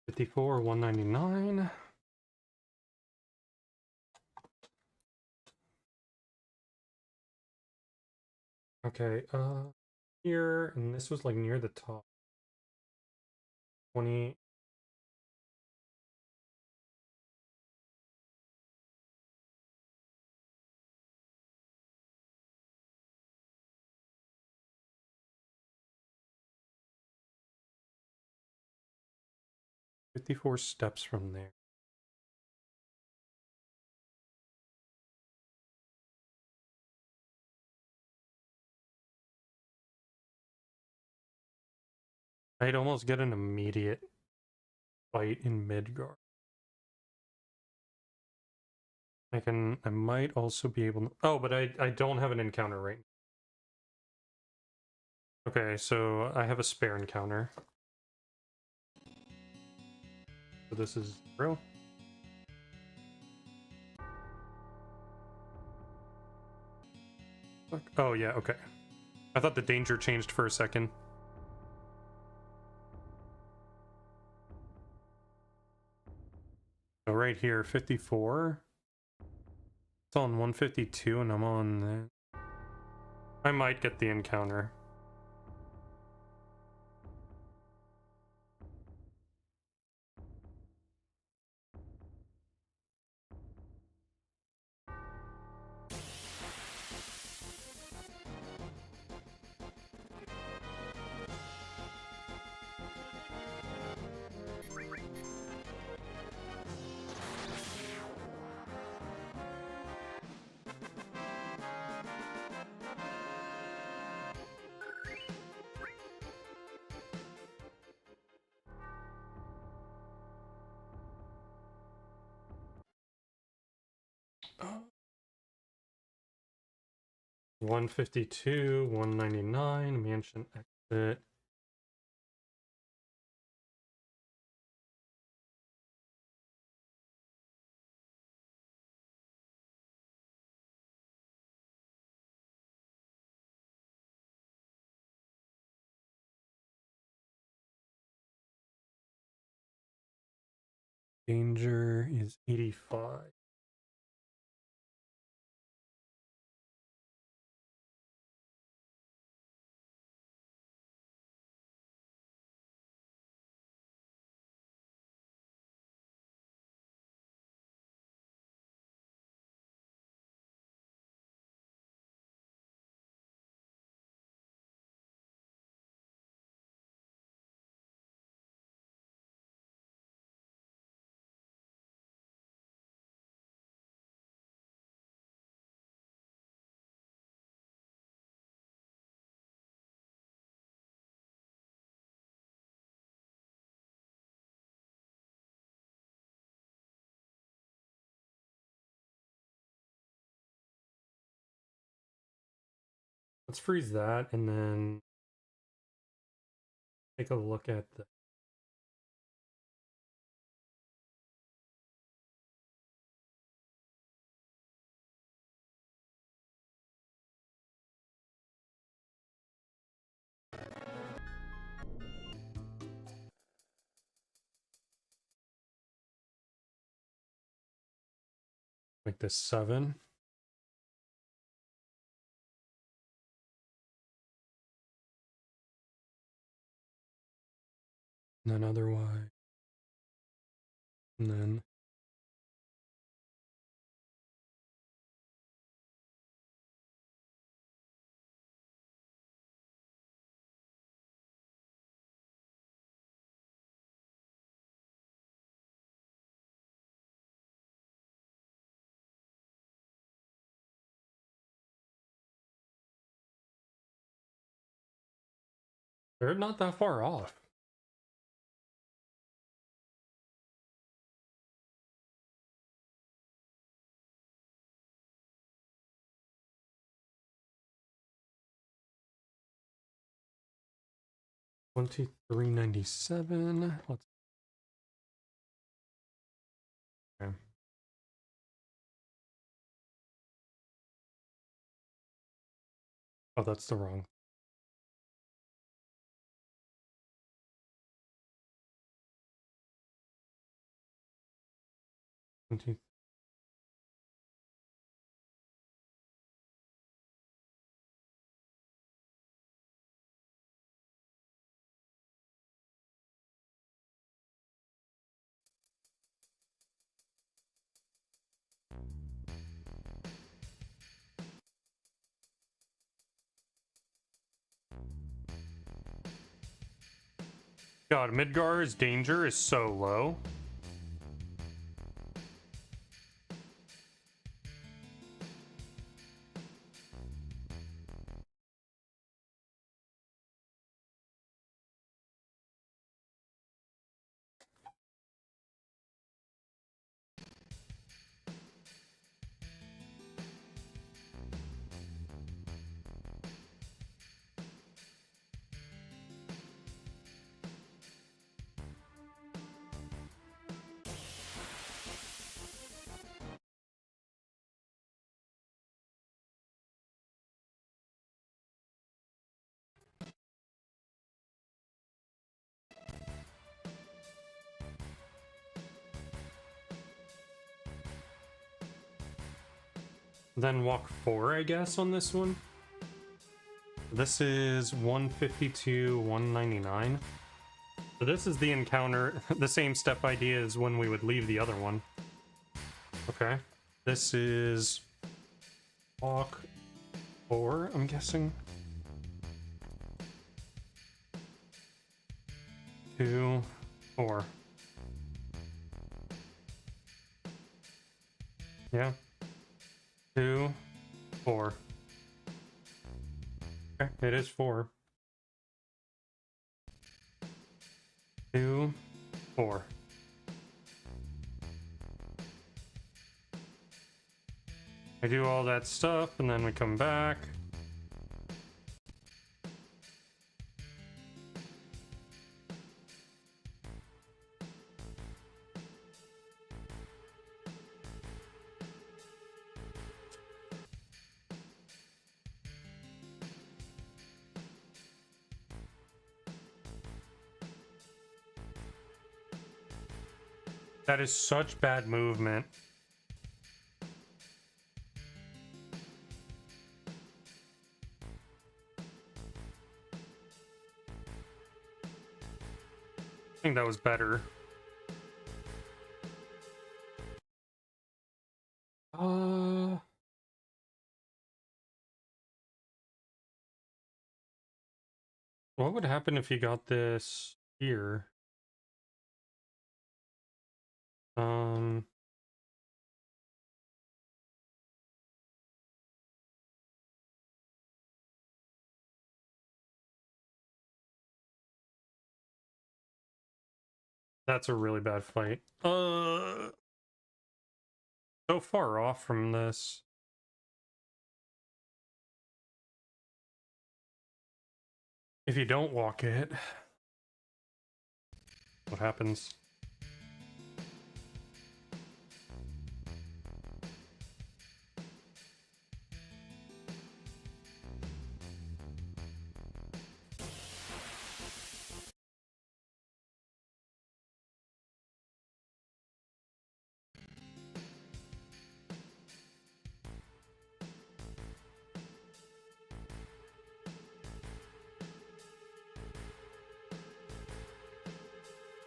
54, 199. Okay, here, and this was like near the top. 20. $54 steps from there. I'd almost get an immediate fight in Midgard. I might also be able to, oh, but I don't have an encounter right now. Okay, so I have a spare encounter. So this is 0. Oh yeah, okay. I thought the danger changed for a second. So right here, 54. It's on 152 and I'm on that. I might get the encounter. Oh. 152, 199, mansion exit. Danger is 85. Let's freeze that and then take a look at the like this 7. And then otherwise. And then they're not that far off. $23.97. Let's. Okay. Oh, that's the wrong. 20. God, Midgar's danger is so low. Then walk 4, I guess, on this one. This is 152, 199. So this is the encounter, the same step idea as when we would leave the other one. Okay. This is walk 4, I'm guessing. 2, 4. Yeah. 2, 4. Okay, it is 4. 2, 4. I do all that stuff, and then we come back. That is such bad movement. I think that was better. What would happen if you got this here? That's a really bad fight. So far off from this. If you don't walk it, what happens?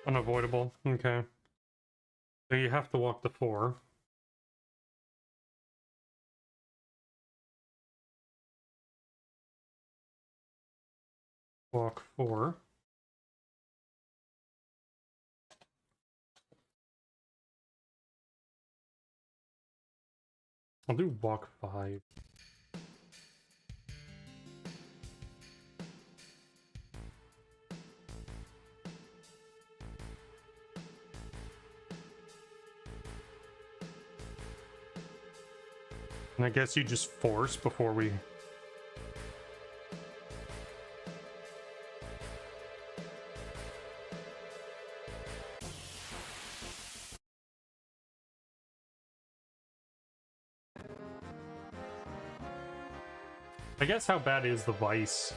Unavoidable. Okay. So you have to walk the 4. Walk 4. I'll do walk 5. And I guess you just force before we... I guess how bad is the vice?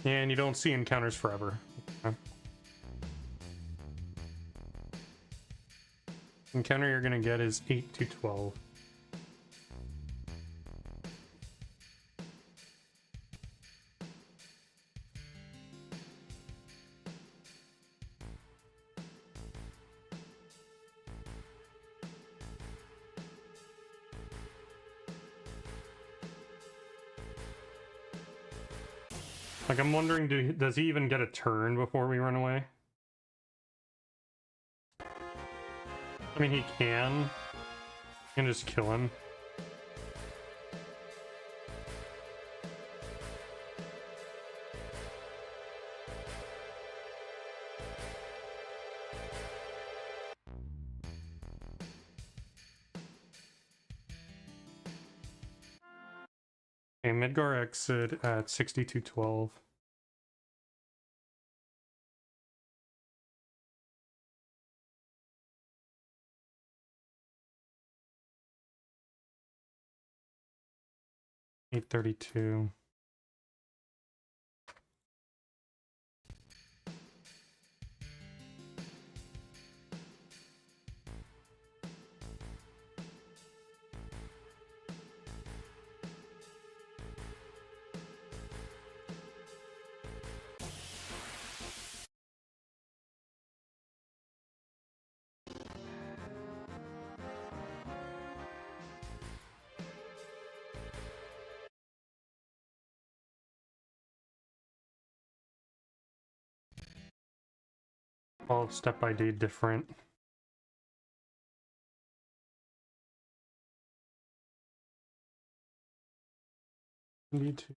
And you don't see encounters forever. Okay. Encounter you're gonna get is 8 to 12. Like, I'm wondering, does he even get a turn before we run away? I mean, he can. You can just kill him. Okay, Midgar exit at 6212. $832. All step ID different. Need to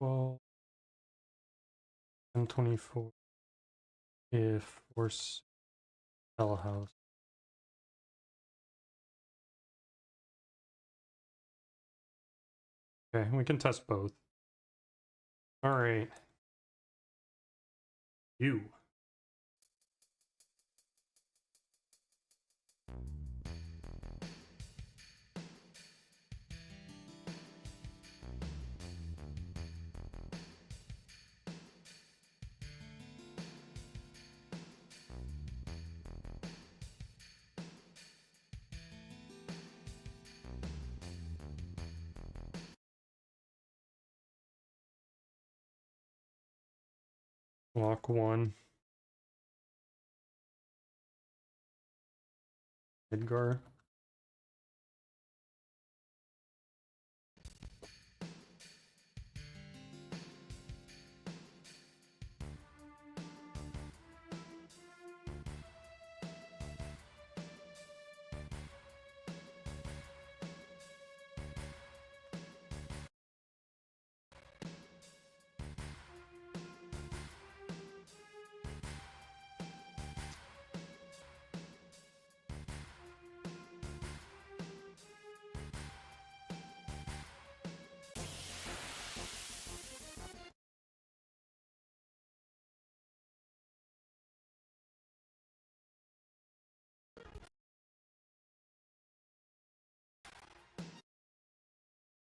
12 and 24 if force telehouse. Okay, we can test both. All right. You. Block 1. Midgar.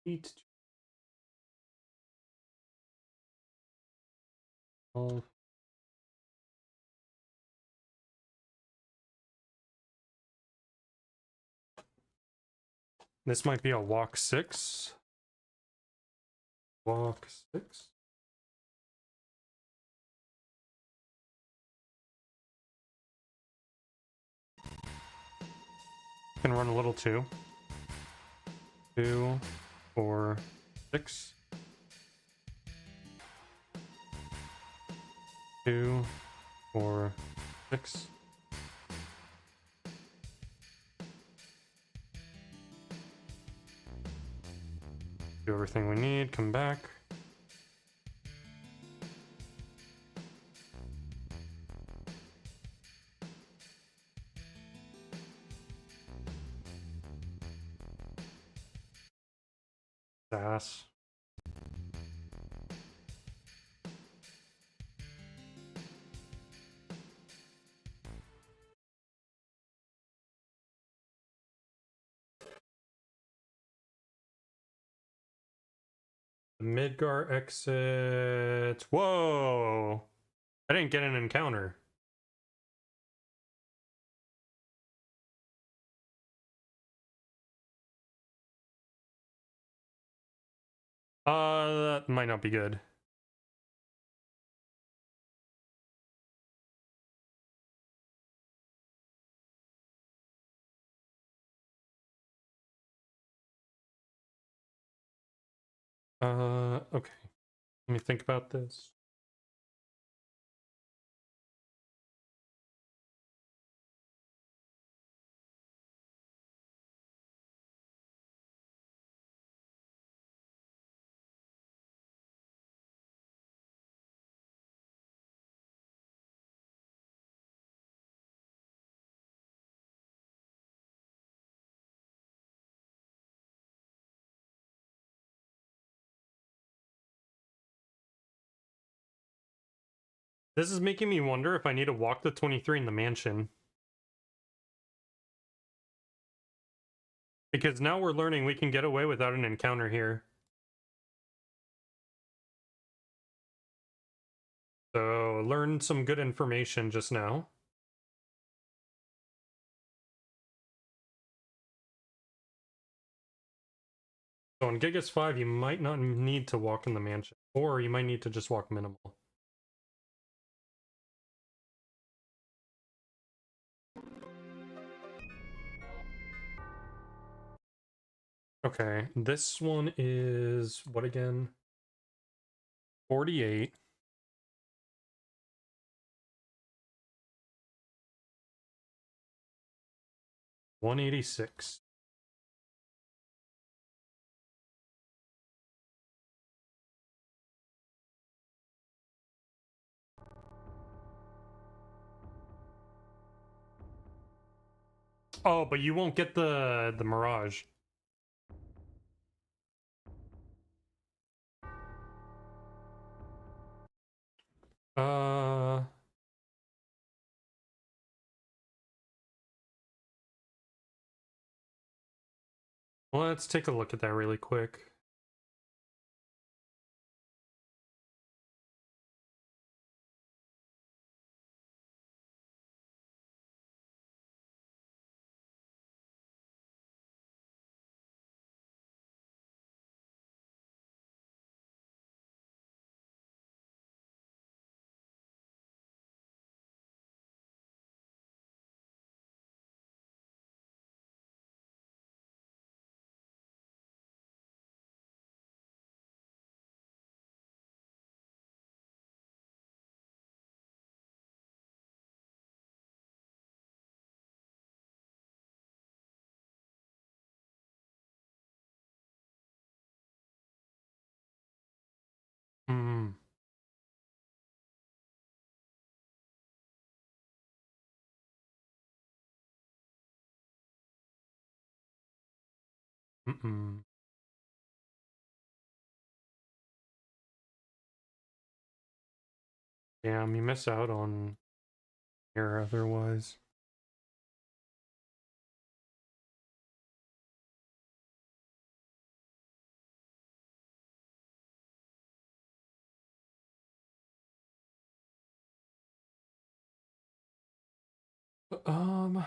Eat. 12. This might be a walk 6. Walk 6. Can run a little too. 2, 4, 6. 2, 4, 6. Do everything we need, come back. Sass. Midgar exit. Whoa! I didn't get an encounter. That might not be good. Okay. Let me think about this. This is making me wonder if I need to walk the 23 in the mansion. Because now we're learning we can get away without an encounter here. So, learned some good information just now. So on Gigas 5, you might not need to walk in the mansion. Or you might need to just walk minimal. Okay, this one is what again? 48. $186. Oh, but you won't get the Mirage. Uh let's take a look at that really quick. Hmm. Mm-mm. Damn, you miss out on here otherwise. Um,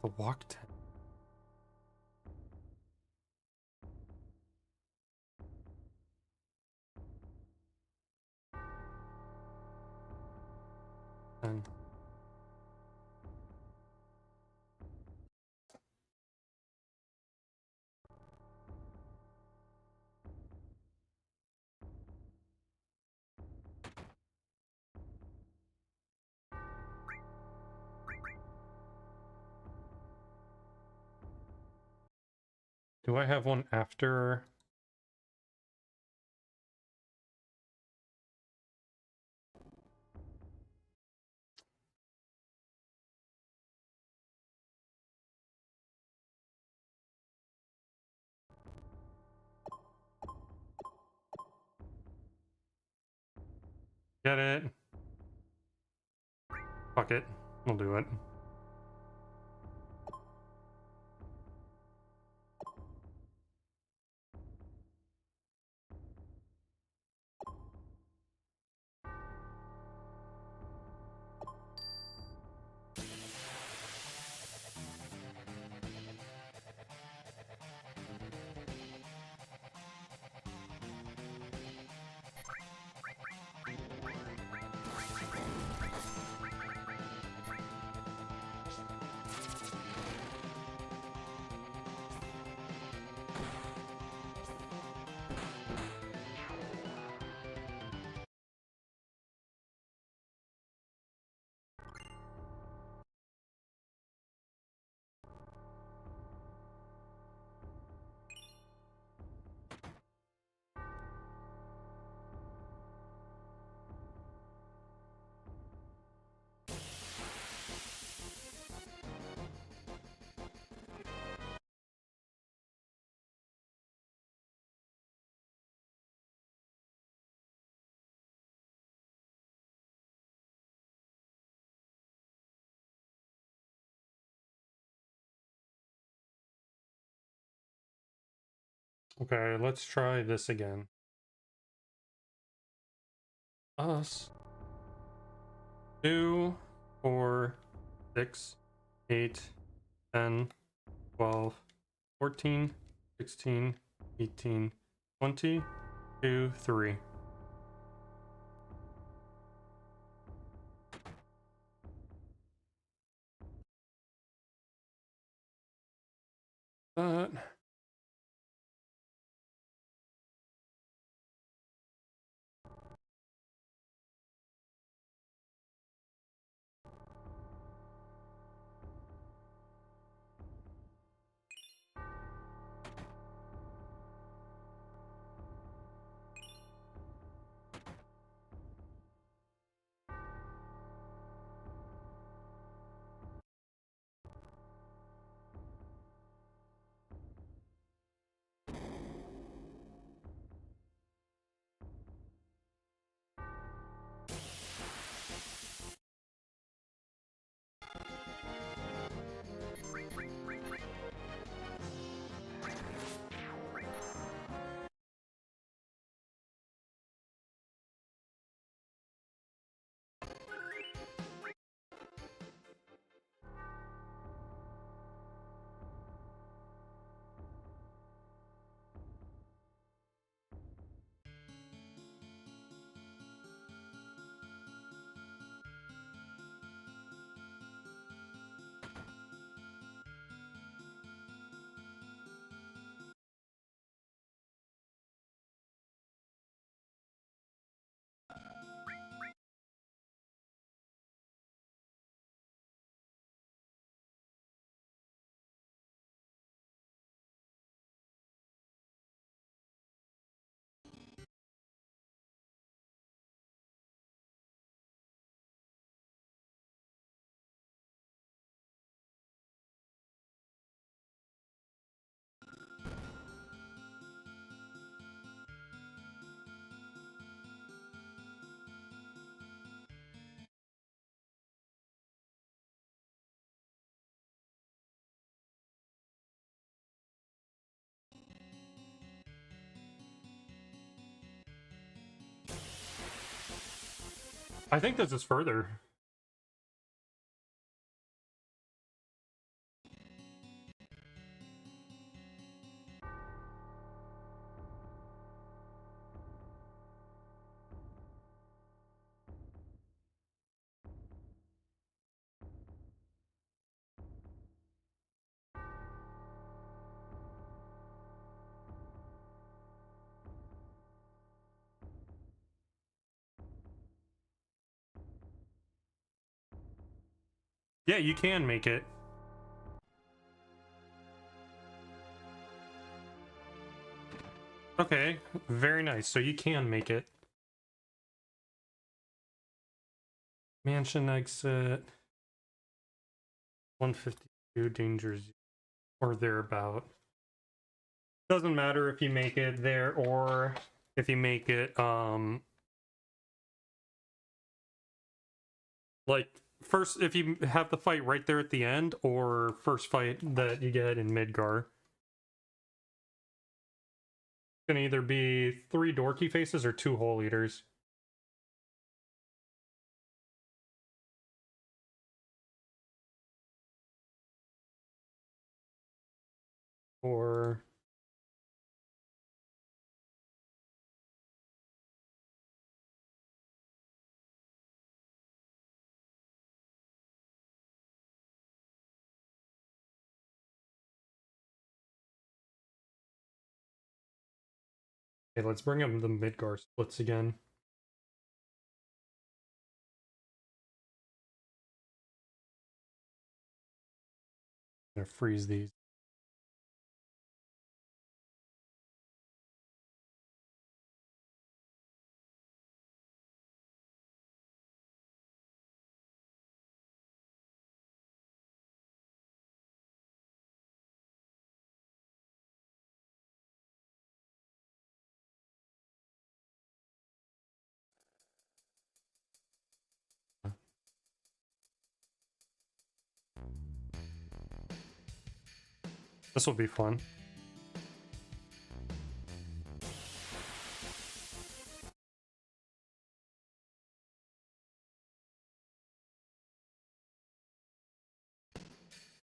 the walk 10. Do I have one after? Get it? Fuck it. We'll do it. Okay, let's try this again. Us. 2, 4, 6, 8, 10, 12, 14, 16, 18, 20, 2, 3. That. I think this is further. Yeah, you can make it. Okay, very nice. So you can make it. Mansion exit. 152 dangers or thereabout. Doesn't matter if you make it there or if you make it Like, first, if you have the fight right there at the end, or first fight that you get in Midgar. It's gonna either be 3 Dorky Faces or 2 Hole Eaters. Or... Okay, let's bring up the Midgar splits again. I'm gonna freeze these. This will be fun.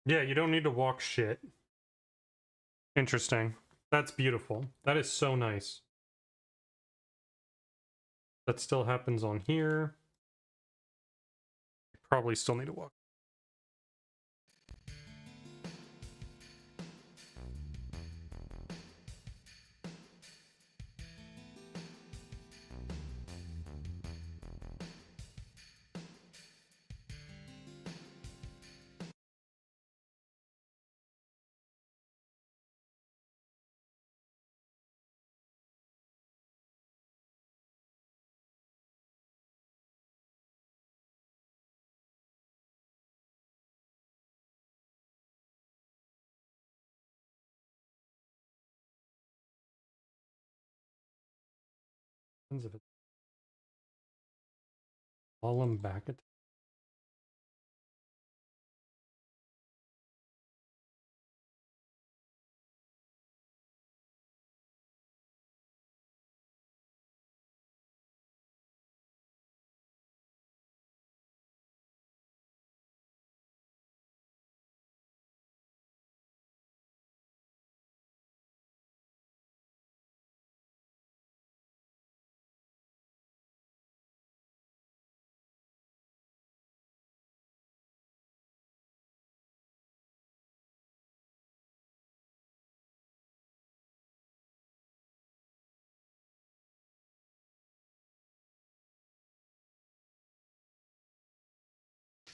Yeah, you don't need to walk shit. Interesting. That's beautiful. That is so nice. That still happens on here. Probably still need to walk. Of it. All them back at.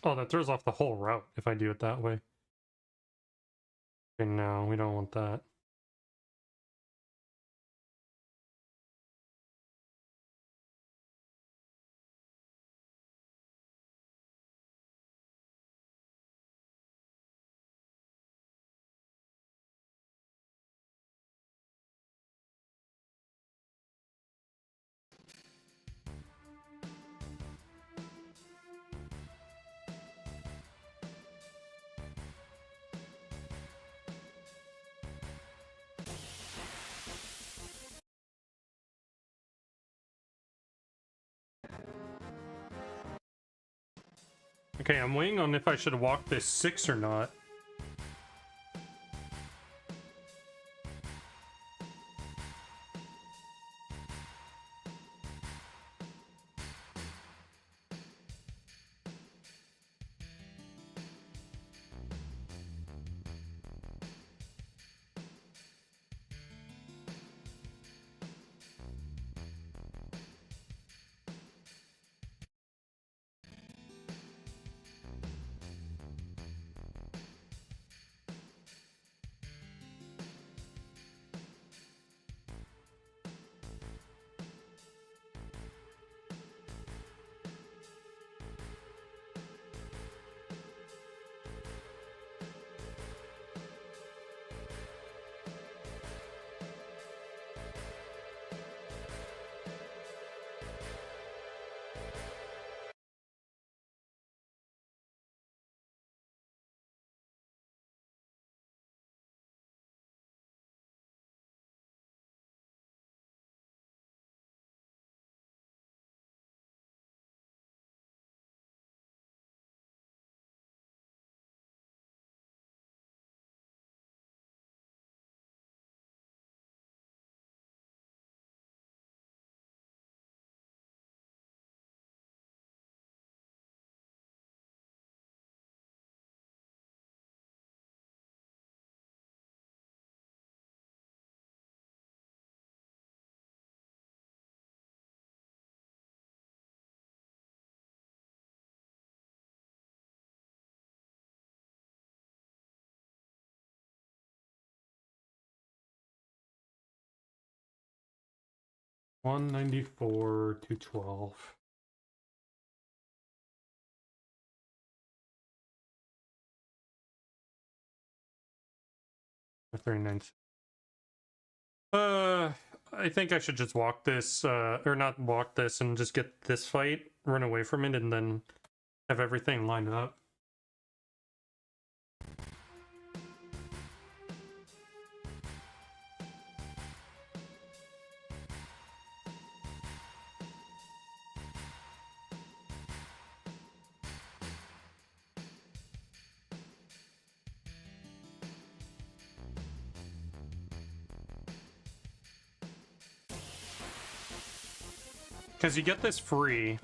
Oh, that throws off the whole route if I do it that way. Okay, no, we don't want that. Okay, I'm weighing on if I should walk this 6 or not. 194, 212. Or 39. I think I should just walk this, or not walk this, and just get this fight, run away from it, and then have everything lined up. Because you get this free.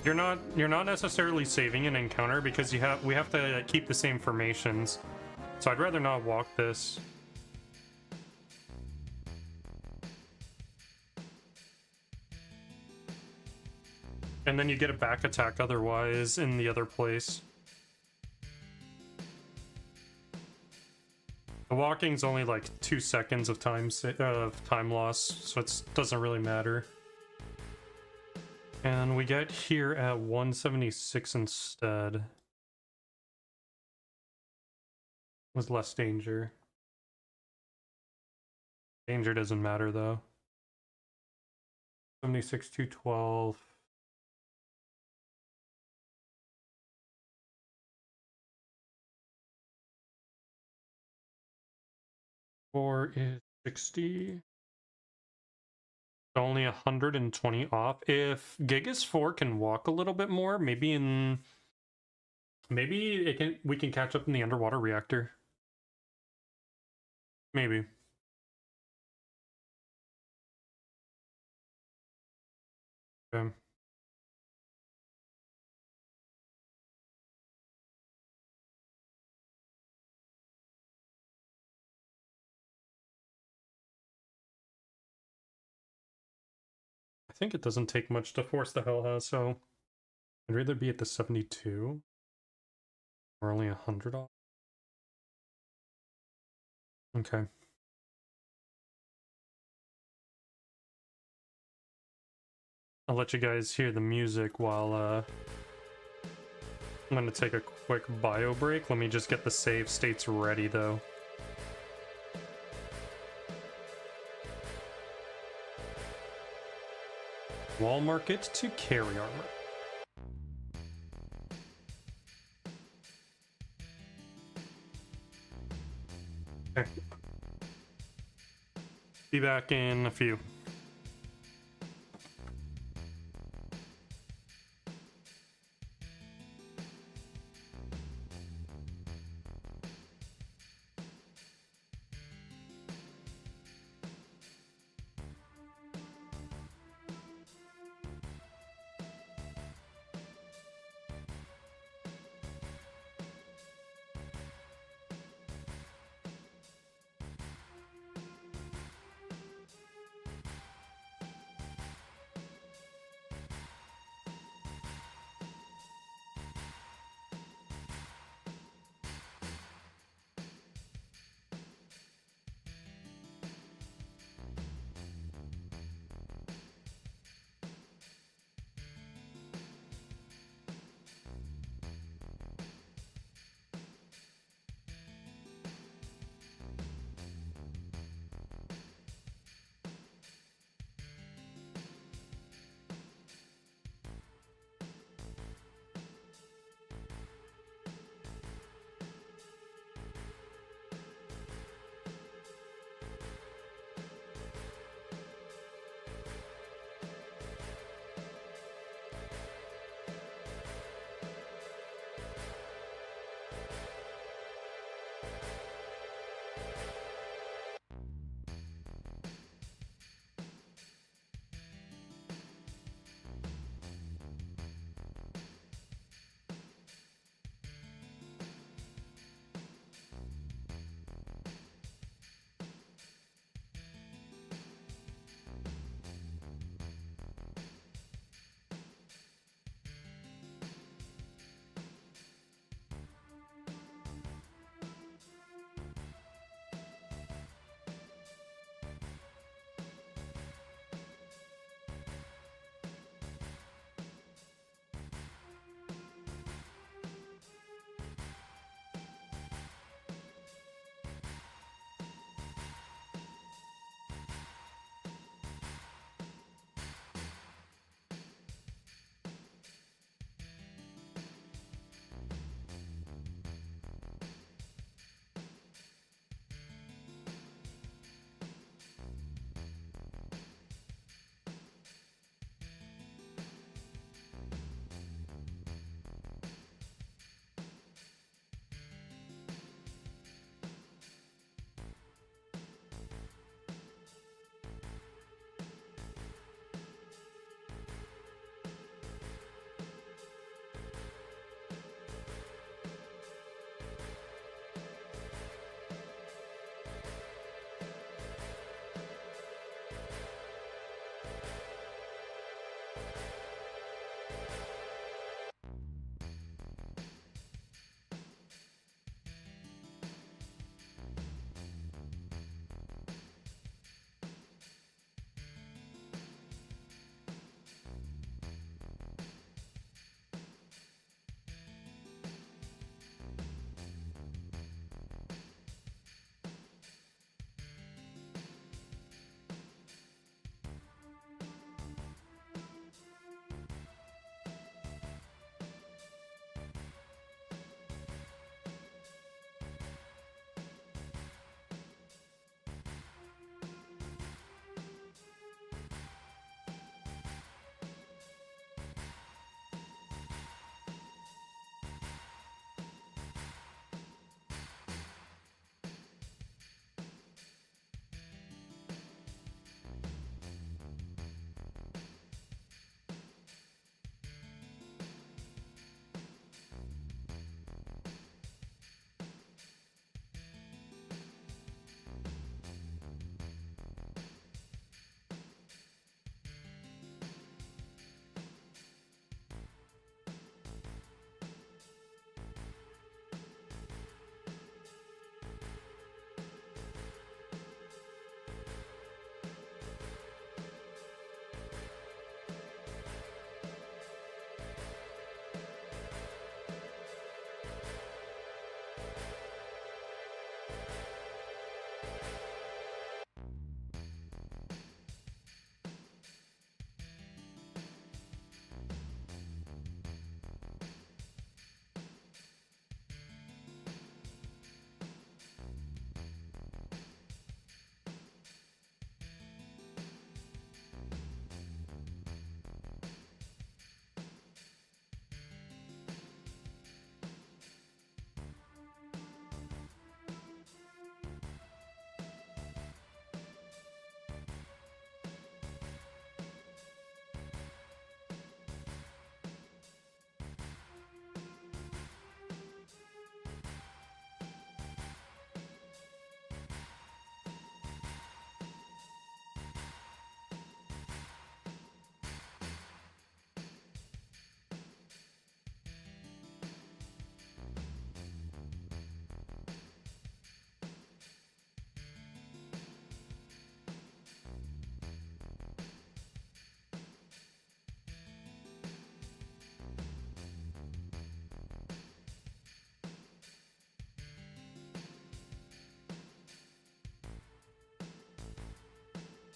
You're not necessarily saving an encounter because we have to keep the same formations. So I'd rather not walk this. And then you get a back attack otherwise in the other place. The walking's only like 2 seconds of time loss, so it doesn't really matter. And we get here at 176 instead. With less danger. Danger doesn't matter though. 76, 212. Four is 60. Only 120 off. If Gigas 4 can walk a little bit more, maybe we can catch up in the underwater reactor. Maybe. Okay. I think it doesn't take much to force the Hellhouse, so I'd rather be at the 72 or only 100 off. Okay. I'll let you guys hear the music while I'm gonna take a quick bio break. Let me just get the save states ready though. Wall market to carry armor. Okay. Be back in a few.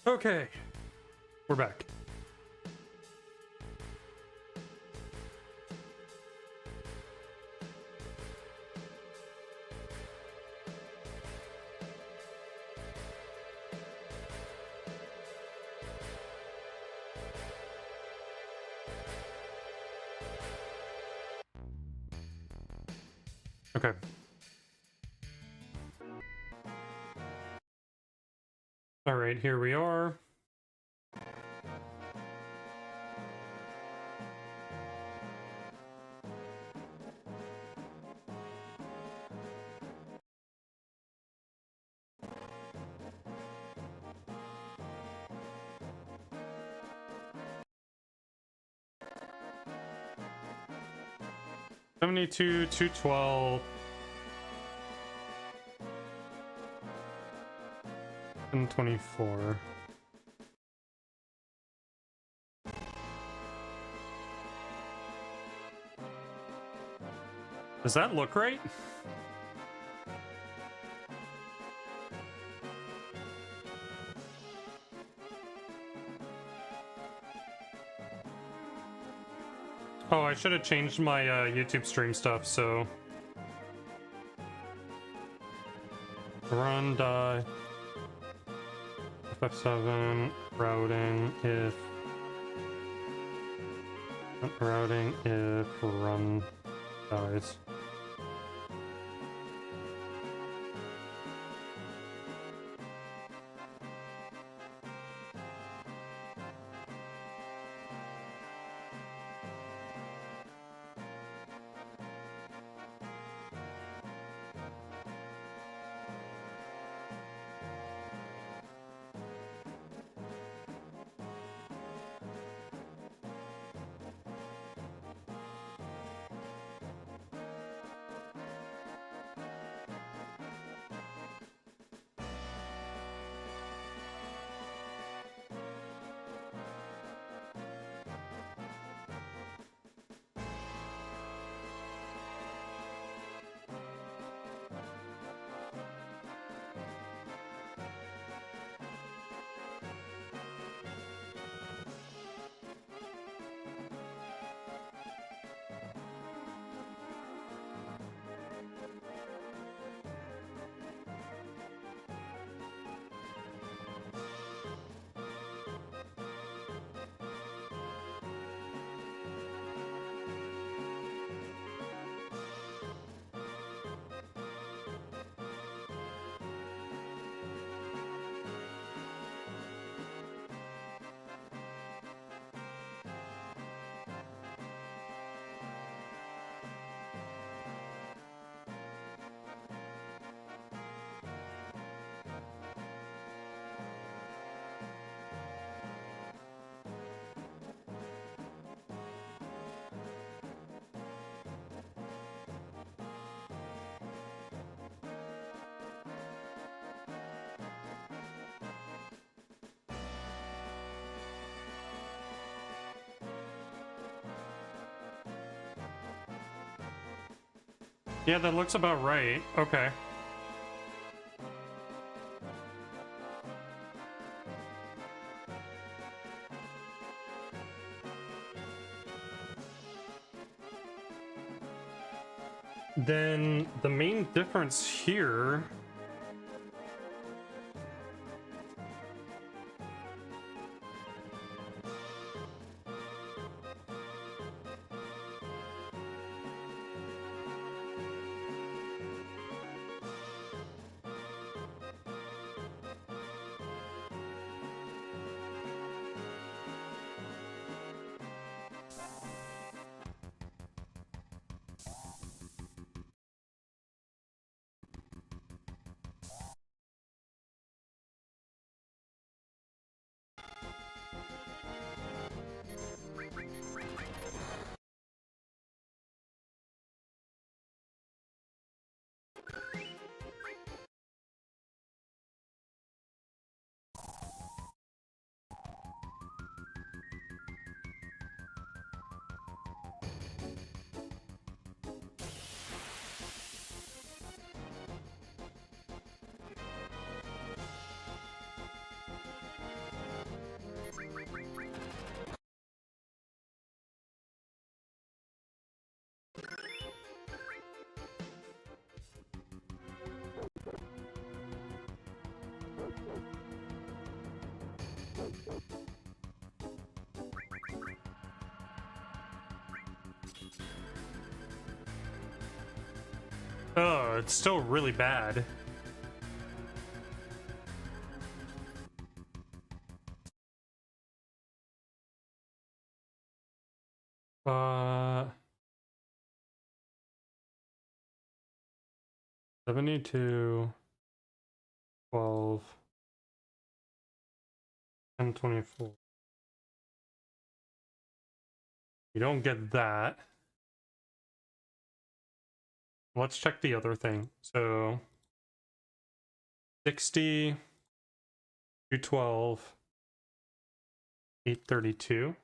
Okay, we're back. Okay. All right, here we are. $72, $212, and $24. Does that look right? Oh, I should have changed my YouTube stream stuff, so... Run, die... FF7, routing if... Routing if run dies. Yeah, that looks about right. Okay. Then the main difference here... Oh, it's still really bad. Uh, 72, 12, and 24. You don't get that. Let's check the other thing. So 60, 212, 832.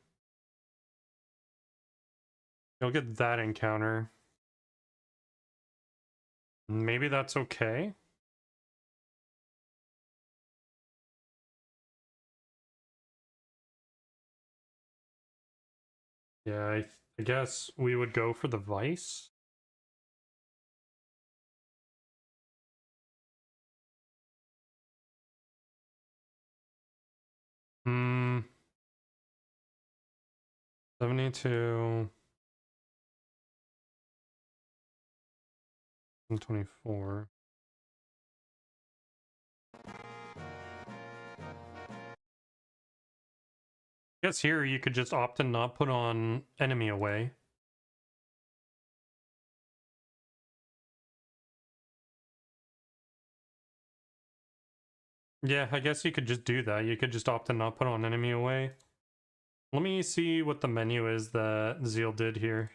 You'll get that encounter. Maybe that's okay. Yeah, I guess we would go for the Vice. Hmm. 72 and 24. I guess here you could just opt to not put on enemy away. Yeah, I guess you could just do that. You could just opt to not put on enemy away. Let me see what the menu is that Zeal did here.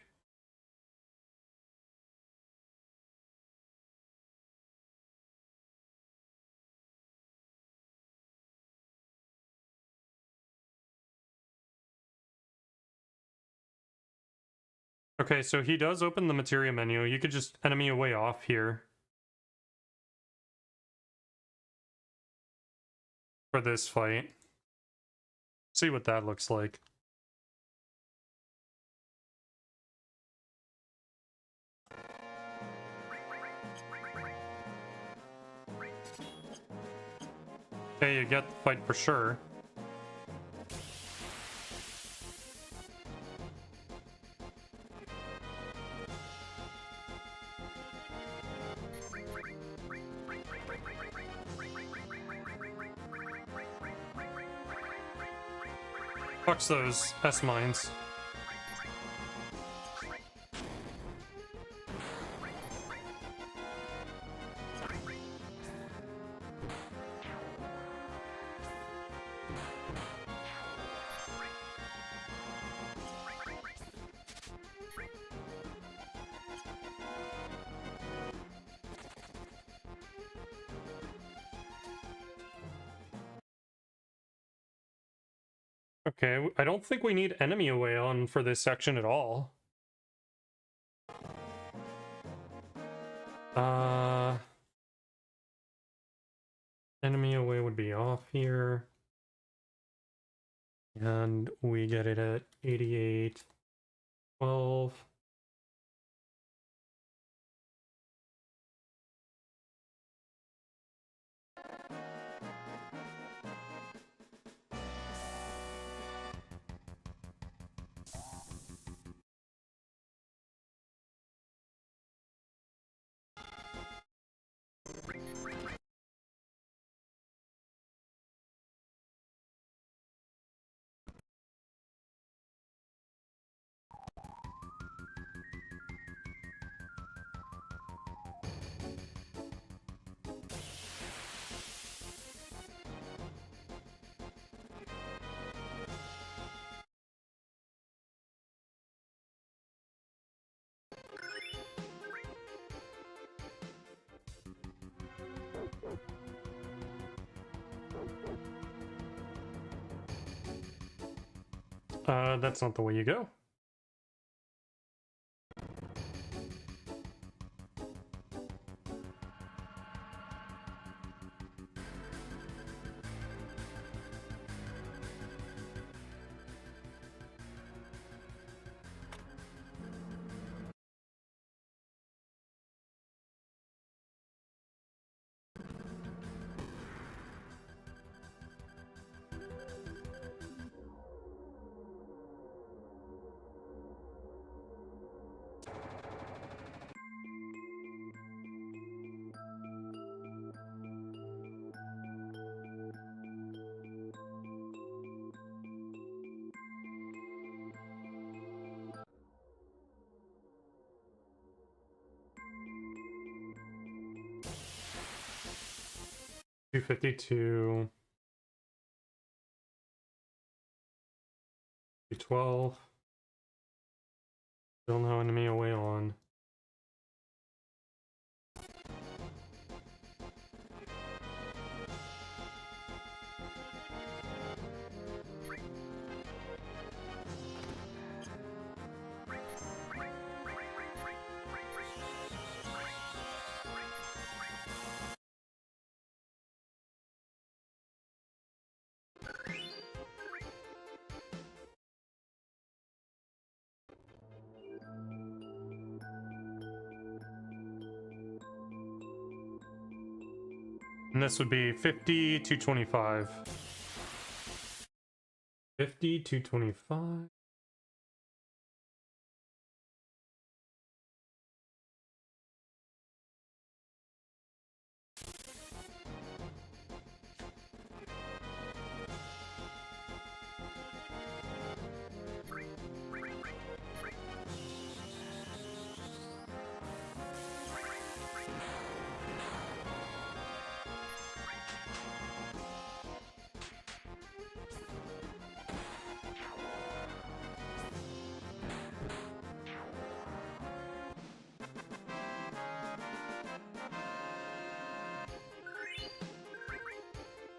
Okay, so he does open the materia menu. You could just enemy away off here for this fight. See what that looks like. Okay, you get the fight for sure. Fucks those S-mines. Okay, I don't think we need enemy away on for this section at all. Enemy away would be off here. And we get it at 88, 12. That's not the way you go. 252. 212. Still no enemy away on. And this would be 50 to 25. 50 to 25.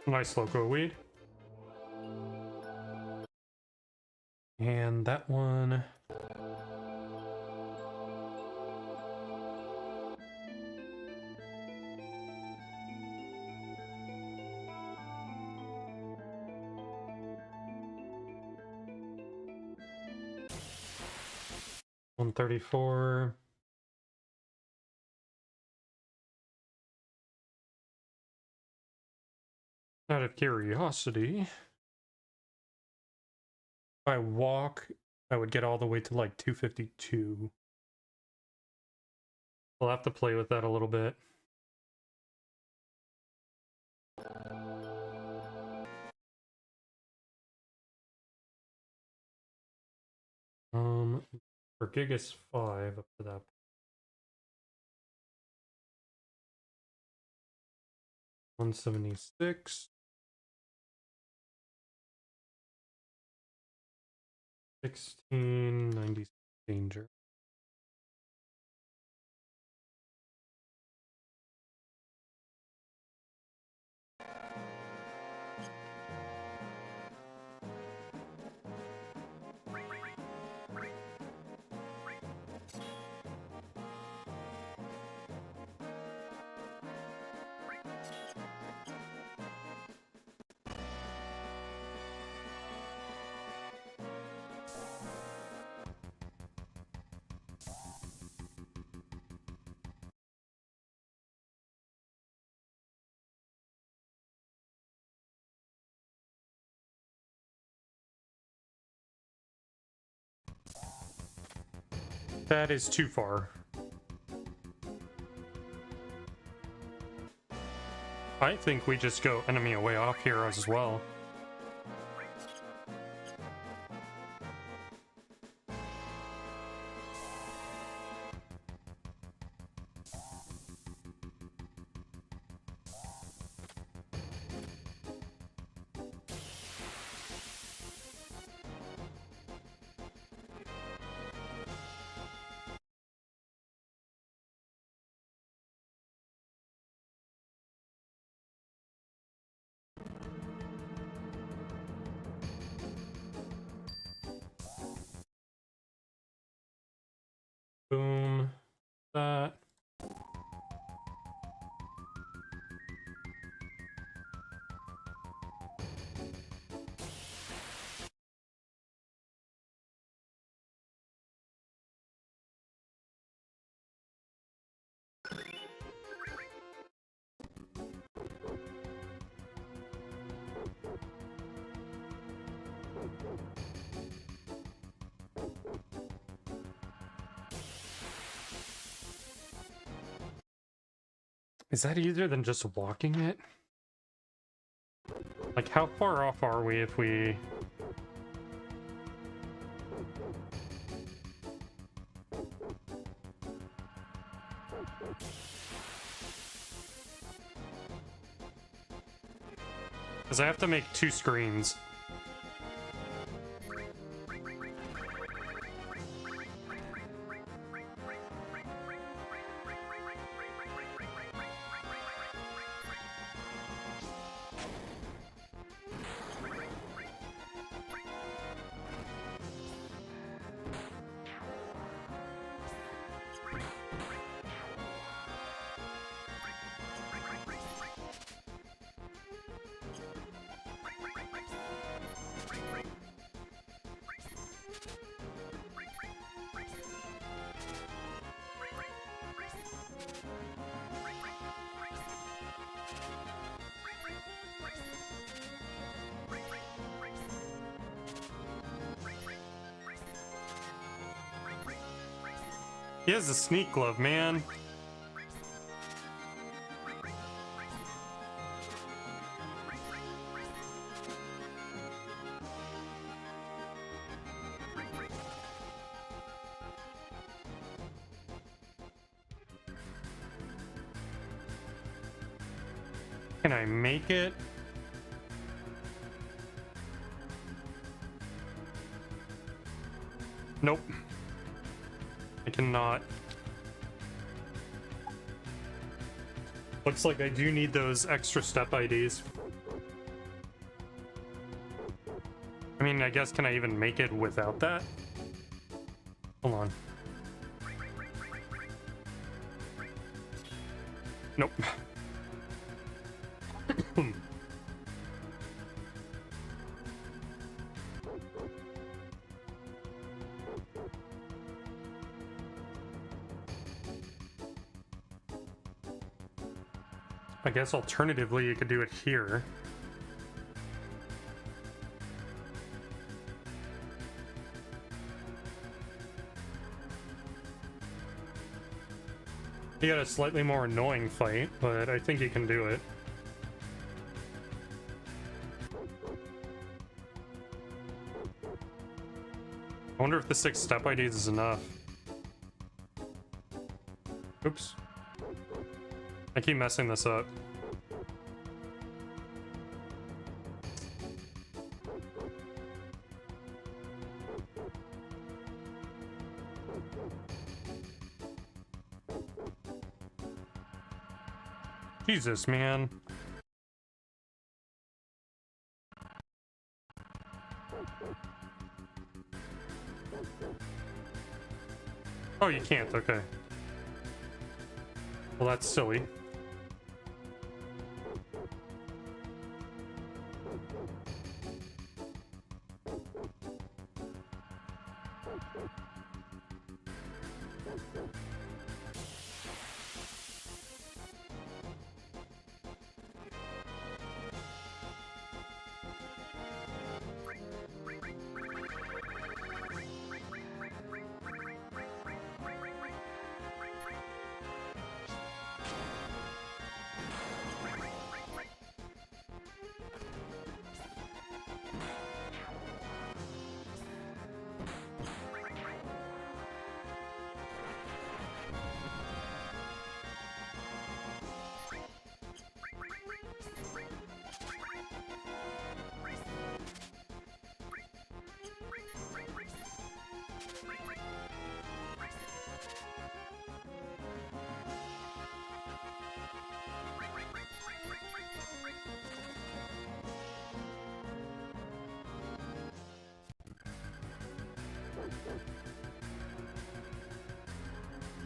Nice loco weed. And that one. $134. Out of curiosity, if I walk, I would get all the way to like 252. I'll have to play with that a little bit. For Gigas 5 up to that. $176. 1690 danger. That is too far. I think we just go enemy away off here as well. Boom. That. Is that easier than just walking it? Like, how far off are we if we... Because I have to make 2 screens. He has a sneak glove, man. Can I make it? Nope. I cannot. Looks like I do need those extra step IDs. I mean, I guess, can I even make it without that? Hold on. Nope. I guess alternatively you could do it here. You got a slightly more annoying fight, but I think you can do it. I wonder if the 6 step IDs is enough. Oops. I keep messing this up. Jesus, man. Oh, you can't, okay. Well, that's silly.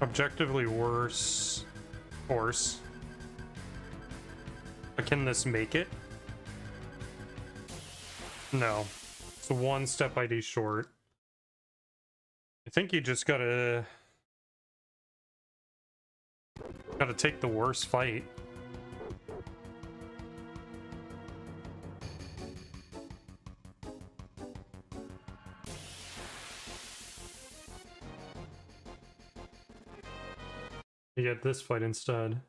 Objectively worse course. But can this make it? No. It's 1 step ID short. I think you just gotta take the worst fight. You get this fight instead.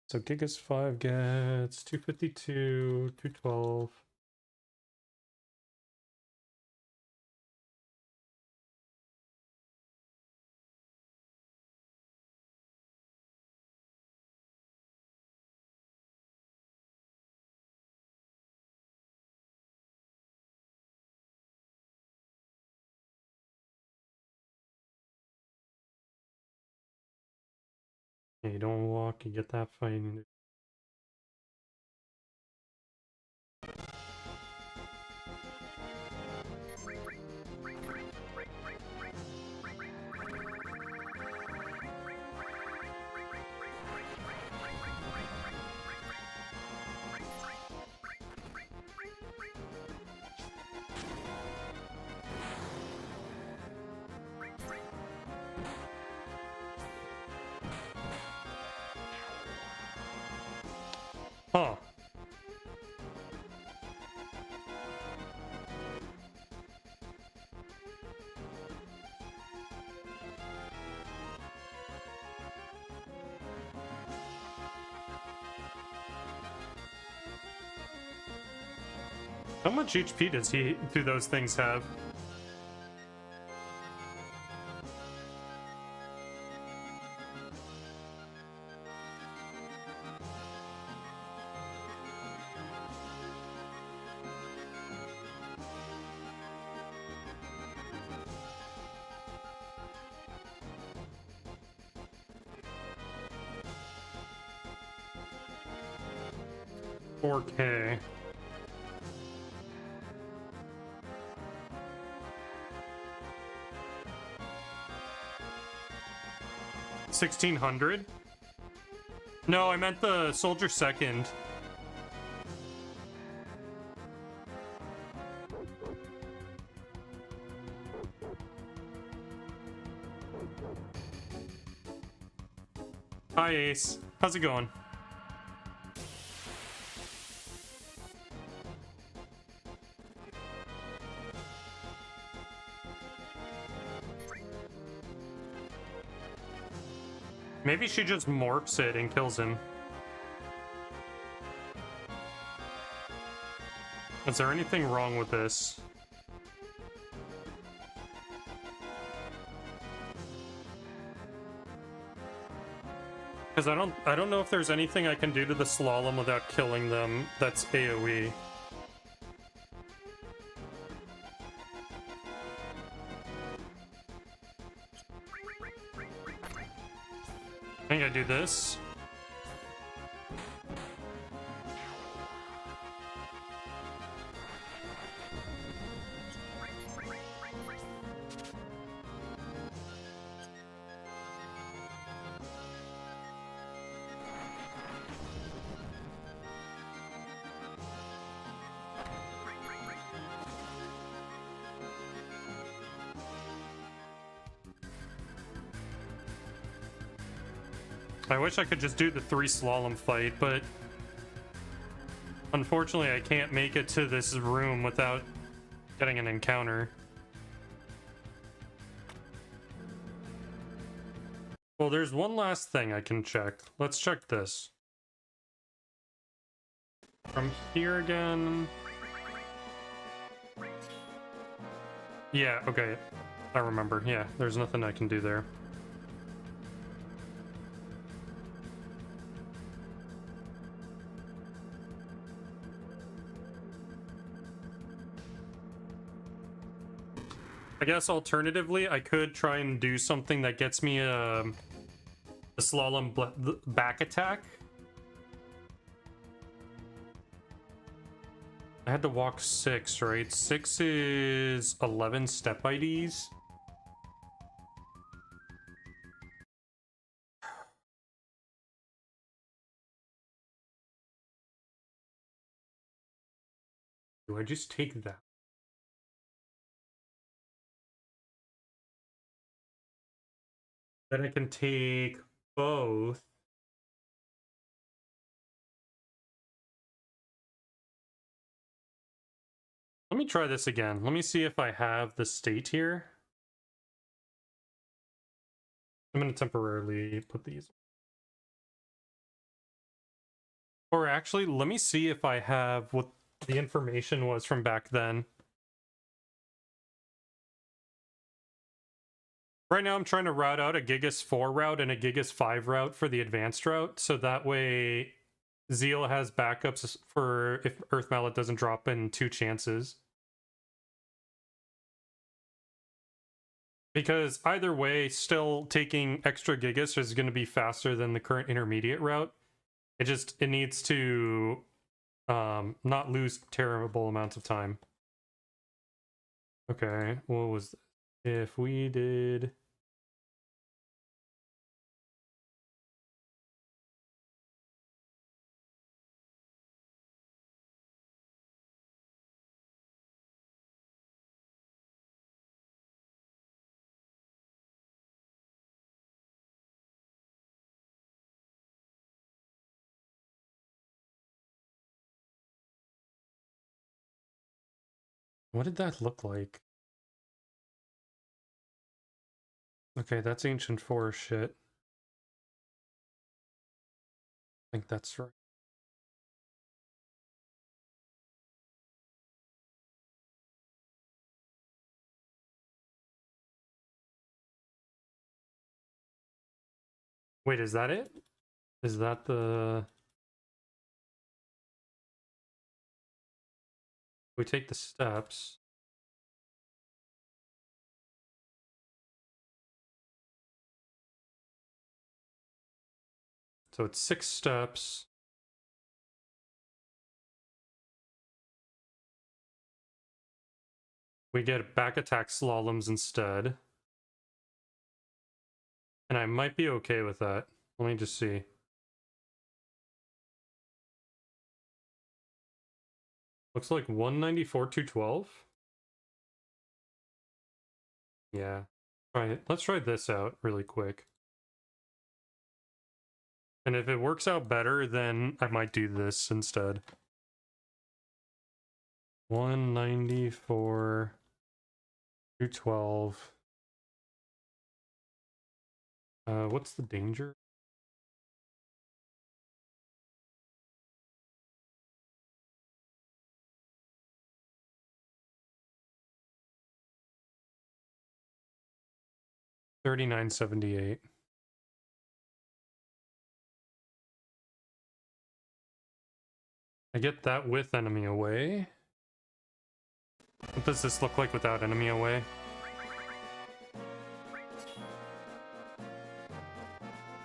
So Gigas 5 gets 252, 212. Yeah, you don't walk, you get that fighting. Huh. How much HP do those things have? $4K. $1,600? No, I meant the soldier second. Hi Ace, how's it going? Maybe she just morphs it and kills him. Is there anything wrong with this? Because I don't know if there's anything I can do to the slalom without killing them that's AoE. I think I do this. I wish I could just do the 3 slalom fight, but unfortunately I can't make it to this room without getting an encounter. Well, there's one last thing I can check. Let's check this. From here again. Yeah, okay. I remember. Yeah, there's nothing I can do there. I guess alternatively, I could try and do something that gets me a slalom back attack. I had to walk 6, right? 6 is 11 step IDs. Do I just take that? Then I can take both. Let me try this again. Let me see if I have the state here. I'm going to temporarily put these. Or actually, let me see if I have what the information was from back then. Right now I'm trying to route out a Gigas 4 route and a Gigas 5 route for the advanced route, so that way Zeal has backups for if Earth Mallet doesn't drop in 2 chances. Because either way, still taking extra gigas is going to be faster than the current intermediate route. It needs to not lose terrible amounts of time. Okay, what was this? If we did... What did that look like? Okay, that's ancient forest shit. I think that's right. Wait, is that it? Is that the... We take the steps. So it's 6 steps. We get back attack slaloms instead. And I might be okay with that. Let me just see. Looks like 194, 212. Yeah. All right, let's try this out really quick. And if it works out better, then I might do this instead. 194, 212. What's the danger? $39.78. I get that with enemy away. What does this look like without enemy away?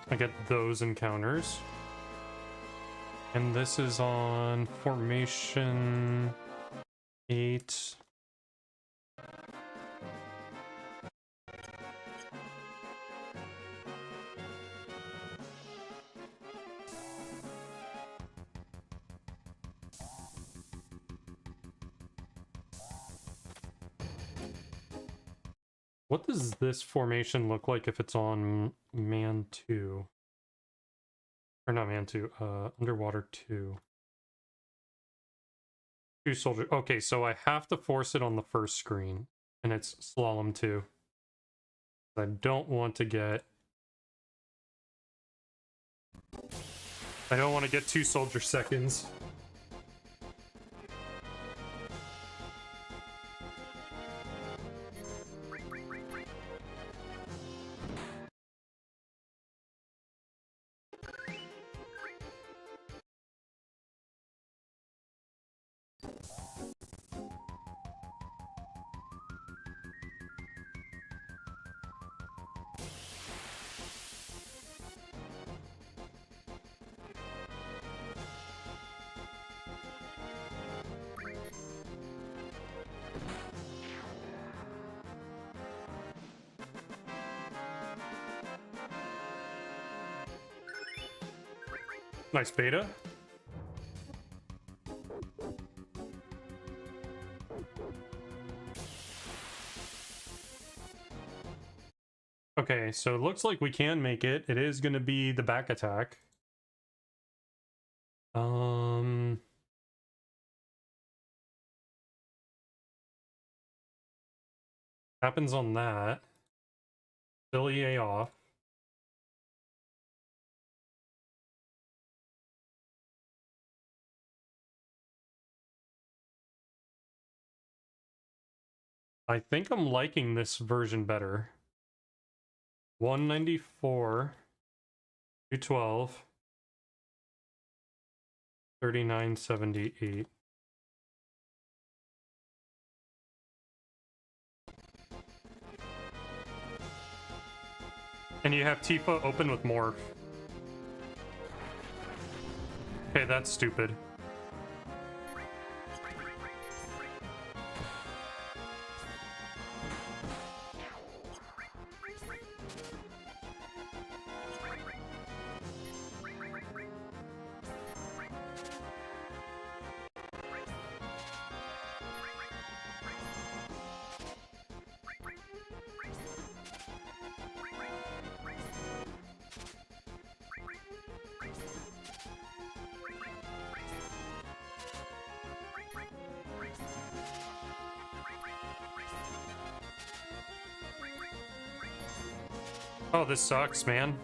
I get those encounters. And this is on formation 8. What does this formation look like if it's on Man 2? Or not Man 2, Underwater 2. 2 soldier. Okay, so I have to force it on the first screen. And it's Slalom 2. I don't want to get... I don't want to get 2 soldier seconds. Nice beta. Okay, so it looks like we can make it. It is going to be the back attack. Happens on that. Still EA off. I think I'm liking this version better. 194, 212, 39.78. And you have Tifa open with Morph. Okay, that's stupid. Oh, this sucks, man.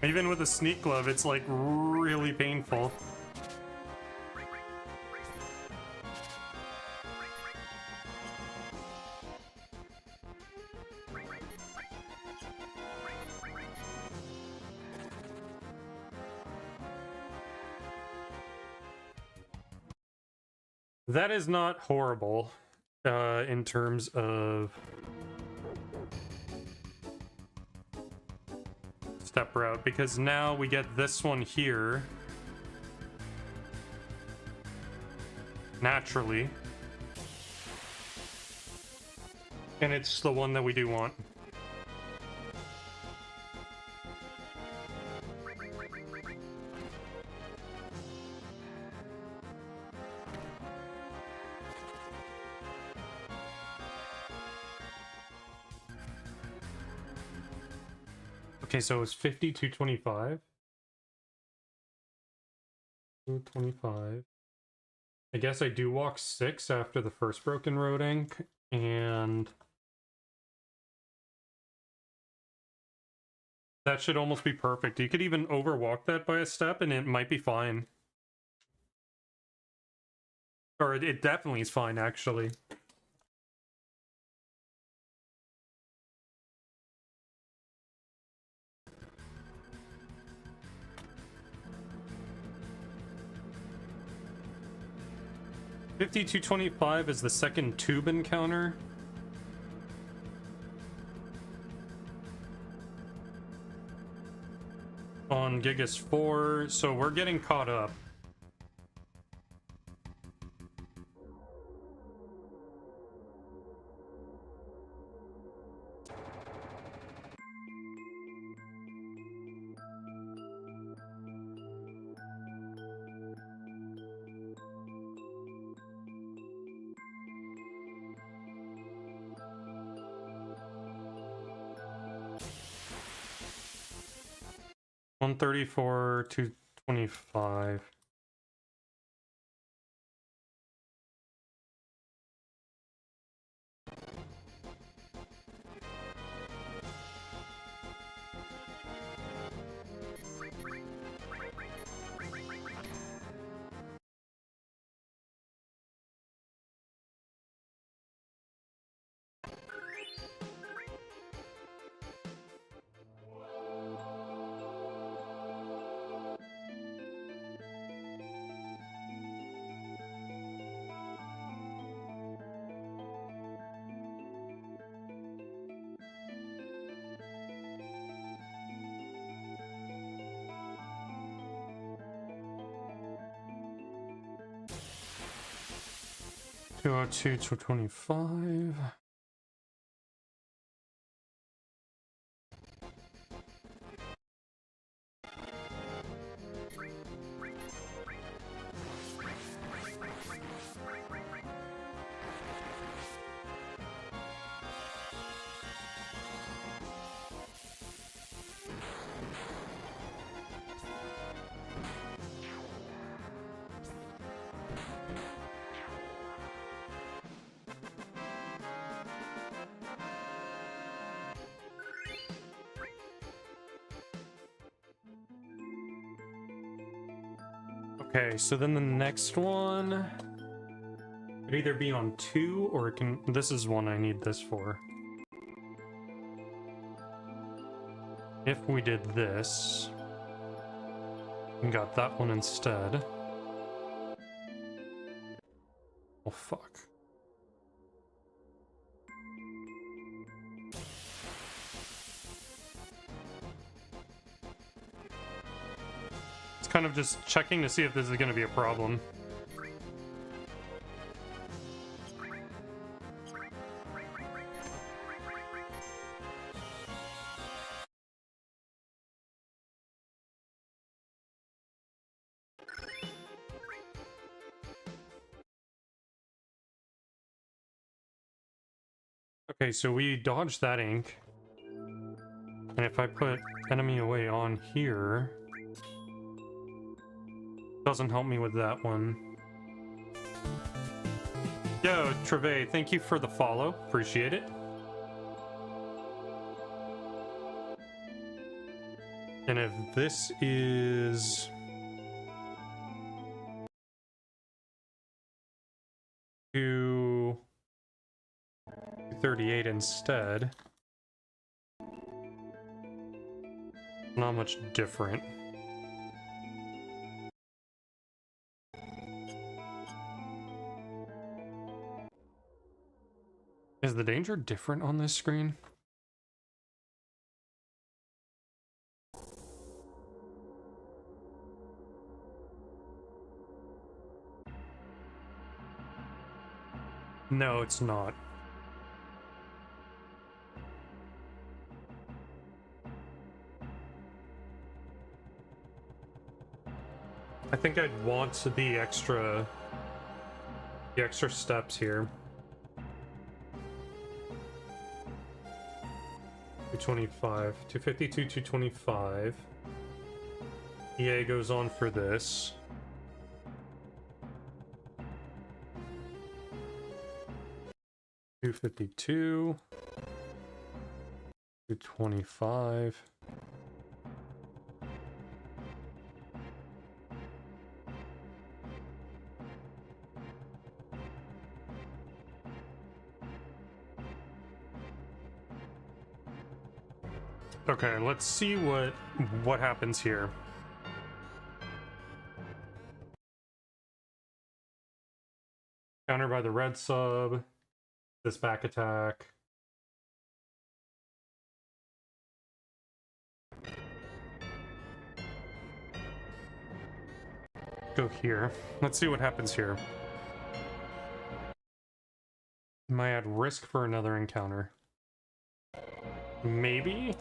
Even with a sneak glove, it's like really painful. That is not horrible in terms of step route, because now we get this one here naturally, and it's the one that we do want. Okay, so it's 50, 225. 225. I guess I do walk 6 after the first broken road ink, and that should almost be perfect. You could even overwalk that by a step and it might be fine. Or it definitely is fine, actually. $52.25 is the second tube encounter. On Gigas 4, so we're getting caught up. $134, $225. $202, $225. Okay, so then the next one could either be on 2 or it can... This is one I need this for. If we did this and got that one instead. Oh, fuck. It's kind of just checking to see if this is going to be a problem. Okay, so we dodged that ink. And if I put enemy away on here, doesn't help me with that one. Yo, Treve, thank you for the follow. Appreciate it. And if this is... 238 instead. Not much different. Is the danger different on this screen? No, it's not. I think I'd want the extra steps here. 225, 252, 225. EA goes on for this. $252, 225. Okay, let's see what happens here. Counter by the red sub. This back attack. Go here. Let's see what happens here. Am I at risk for another encounter? Maybe?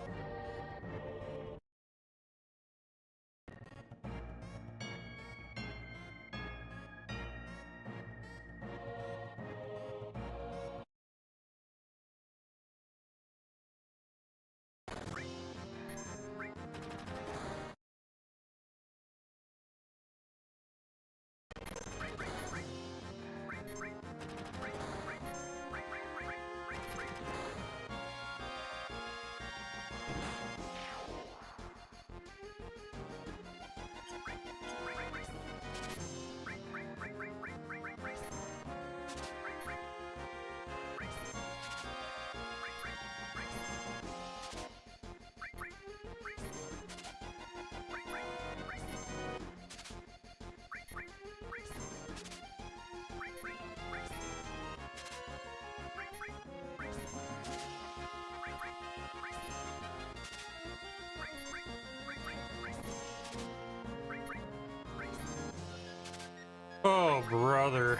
Oh, brother.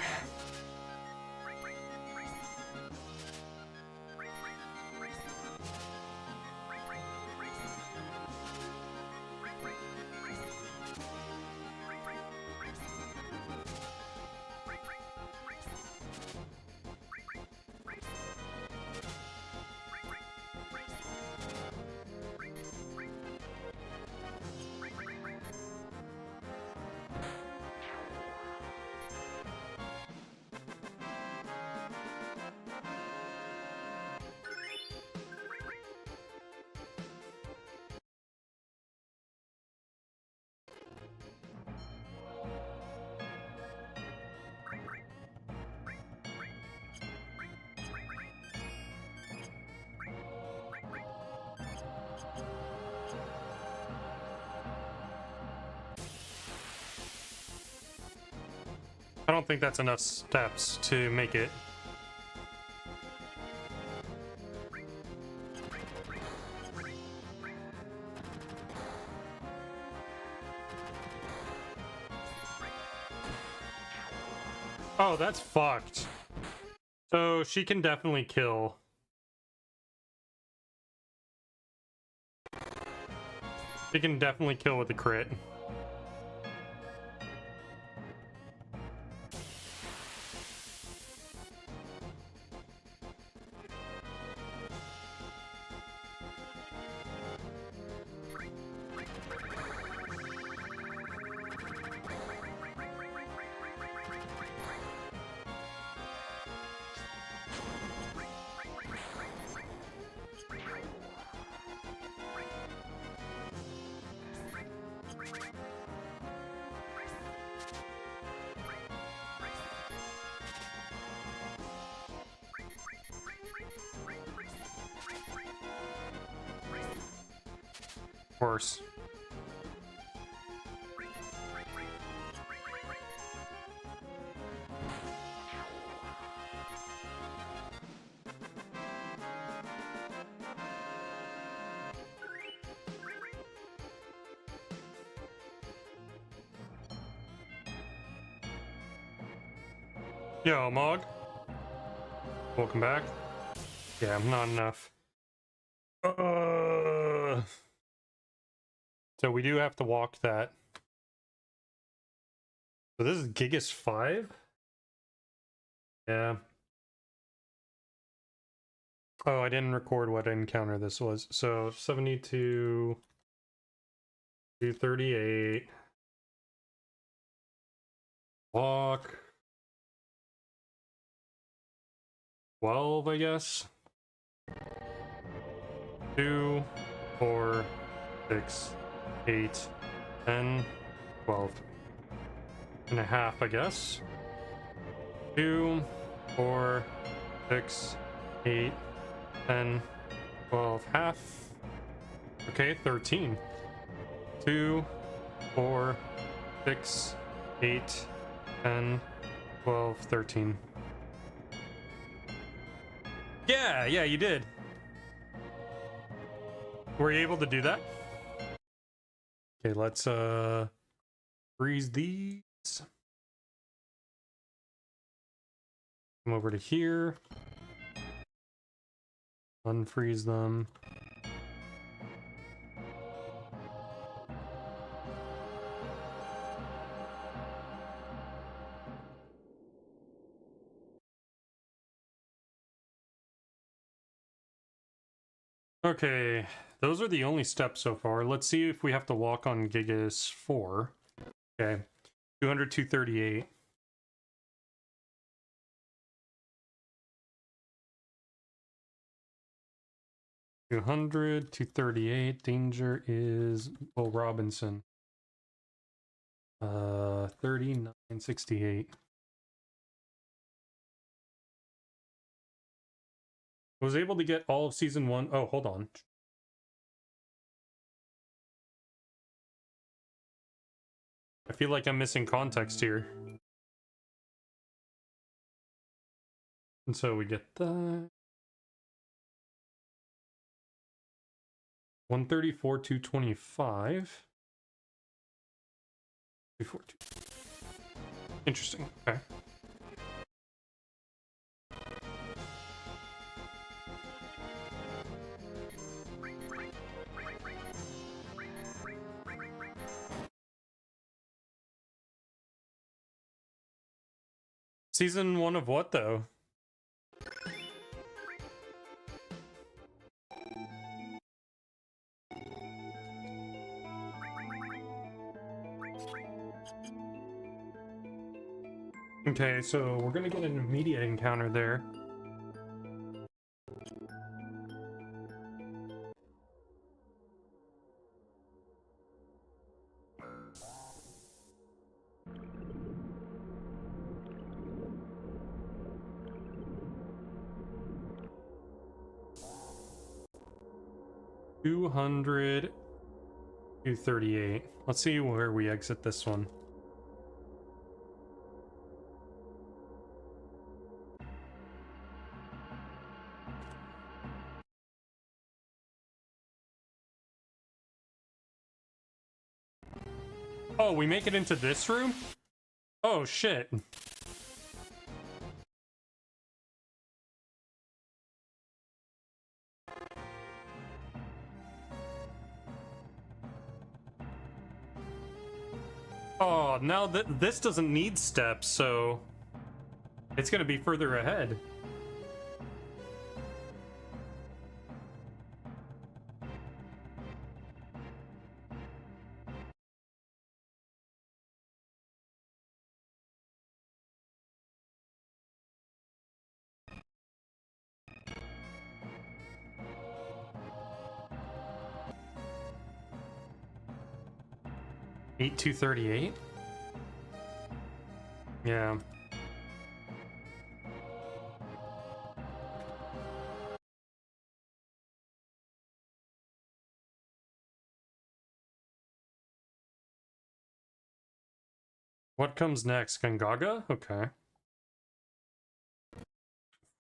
I don't think that's enough steps to make it. Oh, that's fucked. So she can definitely kill. She can definitely kill with a crit. Course. Yo, Mog. Welcome back. Yeah, not enough. So we do have to walk that. So this is Gigas 5? Yeah. Oh, I didn't record what encounter this was. So 72 to 38. Walk. 12, I guess. 2, 4, 6, 8, 10, 12. And a half, I guess. 2, 4, 6, 8, 10, 12, half. Okay, 13. 2, 4, 6, 8, 10, 12, 13. Yeah, you did. Were you able to do that? Okay, let's freeze these. Come over to here. Unfreeze them. Okay, those are the only steps so far. Let's see if we have to walk on Gigas 4. Okay, 200, 238. $238. Danger is Will Robinson. 3968. Was able to get all of season 1. Oh, hold on. I feel like I'm missing context here. And so we get that. 134, 225. 242. Interesting. Okay. Season 1 of what, though? Okay, so we're gonna get an immediate encounter there. $200, 238. Let's see where we exit this one. Oh, we make it into this room? Oh, shit. Oh, now this doesn't need steps, so it's gonna be further ahead. $8,238? Yeah. What comes next? Gangaga? Okay.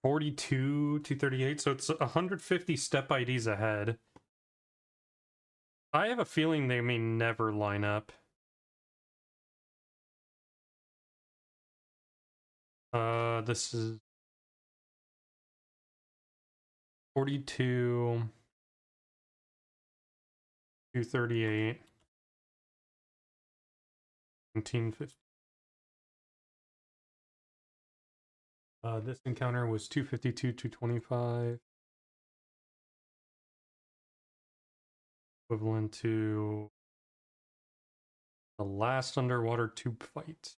42,238, so it's 150 step IDs ahead. I have a feeling they may never line up. This is 42, 238, 1950. This encounter was 252, 225. Equivalent to the last underwater tube fight.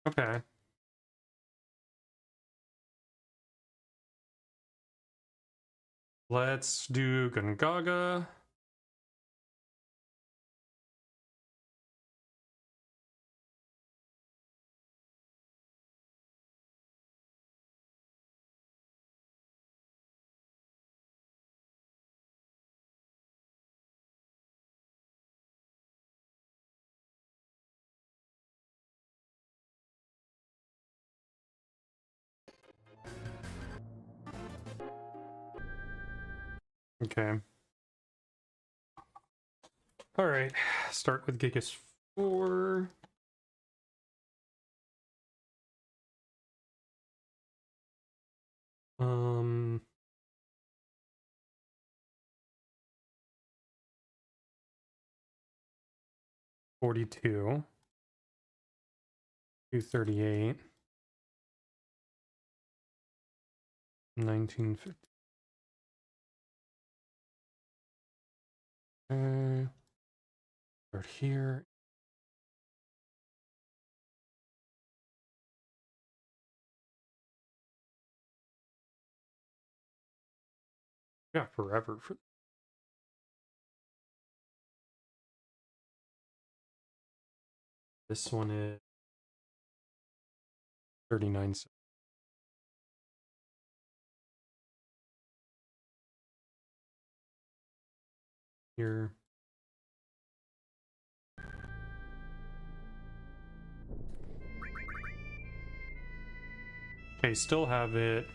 Okay. Let's do Gangaga. Okay. All right. Start with Gigas 4. Um. 42. 238. 1950. Start here. Yeah, forever for this one is 39. Here. Okay, still have it.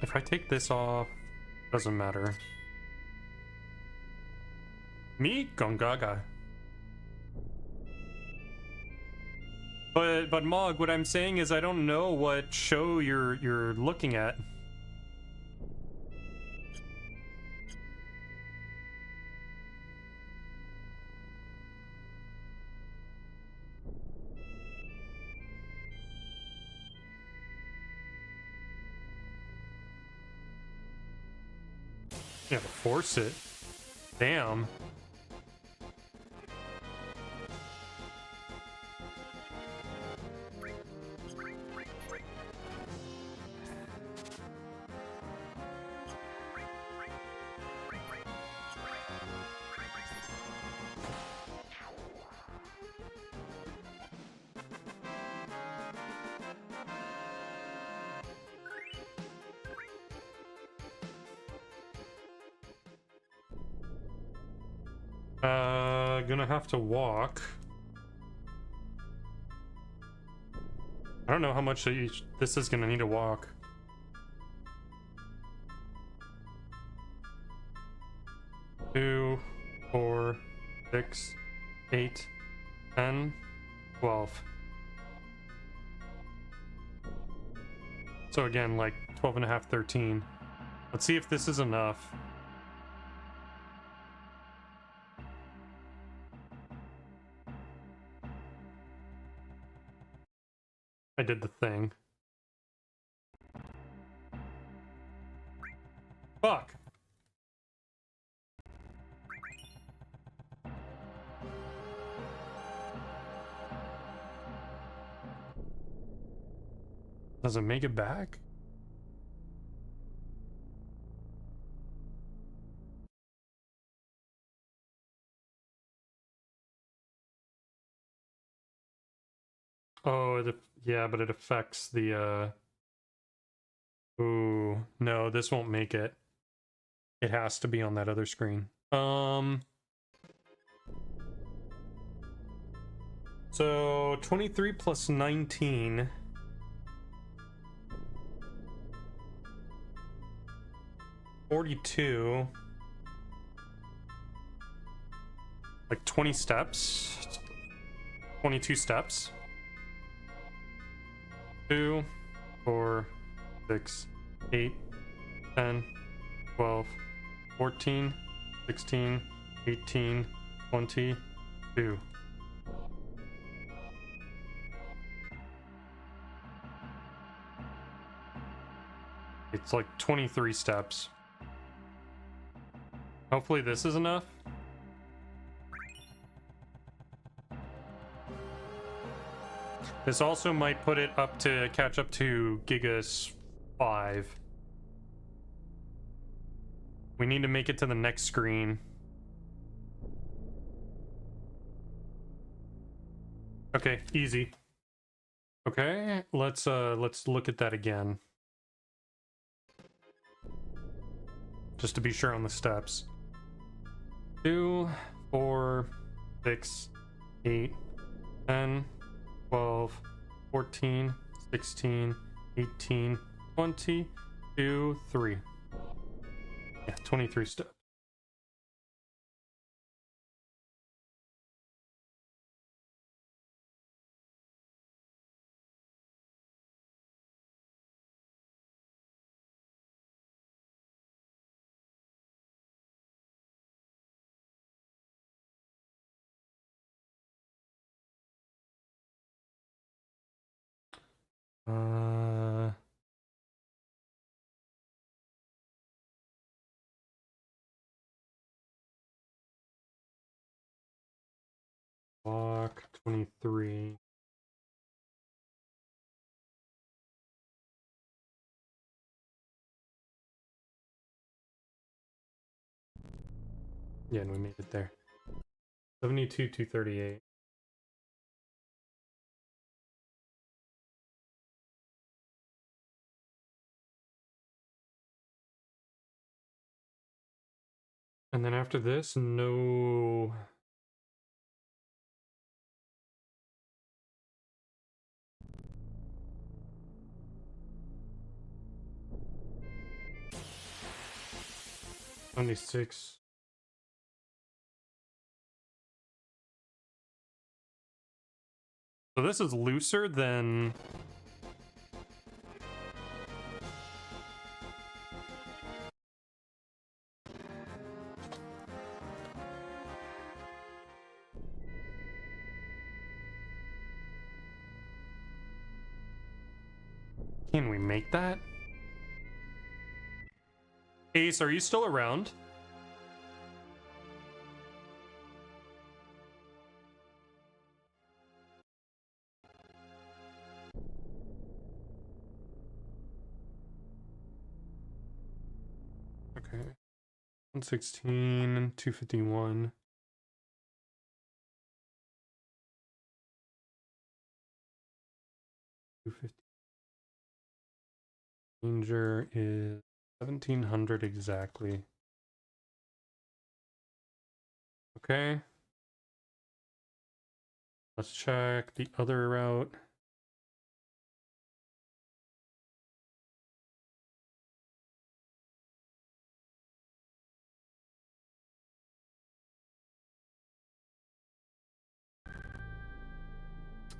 If I take this off, doesn't matter. Me, Gongaga. But Mog, what I'm saying is I don't know what show you're looking at. Yeah, force it. Damn. Gonna have to walk. don't know how much this is gonna need to walk. Two, 4, 6, 8, 10, 12. So again, like 12 and a half, 13. Let's see if this is enough. I did the thing. Fuck. Does it make it back? Oh, yeah, but it affects the, Ooh, no, this won't make it. It has to be on that other screen. So 23 plus 19. $42. Like 20 steps. 22 steps. 2, 4, 6, 8, 10, 12, 14, 16, 18, 22. It's like 23 steps. Hopefully this is enough. This also might put it up to catch up to Gigas 5. We need to make it to the next screen. Okay, easy. Okay, let's look at that again. Just to be sure on the steps. 2, 4, 6, 8, 10, 12, 14, 16, 18, 20, 2, 3. Yeah, 23 steps. Block 23. Yeah, and we made it there. 72, 238. And then after this, no. $76. So this is looser than... Can we make that? Ace, are you still around? Okay. 116, 251. Danger is 1700 exactly. Okay. Let's check the other route.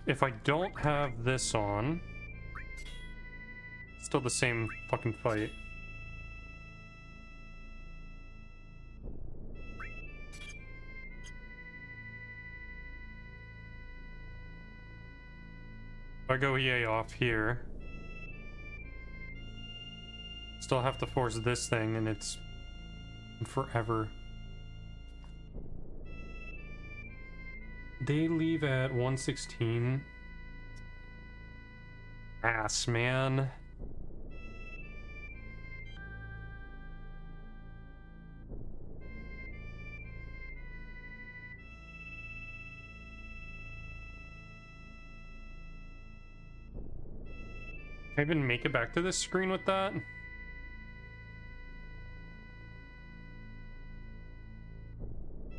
if I don't have this on, still the same fucking fight. If I go EA off here, still have to force this thing, and it's forever. They leave at 116. Ass, man. Can I even make it back to this screen with that?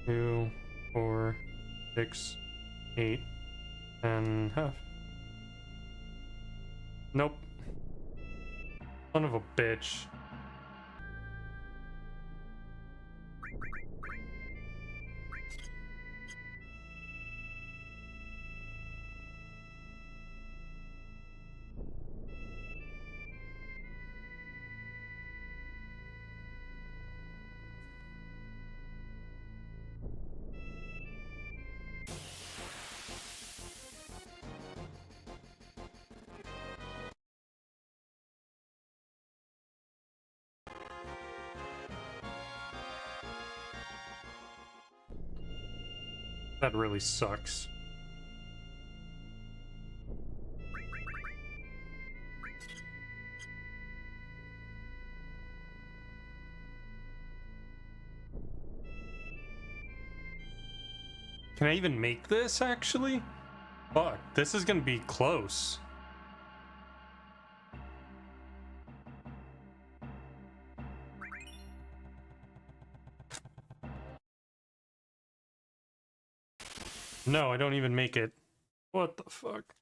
Two, 4, 6, 8, and half. Nope. Son of a bitch. That really sucks. Can I even make this, actually? Fuck, this is gonna be close. No, I don't even make it. What the fuck?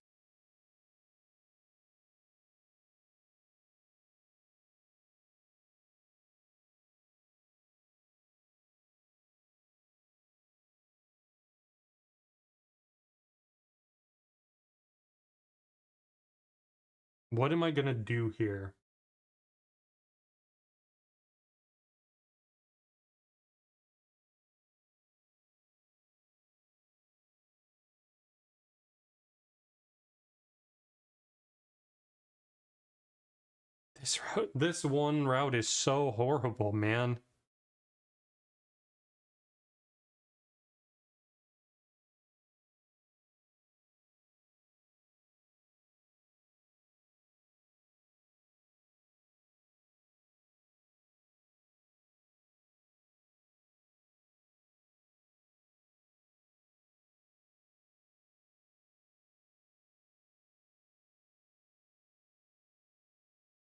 What am I gonna do here? This one route is so horrible, man.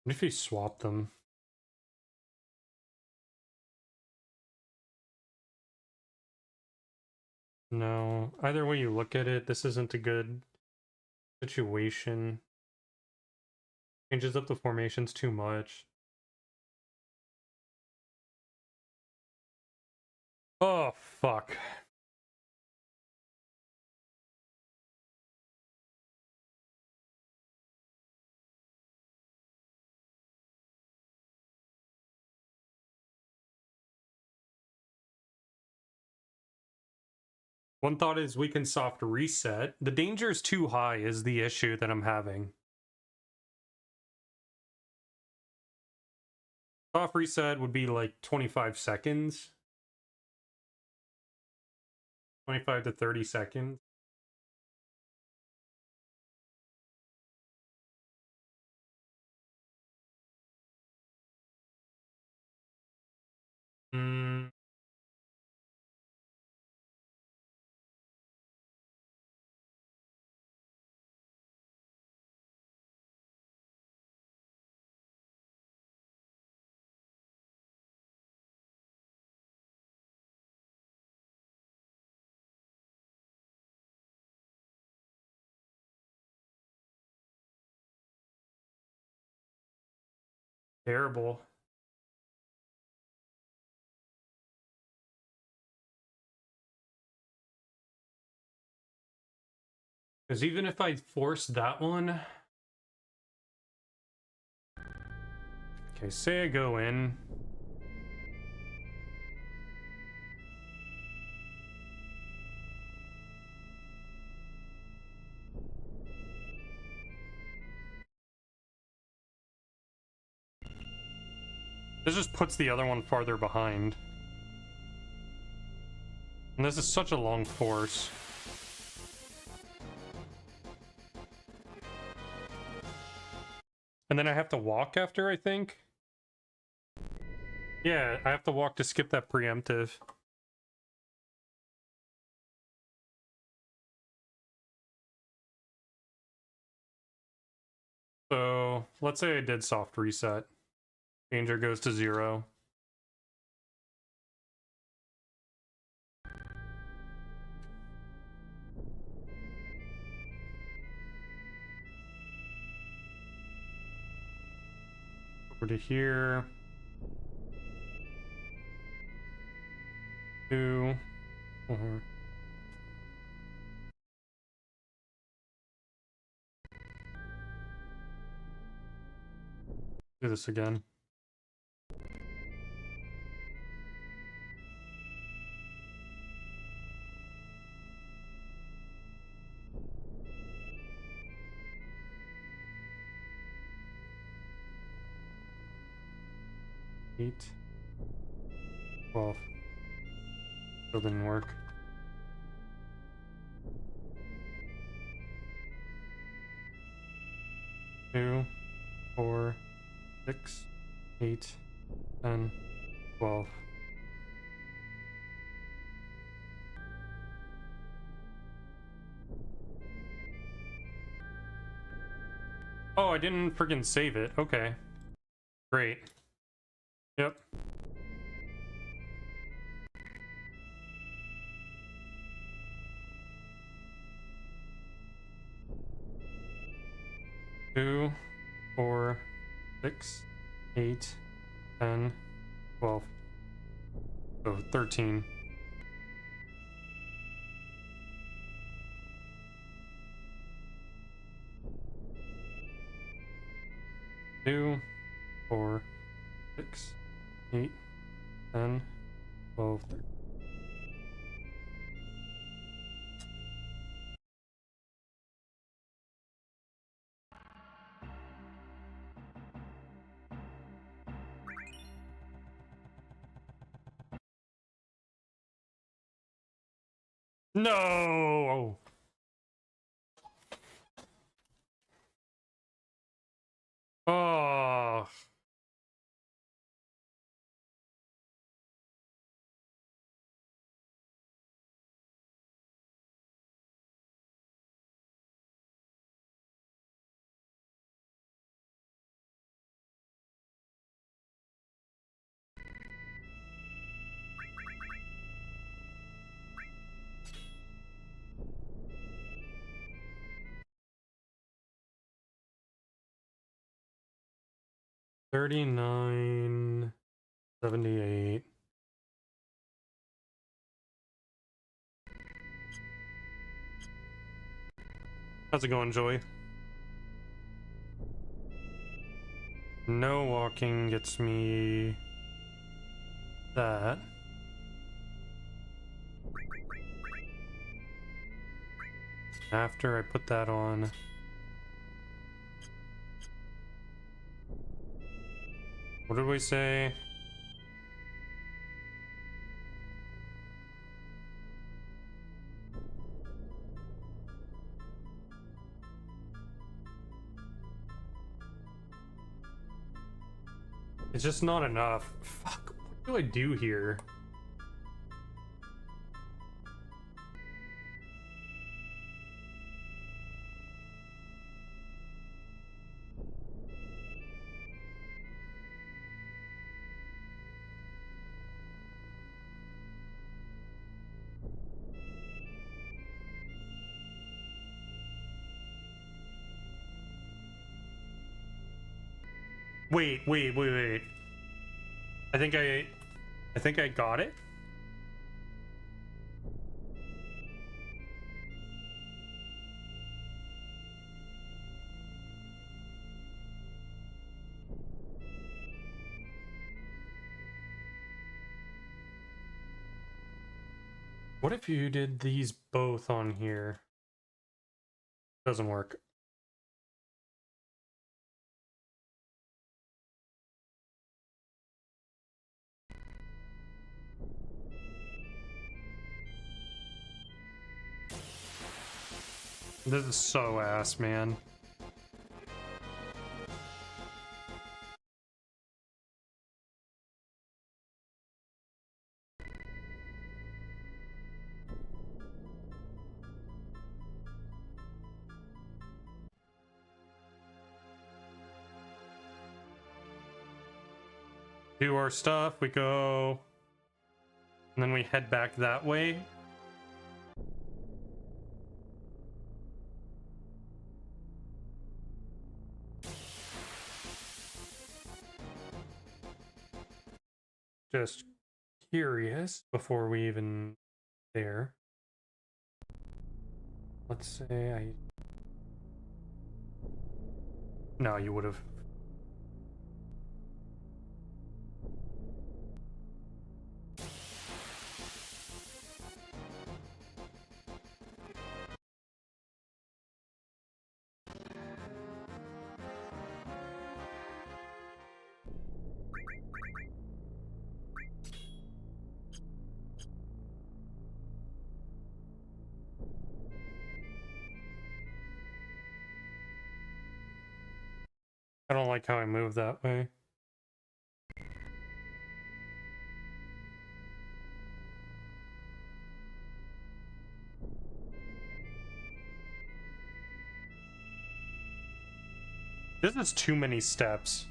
What if you swap them? No. Either way you look at it, this isn't a good situation. Changes up the formations too much. Oh, fuck. One thought is we can soft reset. The danger is too high is the issue that I'm having. Soft reset would be like 25 seconds. 25 to 30 seconds. Hmm. Terrible. Because even if I force that one... Okay, say I go in. This just puts the other one farther behind. And this is such a long force. And then I have to walk after, I think? Yeah, I have to walk to skip that preemptive. So, let's say I did soft reset. Danger goes to 0. Over to here. 2, 4. Do this again. Eight. 12. Still didn't work. Two, 4, 6, 8, 10, 12. Oh, I didn't freaking save it. Okay. Great. Yep. Two, 4, 6, 8, 10, 12. So 13. Two, 4, 6, 8, 10, 12, 13. No! Oh. $39.78. How's it going, Joey? No walking gets me that. After I put that on. What did we say? It's just not enough. Fuck, what do I do here? Wait. I think I got it. What if you did these both on here? Doesn't work. This is so ass, man. Do our stuff, we go, and then we head back that way. Just curious before we even there. Let's say no, you would have. I don't like how I move that way. This is too many steps.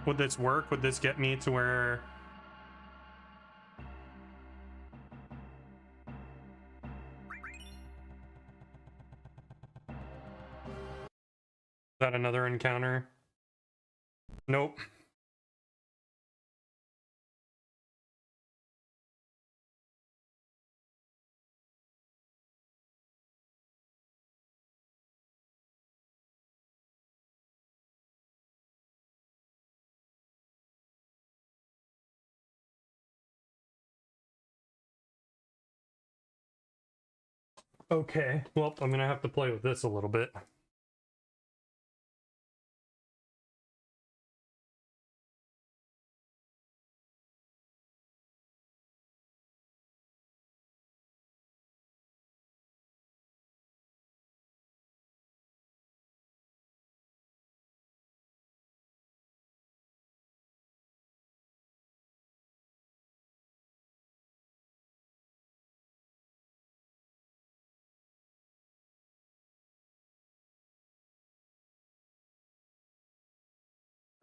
Would this work? Would this get me to where... Is that another encounter? Nope. Okay, well, I'm gonna have to play with this a little bit.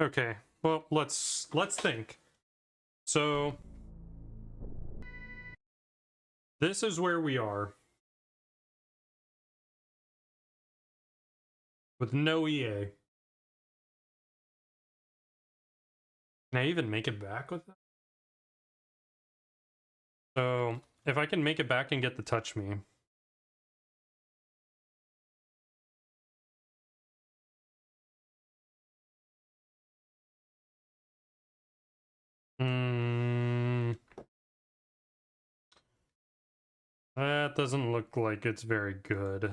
Okay, well, let's think. So this is where we are with no EA. Can I even make it back with that? So if I can make it back and get the touch me. That doesn't look like it's very good.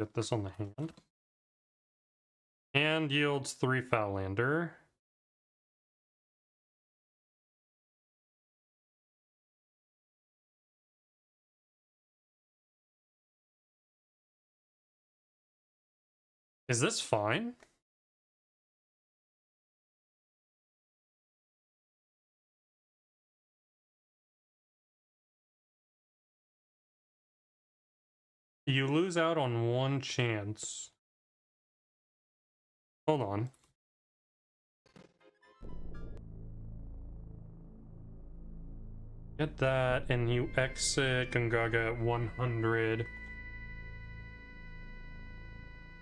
Get this on the hand. Hand yields 3 Foulander. Is this fine? You lose out on 1 chance. Hold on. Get that, and you exit Gungaga at 100.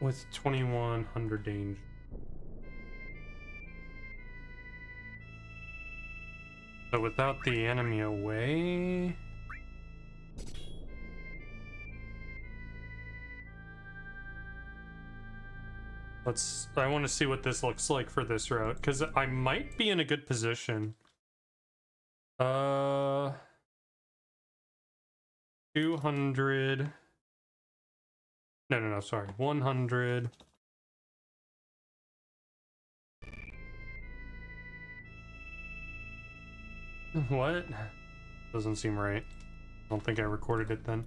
with 2100 danger. So without the enemy away... I want to see what this looks like for this route, because I might be in a good position. 200... No, sorry. 100... What? Doesn't seem right. I don't think I recorded it then.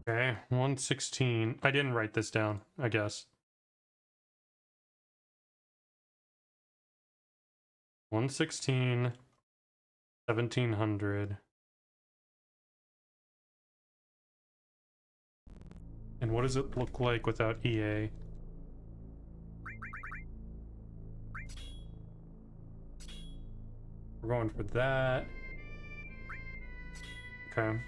Okay, 116. I didn't write this down, I guess. 116, 1700. And what does it look like without EA? We're going for that. Okay.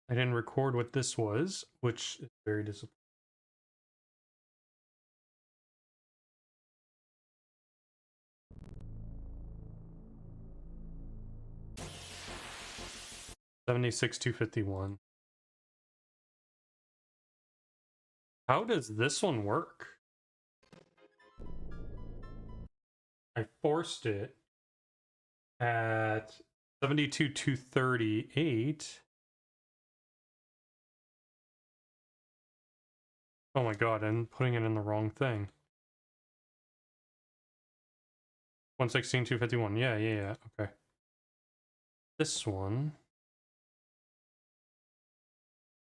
I didn't record what this was, which is very disappointing. $76,251. How does this one work? I forced it at 72,238. Oh my god, I'm putting it in the wrong thing. 116,251. Yeah. Okay. This one,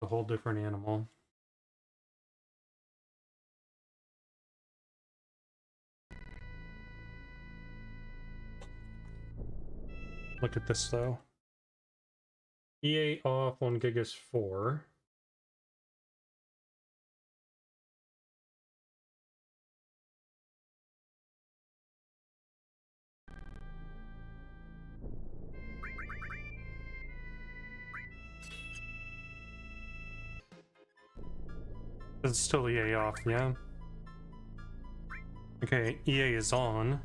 a whole different animal. Look at this though. EA off 1 gig is 4. It's still EA off, yeah. Okay, EA is on.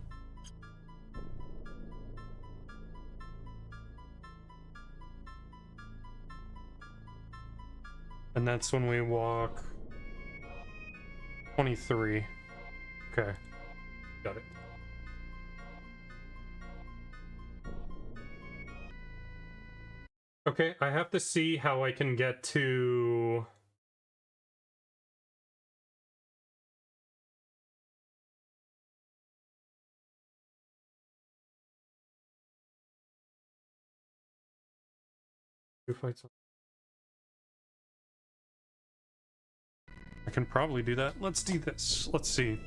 And that's when we walk 23. Okay, got it. Okay, I have to see how I can get to... Fights. I can probably do that. Let's do this. Let's see.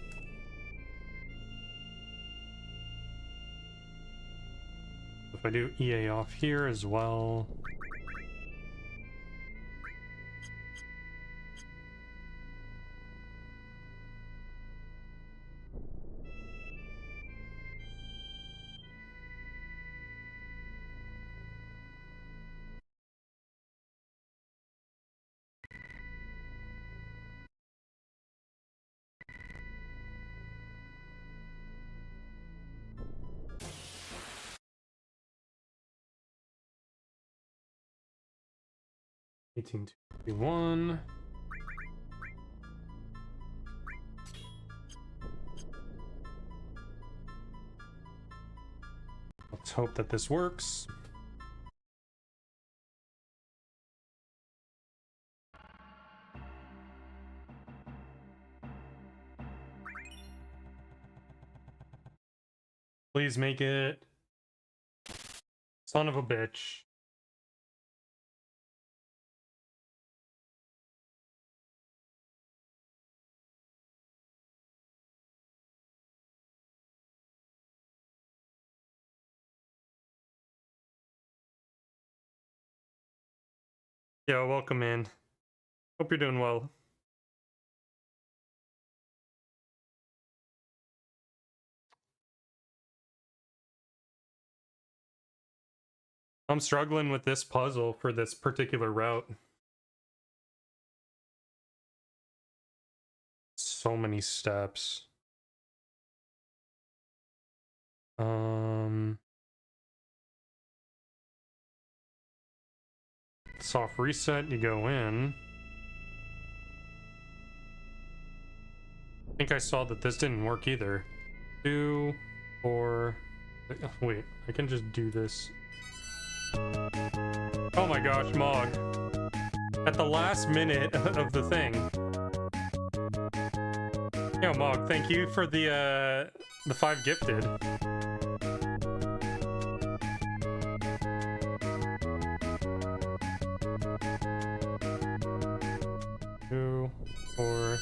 If I do EA off here as well. Eighteen to 21. Let's hope that this works. Please make it. Son of a bitch. Yeah, welcome in. Hope you're doing well. I'm struggling with this puzzle for this particular route. So many steps. Soft reset, you go in. I think I saw that this didn't work either. 2, 4... Wait, I can just do this. Oh my gosh, Mog. At the last minute of the thing. Yo, Mog, thank you for the 5 gifted. 2, 4,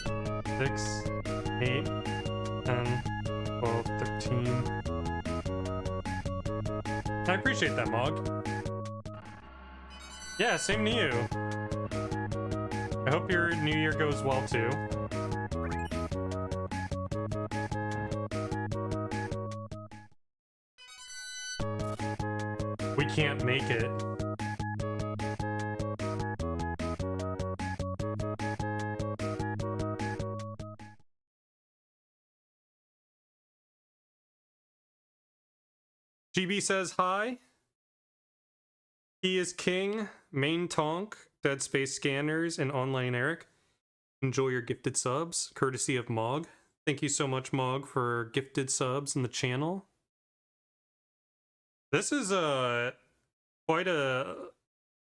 6, 8, 10, 12, 13. I appreciate that, Mog. Yeah, same to you. I hope your new year goes well, too. We can't make it. GB says hi. He is king, main tonk, Dead Space Scanners, and Online Eric. Enjoy your gifted subs, courtesy of Mog. Thank you so much, Mog, for gifted subs in the channel. This is quite a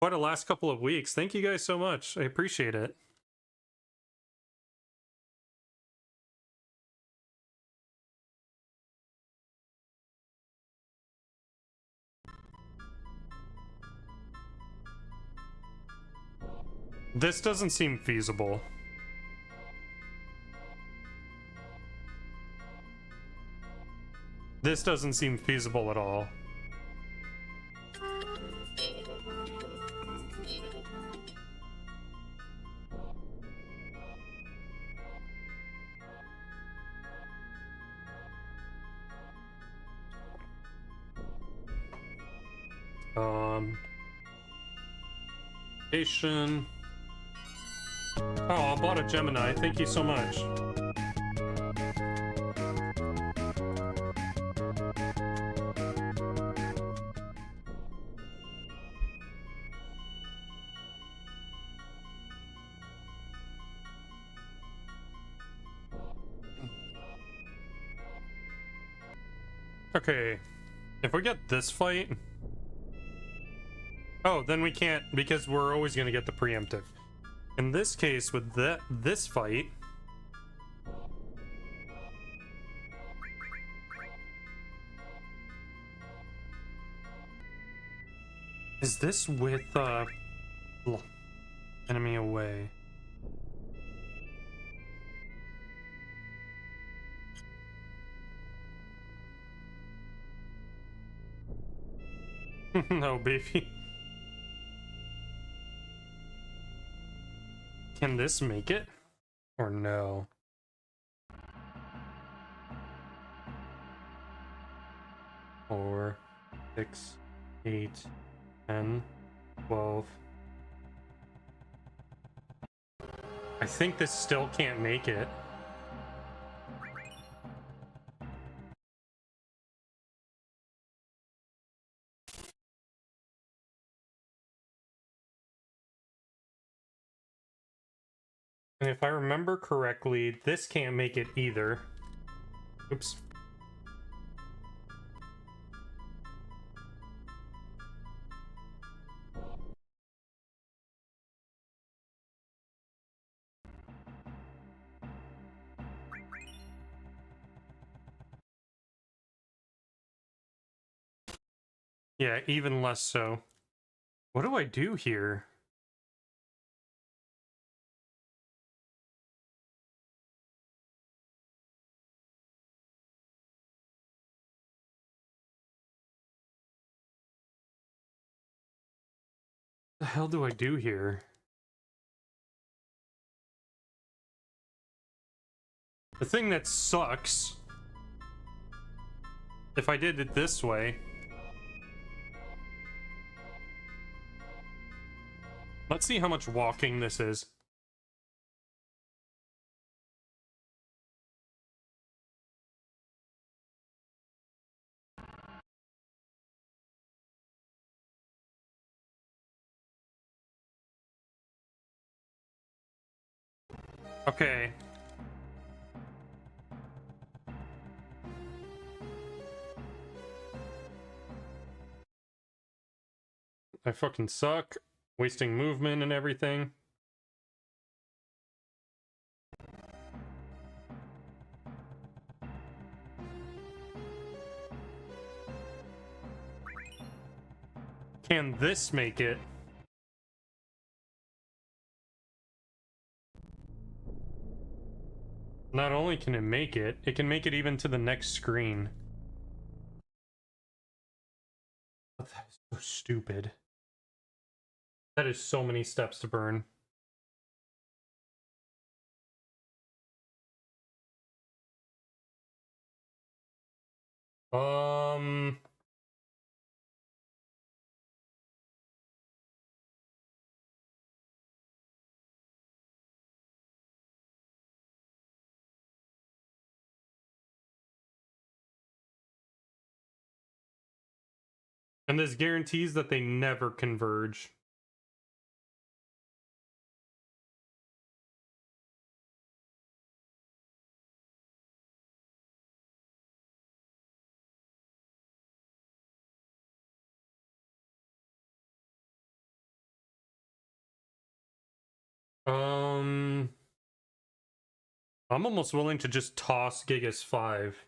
last couple of weeks. Thank you guys so much. I appreciate it. This doesn't seem feasible. This doesn't seem feasible at all. Station. Oh, I bought a Gemini. Thank you so much. Okay, if we get this fight... Oh, then we can't, because we're always going to get the preemptive. In this case, with this fight... Is this with, enemy away? No, baby. Can this make it? Or no? Four, 6, 8, 10, 12. I think this still can't make it. And if I remember correctly, this can't make it either. Oops. Yeah, even less so. What do I do here? The hell do I do here? The thing that sucks, if I did it this way, let's see how much walking this is. Okay. I fucking suck. Wasting movement and everything. Can this make it? Not only can it make it can make it even to the next screen. But that is so stupid. That is so many steps to burn. And this guarantees that they never converge. I'm almost willing to just toss Gigas 5.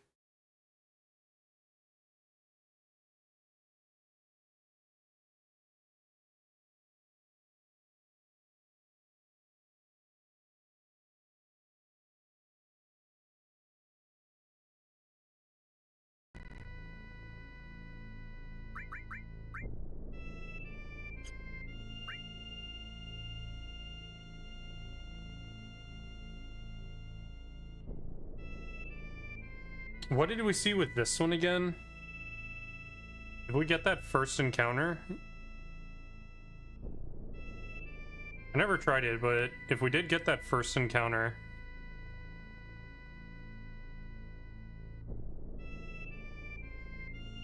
What did we see with this one again? Did we get that first encounter? I never tried it, but if we did get that first encounter...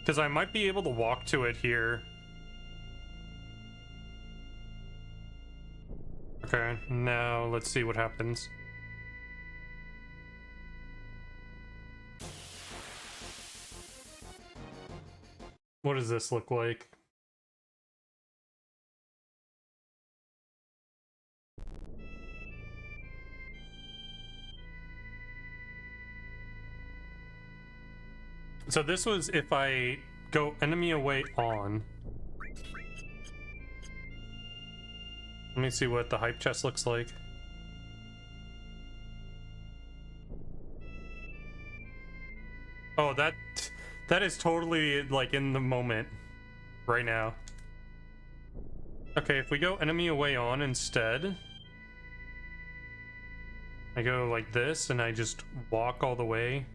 Because I might be able to walk to it here. Okay, now let's see what happens. What does this look like? So this was if I go enemy away on. Let me see what the hype chest looks like. Oh, that is totally like in the moment right now. Okay, if we go enemy away on instead, I go like this and I just walk all the way.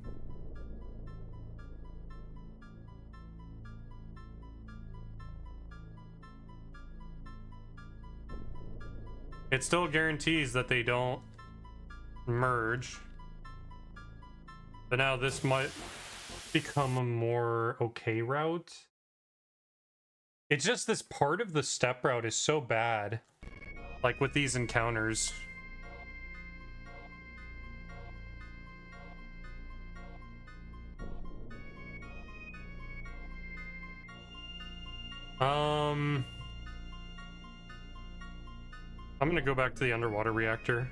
It still guarantees that they don't merge. But now this might become a more okay route. It's just this part of the step route is so bad. Like with these encounters. I'm gonna go back to the underwater reactor.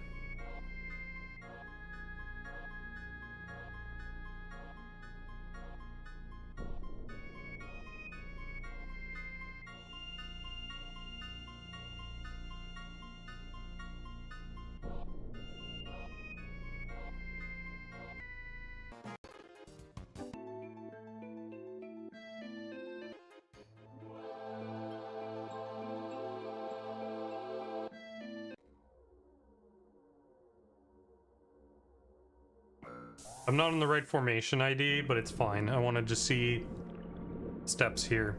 I'm not in the right formation ID, but it's fine. I wanted to see steps here.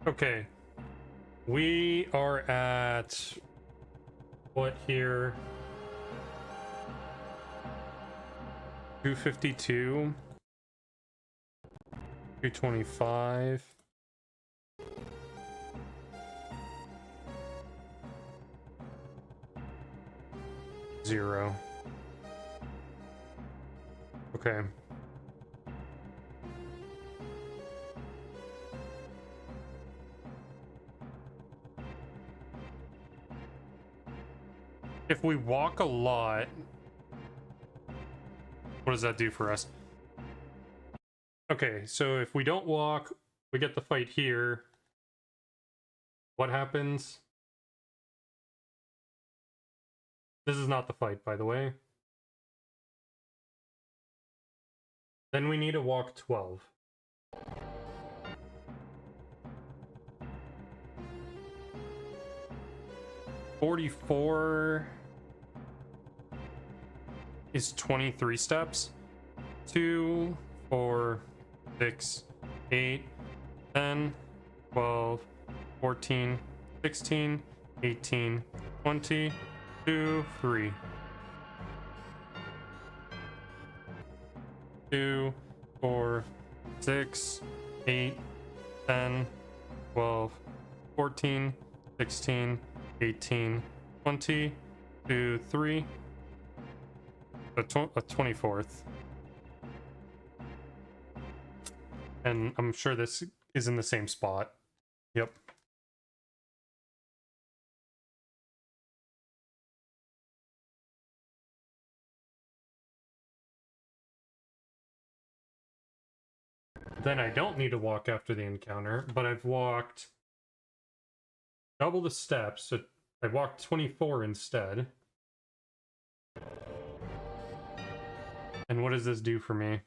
Okay. We are at what here? 252. 225. Zero. Okay. If we walk a lot, what does that do for us? Okay, so if we don't walk, we get the fight here. What happens? This is not the fight, by the way. Then we need to walk 12. $44 is 23 steps. 2, 4, 6, 8, 10, 12, 14, 16, 18, 20, 2, 3. 2, 4, 6, 8, 10, 12, 14, 16, 18, 20, 2, 3. A 24th. And I'm sure this is in the same spot. Yep. Then I don't need to walk after the encounter, but I've walked double the steps, so I walked 24 instead. And what does this do for me?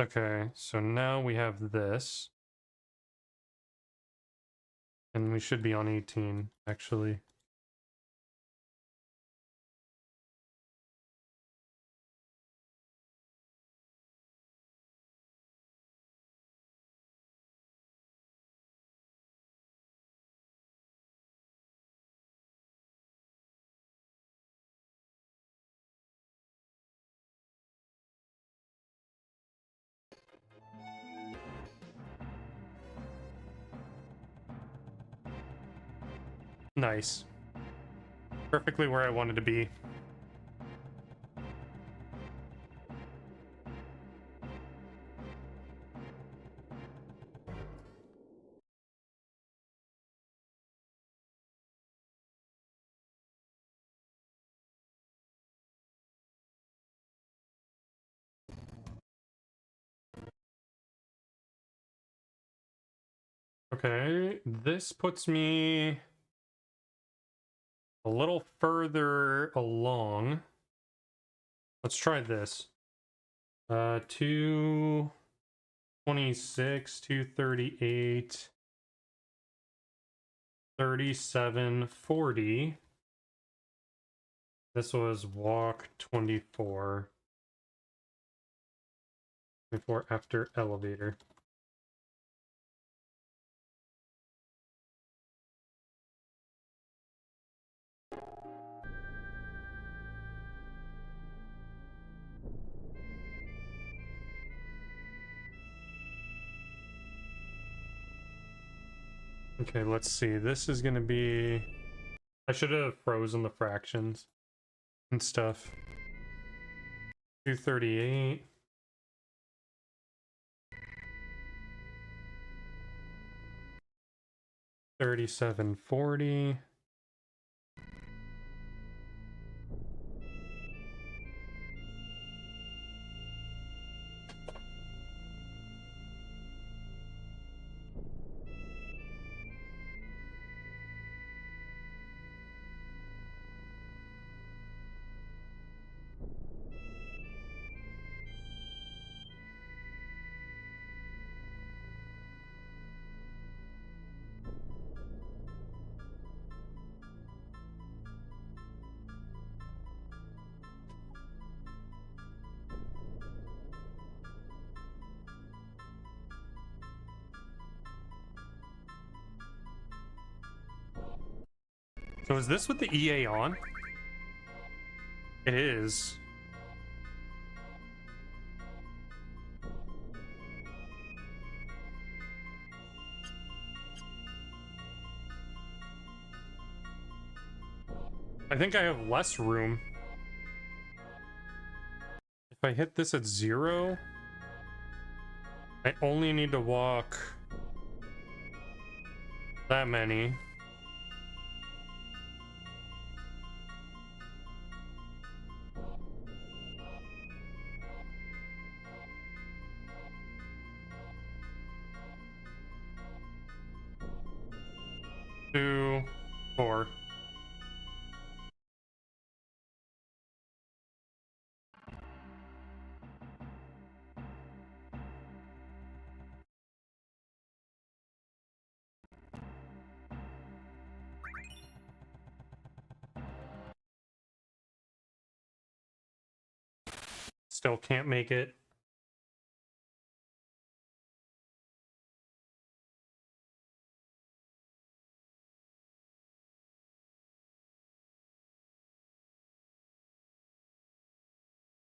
Okay, so now we have this. And we should be on 18, actually. Nice. Perfectly where I wanted to be. Okay, this puts me a little further along. Let's try this. 226, 238, 37, 40. This was walk 24. 24 after elevator. Okay, let's see. This is gonna be... I should have frozen the fractions and stuff. 238. 3740. So is this with the EA on? It is. I think I have less room. If I hit this at 0, I only need to walk that many. Two, 4. Still can't make it.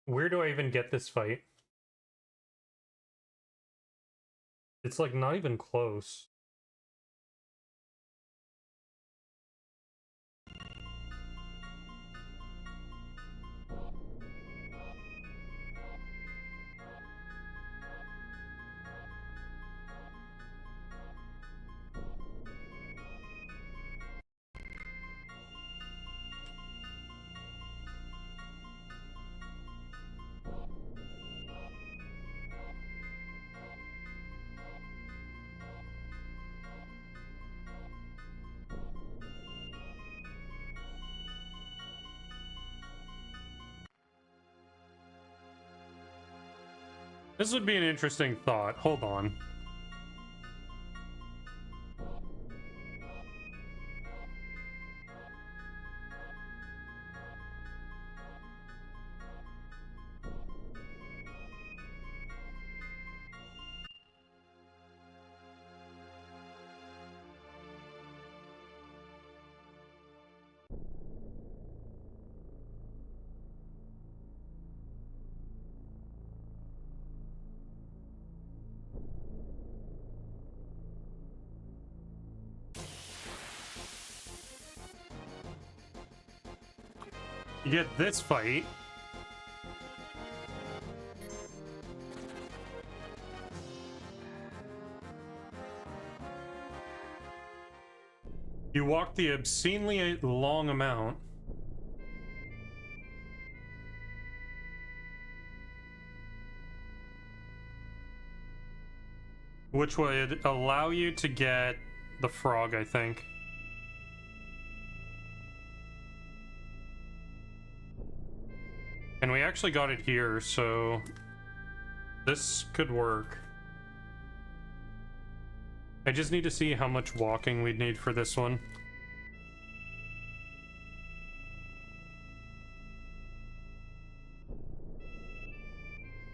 Where do I even get this fight? It's like not even close. This would be an interesting thought. Hold on. You get this fight. You walk the obscenely long amount. Which would allow you to get the frog, I think. And we actually got it here, so this could work. I just need to see how much walking we'd need for this one.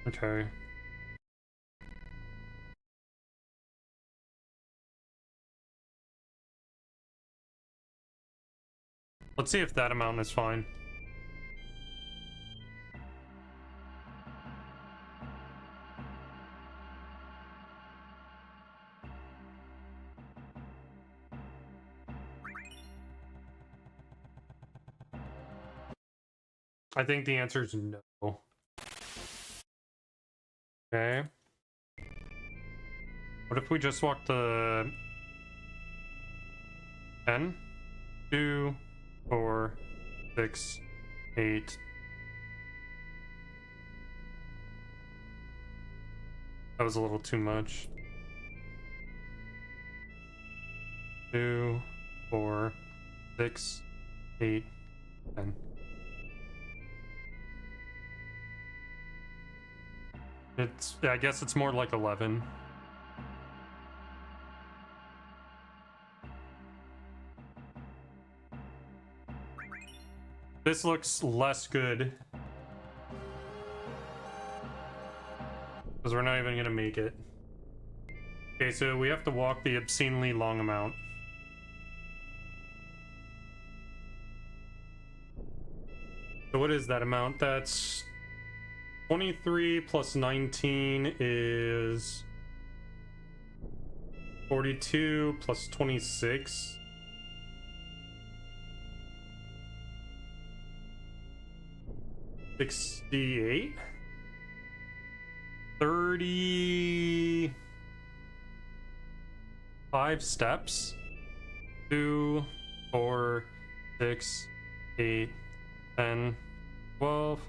Okay. Let's see if that amount is fine. I think the answer is no. Okay. What if we just walk the 10, 2, 4, 6, 8. That was a little too much. 2, 4, 6, 8, 10. It's, I guess it's more like 11. This looks less good. Because we're not even gonna make it. Okay, so we have to walk the obscenely long amount. So what is that amount? That's 23 plus 19 is 42 plus 26. $68. 35 steps. 2, 4, 6, 8, 10, 12,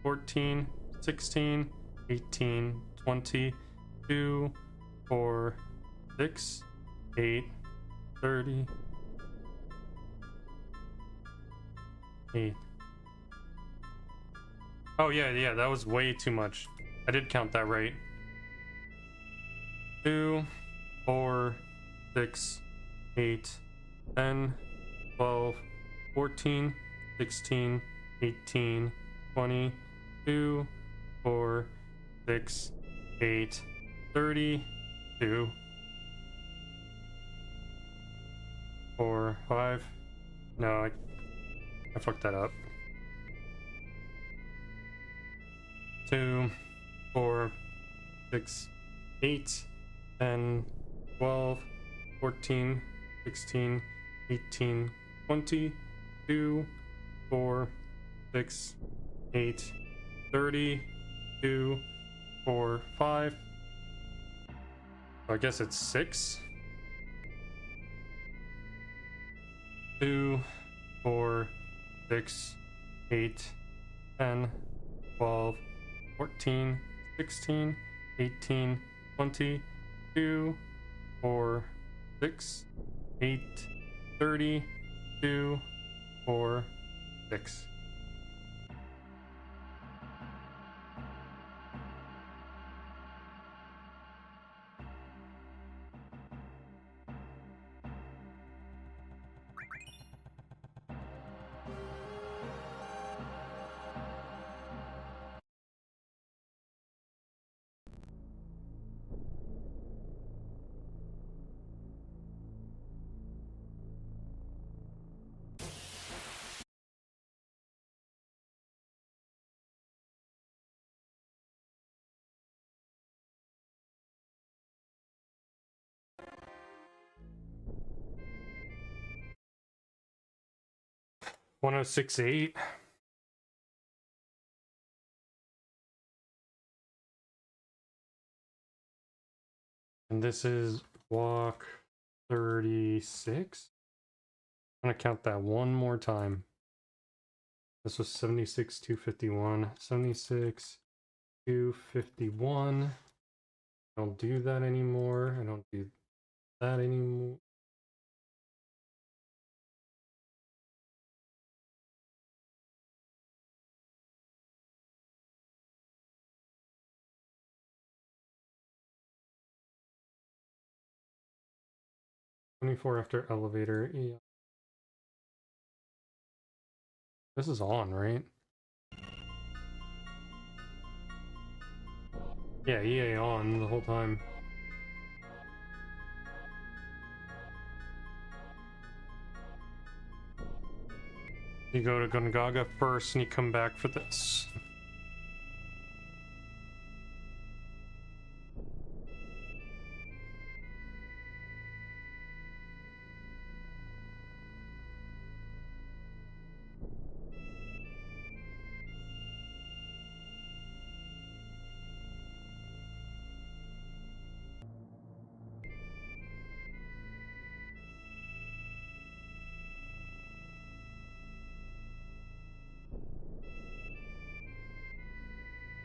14, 16, 18, 20, 2, 4, 6, 8, 30, 8. Oh yeah, that was way too much. I did count that right. 2, 4, 6, 8, 10, 12, 14, 16, 18, 20, 2, 4, 6, 8, 30, 2, 4, 5. No, I fucked that up. 2, 4, 6, 8, 10, 12, 14, 16, 18, 20, 2, 4, 6, 8, 30, 2, 4, 5. I guess it's 6. 2, 4, 6, 8, 10, 12, 14, 16, 18, 20, 2, 4, 6, 8, 30, 2, 4, 6. $106.8. And this is walk 36. I'm gonna count that one more time. This was 76, 251, 76, 251. I don't do that anymore. I don't do that anymore. $24 after elevator. Yeah. This is on, right? Yeah, EA on the whole time. You go to Gongaga first and you come back for this.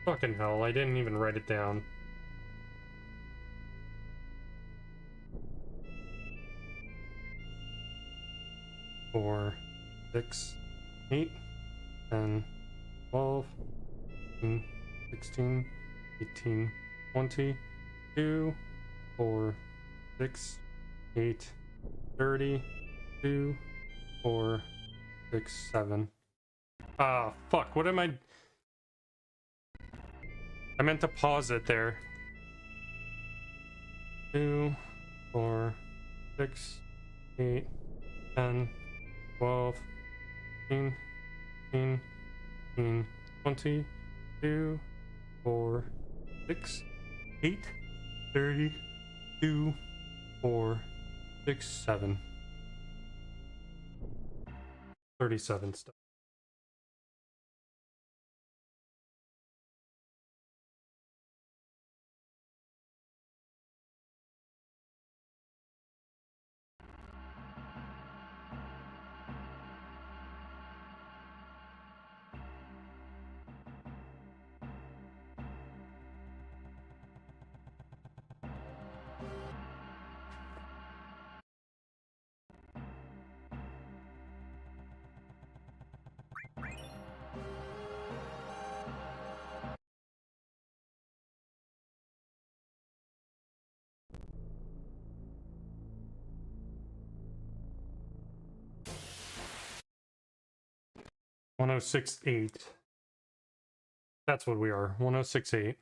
Fucking hell, I didn't even write it down. Four, 6, 8, 10, 12, 15, 16, 18, 20, 2, 4, 6, 8, 30, 2, 4, 6, 7. Ah, fuck, what am I meant to pause it there. 2, 4, 6, 8, 10, 12, 15, 22, 4, 6, 8, 32, 4, 6, 7. 37 stuff. $106.8. That's what we are. 106.8.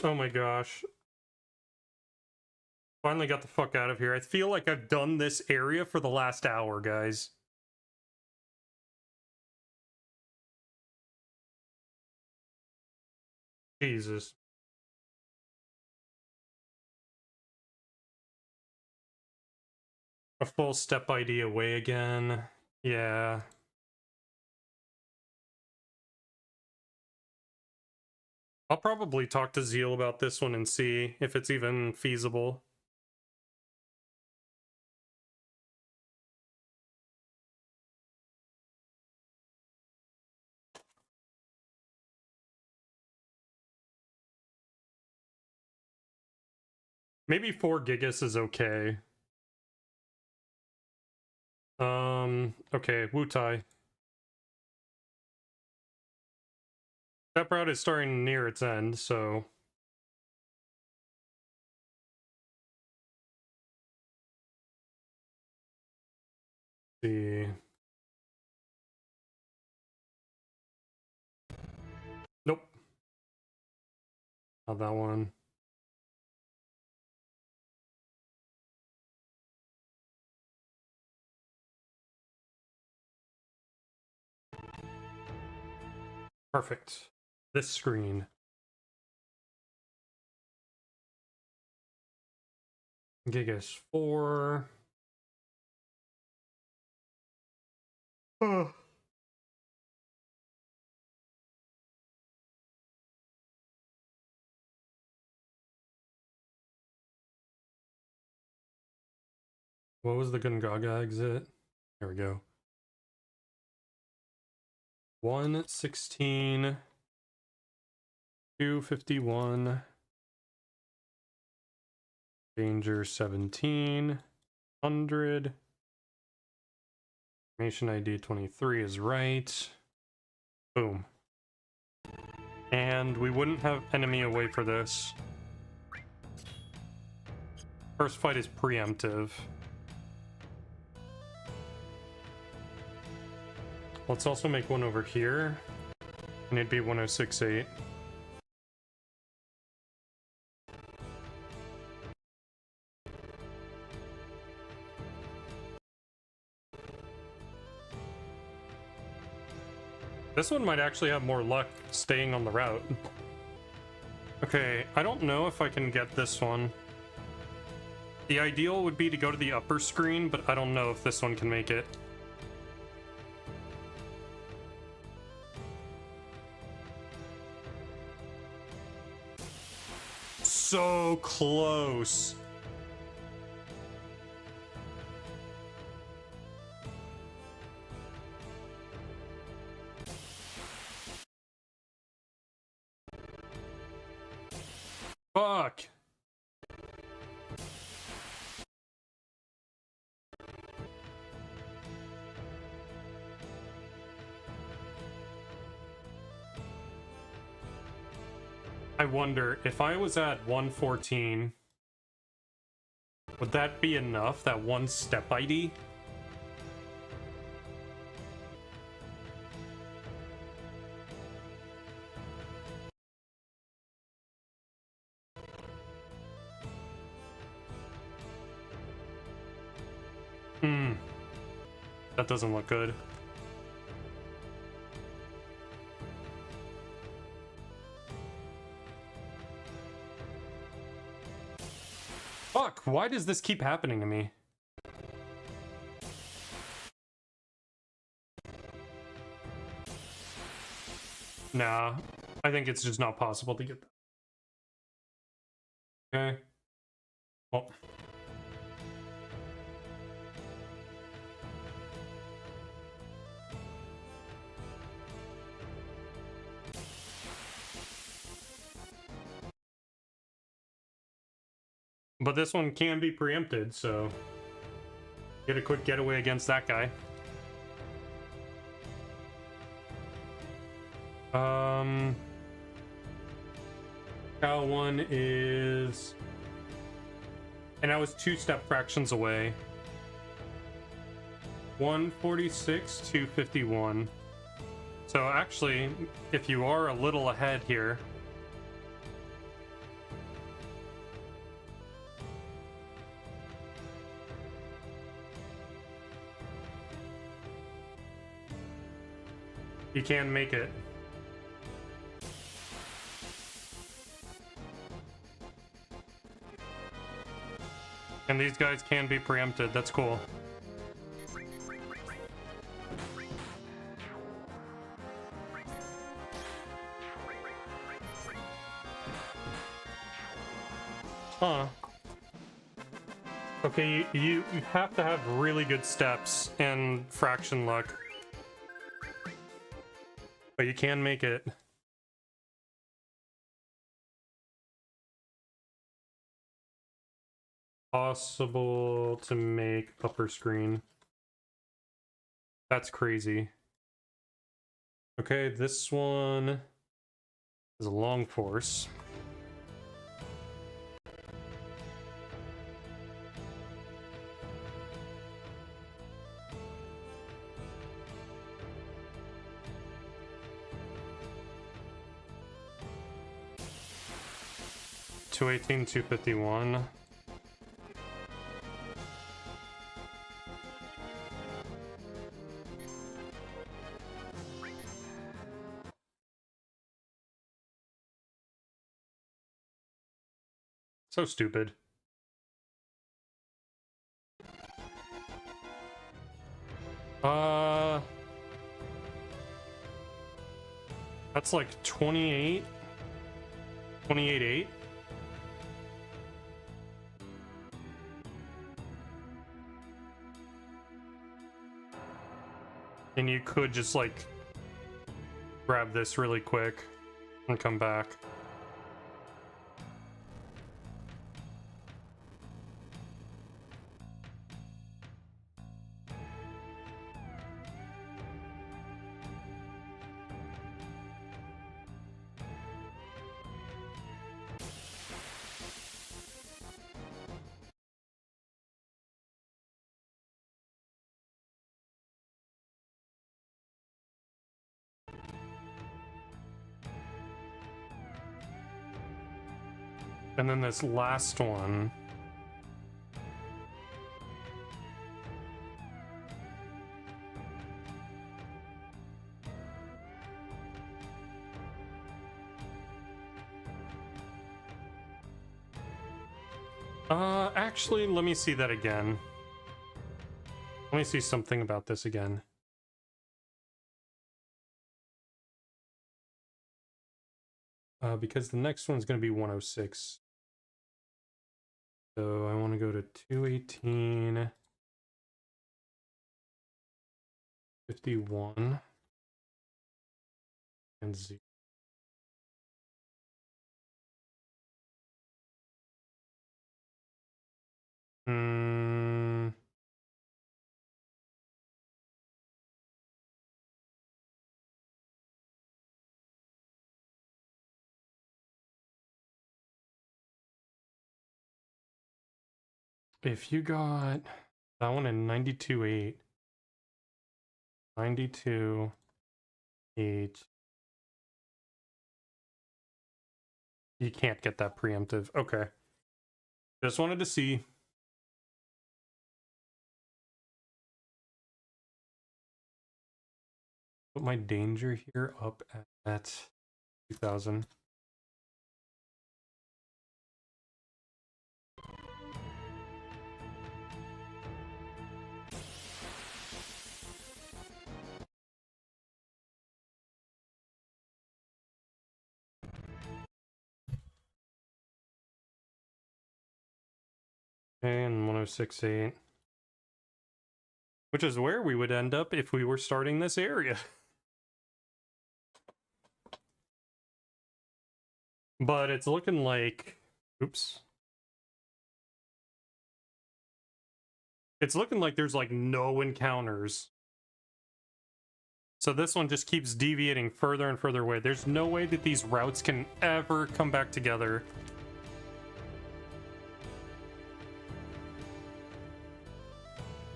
Oh my gosh. Finally got the fuck out of here. I feel like I've done this area for the last hour, guys. Jesus. A full step ID away again. Yeah. I'll probably talk to Zeal about this one and see if it's even feasible. Maybe 4 gigas is okay. Okay, Wutai. That route is starting near its end, so... Let's see... Nope. Not that one. Perfect. This screen. Gigas 4. Oh. What was the Gungaga exit? There we go. 116, 251, danger 1700, information ID 23 is right. Boom. And we wouldn't have enemy away for this. First fight is preemptive. Let's also make one over here, and it'd be 106.8. This one might actually have more luck staying on the route. Okay, I don't know if I can get this one. The ideal would be to go to the upper screen, but I don't know if this one can make it. So close. Fuck. I wonder, if I was at 114, would that be enough, that one step ID? That doesn't look good. Fuck, why does this keep happening to me? Nah, I think it's just not possible to get that. Okay. Well. But this one can be preempted, so get a quick getaway against that guy. Cal 1 is... And I was 2 step fractions away. 146, 251. So actually, if you are a little ahead here... You can make it. And these guys can be preempted. That's cool. Huh. Okay, you have to have really good steps and fraction luck. But you can make it. Possible to make upper screen. That's crazy. Okay, this one is a long force. $218, $251. So stupid. That's like 28. 28.8. And you could just like grab this really quick and come back. And then this last one. Actually, let me see that again. Let me see something about this again. Because the next one's going to be 106. So I want to go to 218, 51, and 0. If you got that one in 92.8, 92.8, you can't get that preemptive. Okay. Just wanted to see. Put my danger here up at 2000. And 1068. Which is where we would end up if we were starting this area. But it's looking like... Oops. It's looking like there's like no encounters. So this one just keeps deviating further and further away. There's no way that these routes can ever come back together.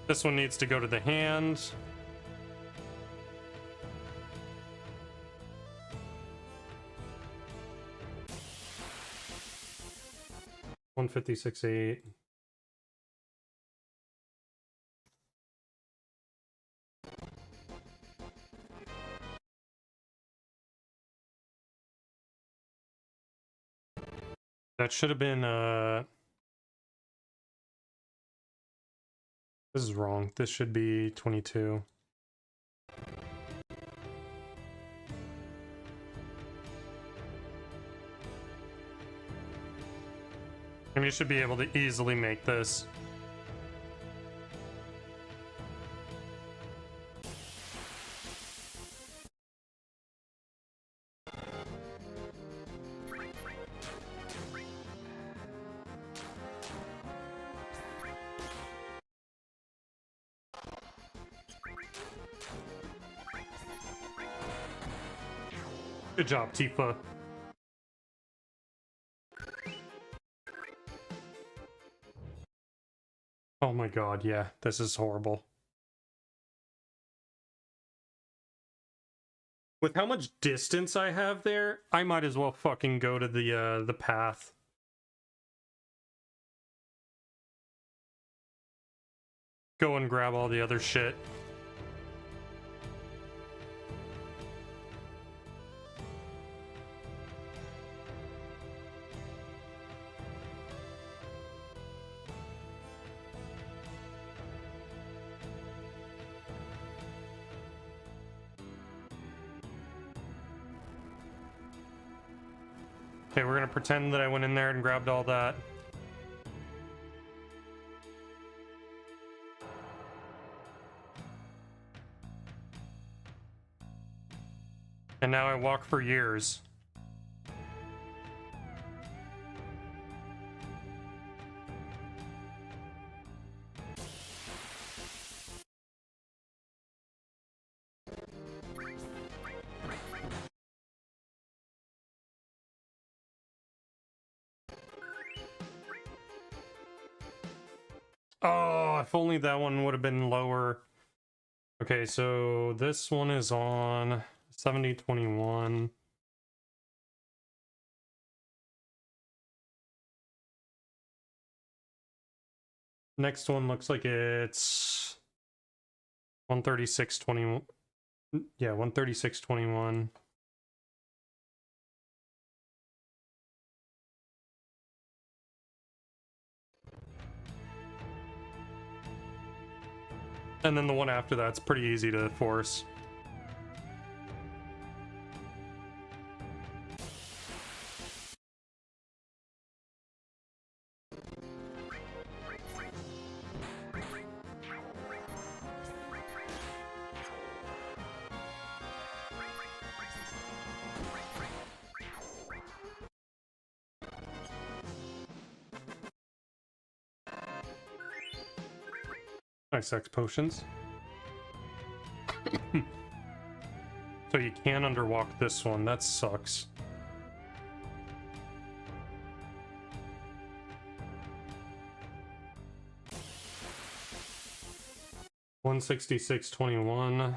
This one needs to go to the hand. $156.8. That should have been this is wrong. This should be 22. And you should be able to easily make this. Good job, Tifa. Oh my god, yeah, this is horrible. With how much distance I have there, I might as well fucking go to the path. Go and grab all the other shit. Okay, we're gonna pretend that I went in there and grabbed all that. And now I walk for years. Oh, if only that one would have been lower. Okay, so this one is on 7021. Next one looks like it's 136.21. Yeah, 136.21. And then the one after that's pretty easy to force. Nice X potions. So you can underwalk this one. That sucks. $166.21.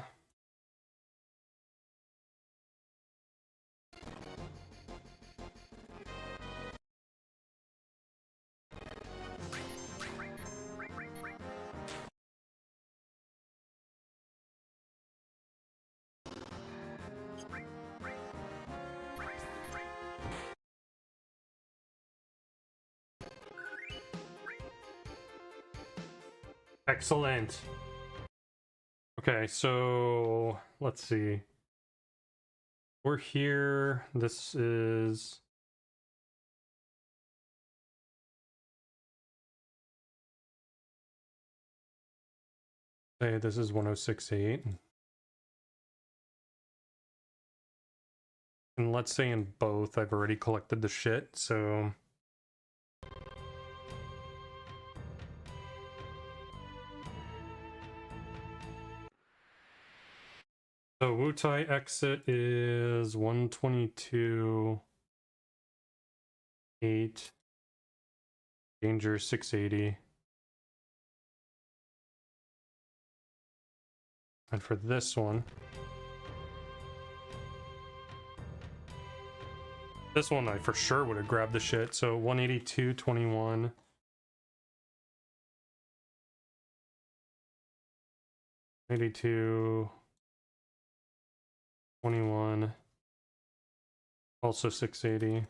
Excellent. Okay, so let's see. We're here. This is... Say this is 1068. And let's say in both I've already collected the shit, so... So Wutai exit is 122... 8. Danger 680. And for this one... This one I for sure would have grabbed the shit, so 182.21. 82.21. Also 680.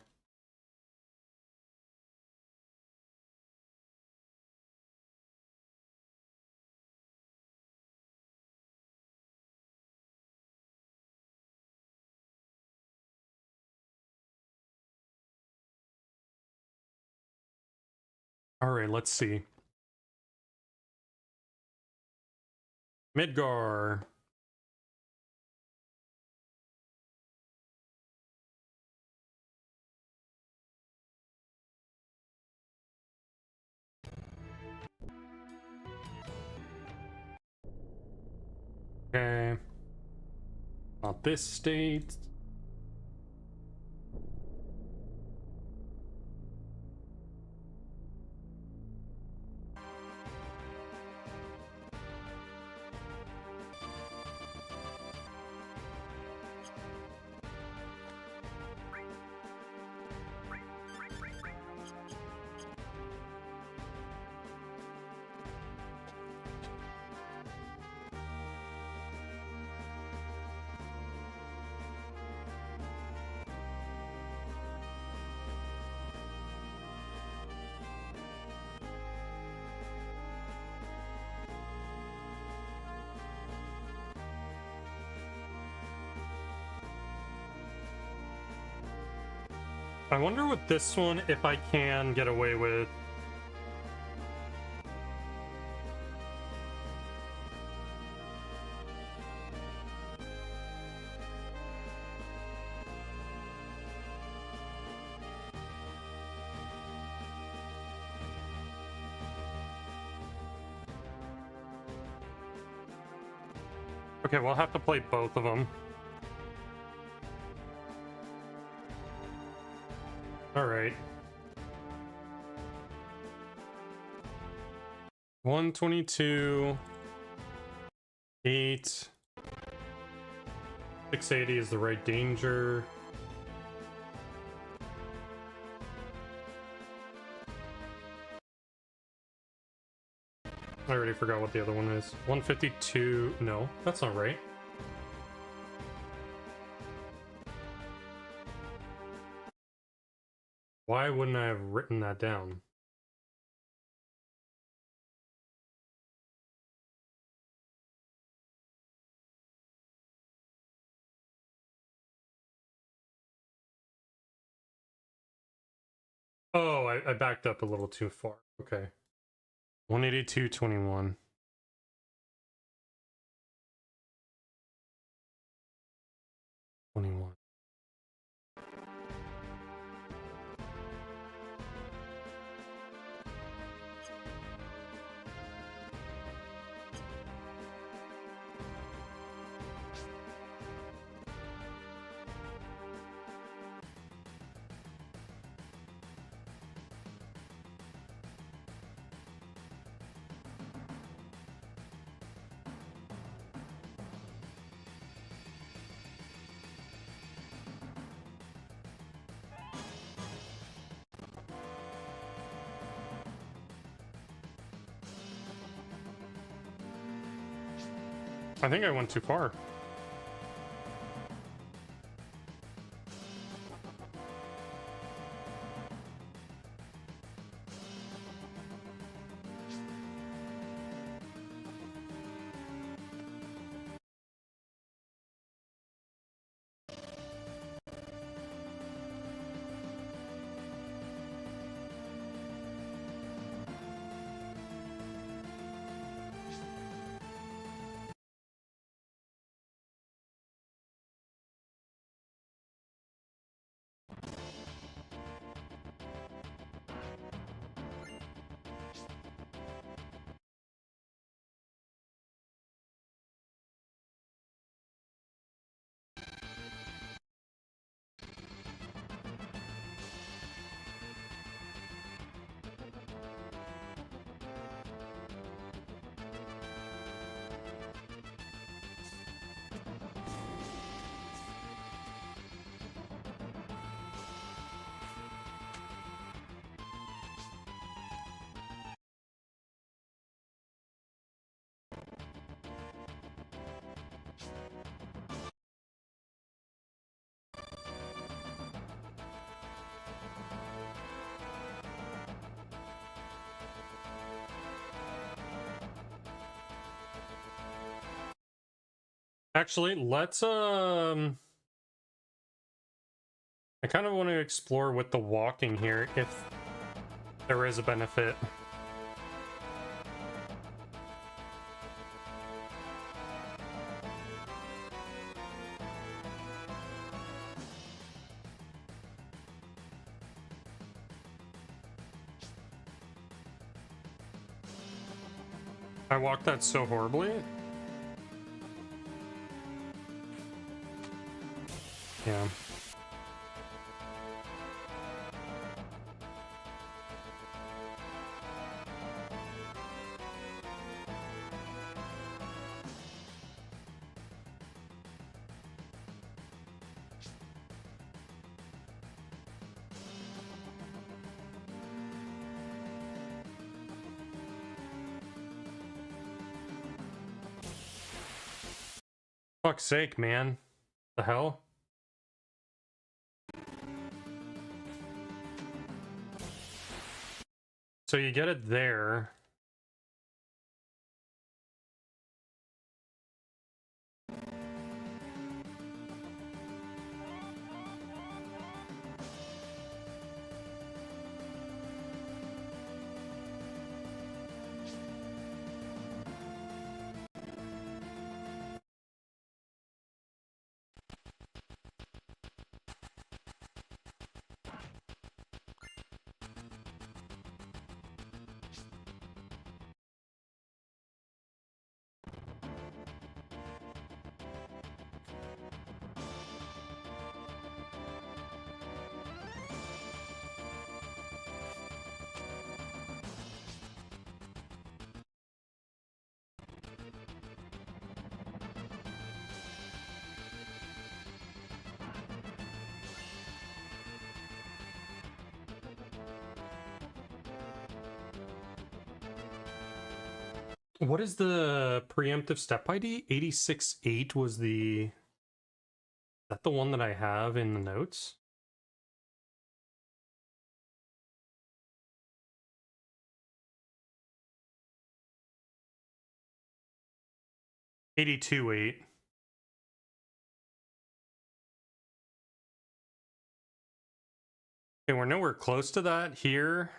Alright, let's see. Midgar. Okay. Not this state. I wonder with this one if I can get away with... Okay, we'll have to play both of them. Alright. 122. 8. 680 is the right danger. I already forgot what the other one is. 152. No, that's not right. Why wouldn't I have written that down? Oh, I backed up a little too far. Okay. 182.21. 21. I think I went too far. Actually, let's I kind of want to explore with the walking here if there is a benefit. I walked that so horribly. Yeah. Fuck's sake, man. The hell? So you get it there. What is the preemptive step ID? 86.8 was the... Is that the one that I have in the notes? $82.8. Okay, we're nowhere close to that here.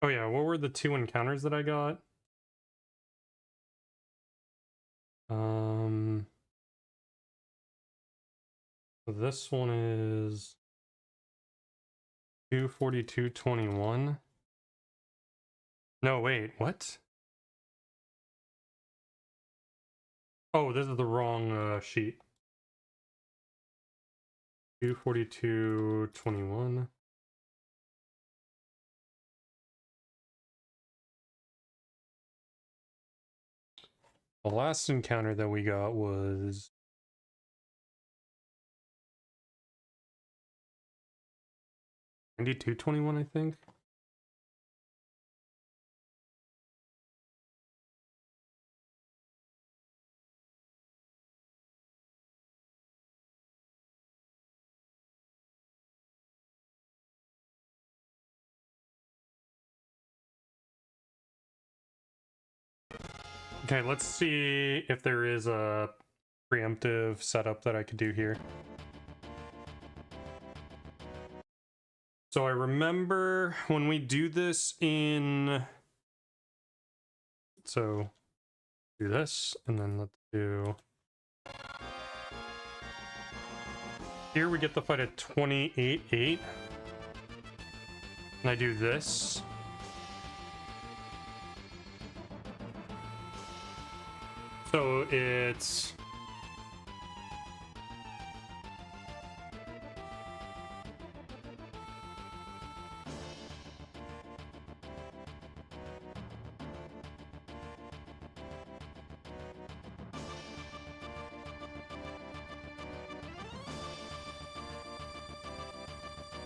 Oh yeah, what were the two encounters that I got? This one is 242.21. No, wait, what? Oh, this is the wrong sheet. 242.21. The last encounter that we got was 92.21, I think. Okay, let's see if there is a preemptive setup that I could do here. So I remember when we do this in... So, do this, and then let's do... Here we get the fight at 28.8. And I do this. So it's...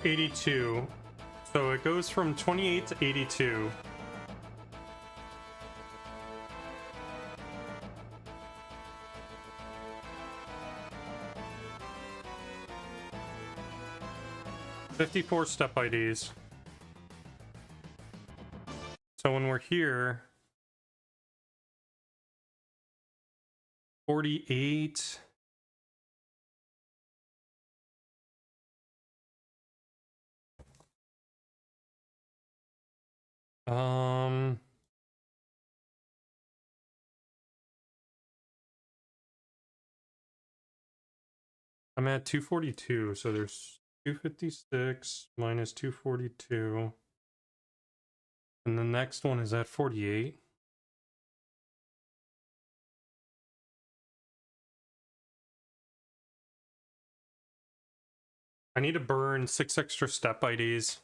82. So it goes from 28 to 82. "54 step IDs. So when we're here, 48. I'm at 242, so there's 256 minus 242. And the next one is at 48. I need to burn 6 extra step IDs.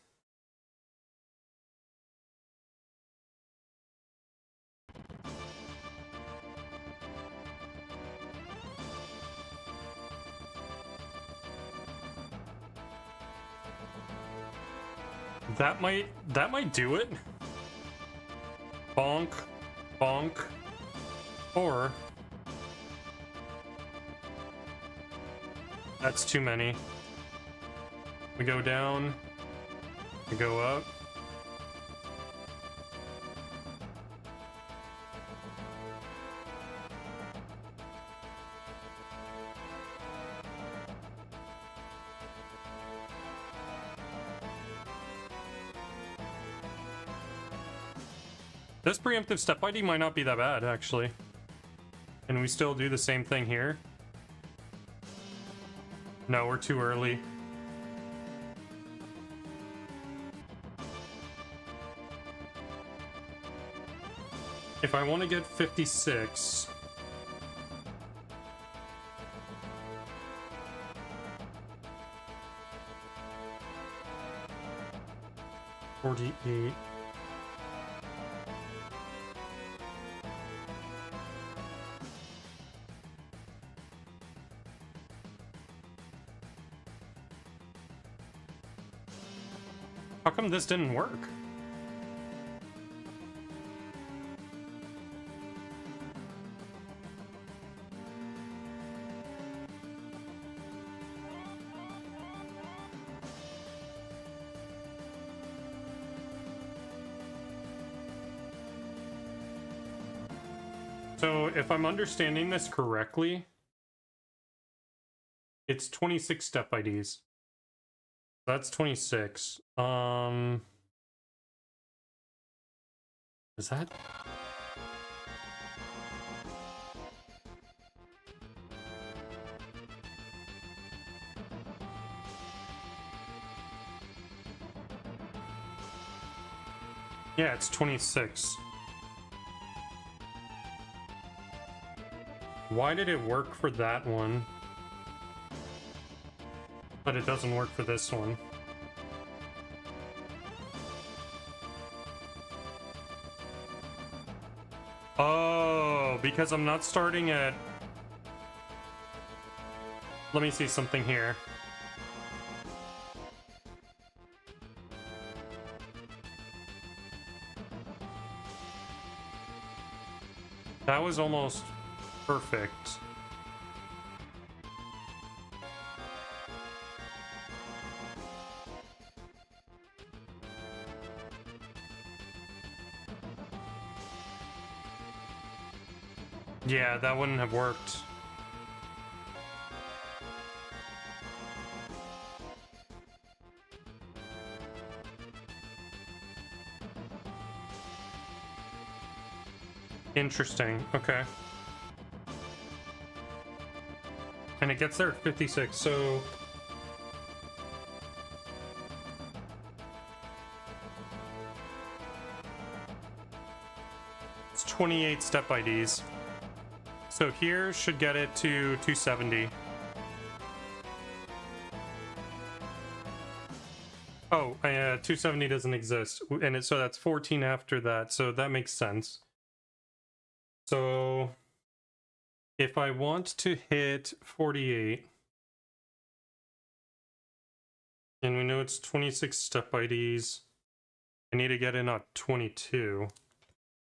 That might do it. Bonk, bonk, or that's too many. We go down, we go up. This preemptive step ID might not be that bad, actually. And we still do the same thing here. No, we're too early. If I want to get 56... $48... How come this didn't work? So if I'm understanding this correctly, it's 26 step IDs. That's 26. Is that? Yeah, it's 26. Why did it work for that one, but it doesn't work for this one? Oh, because I'm not starting at... Let me see something here. That was almost perfect. Yeah, that wouldn't have worked. Interesting. Okay. And it gets there at 56, so... It's 28 step IDs. So here should get it to 270. Oh, 270 doesn't exist. And so that's 14 after that, so that makes sense. So... if I want to hit 48, And we know it's 26 step IDs. I need to get in at 22.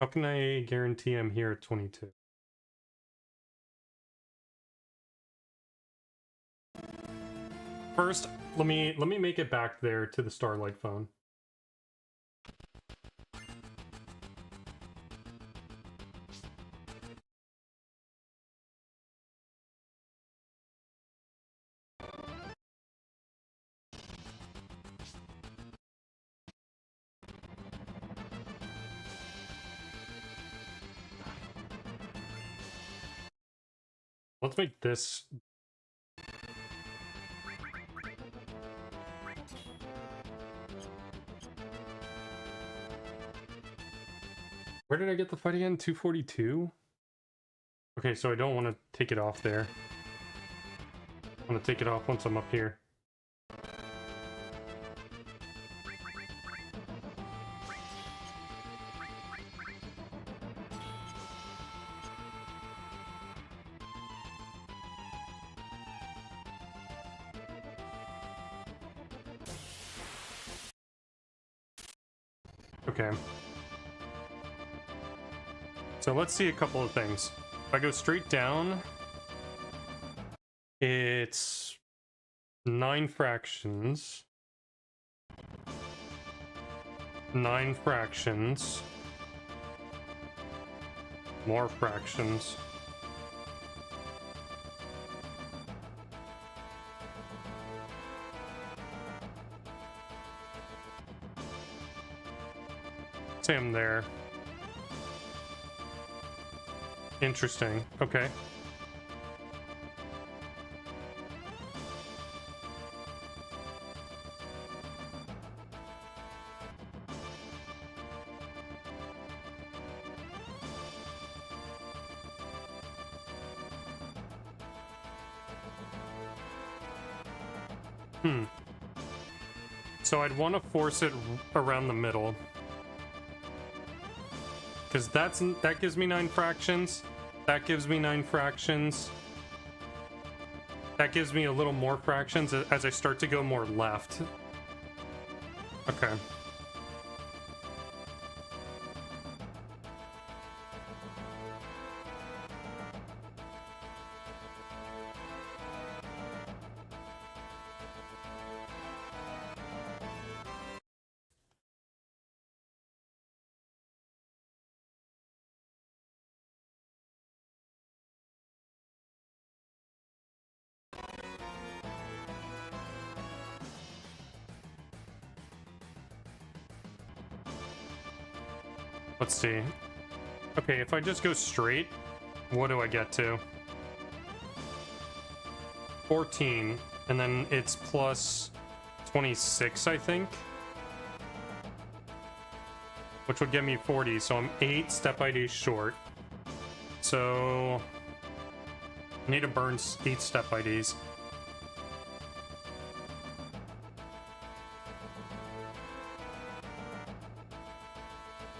How can I guarantee I'm here at 22? First, let me make it back there to the Starlight phone. Let's make this. Where did I get the fight again? 242? Okay, so I don't want to take it off there. I want to take it off once I'm up here. Okay. So let's see a couple of things. If I go straight down, it's 9 fractions. 9 fractions. More fractions. Say I'm there. Interesting. Okay. So I'd want to force it around the middle. Because that gives me 9 fractions. That gives me 9 fractions. That gives me a little more fractions as I start to go more left. Okay. Let's see. Okay, if I just go straight, what do I get to? 14, and then it's plus 26, I think. Which would get me 40, so I'm 8 step IDs short. So I need to burn 8 step IDs.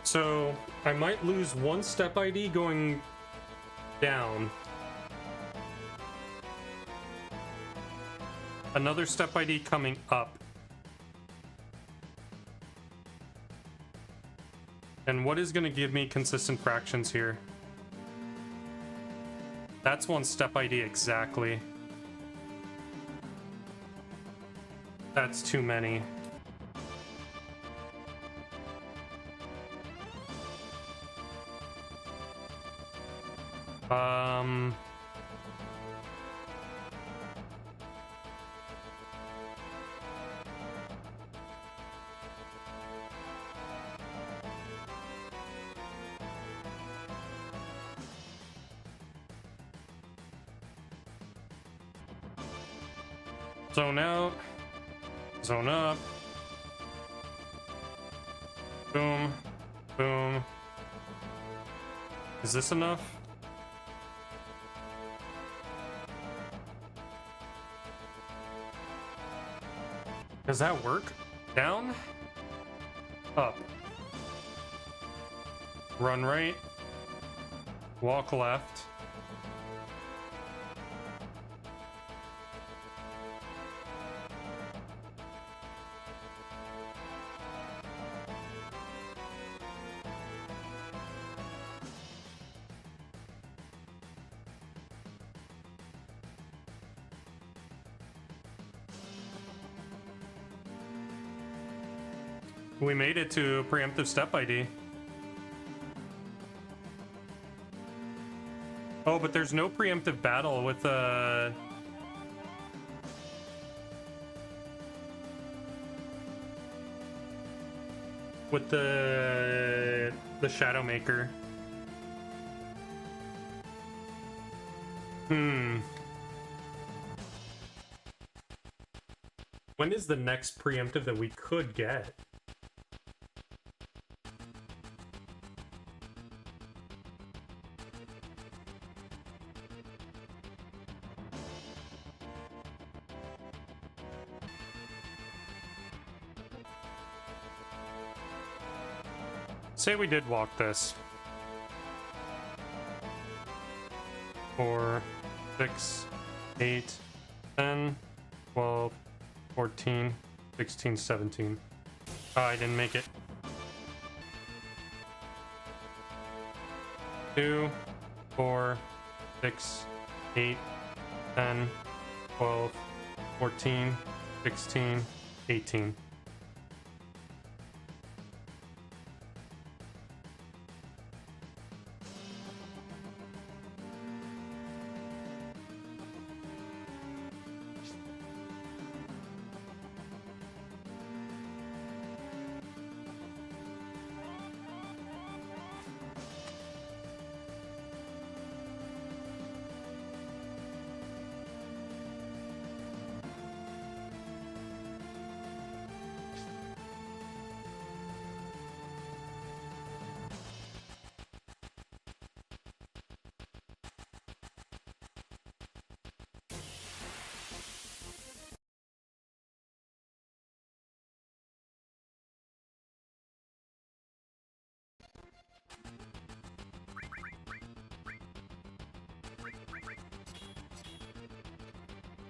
So I might lose 1 step ID going down. Another step ID coming up. And what is going to give me consistent fractions here? That's 1 step ID exactly. That's too many. Zone out. Zone up. Boom. Boom. Is this enough? Does that work? Down? Up. Run right. Walk left. We made it to preemptive step ID. Oh, but there's no preemptive battle with the Shadowmaker. When is the next preemptive that we could get? Say we did walk this. 4, 6, 8, 10, 12, 14, 16, 17. Oh, I didn't make it. 2, 4, 6, 8, 10, 12, 14, 16, 18.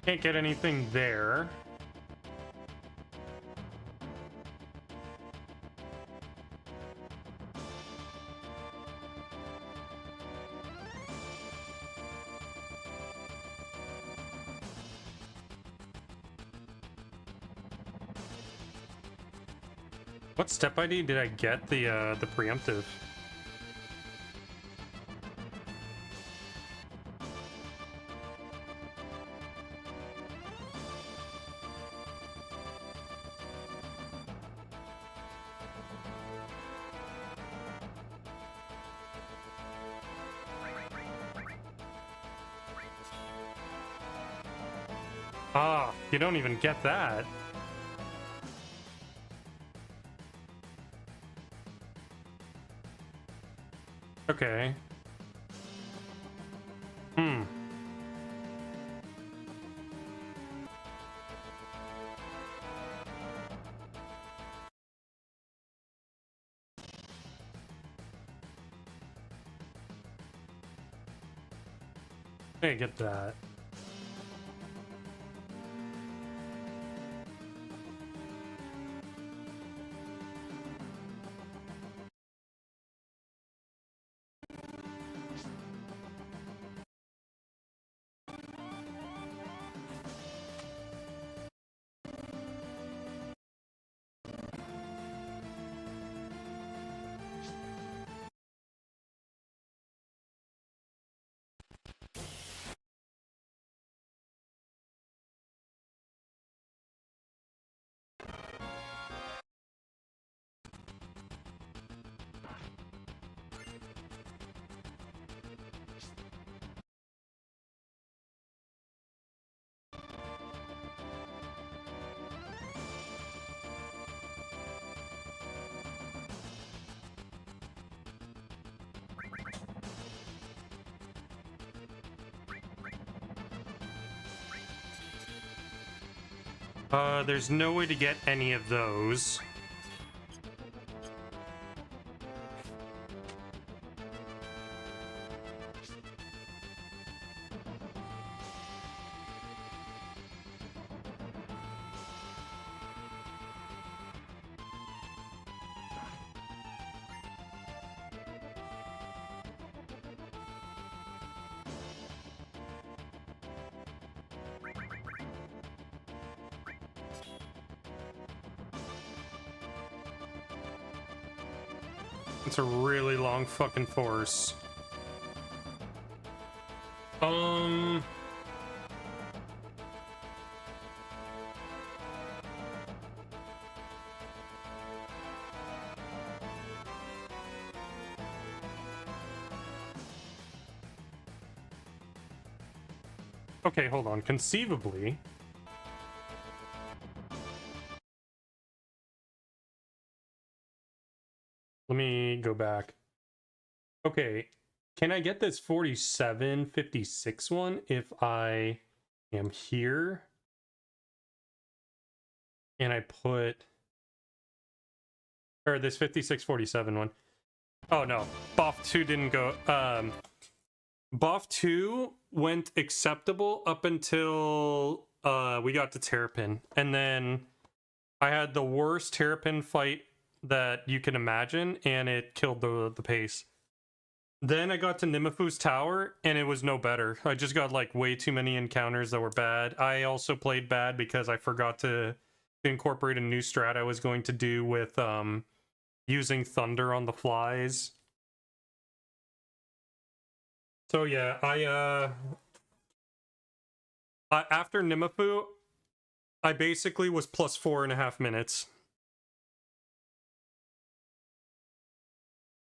Can't get anything there. What step ID did I get the preemptive? Ah, you don't even get that. Okay. I get that. There's no way to get any of those. It's a really long fucking force. Okay, hold on. Conceivably, let me go back. Okay, can I get this 4756 one if I am here and I put, or this 5647 one? Oh no, BOF2 didn't go. BOF2 went acceptable up until we got to Terrapin, and then I had the worst Terrapin fight that you can imagine, and it killed the pace. Then I got to Nimifu's tower, and it was no better. I just got like way too many encounters that were bad. I also played bad because I forgot to incorporate a new strat I was going to do with using thunder on the flies. So yeah, after Nimifu, I basically was plus 4.5 minutes.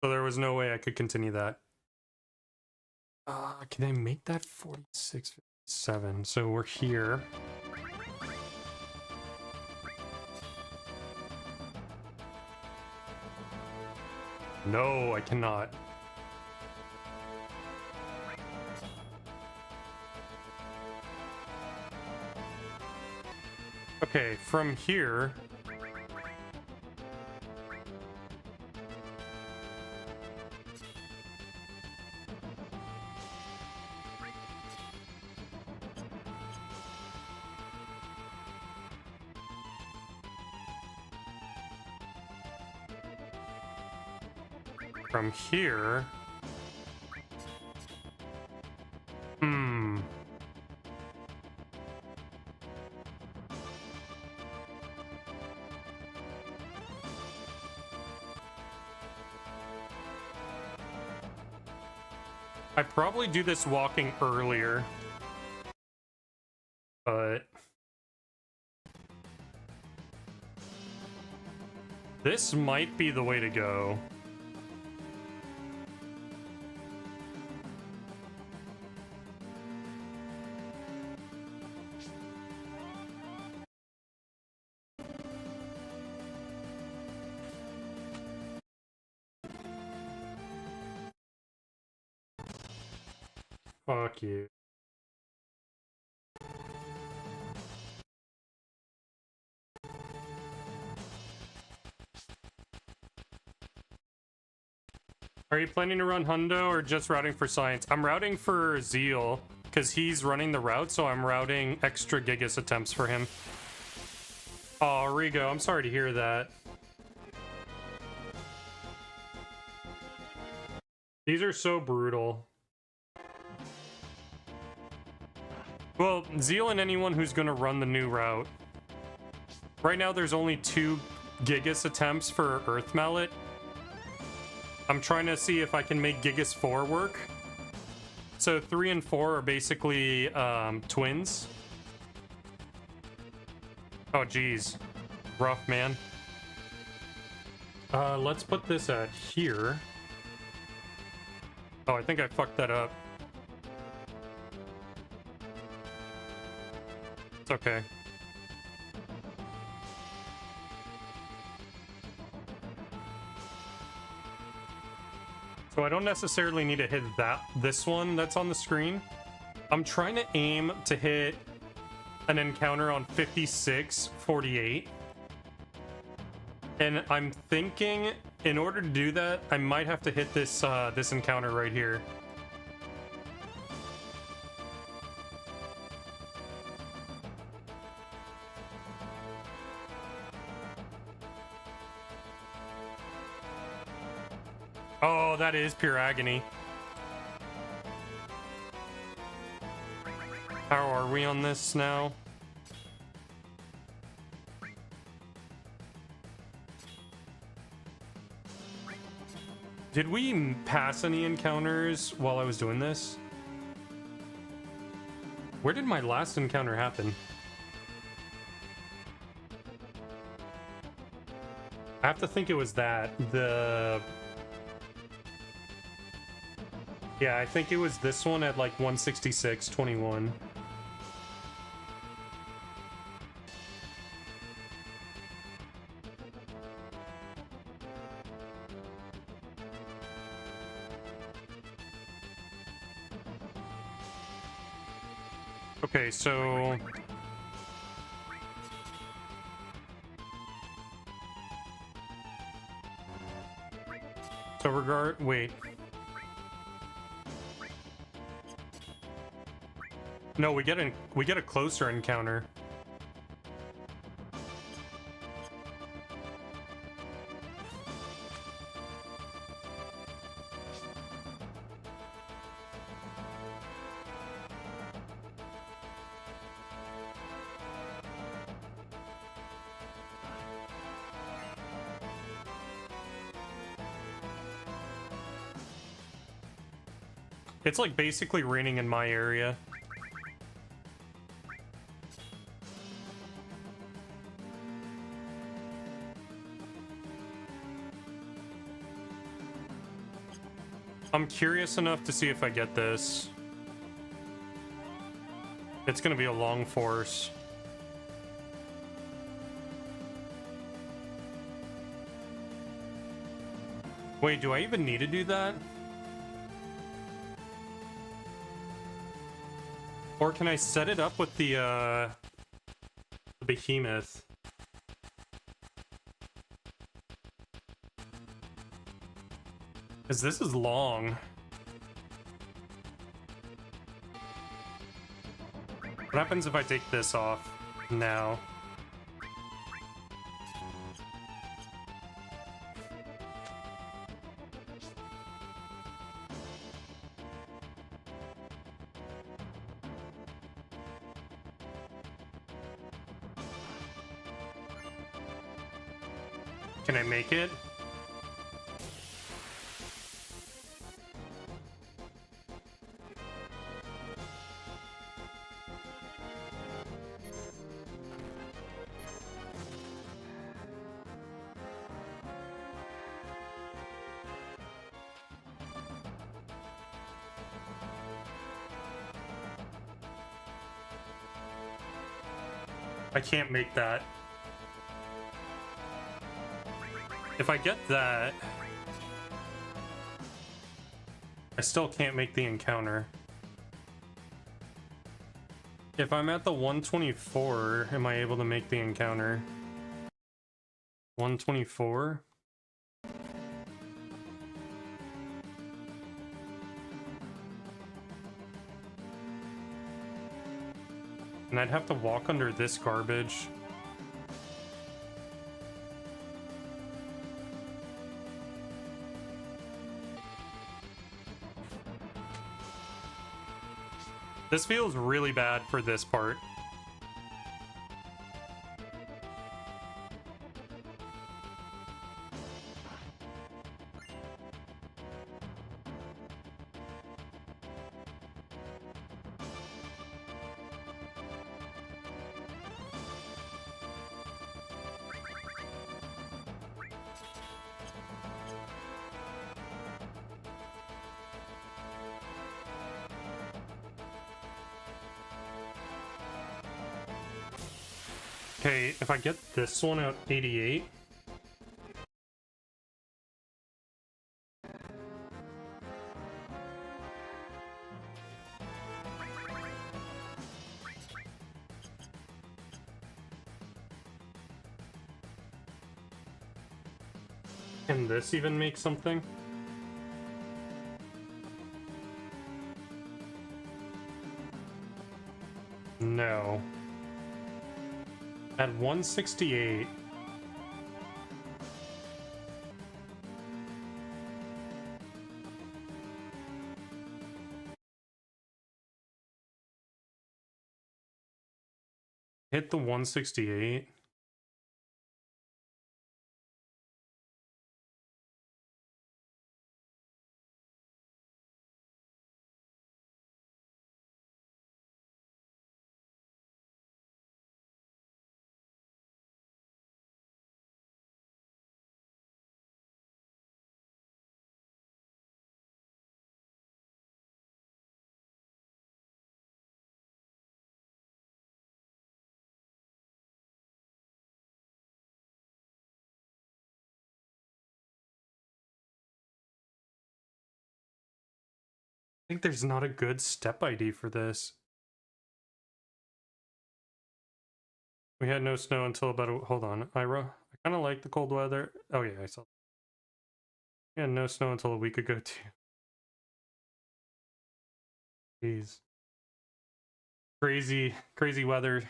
So there was no way I could continue that. Can I make that 46.57? So we're here. No, I cannot. Okay, from here... From here... I probably do this walking earlier, but this might be the way to go. Fuck you. Are you planning to run Hundo or just routing for science? I'm routing for Zeal because he's running the route, so I'm routing extra Gigas attempts for him. Oh, Rigo, I'm sorry to hear that. These are so brutal. Well, Zeal and anyone who's going to run the new route. Right now, there's only 2 Gigas attempts for Earth Mallet. I'm trying to see if I can make Gigas 4 work. So 3 and 4 are basically twins. Oh, geez. Rough, man. Let's put this at here. Oh, I think I fucked that up. It's okay. So I don't necessarily need to hit this one that's on the screen. I'm trying to aim to hit an encounter on 5648. And I'm thinking in order to do that, I might have to hit this this encounter right here. Oh, that is pure agony. How are we on this now? Did we pass any encounters while I was doing this? Where did my last encounter happen? I have to think it was that. Yeah, I think it was this one at like 166.21. Okay, so wait. No, we get a closer encounter. It's like basically raining in my area. I'm curious enough to see if I get this. It's gonna be a long force. Wait, do I even need to do that? Or can I set it up with the behemoth? Because this is long. What happens if I take this off now? Can I make it? I can't make that. If I get that, I still can't make the encounter. If I'm at the 124, am I able to make the encounter? 124? And I'd have to walk under this garbage. This feels really bad for this part. Okay, if I get this one at 88. Can this even make something? No. At 168. Hit the 168. think there's not a good step ID for this. We had no snow until about hold on, Ira. I kind of like the cold weather. Oh yeah, I saw. We had no snow until a week ago too. Jeez. Crazy weather.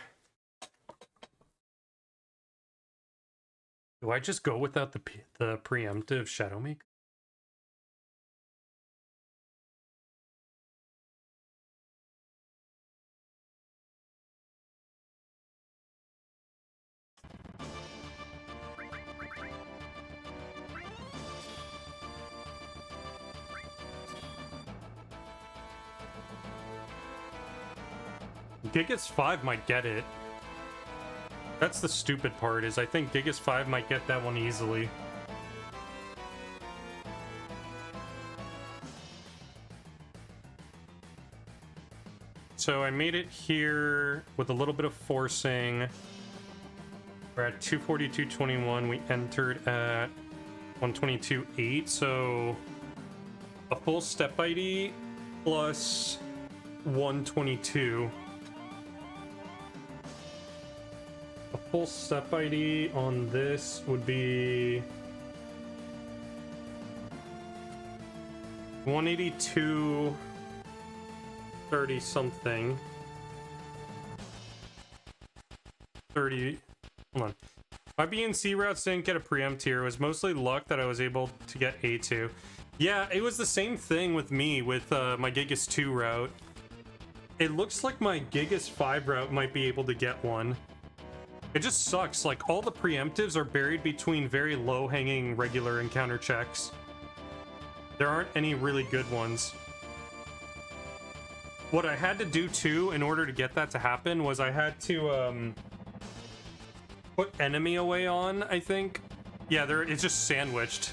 Do I just go without the preemptive Shadow Maker? Gigas 5 might get it. That's the stupid part, is I think Gigas 5 might get that one easily. So I made it here with a little bit of forcing. We're at 242.21. We entered at 122.8. So a full step ID plus 122. A full step ID on this would be 182. 30 something. 30. Hold on. My BNC routes didn't get a preempt here. It was mostly luck that I was able to get A2. Yeah, it was the same thing with me with my Gigas 2 route. It looks like my Gigas 5 route might be able to get one. It just sucks. Like, all the preemptives are buried between very low-hanging regular encounter checks. There aren't any really good ones. What I had to do, too, in order to get that to happen, was I had to, put enemy away on, I think. Yeah, it's just sandwiched.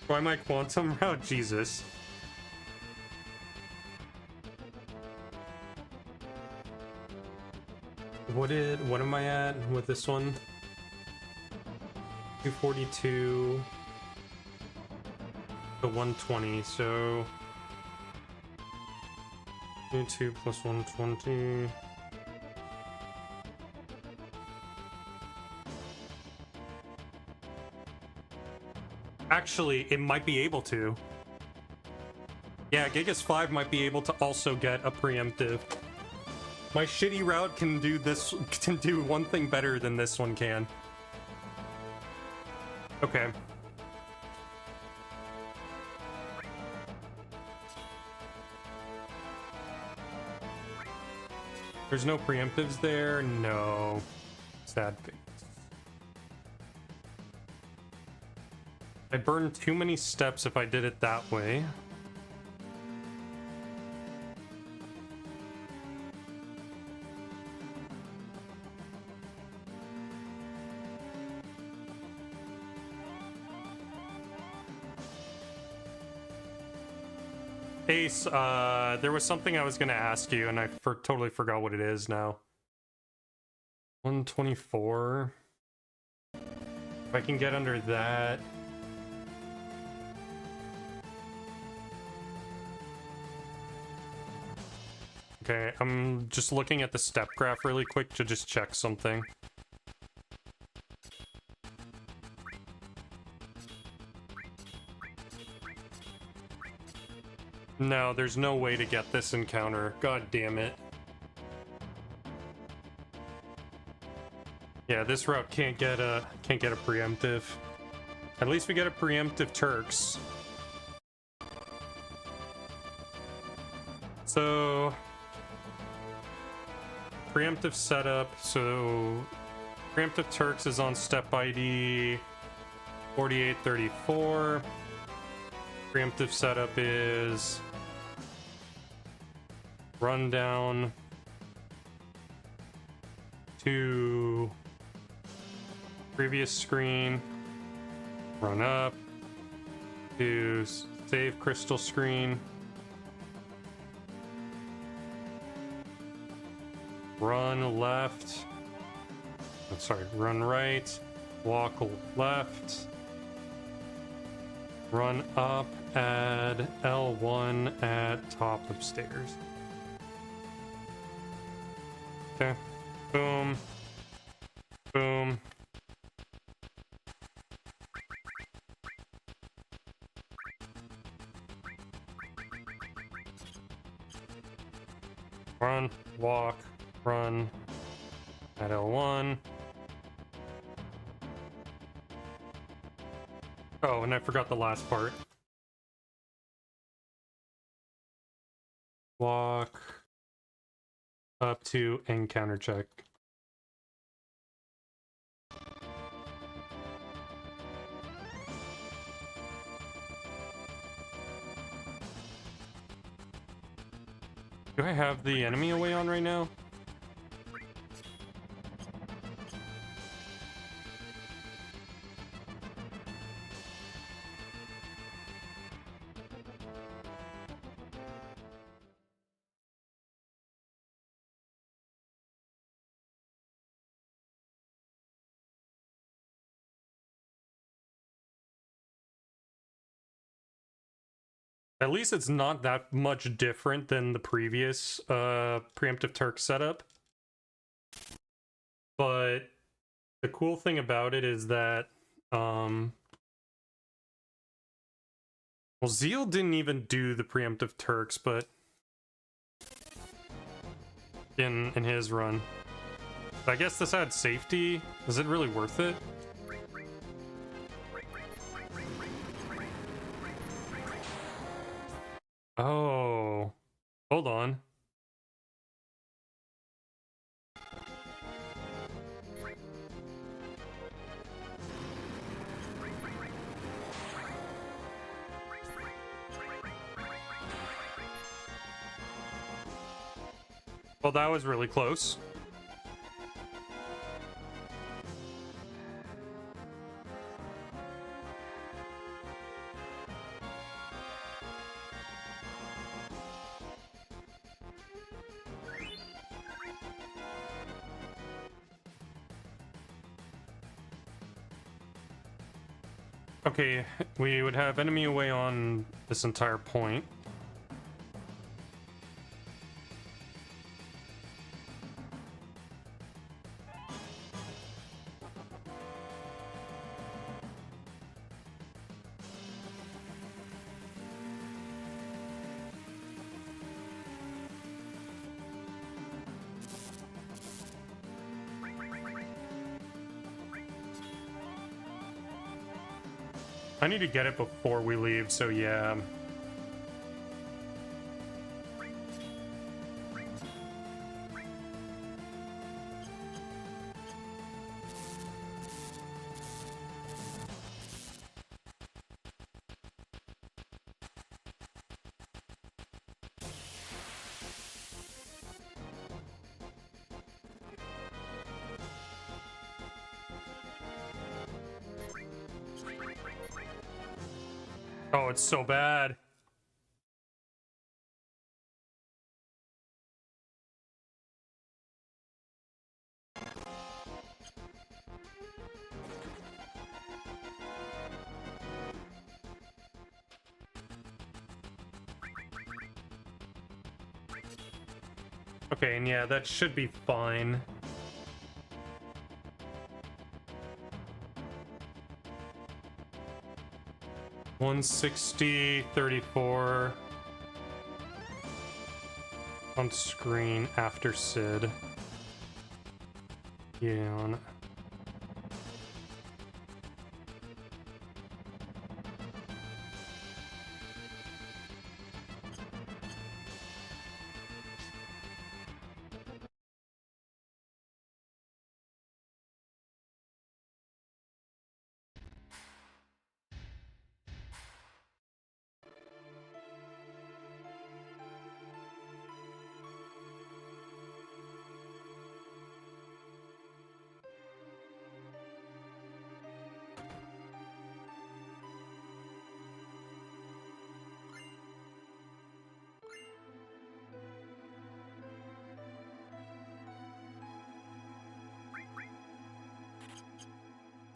Why my quantum route? Jesus. What am I at with this one? 242 to 120, so 22 plus 120. Actually, it might be able to. Yeah, Gigas 5 might be able to also get a preemptive. My shitty route can do one thing better than this one can. Okay. There's no preemptives there? No. Sad face. I burned too many steps if I did it that way. Ace, there was something I was gonna ask you, and I totally forgot what it is now. 124. If I can get under that. Okay, I'm just looking at the step graph really quick to just check something. No, there's no way to get this encounter. God damn it. Yeah, this route can't get a preemptive. At least we get a preemptive Turks. So preemptive setup. So preemptive Turks is on step ID 4834. Preemptive setup is run down to previous screen, run up to save crystal screen, run left, run right, walk left, run up add L1 at top of stairs. Okay. Boom. Boom. Run, walk, run, at L1. Oh, and I forgot the last part. Walk up to and counter check. Do I have the enemy away on right now? At least it's not that much different than the previous preemptive Turk setup. But the cool thing about it is that well, Zeal didn't even do the preemptive Turks, but in his run. I guess this adds safety. Is it really worth it? Oh, hold on. Well, that was really close. Okay, we would have enemy away on this entire point. I need to get it before we leave, so yeah. Oh, it's so bad. Okay, and yeah, that should be fine. $160.34 on screen after Sid. Yeah.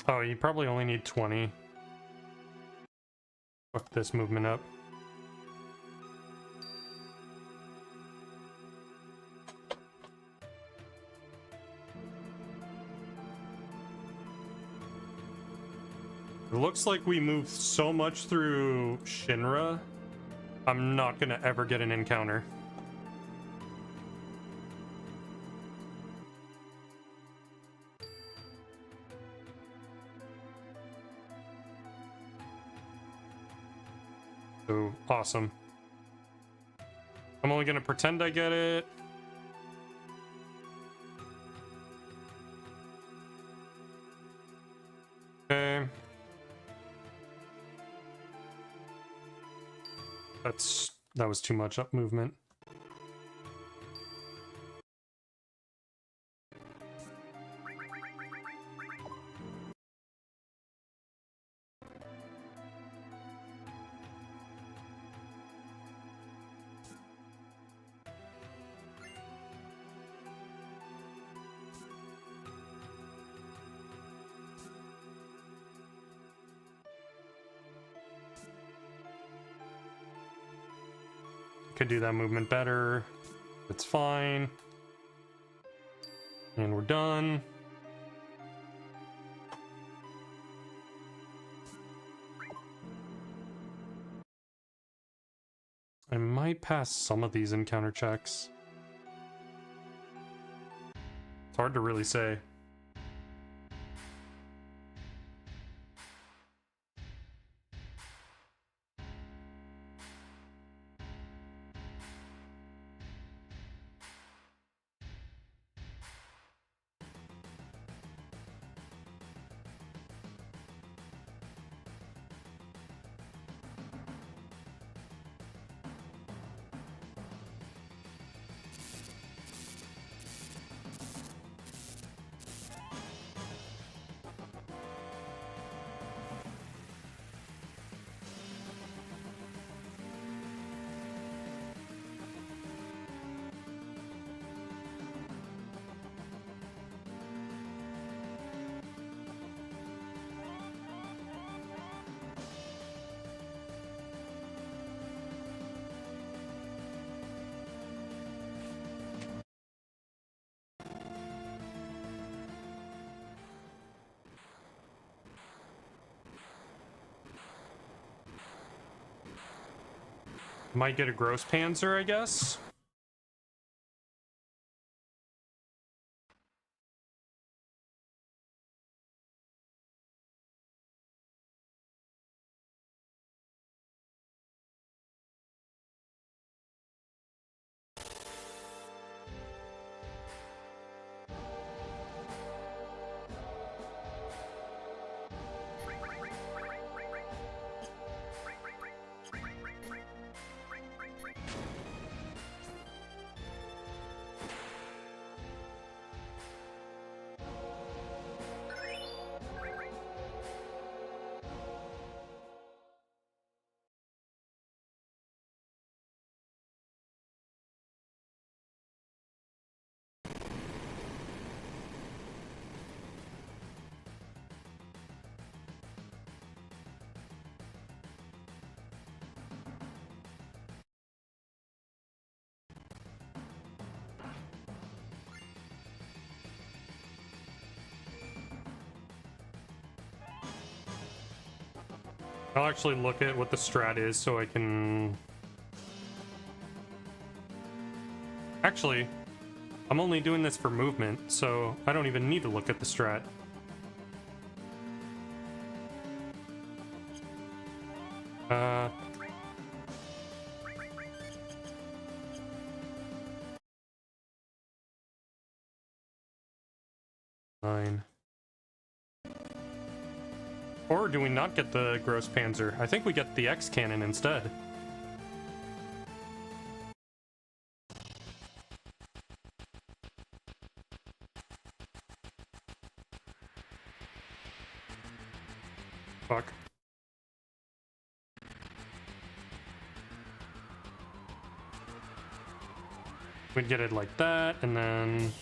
Oh, you probably only need 20. Fuck this movement up. It looks like we moved so much through Shinra, I'm not gonna ever get an encounter. So, awesome. I'm only gonna pretend I get it. Okay. That was too much up movement. Could do that movement better. It's fine. And we're done. I might pass some of these encounter checks. It's hard to really say. Might get a gross panzer, I guess. I'll actually look at what the strat is so I can... Actually, I'm only doing this for movement, so I don't even need to look at the strat. Fine. Or do we not get the Gross Panzer? I think we get the X cannon instead. Fuck. We'd get it like that, and then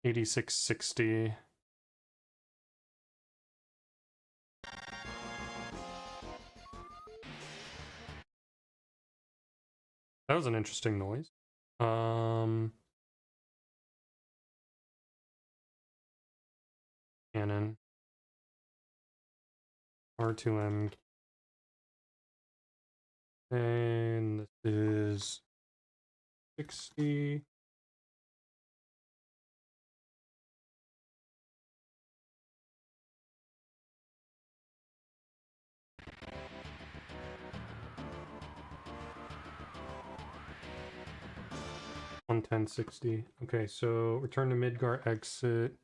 8660. That was an interesting noise. Canon. R2M. And this is 60. $110.60. Okay, so return to Midgar exit.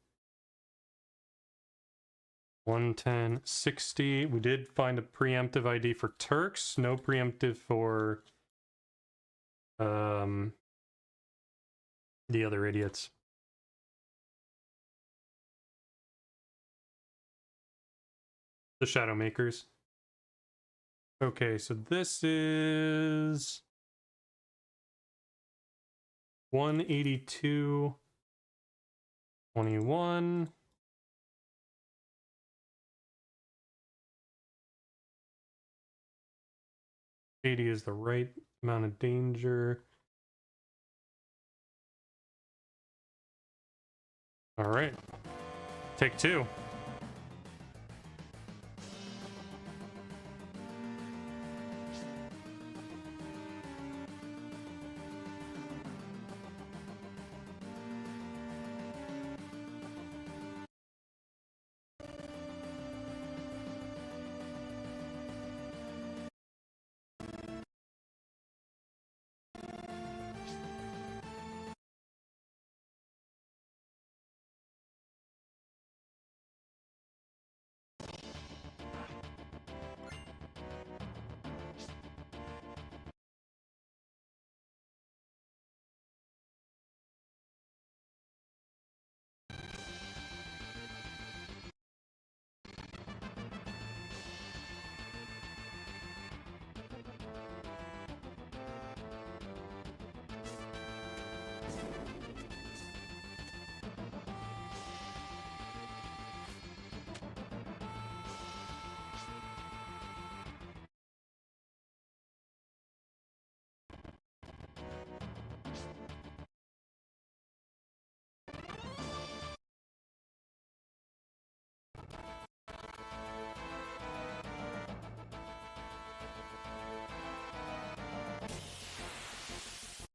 110.60. We did find a preemptive ID for Turks. No preemptive for the other idiots. The Shadow Makers. Okay, so this is 182.21. $80 is the right amount of danger. All right, take two.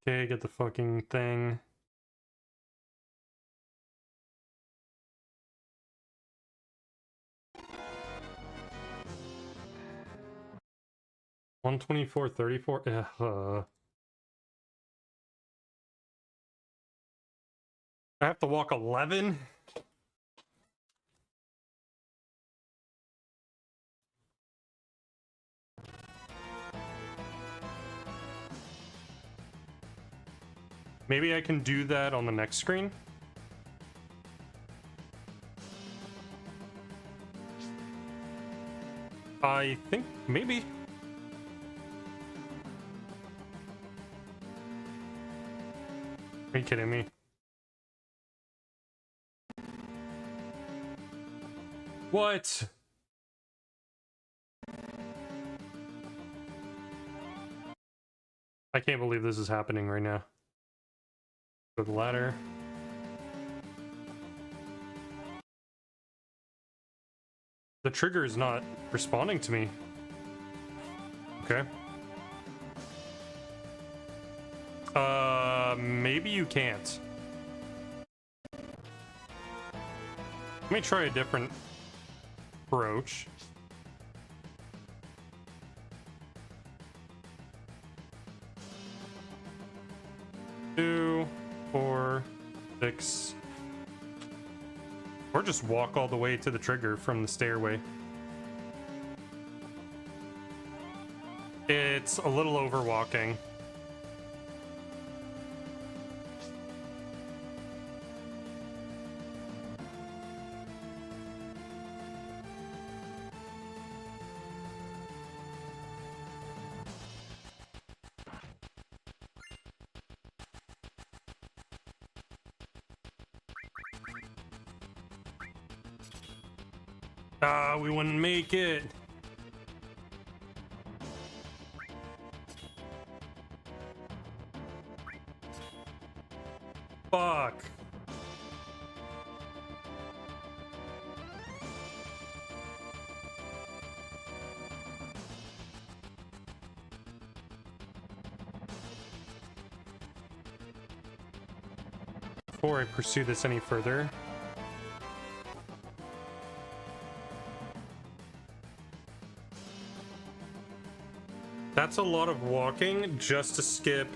Okay, get the fucking thing. $124.34. I have to walk 11? Maybe I can do that on the next screen? I think maybe. Are you kidding me? What? I can't believe this is happening right now. Go to the ladder. The trigger is not responding to me. Okay. Maybe you can't. Let me try a different approach. Two, 4, 6. Or just walk all the way to the trigger from the stairway. It's a little over walking. Ah, we wouldn't make it. Fuck. Before I pursue this any further, that's a lot of walking just to skip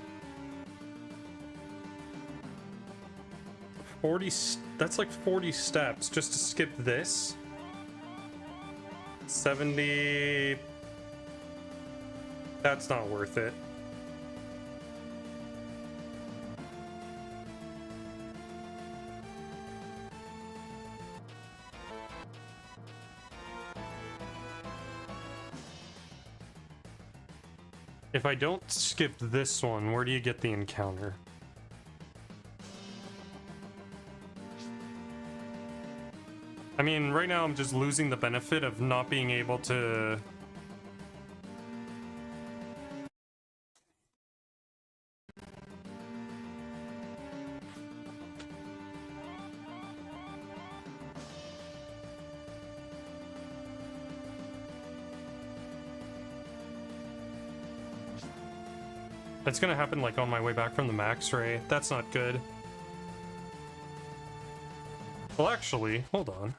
40. That's like 40 steps just to skip this. 70. That's not worth it. If I don't skip this one, where do you get the encounter? I mean, right now I'm just losing the benefit of not being able to... It's gonna happen like on my way back from the max ray. That's not good. Well, actually, hold on.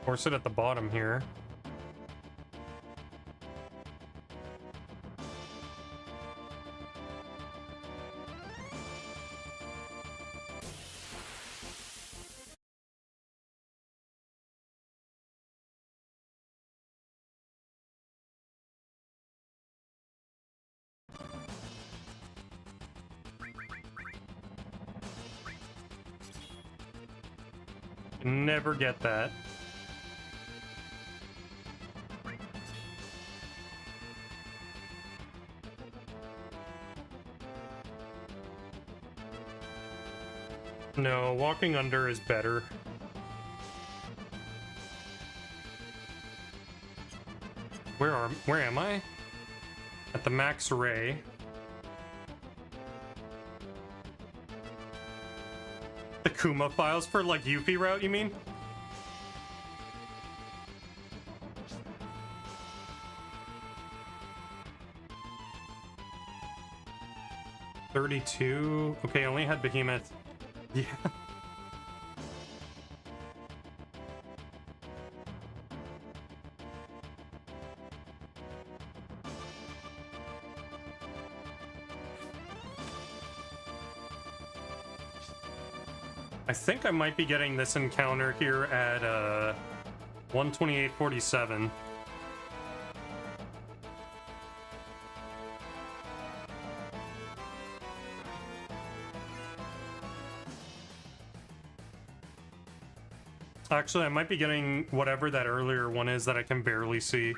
Force it at the bottom here. Never get that. No, walking under is better. Where am I? At the max ray. The Kuma files for like Yuffie route, you mean? $32. Okay, I only had Behemoth. Yeah. I think I might be getting this encounter here at 128.47. Actually, I might be getting whatever that earlier one is that I can barely see.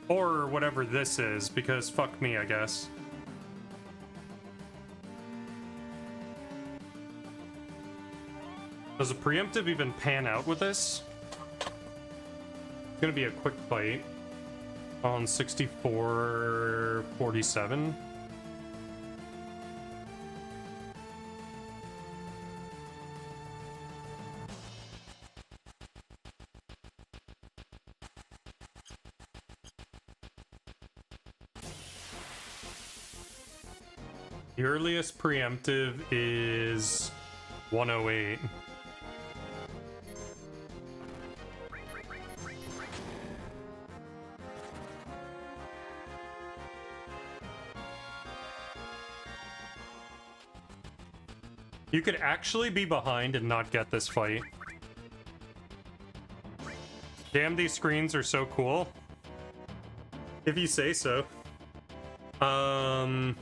Or whatever this is, because fuck me, I guess. Does a preemptive even pan out with this? It's gonna be a quick fight on 64.47. The earliest preemptive is 108. You could actually be behind and not get this fight. Damn, these screens are so cool. If you say so. I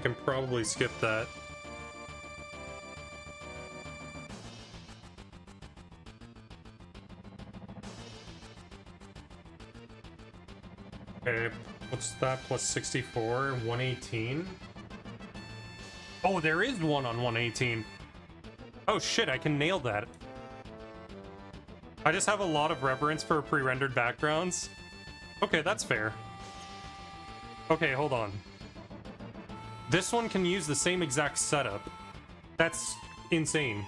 can probably skip that. Okay. What's that? Plus 64, 118? Oh, there is one on 118. Oh shit, I can nail that. I just have a lot of reverence for pre-rendered backgrounds. Okay, that's fair. Okay, hold on. This one can use the same exact setup. That's insane.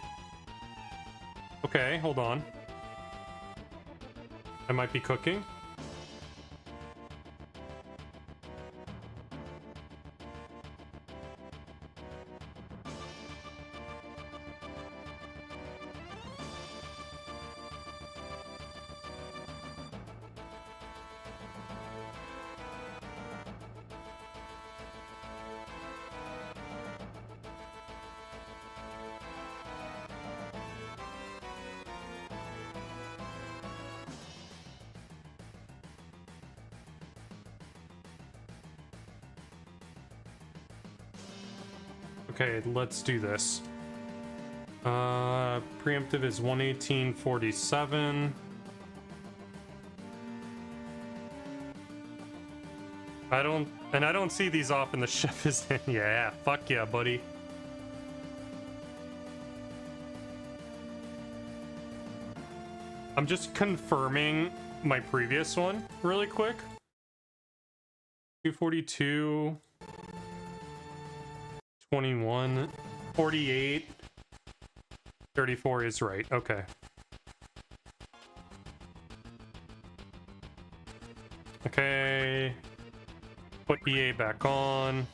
Okay, hold on. I might be cooking. Okay, let's do this. Preemptive is 118.47. I don't see these often. The chef is in. Yeah, fuck yeah, buddy. I'm just confirming my previous one really quick. 242. 21, 48, 34 is right. Okay. Okay. Put EA back on.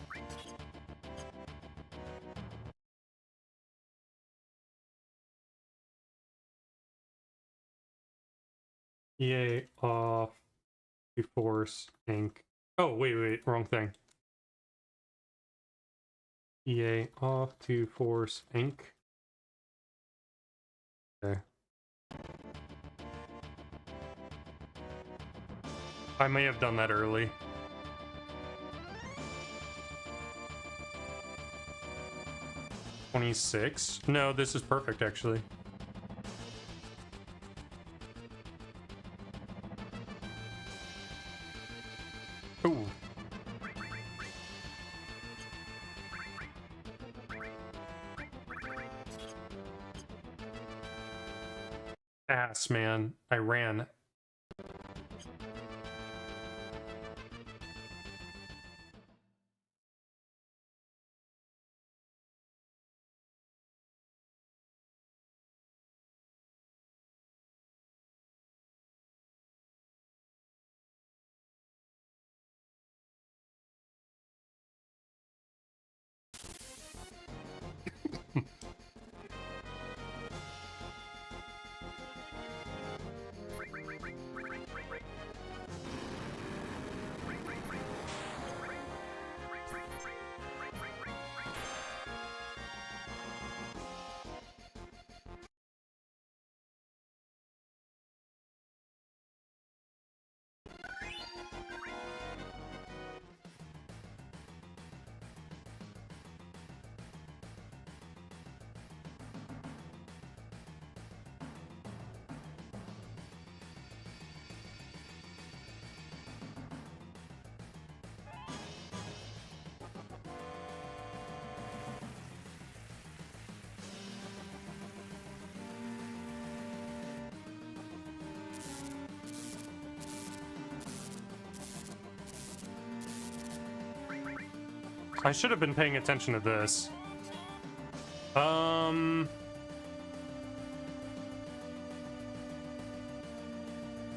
EA off. Force Inc. Oh, wait, wrong thing. EA off to Force Inc. Okay. I may have done that early. $26? No, this is perfect actually. Ooh. Ass, man. I ran. I should have been paying attention to this. I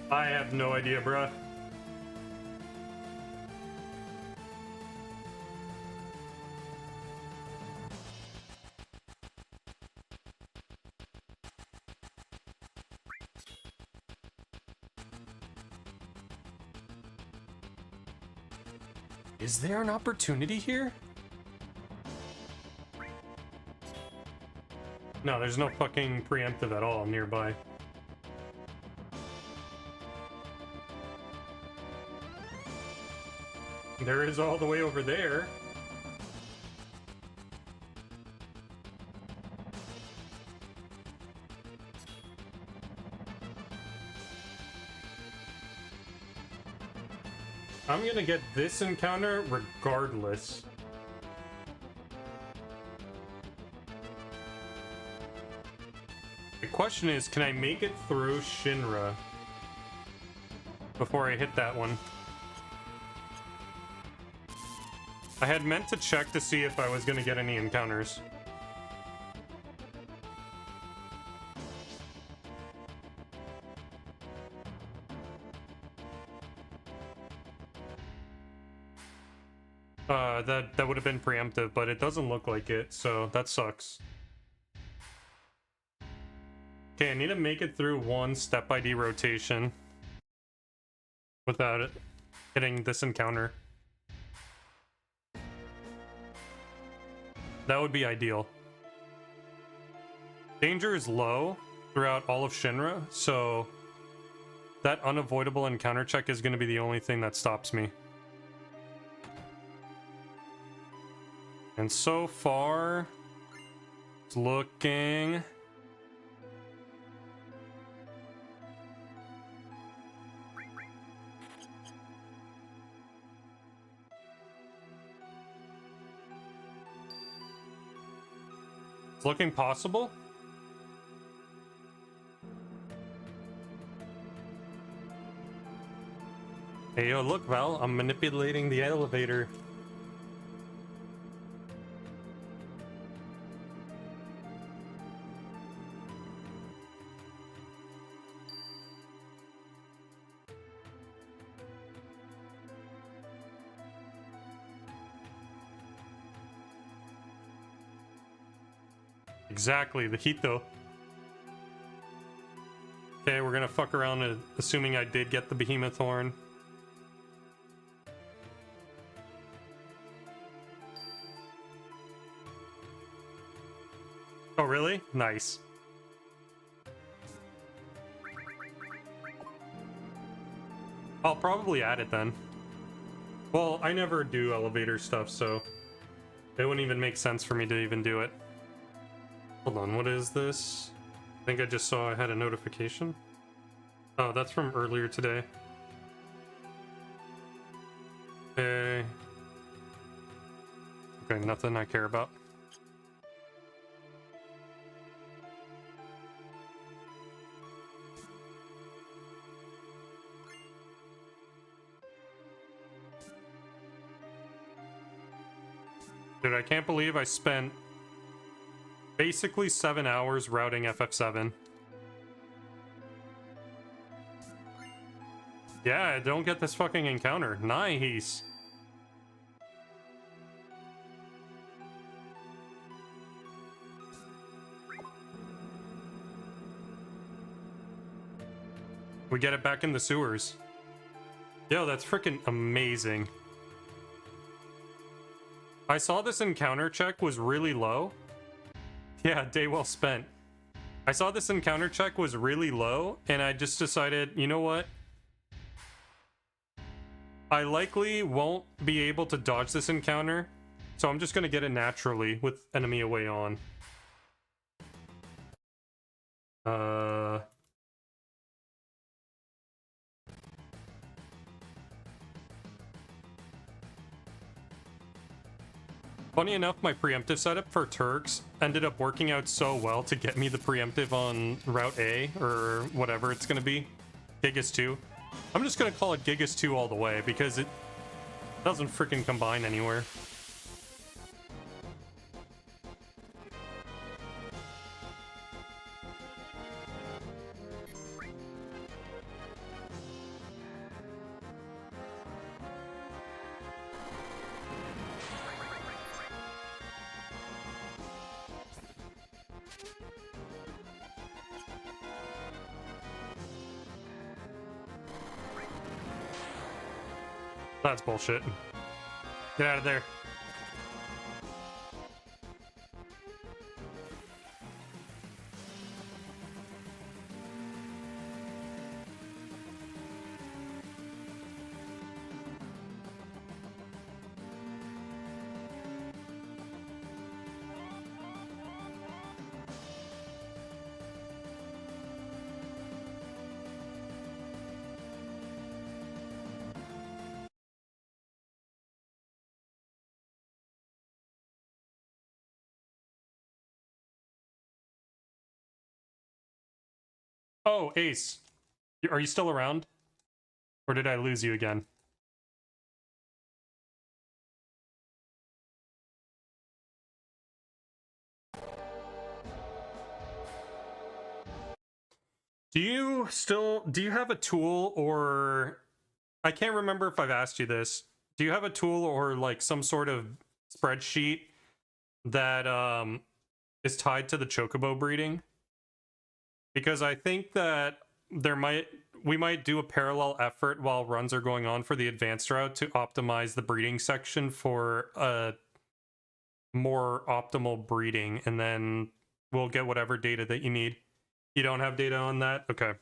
have no idea, bruh. Is there an opportunity here? No, there's no fucking preemptive at all nearby. There is all the way over there. I'm gonna get this encounter regardless. The question is, can I make it through Shinra before I hit that one? I had meant to check to see if I was gonna get any encounters. That would have been preemptive, but it doesn't look like it, so that sucks. Okay, I need to make it through one step ID rotation without it hitting this encounter. That would be ideal. Danger is low throughout all of Shinra, so that unavoidable encounter check is going to be the only thing that stops me. And so far, it's looking... It's looking possible. Hey, yo, look, Val, I'm manipulating the elevator. Exactly, the heat though. Okay, we're gonna fuck around assuming I did get the behemoth horn. Oh, really? Nice. I'll probably add it then. Well, I never do elevator stuff, so it wouldn't even make sense for me to even do it. Hold on, what is this? I think I just saw I had a notification. Oh, that's from earlier today. Okay. Okay, nothing I care about. Dude, I can't believe I spent basically 7 hours routing FF7. Yeah, I don't get this fucking encounter. Nice. We get it back in the sewers. Yo, that's freaking amazing. I saw this encounter check was really low. Yeah, day well spent. I saw this encounter check was really low, and I just decided, you know what? I likely won't be able to dodge this encounter, so I'm just gonna get it naturally with enemy away on. Funny enough, my preemptive setup for Turks ended up working out so well to get me the preemptive on Route A, or whatever it's gonna be. Gigas 2. I'm just gonna call it Gigas 2 all the way, because it doesn't freaking combine anywhere. That's bullshit. Get out of there. Oh, Ace. Are you still around? Or did I lose you again? Do you have a tool, or I can't remember if I've asked you this. Do you have a tool or like some sort of spreadsheet that is tied to the chocobo breeding? Because I think that we might do a parallel effort while runs are going on for the advanced route to optimize the breeding section for a more optimal breeding, and then we'll get whatever data that you need. You don't have data on that? Okay.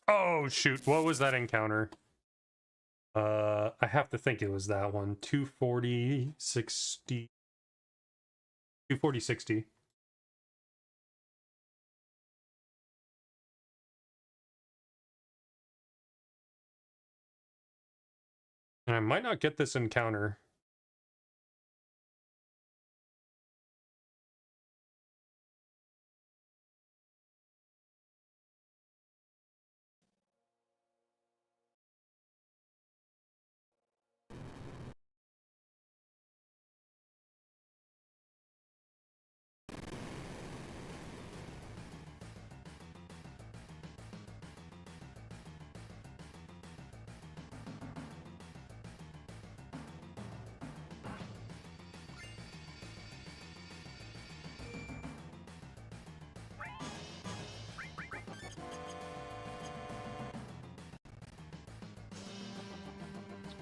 Oh, shoot. What was that encounter? I have to think it was that one. 240, 60. 240, 60. And I might not get this encounter.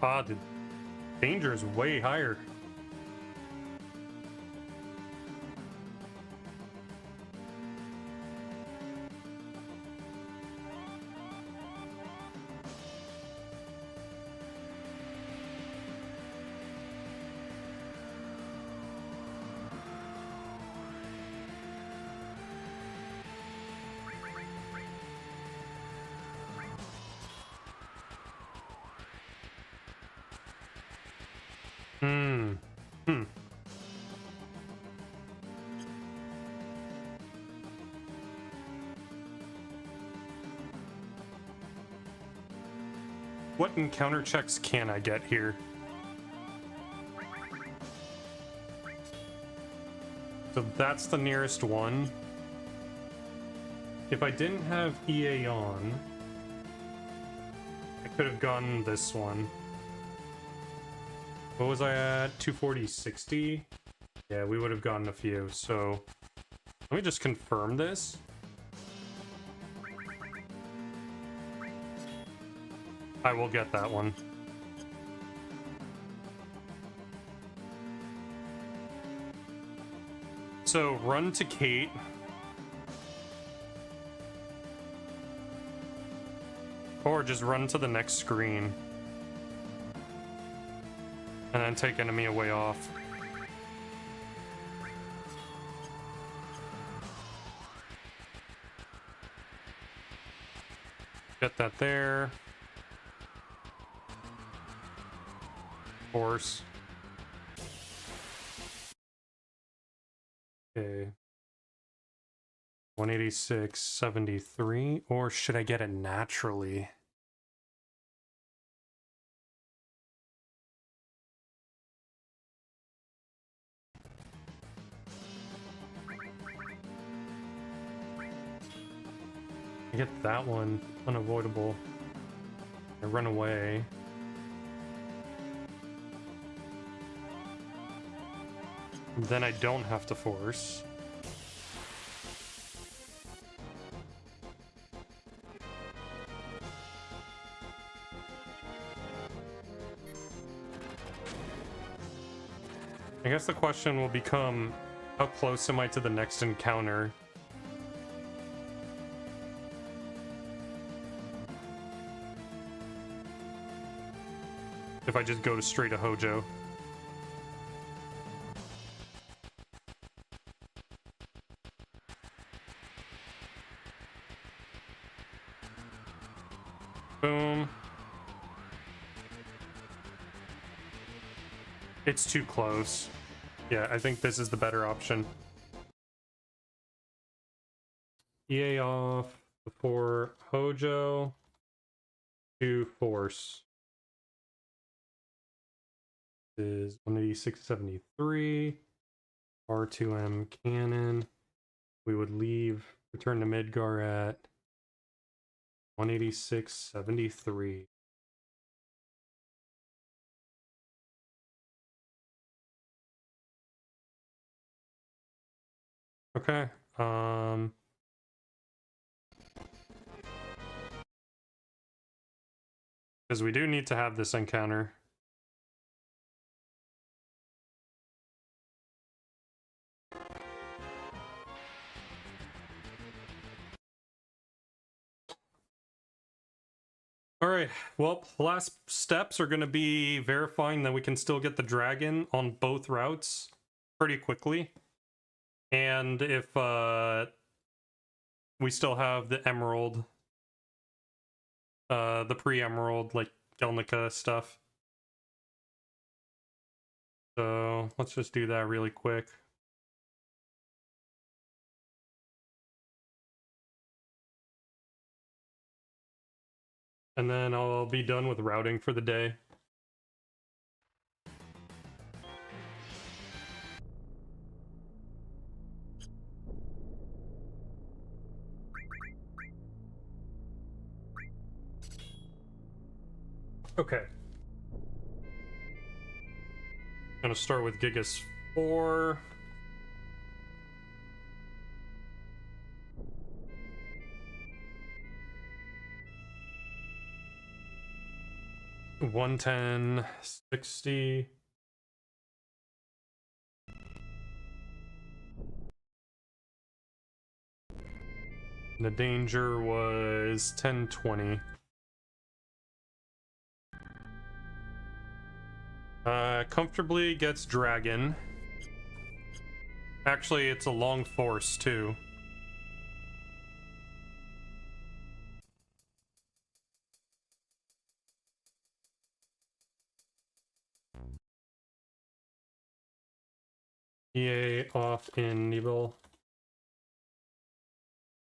Ah, the danger is way higher. What encounter checks can I get here? So that's the nearest one. If I didn't have EA on, I could have gotten this one. What was I at? 240, 60? Yeah, we would have gotten a few. So let me just confirm this. I will get that one. So run to Kate. Or just run to the next screen. And then take enemy away off. Get that there. Force. Okay. 186, 73. Or should I get it naturally? I get that one. Unavoidable. I run away. Then I don't have to force. I guess the question will become, how close am I to the next encounter? if I just go straight to Hojo. Boom. It's too close. Yeah, I think this is the better option. EA off before Hojo to Force. This is 186.73. R2M cannon. We would leave, return to Midgar at 186.73. Okay. Because we do need to have this encounter. Alright, well, last steps are going to be verifying that we can still get the dragon on both routes pretty quickly. And if we still have the emerald, the pre-emerald, like Gelnica stuff. So let's just do that really quick. And then I'll be done with routing for the day. Okay. Gonna start with Gigas 4. $110.60. The danger was 1020. Comfortably gets dragon. Actually, it's a long force too. EA off in Nebel.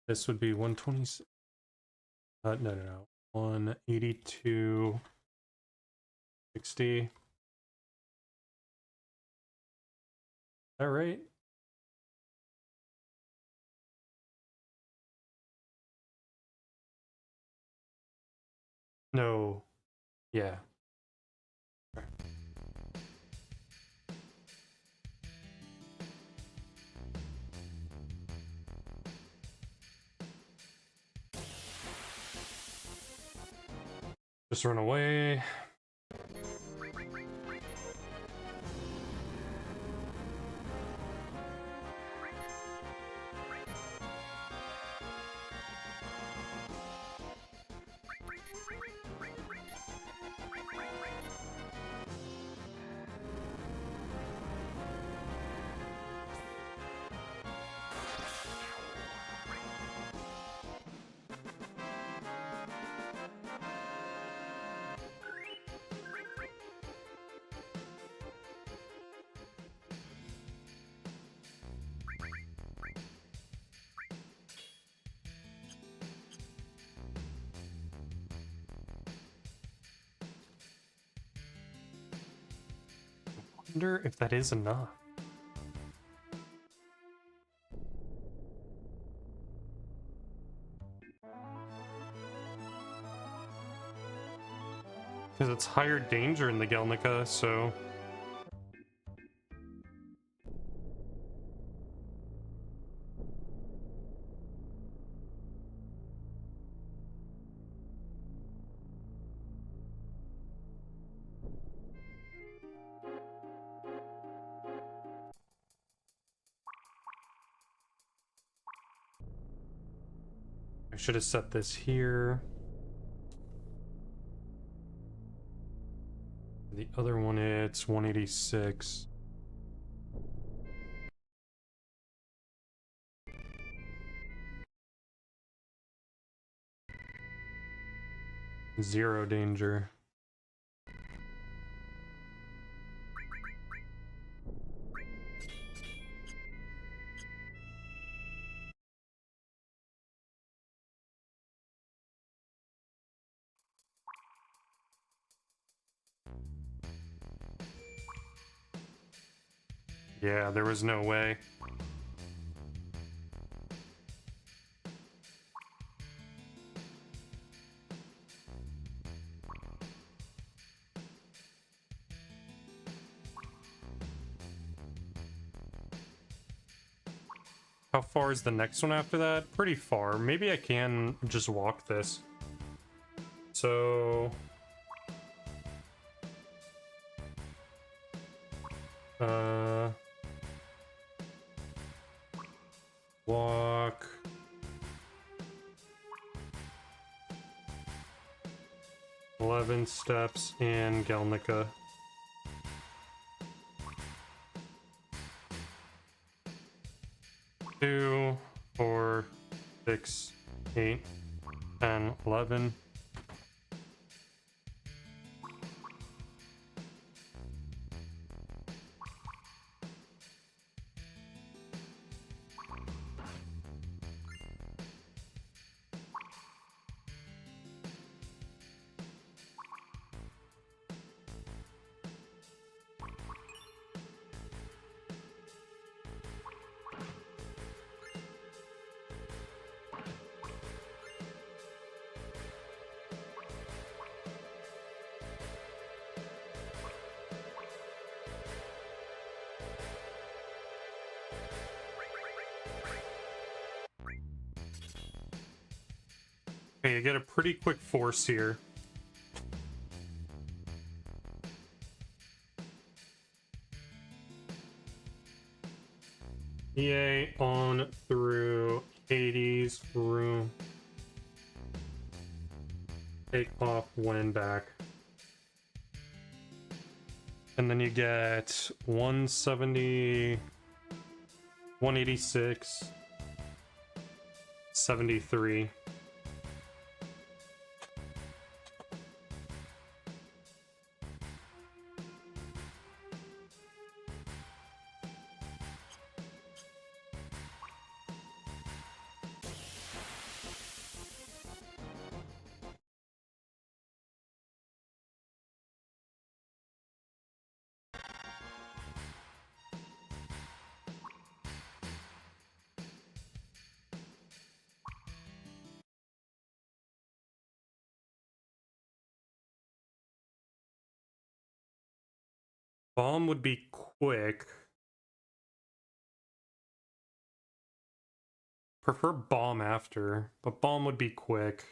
This would be 120. No. 182.60. All right. No. Yeah. Okay. Just run away. I wonder if that is enough. Because it's higher danger in the Gelnica, so... I should have set this here. The other one, it's 186. Zero danger. Yeah, there was no way. How far is the next one after that? Pretty far. Maybe I can just walk this. So... walk... 11 steps in Galnica. Two, 4, 6, 8, 10, 11. Okay, you get a pretty quick force here. EA on through 80s room. Take off when back. And then you get 170, 186, 73. Bomb would be quick. Prefer bomb after, but bomb would be quick.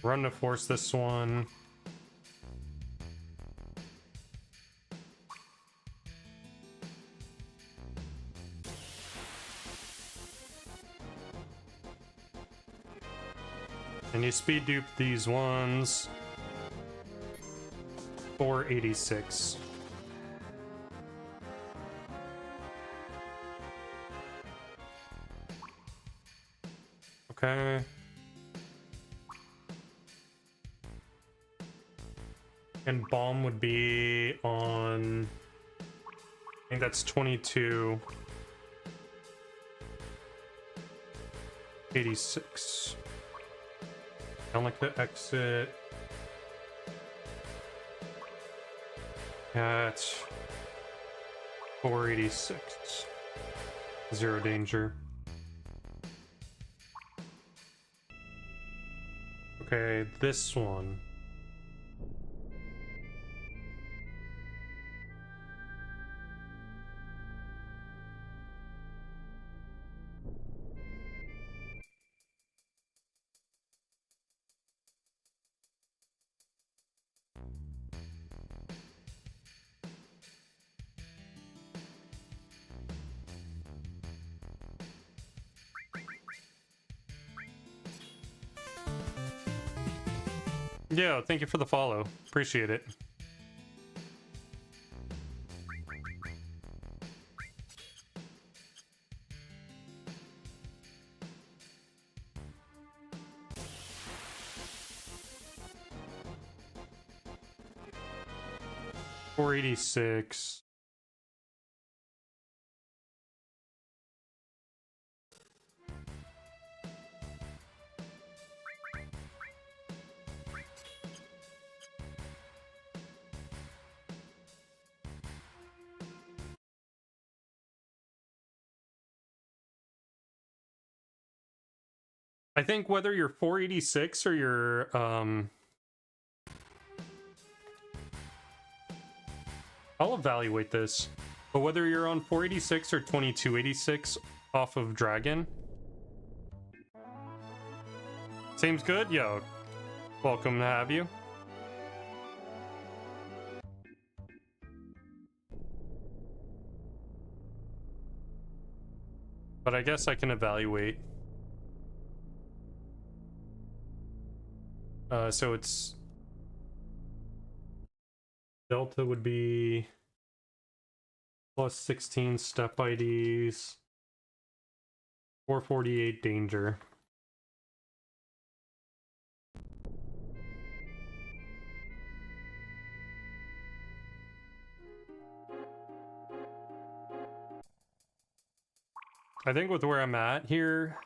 Run to force this one. And you speed dupe these ones. 486. Okay. And bomb would be on... I think that's 22. 86. I'd like to exit at 486. Zero danger. Okay, this one. Yeah, thank you for the follow. Appreciate it. $486. I think whether you're 486 or you're I'll evaluate this. But whether you're on 486 or 2286 off of Dragon. Seems good? Yo. Welcome to have you. But I guess I can evaluate. So it's Delta would be plus 16 step IDs, 448 danger. I think with where I'm at here,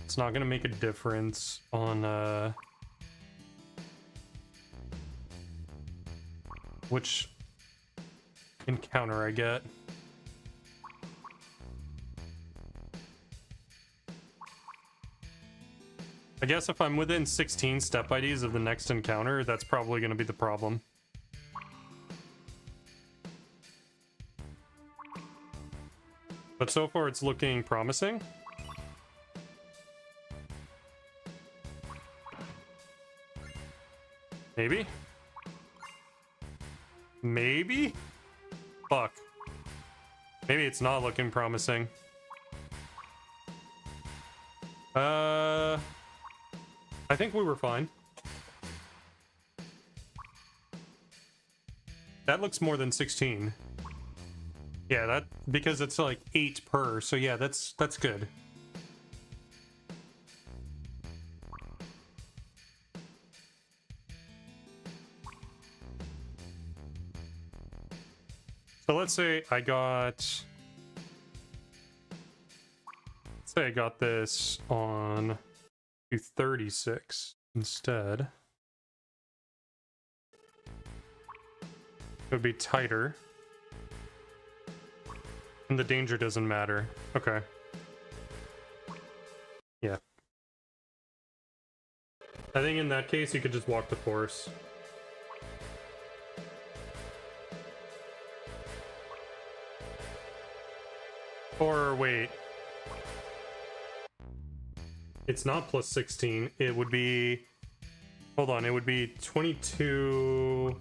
it's not gonna make a difference on which encounter I get. I guess if I'm within 16 step IDs of the next encounter, that's probably gonna be the problem. But so far it's looking promising. Maybe? Maybe? Fuck. Maybe it's not looking promising. I think we were fine. That looks more than 16. Yeah, that because it's like 8 per, so yeah, that's good. So let's say I got this on 236 instead. It would be tighter. And the danger doesn't matter. Okay. Yeah. I think in that case you could just walk the course. Or wait. It's not plus 16. It would be... Hold on, it would be 22...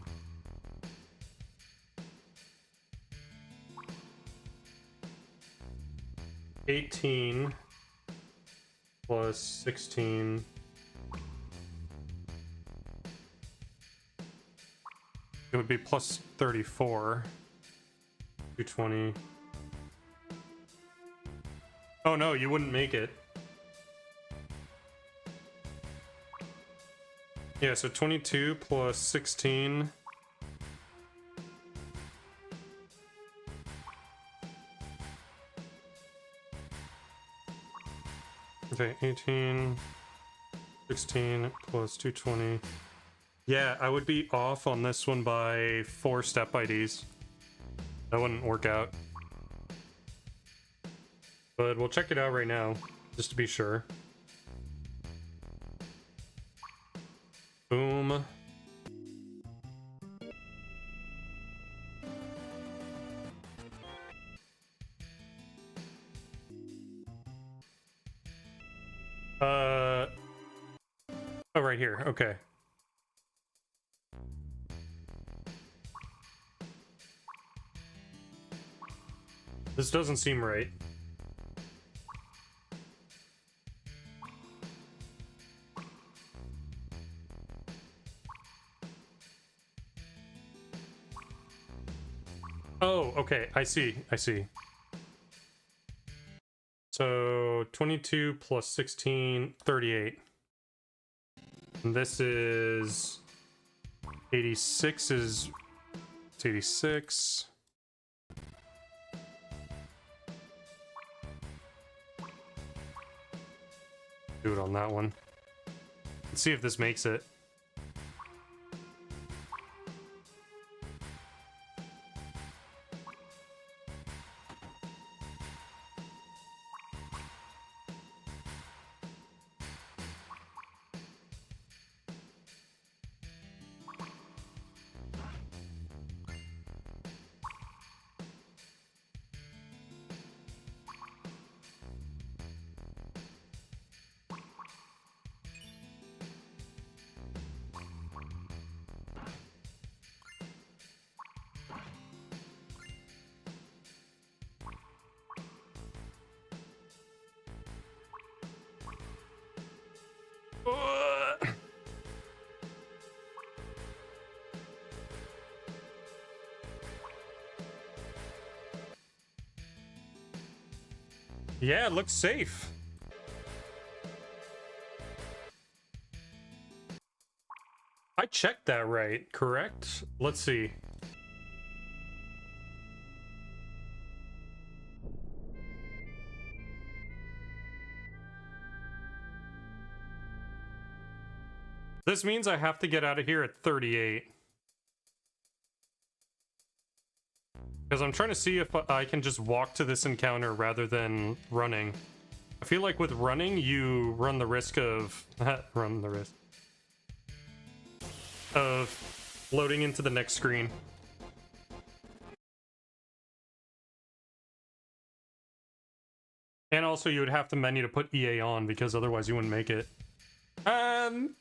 $18 plus 16. It would be plus 34. 220. Oh no, you wouldn't make it. Yeah, so 22 plus 16. Okay, 18, 16 plus 220. Yeah, I would be off on this one by 4 step IDs. That wouldn't work out. But we'll check it out right now, just to be sure. Boom. Oh, right here. Okay. This doesn't seem right. Oh, okay. I see. I see. So 22 plus 16, 38. And this is 86 is it's 86. Do it on that one. Let's see if this makes it. Yeah, it looks safe. I checked that right, correct? Let's see. This means I have to get out of here at 38. Because I'm trying to see if I can just walk to this encounter rather than running. I feel like with running, you run the risk of... of loading into the next screen. And also you would have to menu to put EA on because otherwise you wouldn't make it.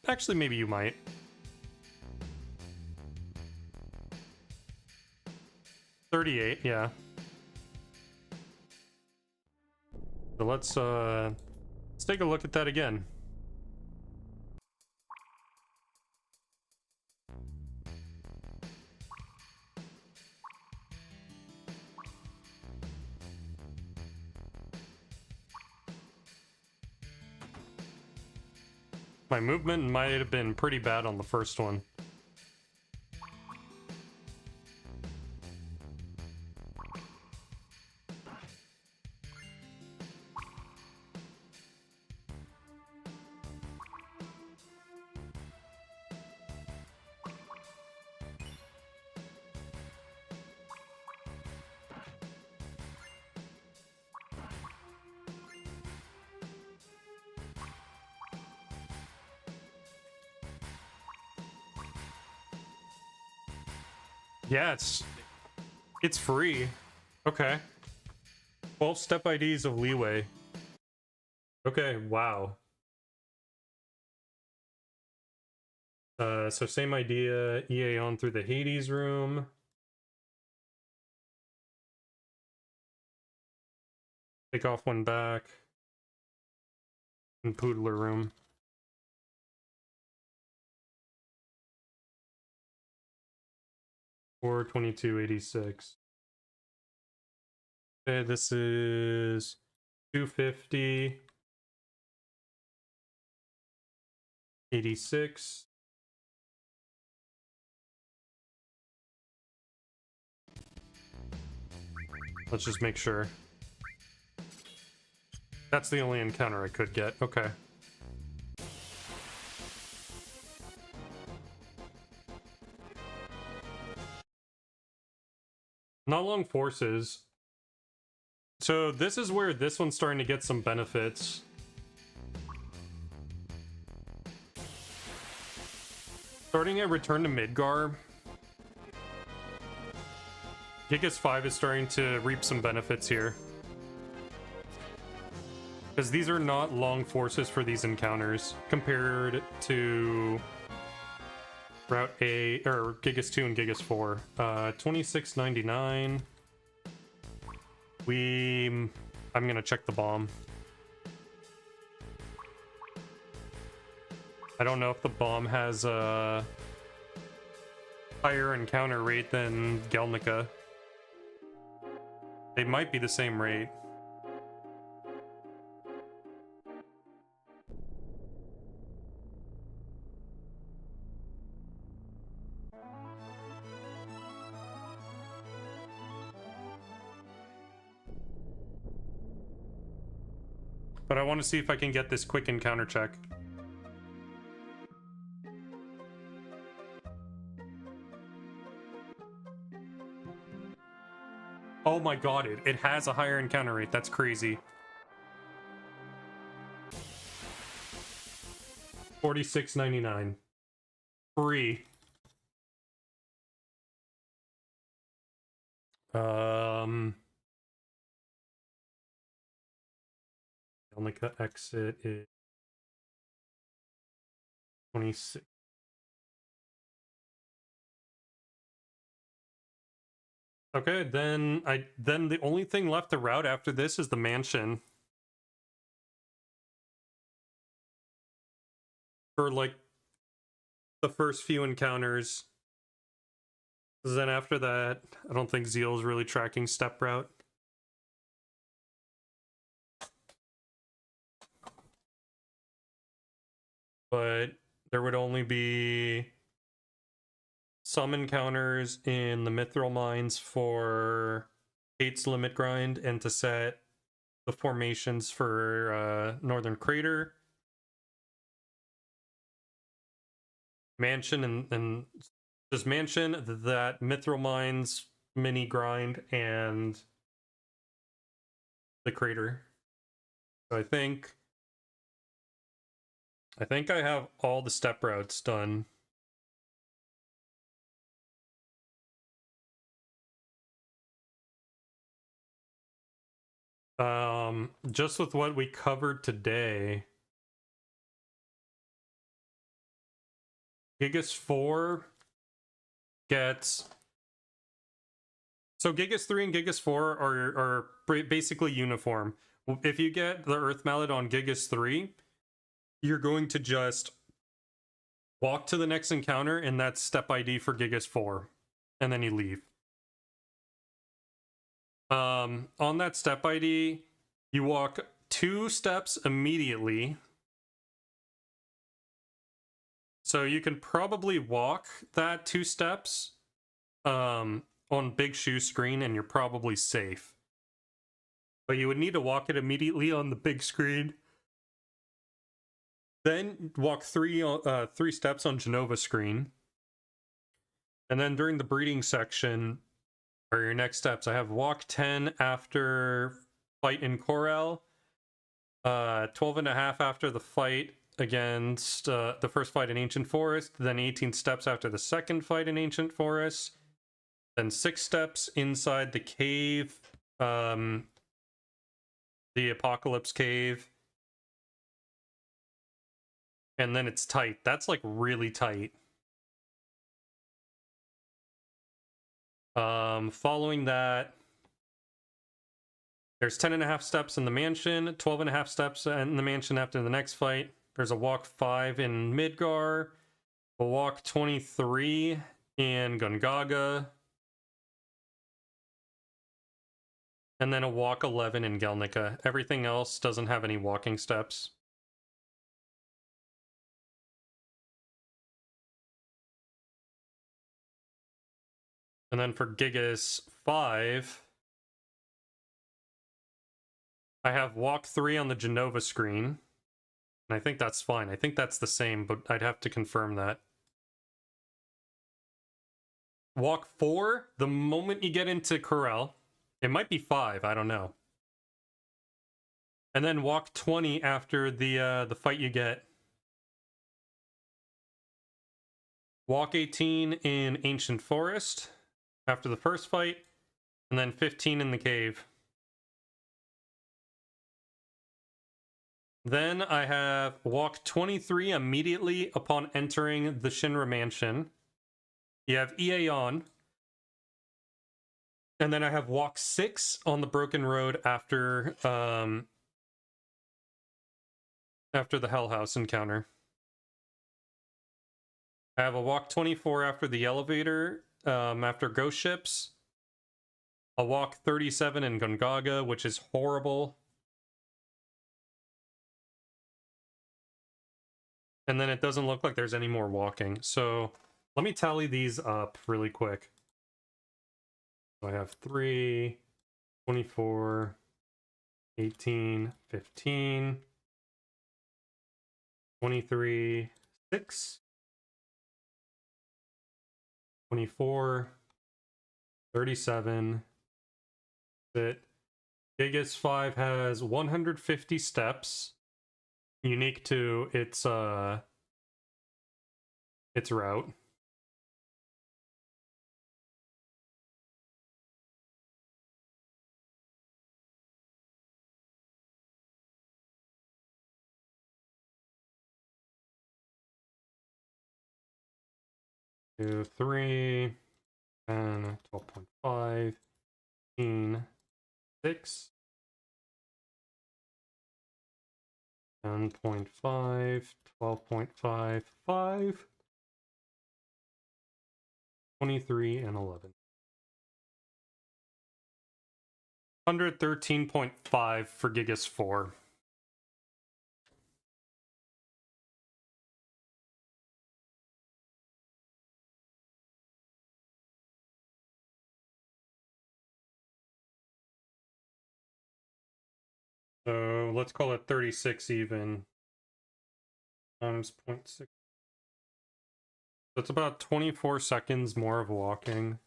Actually maybe you might. $38, yeah. So let's take a look at that again. My movement might have been pretty bad on the first one. Yeah, it's free. Okay. 12 step IDs of leeway. Okay, wow. So same idea, EA on through the Hades room. Take off one back. And Poodler room. Or 2286. Okay, this is 250. 86. Let's just make sure. That's the only encounter I could get. Okay. Not long forces. So this is where this one's starting to get some benefits. Starting at Return to Midgar, Gigas 5 is starting to reap some benefits here. Because these are not long forces for these encounters compared to Route A, or Gigas 2 and Gigas 4. 2699. I'm gonna check the bomb. I don't know if the bomb has a higher encounter rate than Gelnica. They might be the same rate. But I want to see if I can get this quick encounter check. Oh my god, it has a higher encounter rate. That's crazy. 46.99. Free. Only cut exit is 26. Okay, then the only thing left to route after this is the mansion. For like the first few encounters. Then after that, I don't think Zeal is really tracking step route. But there would only be some encounters in the Mithril Mines for Kate's Limit Grind and to set the formations for Northern Crater. Mansion and just Mansion, that Mithril Mines mini grind, and the Crater. So I think I have all the step routes done. Just with what we covered today, Gigas 4 gets... So Gigas 3 and Gigas 4 are basically uniform. If you get the Earth Mallet on Gigas 3, you're going to just walk to the next encounter, and that's step ID for Gigas 4. And then you leave. On that step ID, you walk 2 steps immediately. So you can probably walk that 2 steps on Big Shoe screen, and you're probably safe. But you would need to walk it immediately on the big screen. Then walk 3 steps on Genova screen. And then during the breeding section, or your next steps, I have walk 10 after fight in Corel, 12.5 after the fight against the first fight in Ancient Forest, then 18 steps after the second fight in Ancient Forest, then 6 steps inside the cave, the Apocalypse Cave, and then it's tight. That's like really tight. Following that, there's 10.5 steps in the mansion, 12.5 steps in the mansion after the next fight. There's a walk 5 in Midgar, a walk 23 in Gungaga, and then a walk 11 in Gelnica. Everything else doesn't have any walking steps. And then for Gigas 5, I have walk 3 on the Genova screen. And I think that's fine. I think that's the same, but I'd have to confirm that. Walk 4, the moment you get into Corel. It might be 5, I don't know. And then walk 20 after the fight you get. Walk 18 in Ancient Forest after the first fight, and then 15 in the cave. Then I have walk 23 immediately upon entering the Shinra Mansion. You have EA on. And then I have walk 6 on the Broken Road after the Hell House encounter. I have a walk 24 after the elevator, after Ghost Ships. I'll walk 37 in Gongaga, which is horrible. And then it doesn't look like there's any more walking. So let me tally these up really quick. So I have 3, 24, 18, 15, 23, 6, 24, 37. That Gigas 5 has 150 steps, unique to its route. 2, 3, 10, 12.5, 15, 6, 10.5, 12.5, 5, 23, and 11. 113.5 for Gigas 4. So let's call it 36 even. Times 0.6. So it's about 24 seconds more of walking.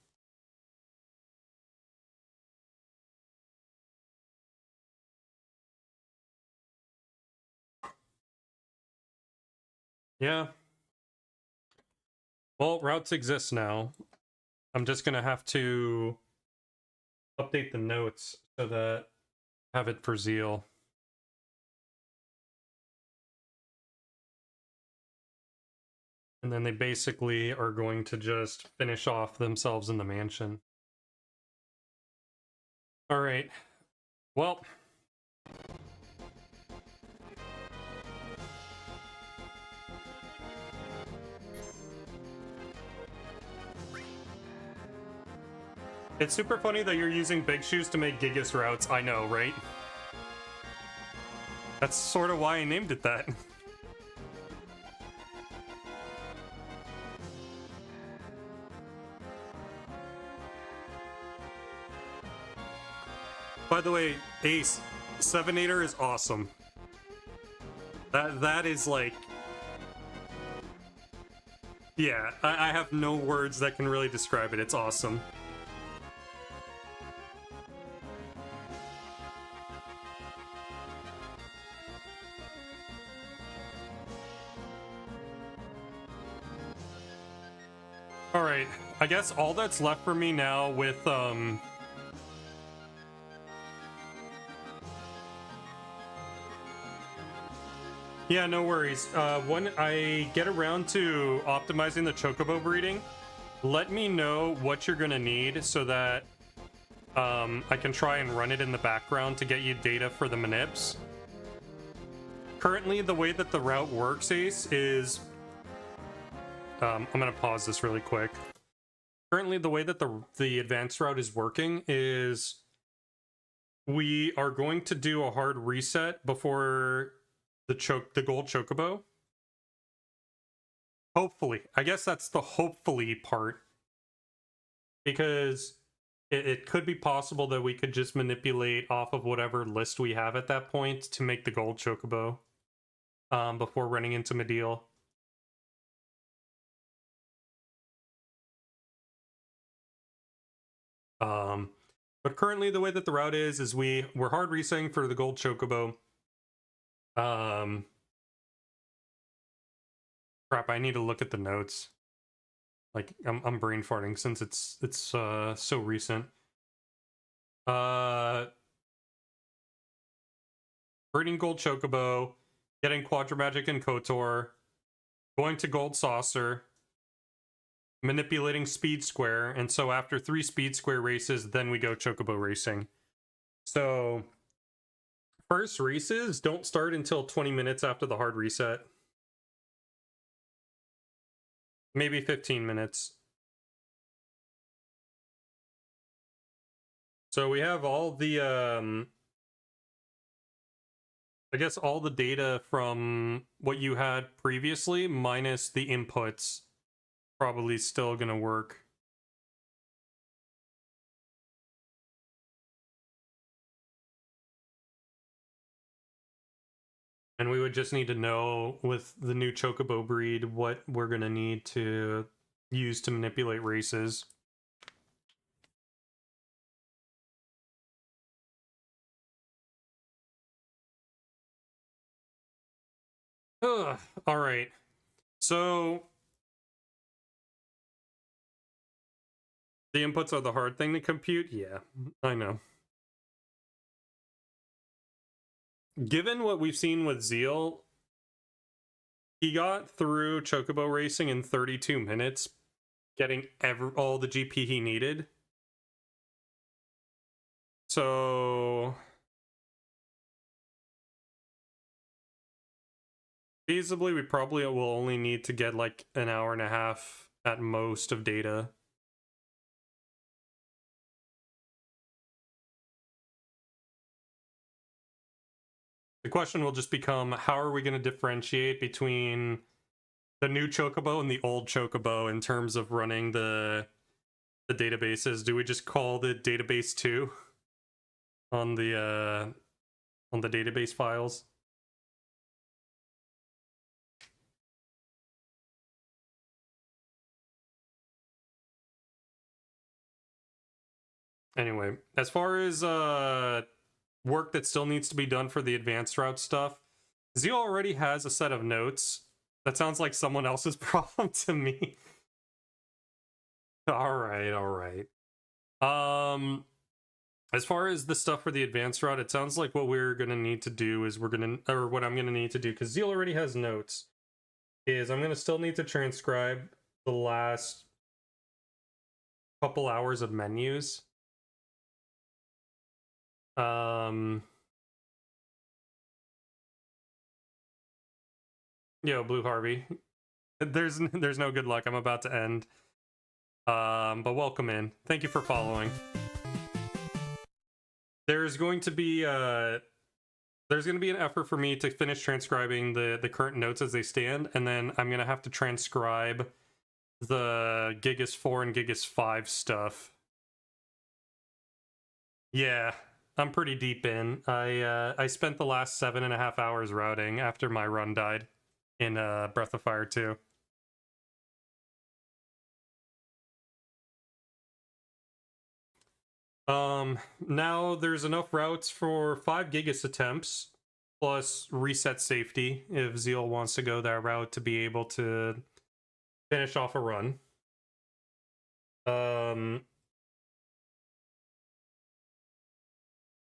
Yeah. Well, routes exist now. I'm just gonna have to update the notes so that I have it for Zeal. And then they basically are going to just finish off themselves in the mansion. All right. Well, it's super funny that you're using Big Shoes to make Gigas routes. I know, right? That's sort of why I named it that. By the way, Ace, 7-8er is awesome. That is like... Yeah, I have no words that can really describe it. It's awesome. Alright, I guess all that's left for me now with, yeah, no worries. When I get around to optimizing the Chocobo breeding, let me know what you're gonna need so that I can try and run it in the background to get you data for the manips. Currently, the way that the route works, Ace, is... I'm gonna pause this really quick. Currently, the way that the advanced route is working is we are going to do a hard reset before the gold chocobo. Hopefully. I guess that's the hopefully part. Because it could be possible that we could just manipulate off of whatever list we have at that point to make the gold chocobo before running into Medeal. But currently the way that the route is we're hard resetting for the gold chocobo. Crap, I need to look at the notes. Like, I'm brain farting since it's so recent. Breeding gold chocobo, getting Quadramagic and Kotor, going to gold saucer, manipulating speed square, and so after 3 speed square races, then we go chocobo racing. So first races don't start until 20 minutes after the hard reset. Maybe 15 minutes. So we have all the, I guess all the data from what you had previously, minus the inputs, probably still gonna work. And we would just need to know with the new Chocobo breed what we're gonna need to use to manipulate races. Ugh, all right. So the inputs are the hard thing to compute? Yeah, I know. Given what we've seen with Zeal, he got through Chocobo racing in 32 minutes, getting all the GP he needed. So feasibly, we probably will only need to get like an hour and a half at most of data. The question will just become, how are we going to differentiate between the new Chocobo and the old Chocobo in terms of running the databases? Do we just call the database 2 on the database files? Anyway, as far as work that still needs to be done for the advanced route stuff, Zeal already has a set of notes. That sounds like someone else's problem to me. All right. As far as the stuff for the advanced route, it sounds like what we're gonna need to do is what I'm gonna need to do, because Zeal already has notes, is I'm gonna still need to transcribe the last couple hours of menus. Yo, Blue Harvey. There's no good luck. I'm about to end. But welcome in. Thank you for following. There's going to be an effort for me to finish transcribing the current notes as they stand, and then I'm gonna have to transcribe the Gigas 4 and Gigas 5 stuff. Yeah, I'm pretty deep in. I spent the last 7.5 hours routing after my run died in Breath of Fire 2. Now there's enough routes for 5 Gigas attempts, plus reset safety if Zeal wants to go that route to be able to finish off a run.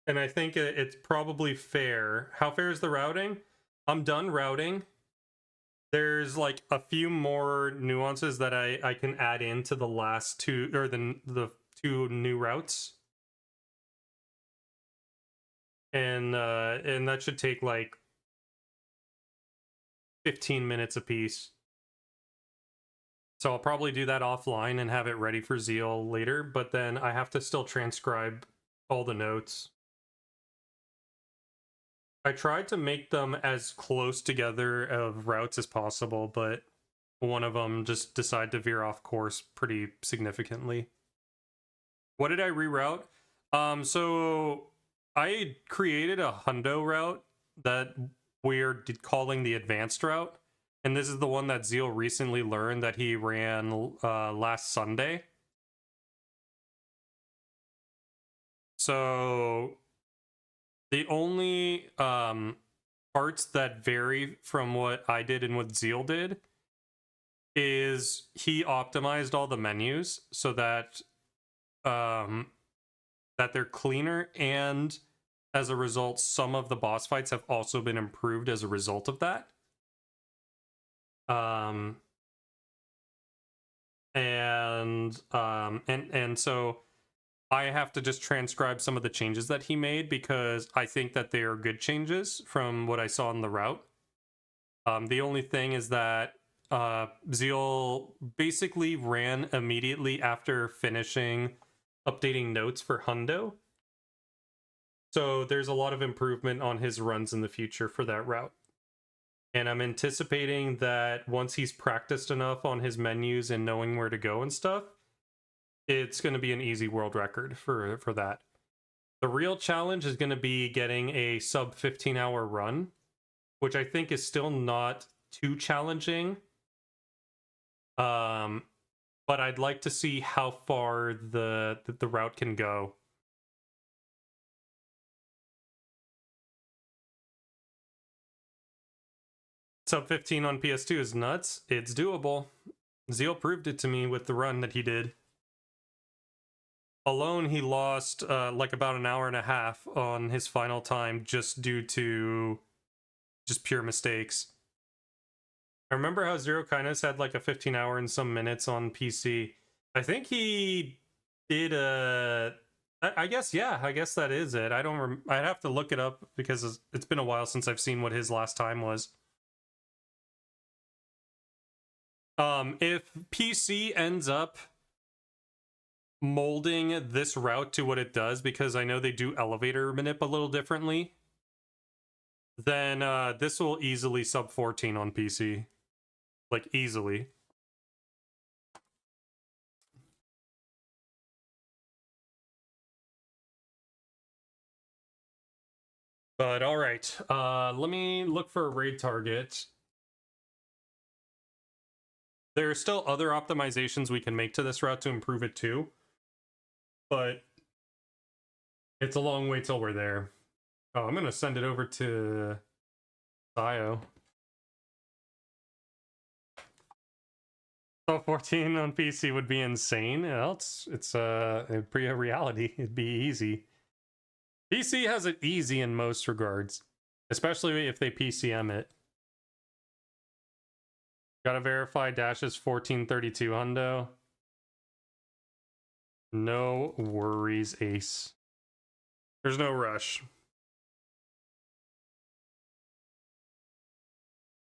And I think it's probably fair. How fair is the routing? I'm done routing. There's like a few more nuances that I can add into the last two, or the 2 new routes. And that should take like 15 minutes apiece. So I'll probably do that offline and have it ready for Zeal later, but then I have to still transcribe all the notes. I tried to make them as close together of routes as possible, but one of them just decided to veer off course pretty significantly. What did I reroute? So I created a hundo route that we're calling the advanced route, and this is the one that Zeal recently learned that he ran last Sunday. So the only parts that vary from what I did and what Zeal did is he optimized all the menus so that that they're cleaner, and as a result, some of the boss fights have also been improved as a result of that. And so I have to just transcribe some of the changes that he made because I think that they are good changes from what I saw in the route. The only thing is that Zeal basically ran immediately after finishing updating notes for Hundo, So there's a lot of improvement on his runs in the future for that route. And I'm anticipating that once he's practiced enough on his menus and knowing where to go and stuff, it's going to be an easy world record for that. The real challenge is going to be getting a sub 15-hour run, which I think is still not too challenging. But I'd like to see how far the route can go. Sub 15 on PS2 is nuts. It's doable. Zeal proved it to me with the run that he did. Alone, he lost like about an hour and a half on his final time just due to just pure mistakes. I remember how Zero Kindness had like a 15 hour and some minutes on PC. I think he did I guess, yeah, I guess that is it. I'd have to look it up because it's been a while since I've seen what his last time was. If PC ends up molding this route to what it does, because I know they do elevator manip a little differently, then this will easily sub 14 on PC. Like, easily. But alright, let me look for a raid target. There are still other optimizations we can make to this route to improve it too, but it's a long way till we're there. Oh, I'm gonna send it over to Sio. Oh, 14 on PC would be insane. Well, it'd be a reality. It'd be easy. PC has it easy in most regards, especially if they PCM it. Gotta verify Dash's 1432 hundo. No worries, Ace. There's no rush.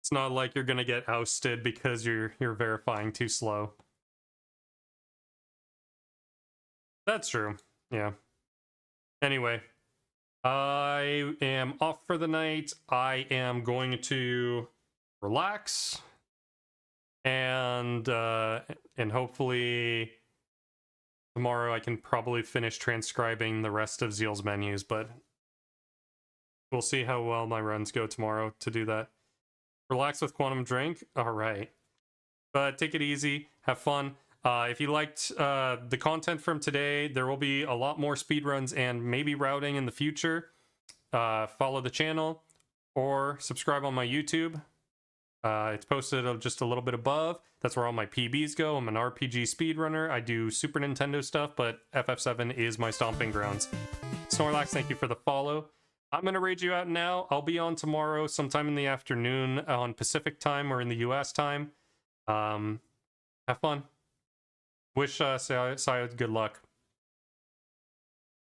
It's not like you're gonna get ousted because you're verifying too slow. That's true. Yeah. Anyway, I am off for the night. I am going to relax and hopefully tomorrow I can probably finish transcribing the rest of Zeal's menus, but we'll see how well my runs go tomorrow to do that. Relax with Quantum Drink. All right. But take it easy. Have fun. If you liked the content from today, there will be a lot more speedruns and maybe routing in the future. Follow the channel or subscribe on my YouTube. It's posted just a little bit above. That's where all my PBs go. I'm an RPG speedrunner. I do Super Nintendo stuff, but FF7 is my stomping grounds. Snorlax, thank you for the follow. I'm going to raid you out now. I'll be on tomorrow sometime in the afternoon on Pacific time or in the US time. Have fun. Wish Sayed good luck.